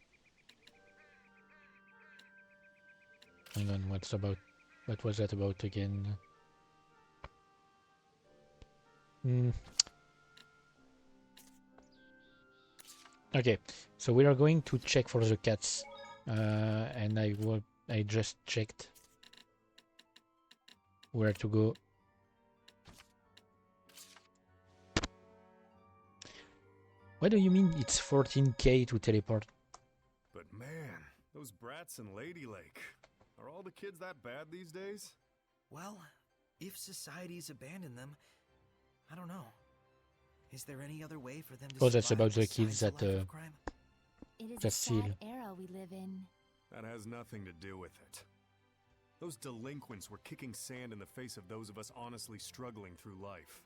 S1: on, what was that about again? Okay, so we are going to check for the cats, and I just checked where to go. What do you mean it's 14k to teleport?
S7: But man, those brats in Lady Lake. Are all the kids that bad these days?
S17: Well, if society's abandoned them, I don't know. Is there any other way for them to
S1: Oh, that's
S17: survive
S1: about the
S17: besides
S1: kids
S17: a
S1: that
S17: life of crime?
S2: It is a
S1: just seal.
S2: sad era we live in.
S7: That has nothing to do with it. Those delinquents were kicking sand in the face of those of us honestly struggling through life.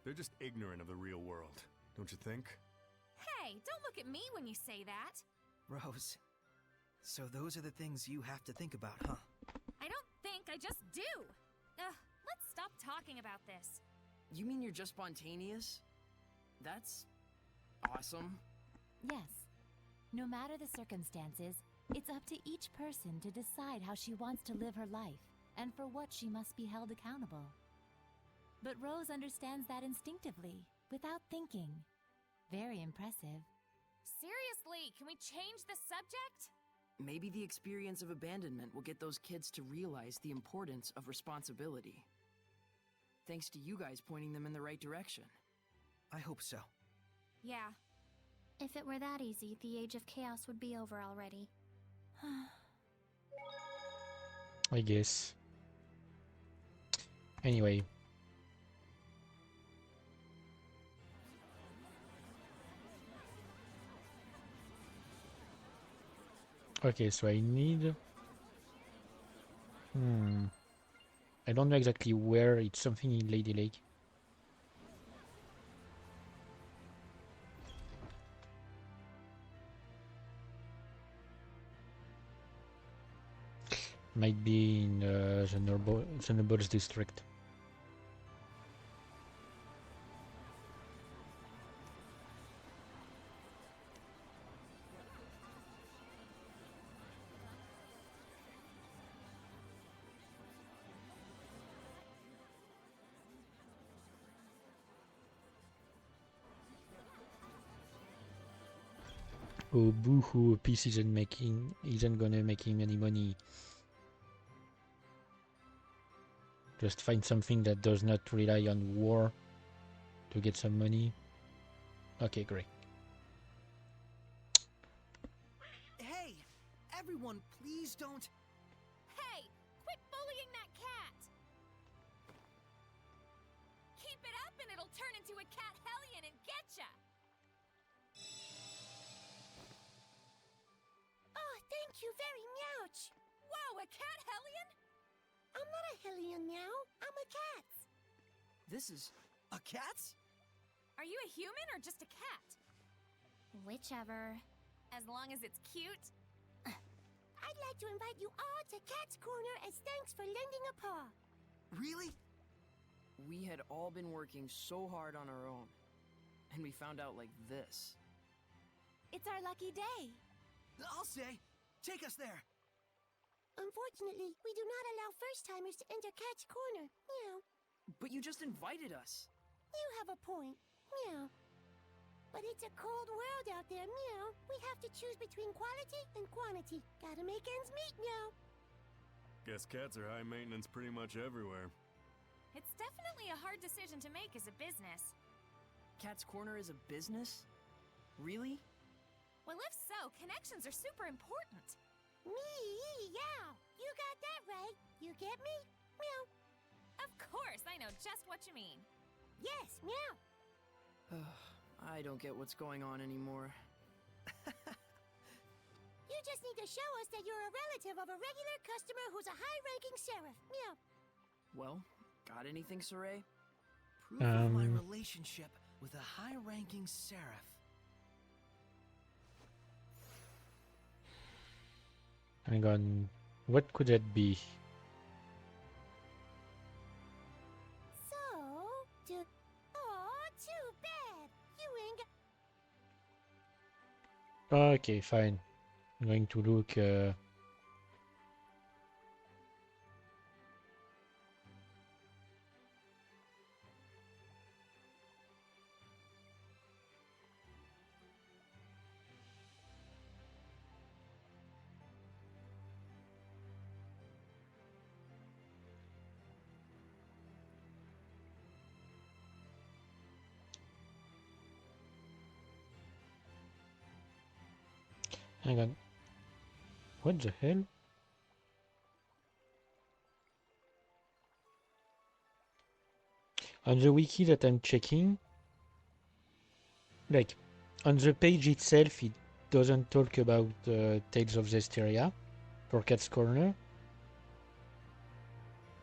S7: They're just ignorant of the real world, don't you think?
S18: Hey, don't look at me when you say that.
S17: Rose, so those are the things you have to think about, huh?
S18: I don't think, I just do. Let's stop talking about this.
S5: You mean you're just spontaneous? That's awesome.
S2: Yes. No matter the circumstances, it's up to each person to decide how she wants to live her life and for what she must be held accountable. But Rose understands that instinctively, without thinking. Very impressive.
S18: Seriously, can we change the subject?
S5: Maybe the experience of abandonment will get those kids to realize the importance of responsibility. Thanks to you guys pointing them in the right direction.
S17: I hope so.
S18: Yeah.
S8: If it were that easy, the Age of Chaos would be over already.
S1: I guess. Anyway. Okay, so I need... I don't know exactly where. It's something in Lady Lake. Might be in the Nobles district. Oh boo-hoo, peace isn't gonna make him any money. Just find something that does not rely on war to get some money. Okay, great.
S17: Hey! Everyone, please don't...
S6: Hey! Quit bullying that cat! Keep it up and it'll turn into a cat hellion and getcha!
S9: Oh, thank you very much.
S6: Whoa, a cat hellion?
S9: I'm not a hellion now. I'm a cat.
S5: This is... a cat's?
S6: Are you a human or just a cat?
S8: Whichever.
S6: As long as it's cute?
S9: I'd like to invite you all to Cat's Corner as thanks for lending a paw.
S17: Really?
S5: We had all been working so hard on our own. And we found out like this.
S6: It's our lucky day.
S17: I'll say. Take us there.
S9: Unfortunately, we do not allow first-timers to enter Cat's Corner. Meow.
S5: But you just invited us.
S9: You have a point. Meow. But it's a cold world out there, meow. We have to choose between quality and quantity. Gotta make ends meet, meow.
S7: Guess cats are high maintenance pretty much everywhere.
S18: It's definitely a hard decision to make as a business.
S5: Cat's Corner is a business? Really?
S18: Well, if so, connections are super important.
S9: Meow. You got that right. You get me? Meow.
S18: Of course, I know just what you mean.
S9: Yes, meow.
S5: I don't get what's going on anymore.
S9: You just need to show us that you're a relative of a regular customer who's a high-ranking sheriff. Meow.
S5: Well, got anything, Saray?
S17: Proof of my relationship with a high-ranking seraph.
S1: Hang on. What could that be?
S9: Too bad. You ain't got...
S1: Okay, fine. I'm going to look. Hang on. What the hell? On the wiki that I'm checking, like, on the page itself, it doesn't talk about Tales of Zestiria for Cat's Corner,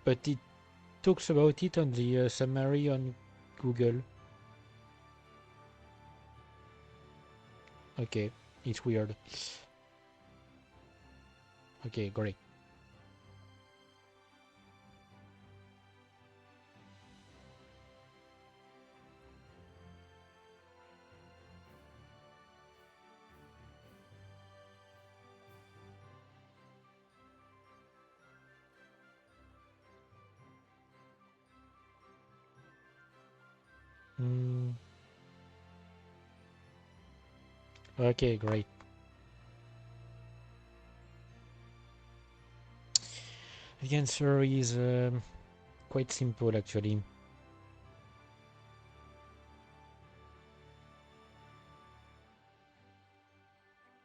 S1: but it talks about it on the summary on Google. Okay, it's weird. Okay, great. Okay, great. The answer is quite simple, actually.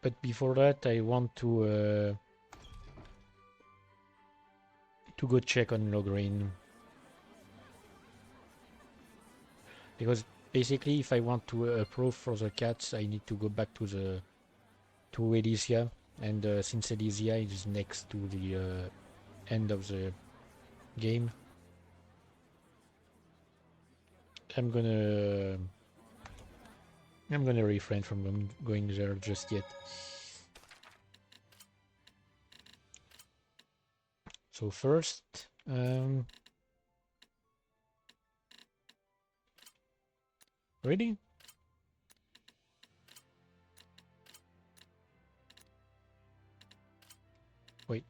S1: But before that, I want to go check on Logrin. Because basically, if I want to approve for the cats, I need to go back to Elysia, and since Elysia is next to the end of the game, I'm gonna refrain from going there just yet. So first, ready? Wait.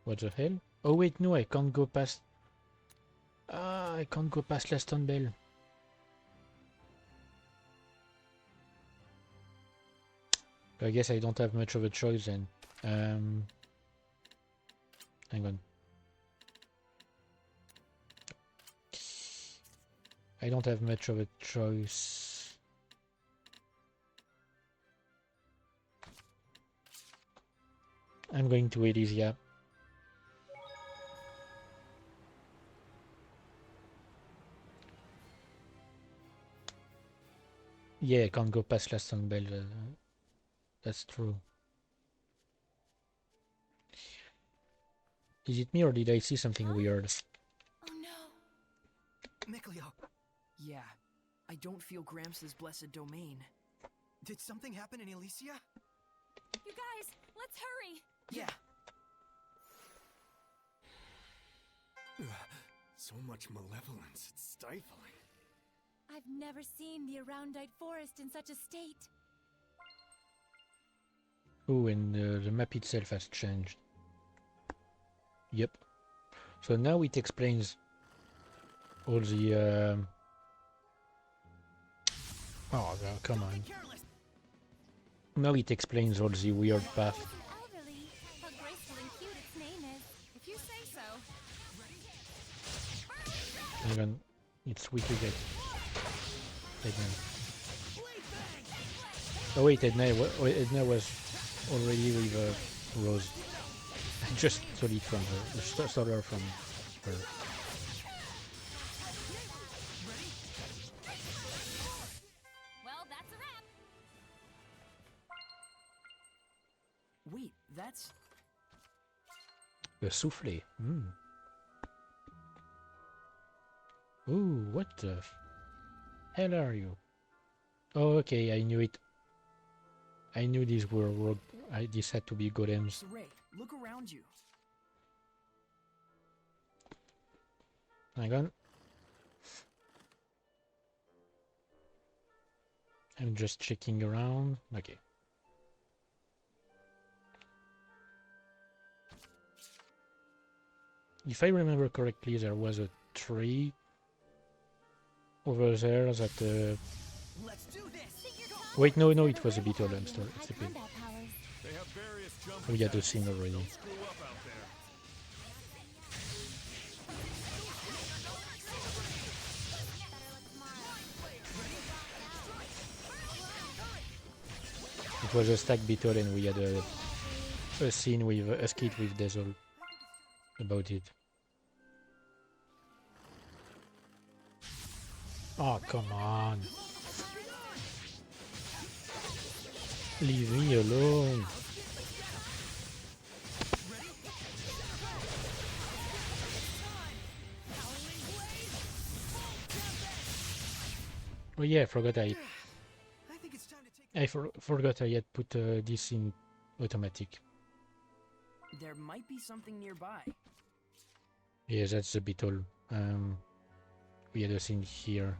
S1: What the hell? Oh wait, no, I can't go past. I can't go past Laston Bell. I guess I don't have much of a choice then. Hang on. I don't have much of a choice. I'm going to Elysia. Yeah, I can't go past Laston Bell. That's true. Is it me or did I see something weird?
S5: Oh no! Mikleo! Yeah, I don't feel Gramps' blessed domain.
S17: Did something happen in Elysia?
S18: You guys, let's hurry!
S5: Yeah.
S7: So much malevolence, it's stifling.
S2: I've never seen the Aroundite forest in such a state.
S1: Oh, and the map itself has changed. Yep. So now it explains all the... Oh, come on. Now it explains all the weird path.
S2: How graceful and cute its name is.
S18: If you say so.
S1: Hang on. It's wicked. Edna. Oh wait, Edna was already with Rose. I just stole it from her. Stole her from her.
S2: Well, that's a wrap.
S5: Wait, that's...
S1: The souffle. Ooh, what the hell are you? Oh, okay, I knew it. I knew these were this had to be golems.
S5: Saray, look around you.
S1: Hang on. I'm just checking around. Okay. If I remember correctly, there was a tree over there that... Wait, no, it was a beetle. I'm sorry. It's a bit... We had the scene already. It was a stack beetle and we had a scene with a skit with Dazzle about it. Oh, come on. Leave me alone. Oh yeah, I forgot forgot I had put this in automatic.
S5: There might be something nearby.
S1: Yeah, that's the beetle. We had a scene here.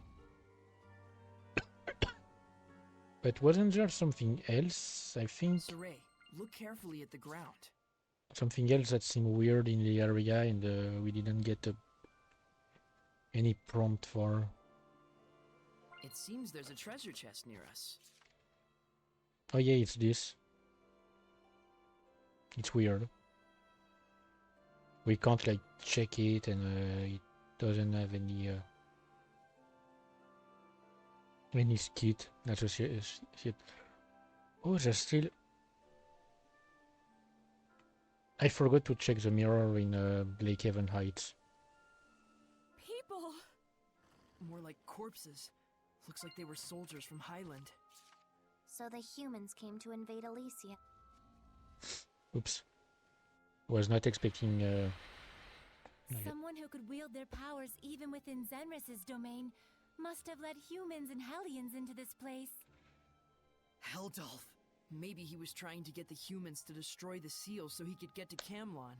S1: But wasn't there something else, I think?
S5: Saray, look carefully at the ground.
S1: Something else that seemed weird in the area and we didn't get any prompt for.
S5: It seems there's a treasure chest near us.
S1: Oh yeah, it's this. It's weird. We can't like check it and it doesn't have any skit associated. Oh, there's still... I forgot to check the mirror in Blakehaven Heights.
S5: People! More like corpses. Looks like they were soldiers from Highland.
S8: So the humans came to invade Elysia.
S1: Oops. Was not expecting...
S2: Someone who could wield their powers even within Zenris's domain must have led humans and Hellions into this place.
S5: Heldolf! Maybe he was trying to get the humans to destroy the seal so he could get to Camlon.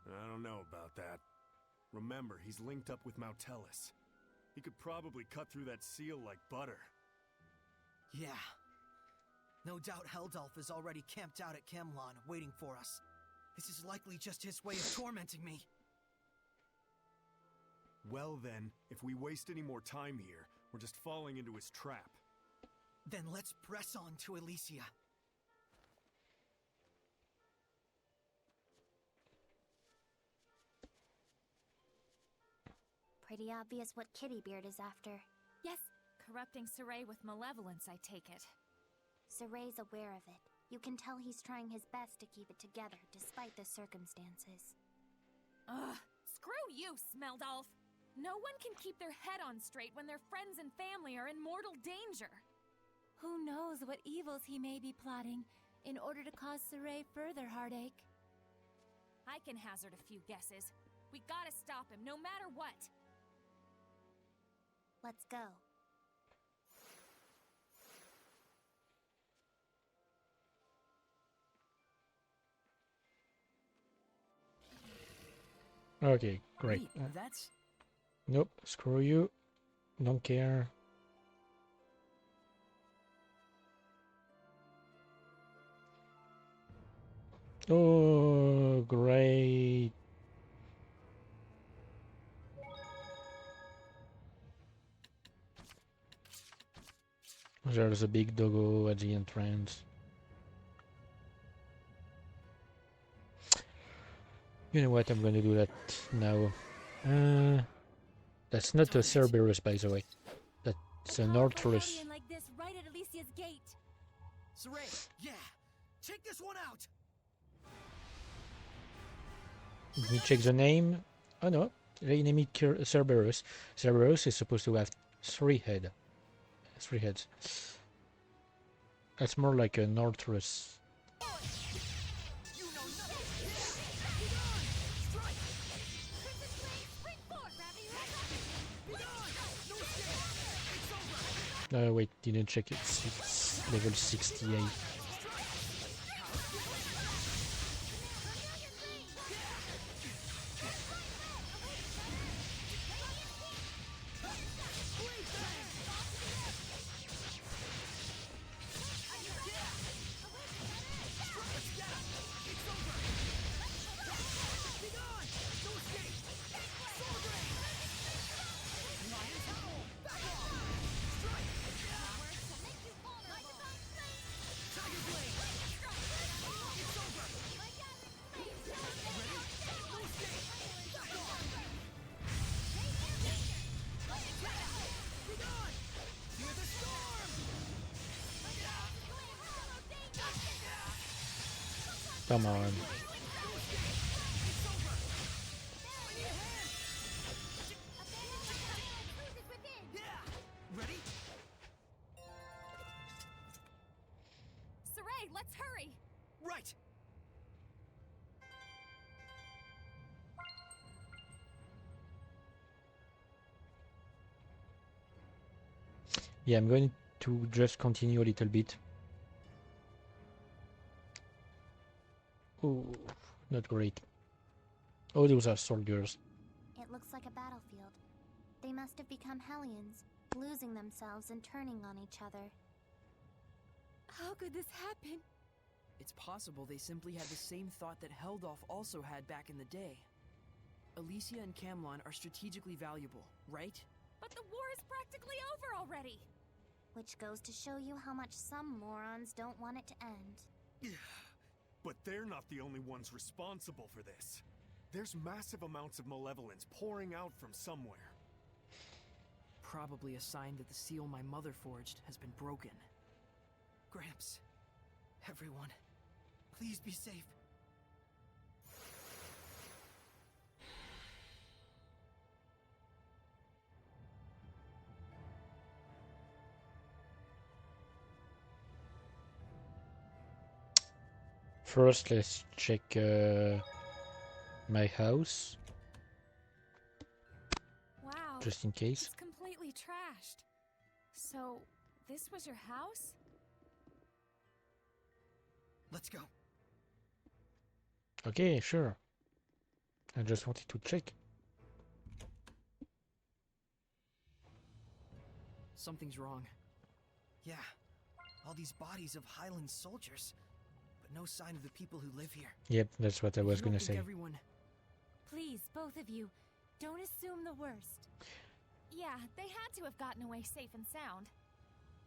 S7: I don't know about that. Remember, he's linked up with Mautelis. He could probably cut through that seal like butter.
S17: Yeah. No doubt Heldolf is already camped out at Camlon, waiting for us. This is likely just his way of tormenting me.
S7: Well then, if we waste any more time here, we're just falling into his trap.
S17: Then let's press on to Elysia.
S8: Pretty obvious what Kittybeard is after.
S18: Yes, corrupting Saray with malevolence, I take it.
S8: Saray's aware of it. You can tell he's trying his best to keep it together, despite the circumstances.
S18: Ugh, screw you, Smeldolf! No one can keep their head on straight when their friends and family are in mortal danger.
S2: Who knows what evils he may be plotting in order to cause Saray further heartache?
S18: I can hazard a few guesses. We gotta stop him, no matter what.
S8: Let's go.
S1: Okay, great.
S5: Wait, that's...
S1: Nope, screw you. Don't care. Oh, great. There's a big doggo at the entrance. You know what, I'm gonna do that now. That's not a Cerberus, by the way. That's an Arcturus.
S2: Like this right at Elysia's gate.
S17: Saray, yeah! Take this one out!
S1: Let me check the name. Oh no, they name it Cerberus. Cerberus is supposed to have 3 heads. 3 heads. That's more like an Arcturus. Wait, didn't check it. It's level 68. Come on.
S17: Ready?
S18: Saray, let's hurry!
S17: Right!
S1: Yeah, I'm going to just continue a little bit. Oh, not great. Oh, those are soldiers.
S8: It looks like a battlefield. They must have become Hellions, losing themselves and turning on each other.
S2: How could this happen?
S5: It's possible they simply had the same thought that Heldolf also had back in the day. Elysia and Camlon are strategically valuable, right?
S18: But the war is practically over already!
S8: Which goes to show you how much some morons don't want it to end.
S7: But they're not the only ones responsible for this. There's massive amounts of malevolence pouring out from somewhere.
S5: Probably a sign that the seal my mother forged has been broken.
S17: Gramps, everyone, please be safe.
S1: First, let's check my house.
S18: Wow.
S1: Just in case.
S18: It's completely trashed. So, this was your house?
S17: Let's go.
S1: Okay, sure. I just wanted to check.
S5: Something's wrong.
S17: Yeah, all these bodies of Highland soldiers, but no sign of the people who live here.
S1: Yep, that's what I was gonna say.
S5: Everyone...
S2: Please, both of you, Don't assume the worst.
S18: Yeah, they had to have gotten away safe and sound.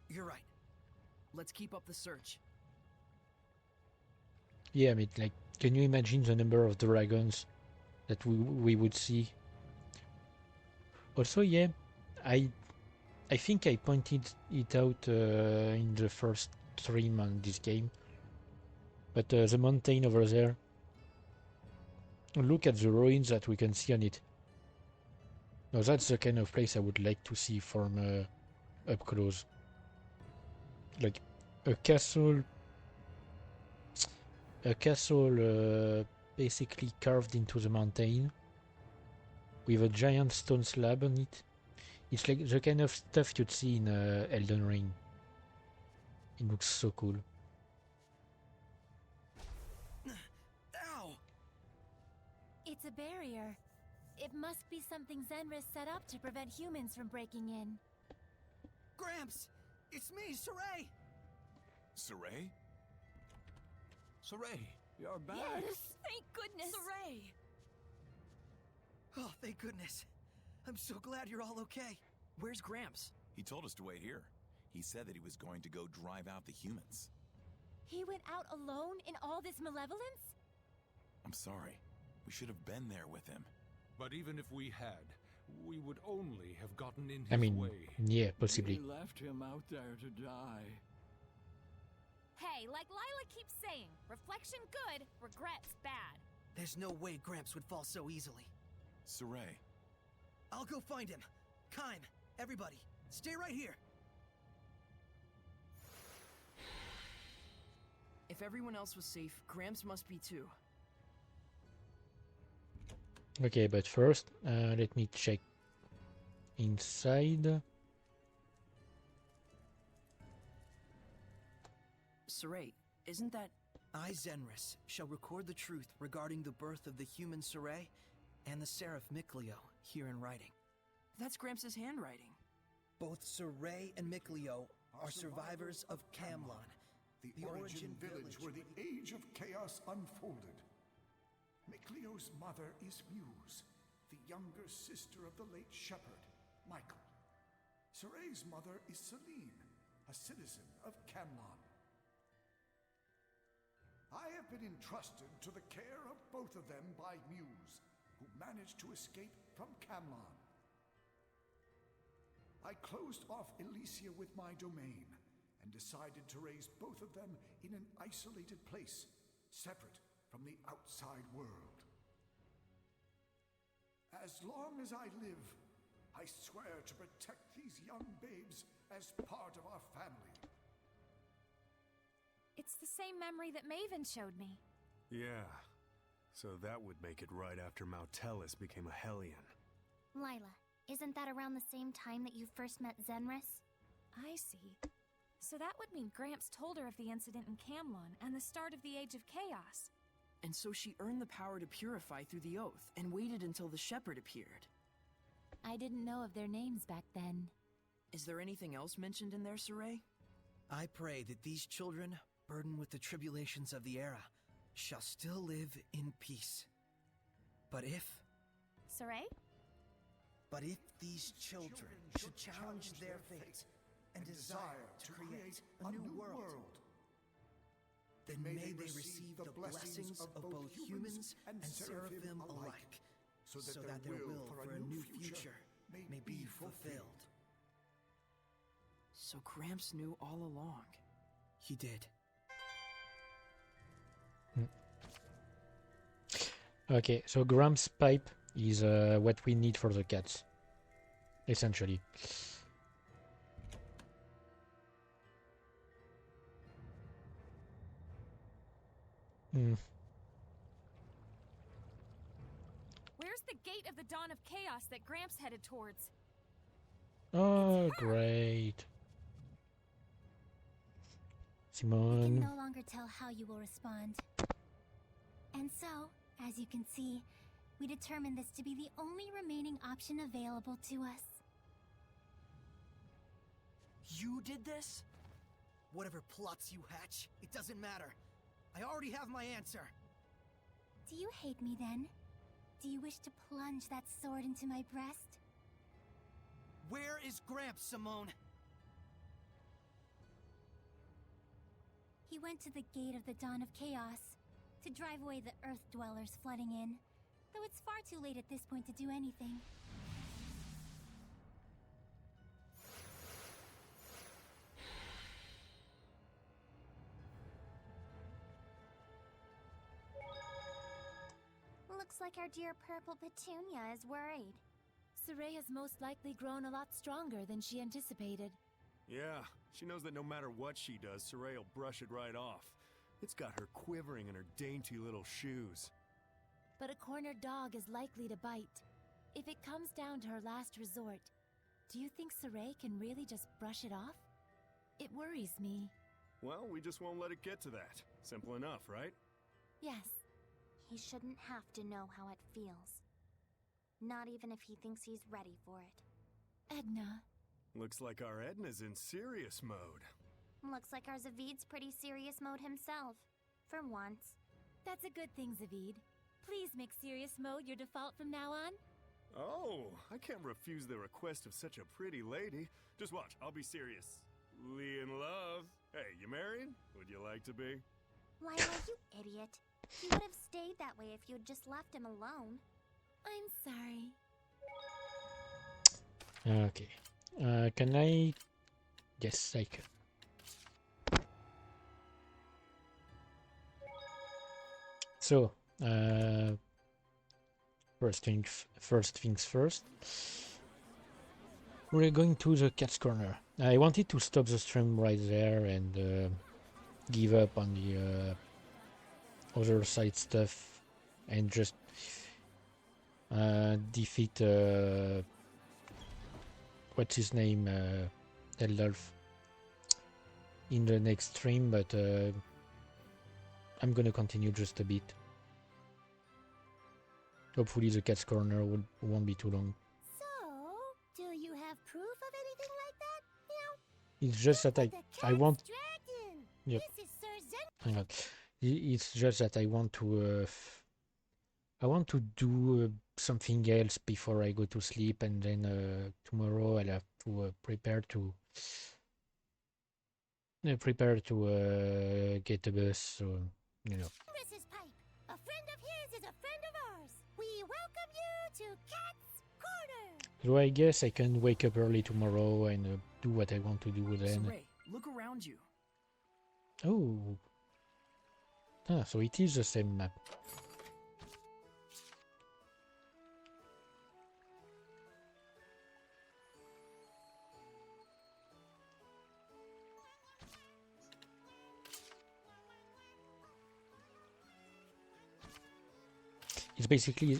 S5: You're right. Let's keep up the search.
S1: Yeah, I mean, like, can you imagine the number of dragons that we would see? Also, yeah, I think I pointed it out in the first stream on this game, but the mountain over there, look at the ruins that we can see on it. Now that's the kind of place I would like to see from up close. Like a castle basically carved into the mountain with a giant stone slab on it. It's like the kind of stuff you'd see in Elden Ring. It looks so cool.
S5: Ow!
S2: It's a barrier. It must be something Zenris set up to prevent humans from breaking in.
S17: Gramps! It's me, Saray!
S3: Saray?
S4: Saray, you're back.
S6: Yes, thank goodness.
S5: Saray!
S17: Oh, thank goodness. I'm so glad you're all okay.
S5: Where's Gramps?
S3: He told us to wait here. He said that he was going to go drive out the humans.
S2: He went out alone in all this malevolence?
S3: I'm sorry. We should have been there with him.
S12: But even if we had, we would only have gotten in his
S1: I mean,
S12: way.
S1: yeah, possibly.
S4: We left him out there to die.
S18: Hey, like Lila keeps saying, reflection good, regrets bad.
S17: There's no way Gramps would fall so easily.
S3: Saray.
S17: I'll go find him. Kime, everybody, stay right here.
S5: If everyone else was safe, Gramps must be too.
S1: Okay, but first, let me check inside.
S5: Saray, isn't that...
S17: I, Zenris, shall record the truth regarding the birth of the human Saray and the seraph Mikleo here in writing.
S5: That's Gramps' handwriting.
S17: Both Saray and Mikleo are survivors of Camlon,
S21: the origin village where the age of chaos unfolded. Mikleo's mother is Muse, the younger sister of the late shepherd, Michael. Saray's mother is Celine, a citizen of Camlon. I have been entrusted to the care of both of them by Muse, who managed to escape from Camlon. I closed off Elysia with my domain, and decided to raise both of them in an isolated place, separate from the outside world. As long as I live, I swear to protect these young babes as part of our family.
S18: It's the same memory that Maven showed me.
S7: Yeah. So that would make it right after Mautelis became a Hellion.
S8: Lila, isn't that around the same time that you first met Zenris?
S18: I see. So that would mean Gramps told her of the incident in Camlon and the start of the Age of Chaos.
S5: And so she earned the power to purify through the oath and waited until the shepherd appeared.
S2: I didn't know of their names back then.
S5: Is there anything else mentioned in there, Saray?
S17: I pray that these children, burdened with the tribulations of the era, shall still live in peace. But if these children should challenge their fate and desire to create a new world, then may they receive the blessings of both humans and seraphim alike, so that their will for a new future may be fulfilled.
S5: So Gramps knew all along.
S17: He did.
S1: Okay, so Gramps' pipe is what we need for the cats, essentially.
S18: Where's the gate of the dawn of chaos that Gramps headed towards?
S1: Oh, great.
S9: We
S1: Simone.
S9: can no longer tell how you will respond. And so, as you can see, we determined this to be the only remaining option available to us.
S17: You did this? Whatever plots you hatch, it doesn't matter. I already have my answer.
S9: Do you hate me then? Do you wish to plunge that sword into my breast?
S17: Where is Gramps, Simone?
S9: He went to the gate of the Dawn of Chaos to drive away the Earth Dwellers flooding in. Though it's far too late at this point to do anything. Looks like our dear Purple Petunia is worried.
S2: Saray has most likely grown a lot stronger than she anticipated.
S7: Yeah, she knows that no matter what she does, Saray will brush it right off. It's got her quivering in her dainty little shoes.
S2: But a cornered dog is likely to bite. If it comes down to her last resort, do you think Saray can really just brush it off? It worries me.
S7: Well, we just won't let it get to that. Simple enough, right?
S2: Yes.
S8: He shouldn't have to know how it feels. Not even if he thinks he's ready for it.
S2: Edna.
S7: Looks like our Edna's in serious mode.
S8: Looks like our Zavid's pretty serious mode himself. For once.
S2: That's a good thing, Zavid. Please make serious mode your default from now on.
S7: Oh, I can't refuse the request of such a pretty lady. Just watch, I'll be seriously in love. Hey, you married? Would you like to be?
S8: Lila, you idiot. He would have stayed that way if you'd just left him alone.
S2: I'm sorry.
S1: Okay. Can I... Yes, I can. So, first things first. We're going to the cat's corner. I wanted to stop the stream right there and give up on the other side stuff and just defeat what's his name, Eldolf, in the next stream, but I'm gonna continue just a bit. Hopefully the cat's corner won't be too long.
S9: So, do you have proof of anything like that? You know,
S1: It's just that I want...
S9: Dragon.
S1: Yep.
S9: This is Sir Zen.
S1: Hang on. It's just that I want to do something else before I go to sleep, and then tomorrow I'll have to prepare to get a bus. So you know.
S9: Mrs. Pipe, a friend of his is a friend of ours. We welcome you to Cat's Corner.
S1: So I guess I can wake up early tomorrow and do what I want to do then.
S5: Saray, look around you.
S1: Oh. Ah, so it is the same map. It's basically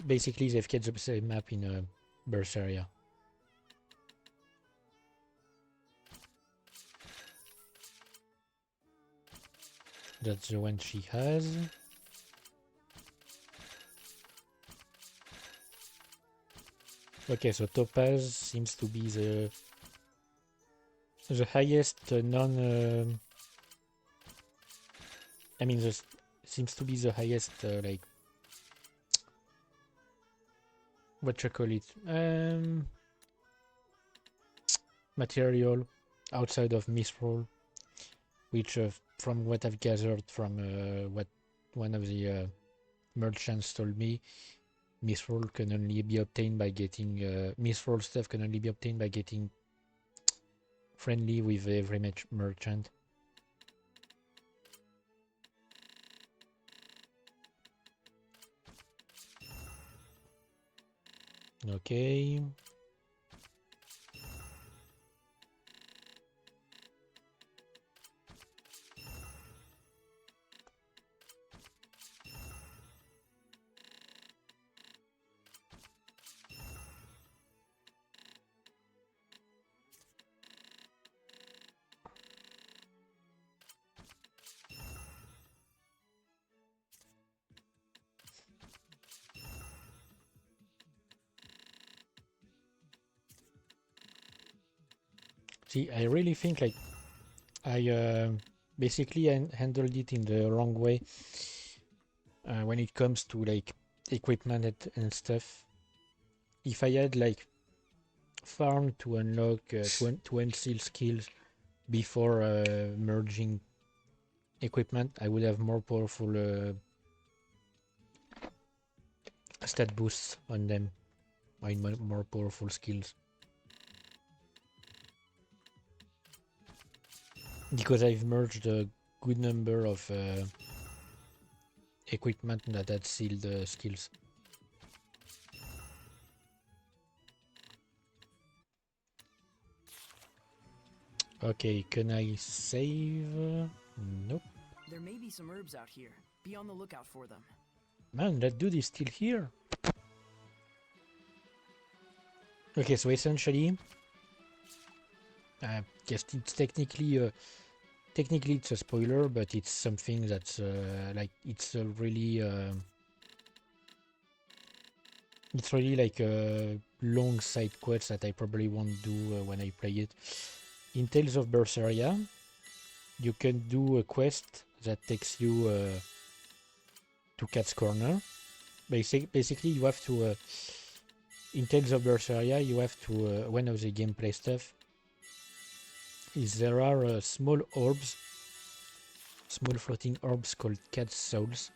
S1: they've kept the same map in a Berseria. That's the one she has. Okay, so Topaz seems to be the highest non. I mean, this seems to be the highest like. What you call it? Material outside of Mithril, which from what I've gathered from what one of the merchants told me, Mithril can only be obtained by getting Mithril stuff can only be obtained by getting friendly with every merchant. Okay. See, I really think like I basically handled it in the wrong way when it comes to like equipment and stuff. If I had like farm to unlock to unseal skills before merging equipment, I would have more powerful stat boosts on them. I mean, more powerful skills. Because I've merged a good number of equipment that had sealed skills. Okay, can I save? Nope.
S5: There may be some herbs out here. Be on the lookout for them.
S1: Man, that dude is still here. Okay, so essentially, yes, it's technically it's a spoiler, but it's something that's like it's really like a long side quest that I probably won't do when I play it. In Tales of Berseria, you can do a quest that takes you to Cat's Corner. Basically, you have to in Tales of Berseria, you have to one of the gameplay stuff is there are small floating orbs called Cat's Souls,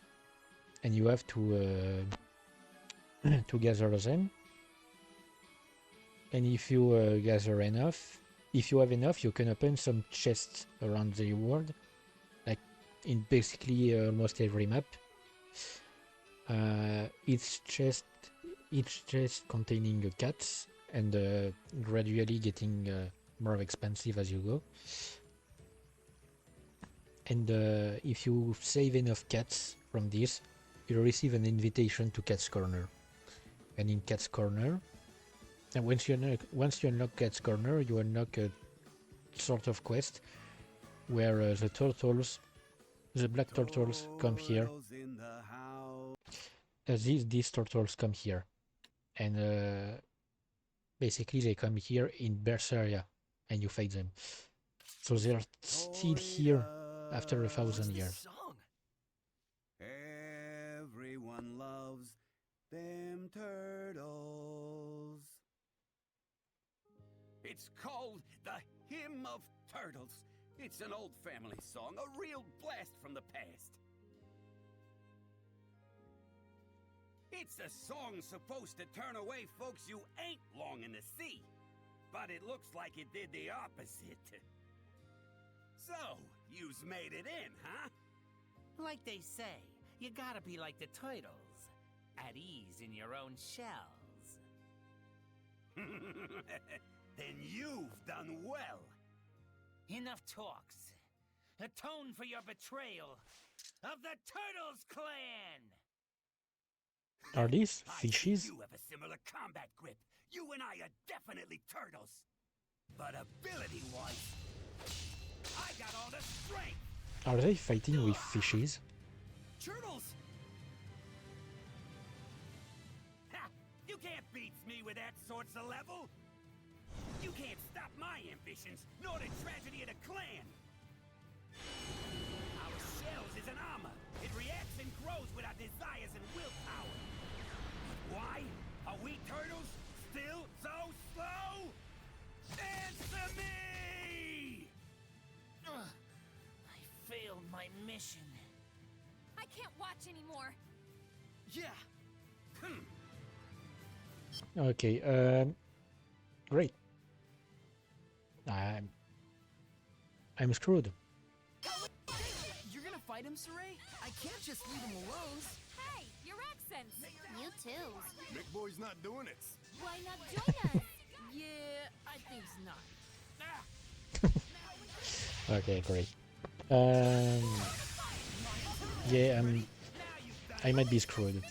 S1: and you have to to gather them. And if you gather enough, if you have enough, you can open some chests around the world, like in basically almost every map. Each chest containing a cat, and gradually getting more expensive as you go. And if you save enough cats from this, you'll receive an invitation to Cat's Corner. And in Cat's Corner, and once you unlock Cat's Corner, you unlock a sort of quest where the black turtles come here. These turtles come here, and basically they come here in Berseria, and you fight them. So they're still here after 1,000 years.
S14: Everyone loves them turtles. It's called the Hymn of Turtles. It's an old family song, a real blast from the past. It's a song supposed to turn away folks you ain't longing to see. But it looks like it did the opposite. So, you's made it in, huh?
S19: Like they say, you gotta be like the turtles, at ease in your own shells.
S14: Then you've done well.
S19: Enough talks. Atone for your betrayal of the Turtles Clan!
S1: Are these fishes?
S14: You have a similar combat grip. You and I are definitely turtles. But ability-wise, I got all the strength.
S1: Are they fighting with fishes?
S14: Turtles! Ha! You can't beat me with that sorts of level. You can't stop my ambitions, nor the tragedy of the clan. Our shells is an armor. It reacts and grows with our desires and willpower. But why are we turtles still so slow? Answer me!
S19: I failed my mission.
S6: I can't watch anymore.
S19: Yeah.
S1: Okay, great. I'm screwed.
S5: You're gonna fight him, Saray? I can't just leave him alone.
S6: Hey, your accents.
S9: You too.
S11: Big boy's not doing it.
S6: Why not join us?
S5: Yeah, I think not.
S1: Okay, great. Yeah, I might be screwed.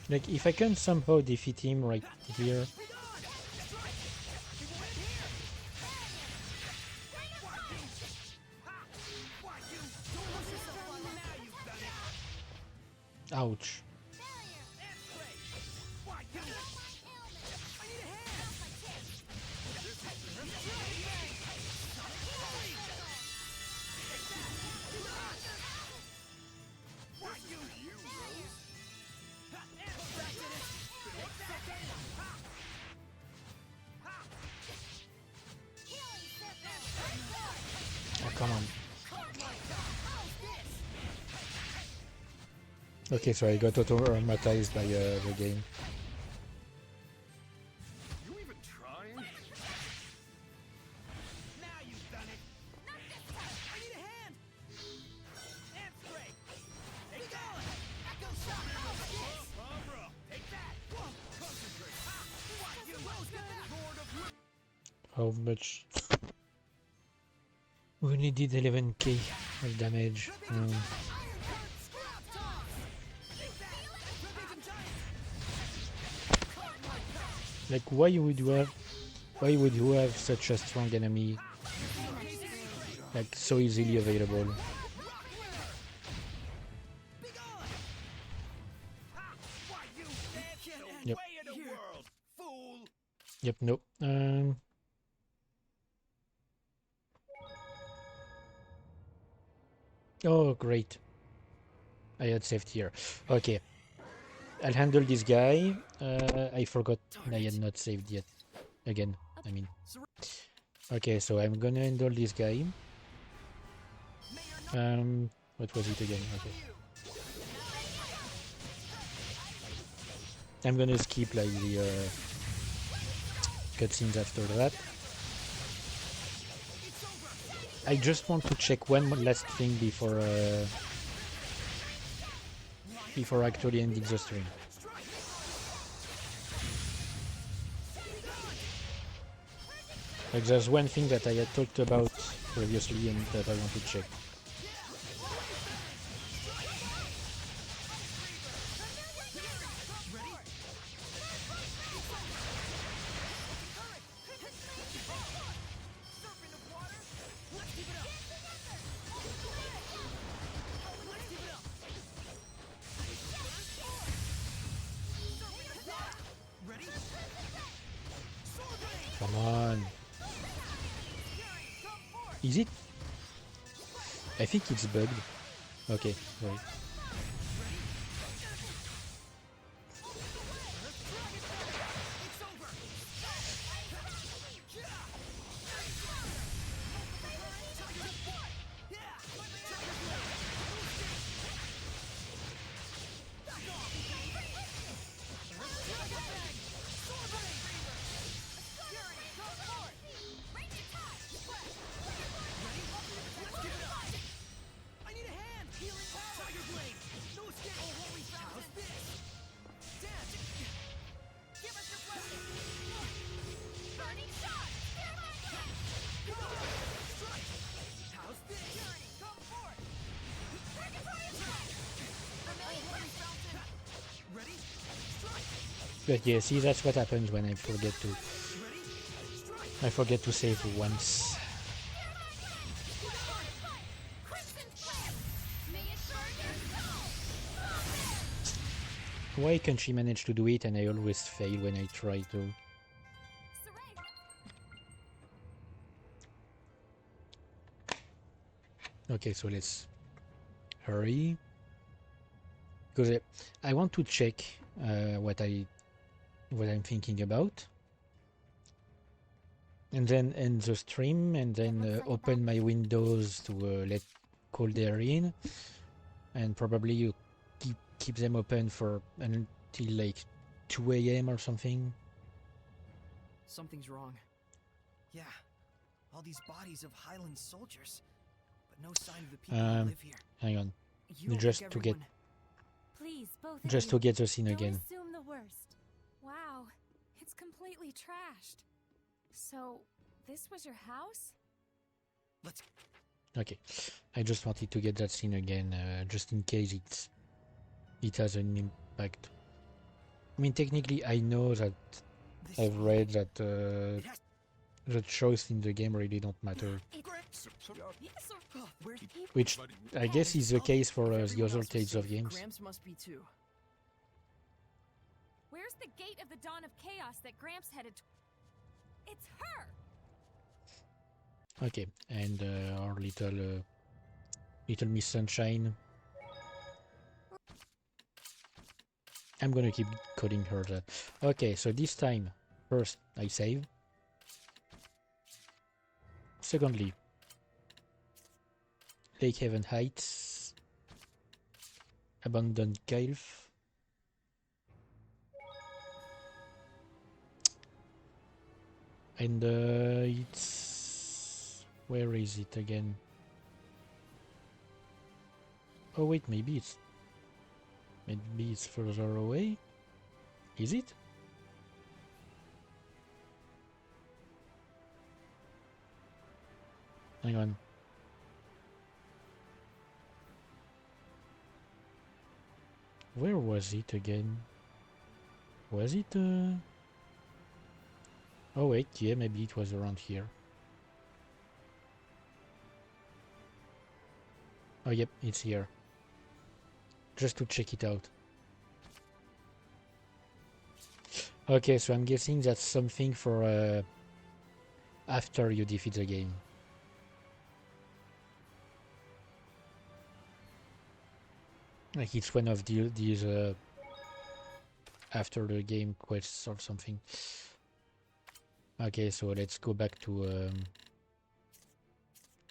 S1: Like, if I can somehow defeat him right here. Ouch. Oh, come on. Okay, so I got auto-traumatized by the game.
S11: You even trying?
S14: Now you've done it. Not this time. I need a hand. And straight. Take that. Echo shot. Bro. Take that. Concentrate. What you Lord of
S1: How much? We only did 11k of damage. Like, why would you have such a strong enemy, like, so easily available? Yep. Yep. No. Oh, great. I had saved here. Okay. I'll handle this guy. I forgot I had not saved yet. Again, I mean. Okay, so I'm gonna handle this guy. What was it again? Okay. I'm gonna skip like the cutscenes after that. I just want to check one last thing before actually ending the stream. Like, there's one thing that I had talked about previously and that I want to check. Come on. Is it? I think it's bugged. Okay, right. But yeah, see, that's what happens when I forget to save once. Why can't she manage to do it and I always fail when I try to? Okay, so let's hurry. Because I want to check what I'm thinking about. And then end the stream and then open my windows to let cold air in. And probably you keep them open for until like 2 a.m. or something.
S17: Something's wrong. Yeah, all these bodies of Highland soldiers, but no sign of the people who live here.
S1: Hang on,
S17: You
S1: just
S17: think
S1: to get
S17: everyone-
S2: Please, both
S1: just to get the scene again.
S2: Assume the worst.
S18: Wow, it's completely trashed. So, this was your house?
S17: Let's.
S1: Okay, I just wanted to get that scene again, just in case it has an impact. I mean, technically, I know that I've read that the choice in the game really don't matter. Which I guess is the case for the other Tales of games.
S5: Gramps must be too.
S18: Where's the gate of the dawn of chaos that Gramps headed It's her!
S1: Okay, and our little Miss Sunshine. I'm gonna keep calling her that. Okay, so this time, first I save. Secondly, Lake Haven Heights, Abandoned Cave. And it's... where is it again? Oh wait, maybe it's further away? Is it? Hang on. Where was it again? Was it oh wait, yeah, maybe it was around here. Oh yep, it's here. Just to check it out. Okay, so I'm guessing that's something for after you defeat the game. Like it's one of these after the game quests or something. Okay, so let's go back to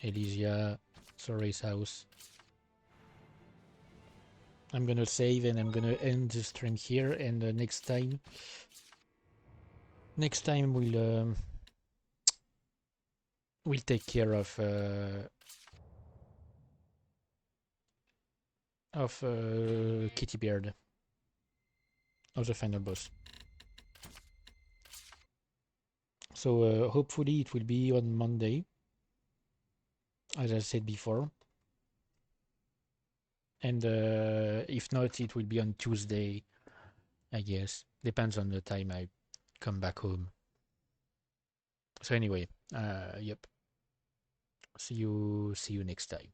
S1: Elysia, Soray's house. I'm gonna save and I'm gonna end the stream here, and next time we'll take care of Kitty Beard, of the final boss. So hopefully it will be on Monday, as I said before. And if not, it will be on Tuesday, I guess. Depends on the time I come back home. So anyway, yep. See you next time.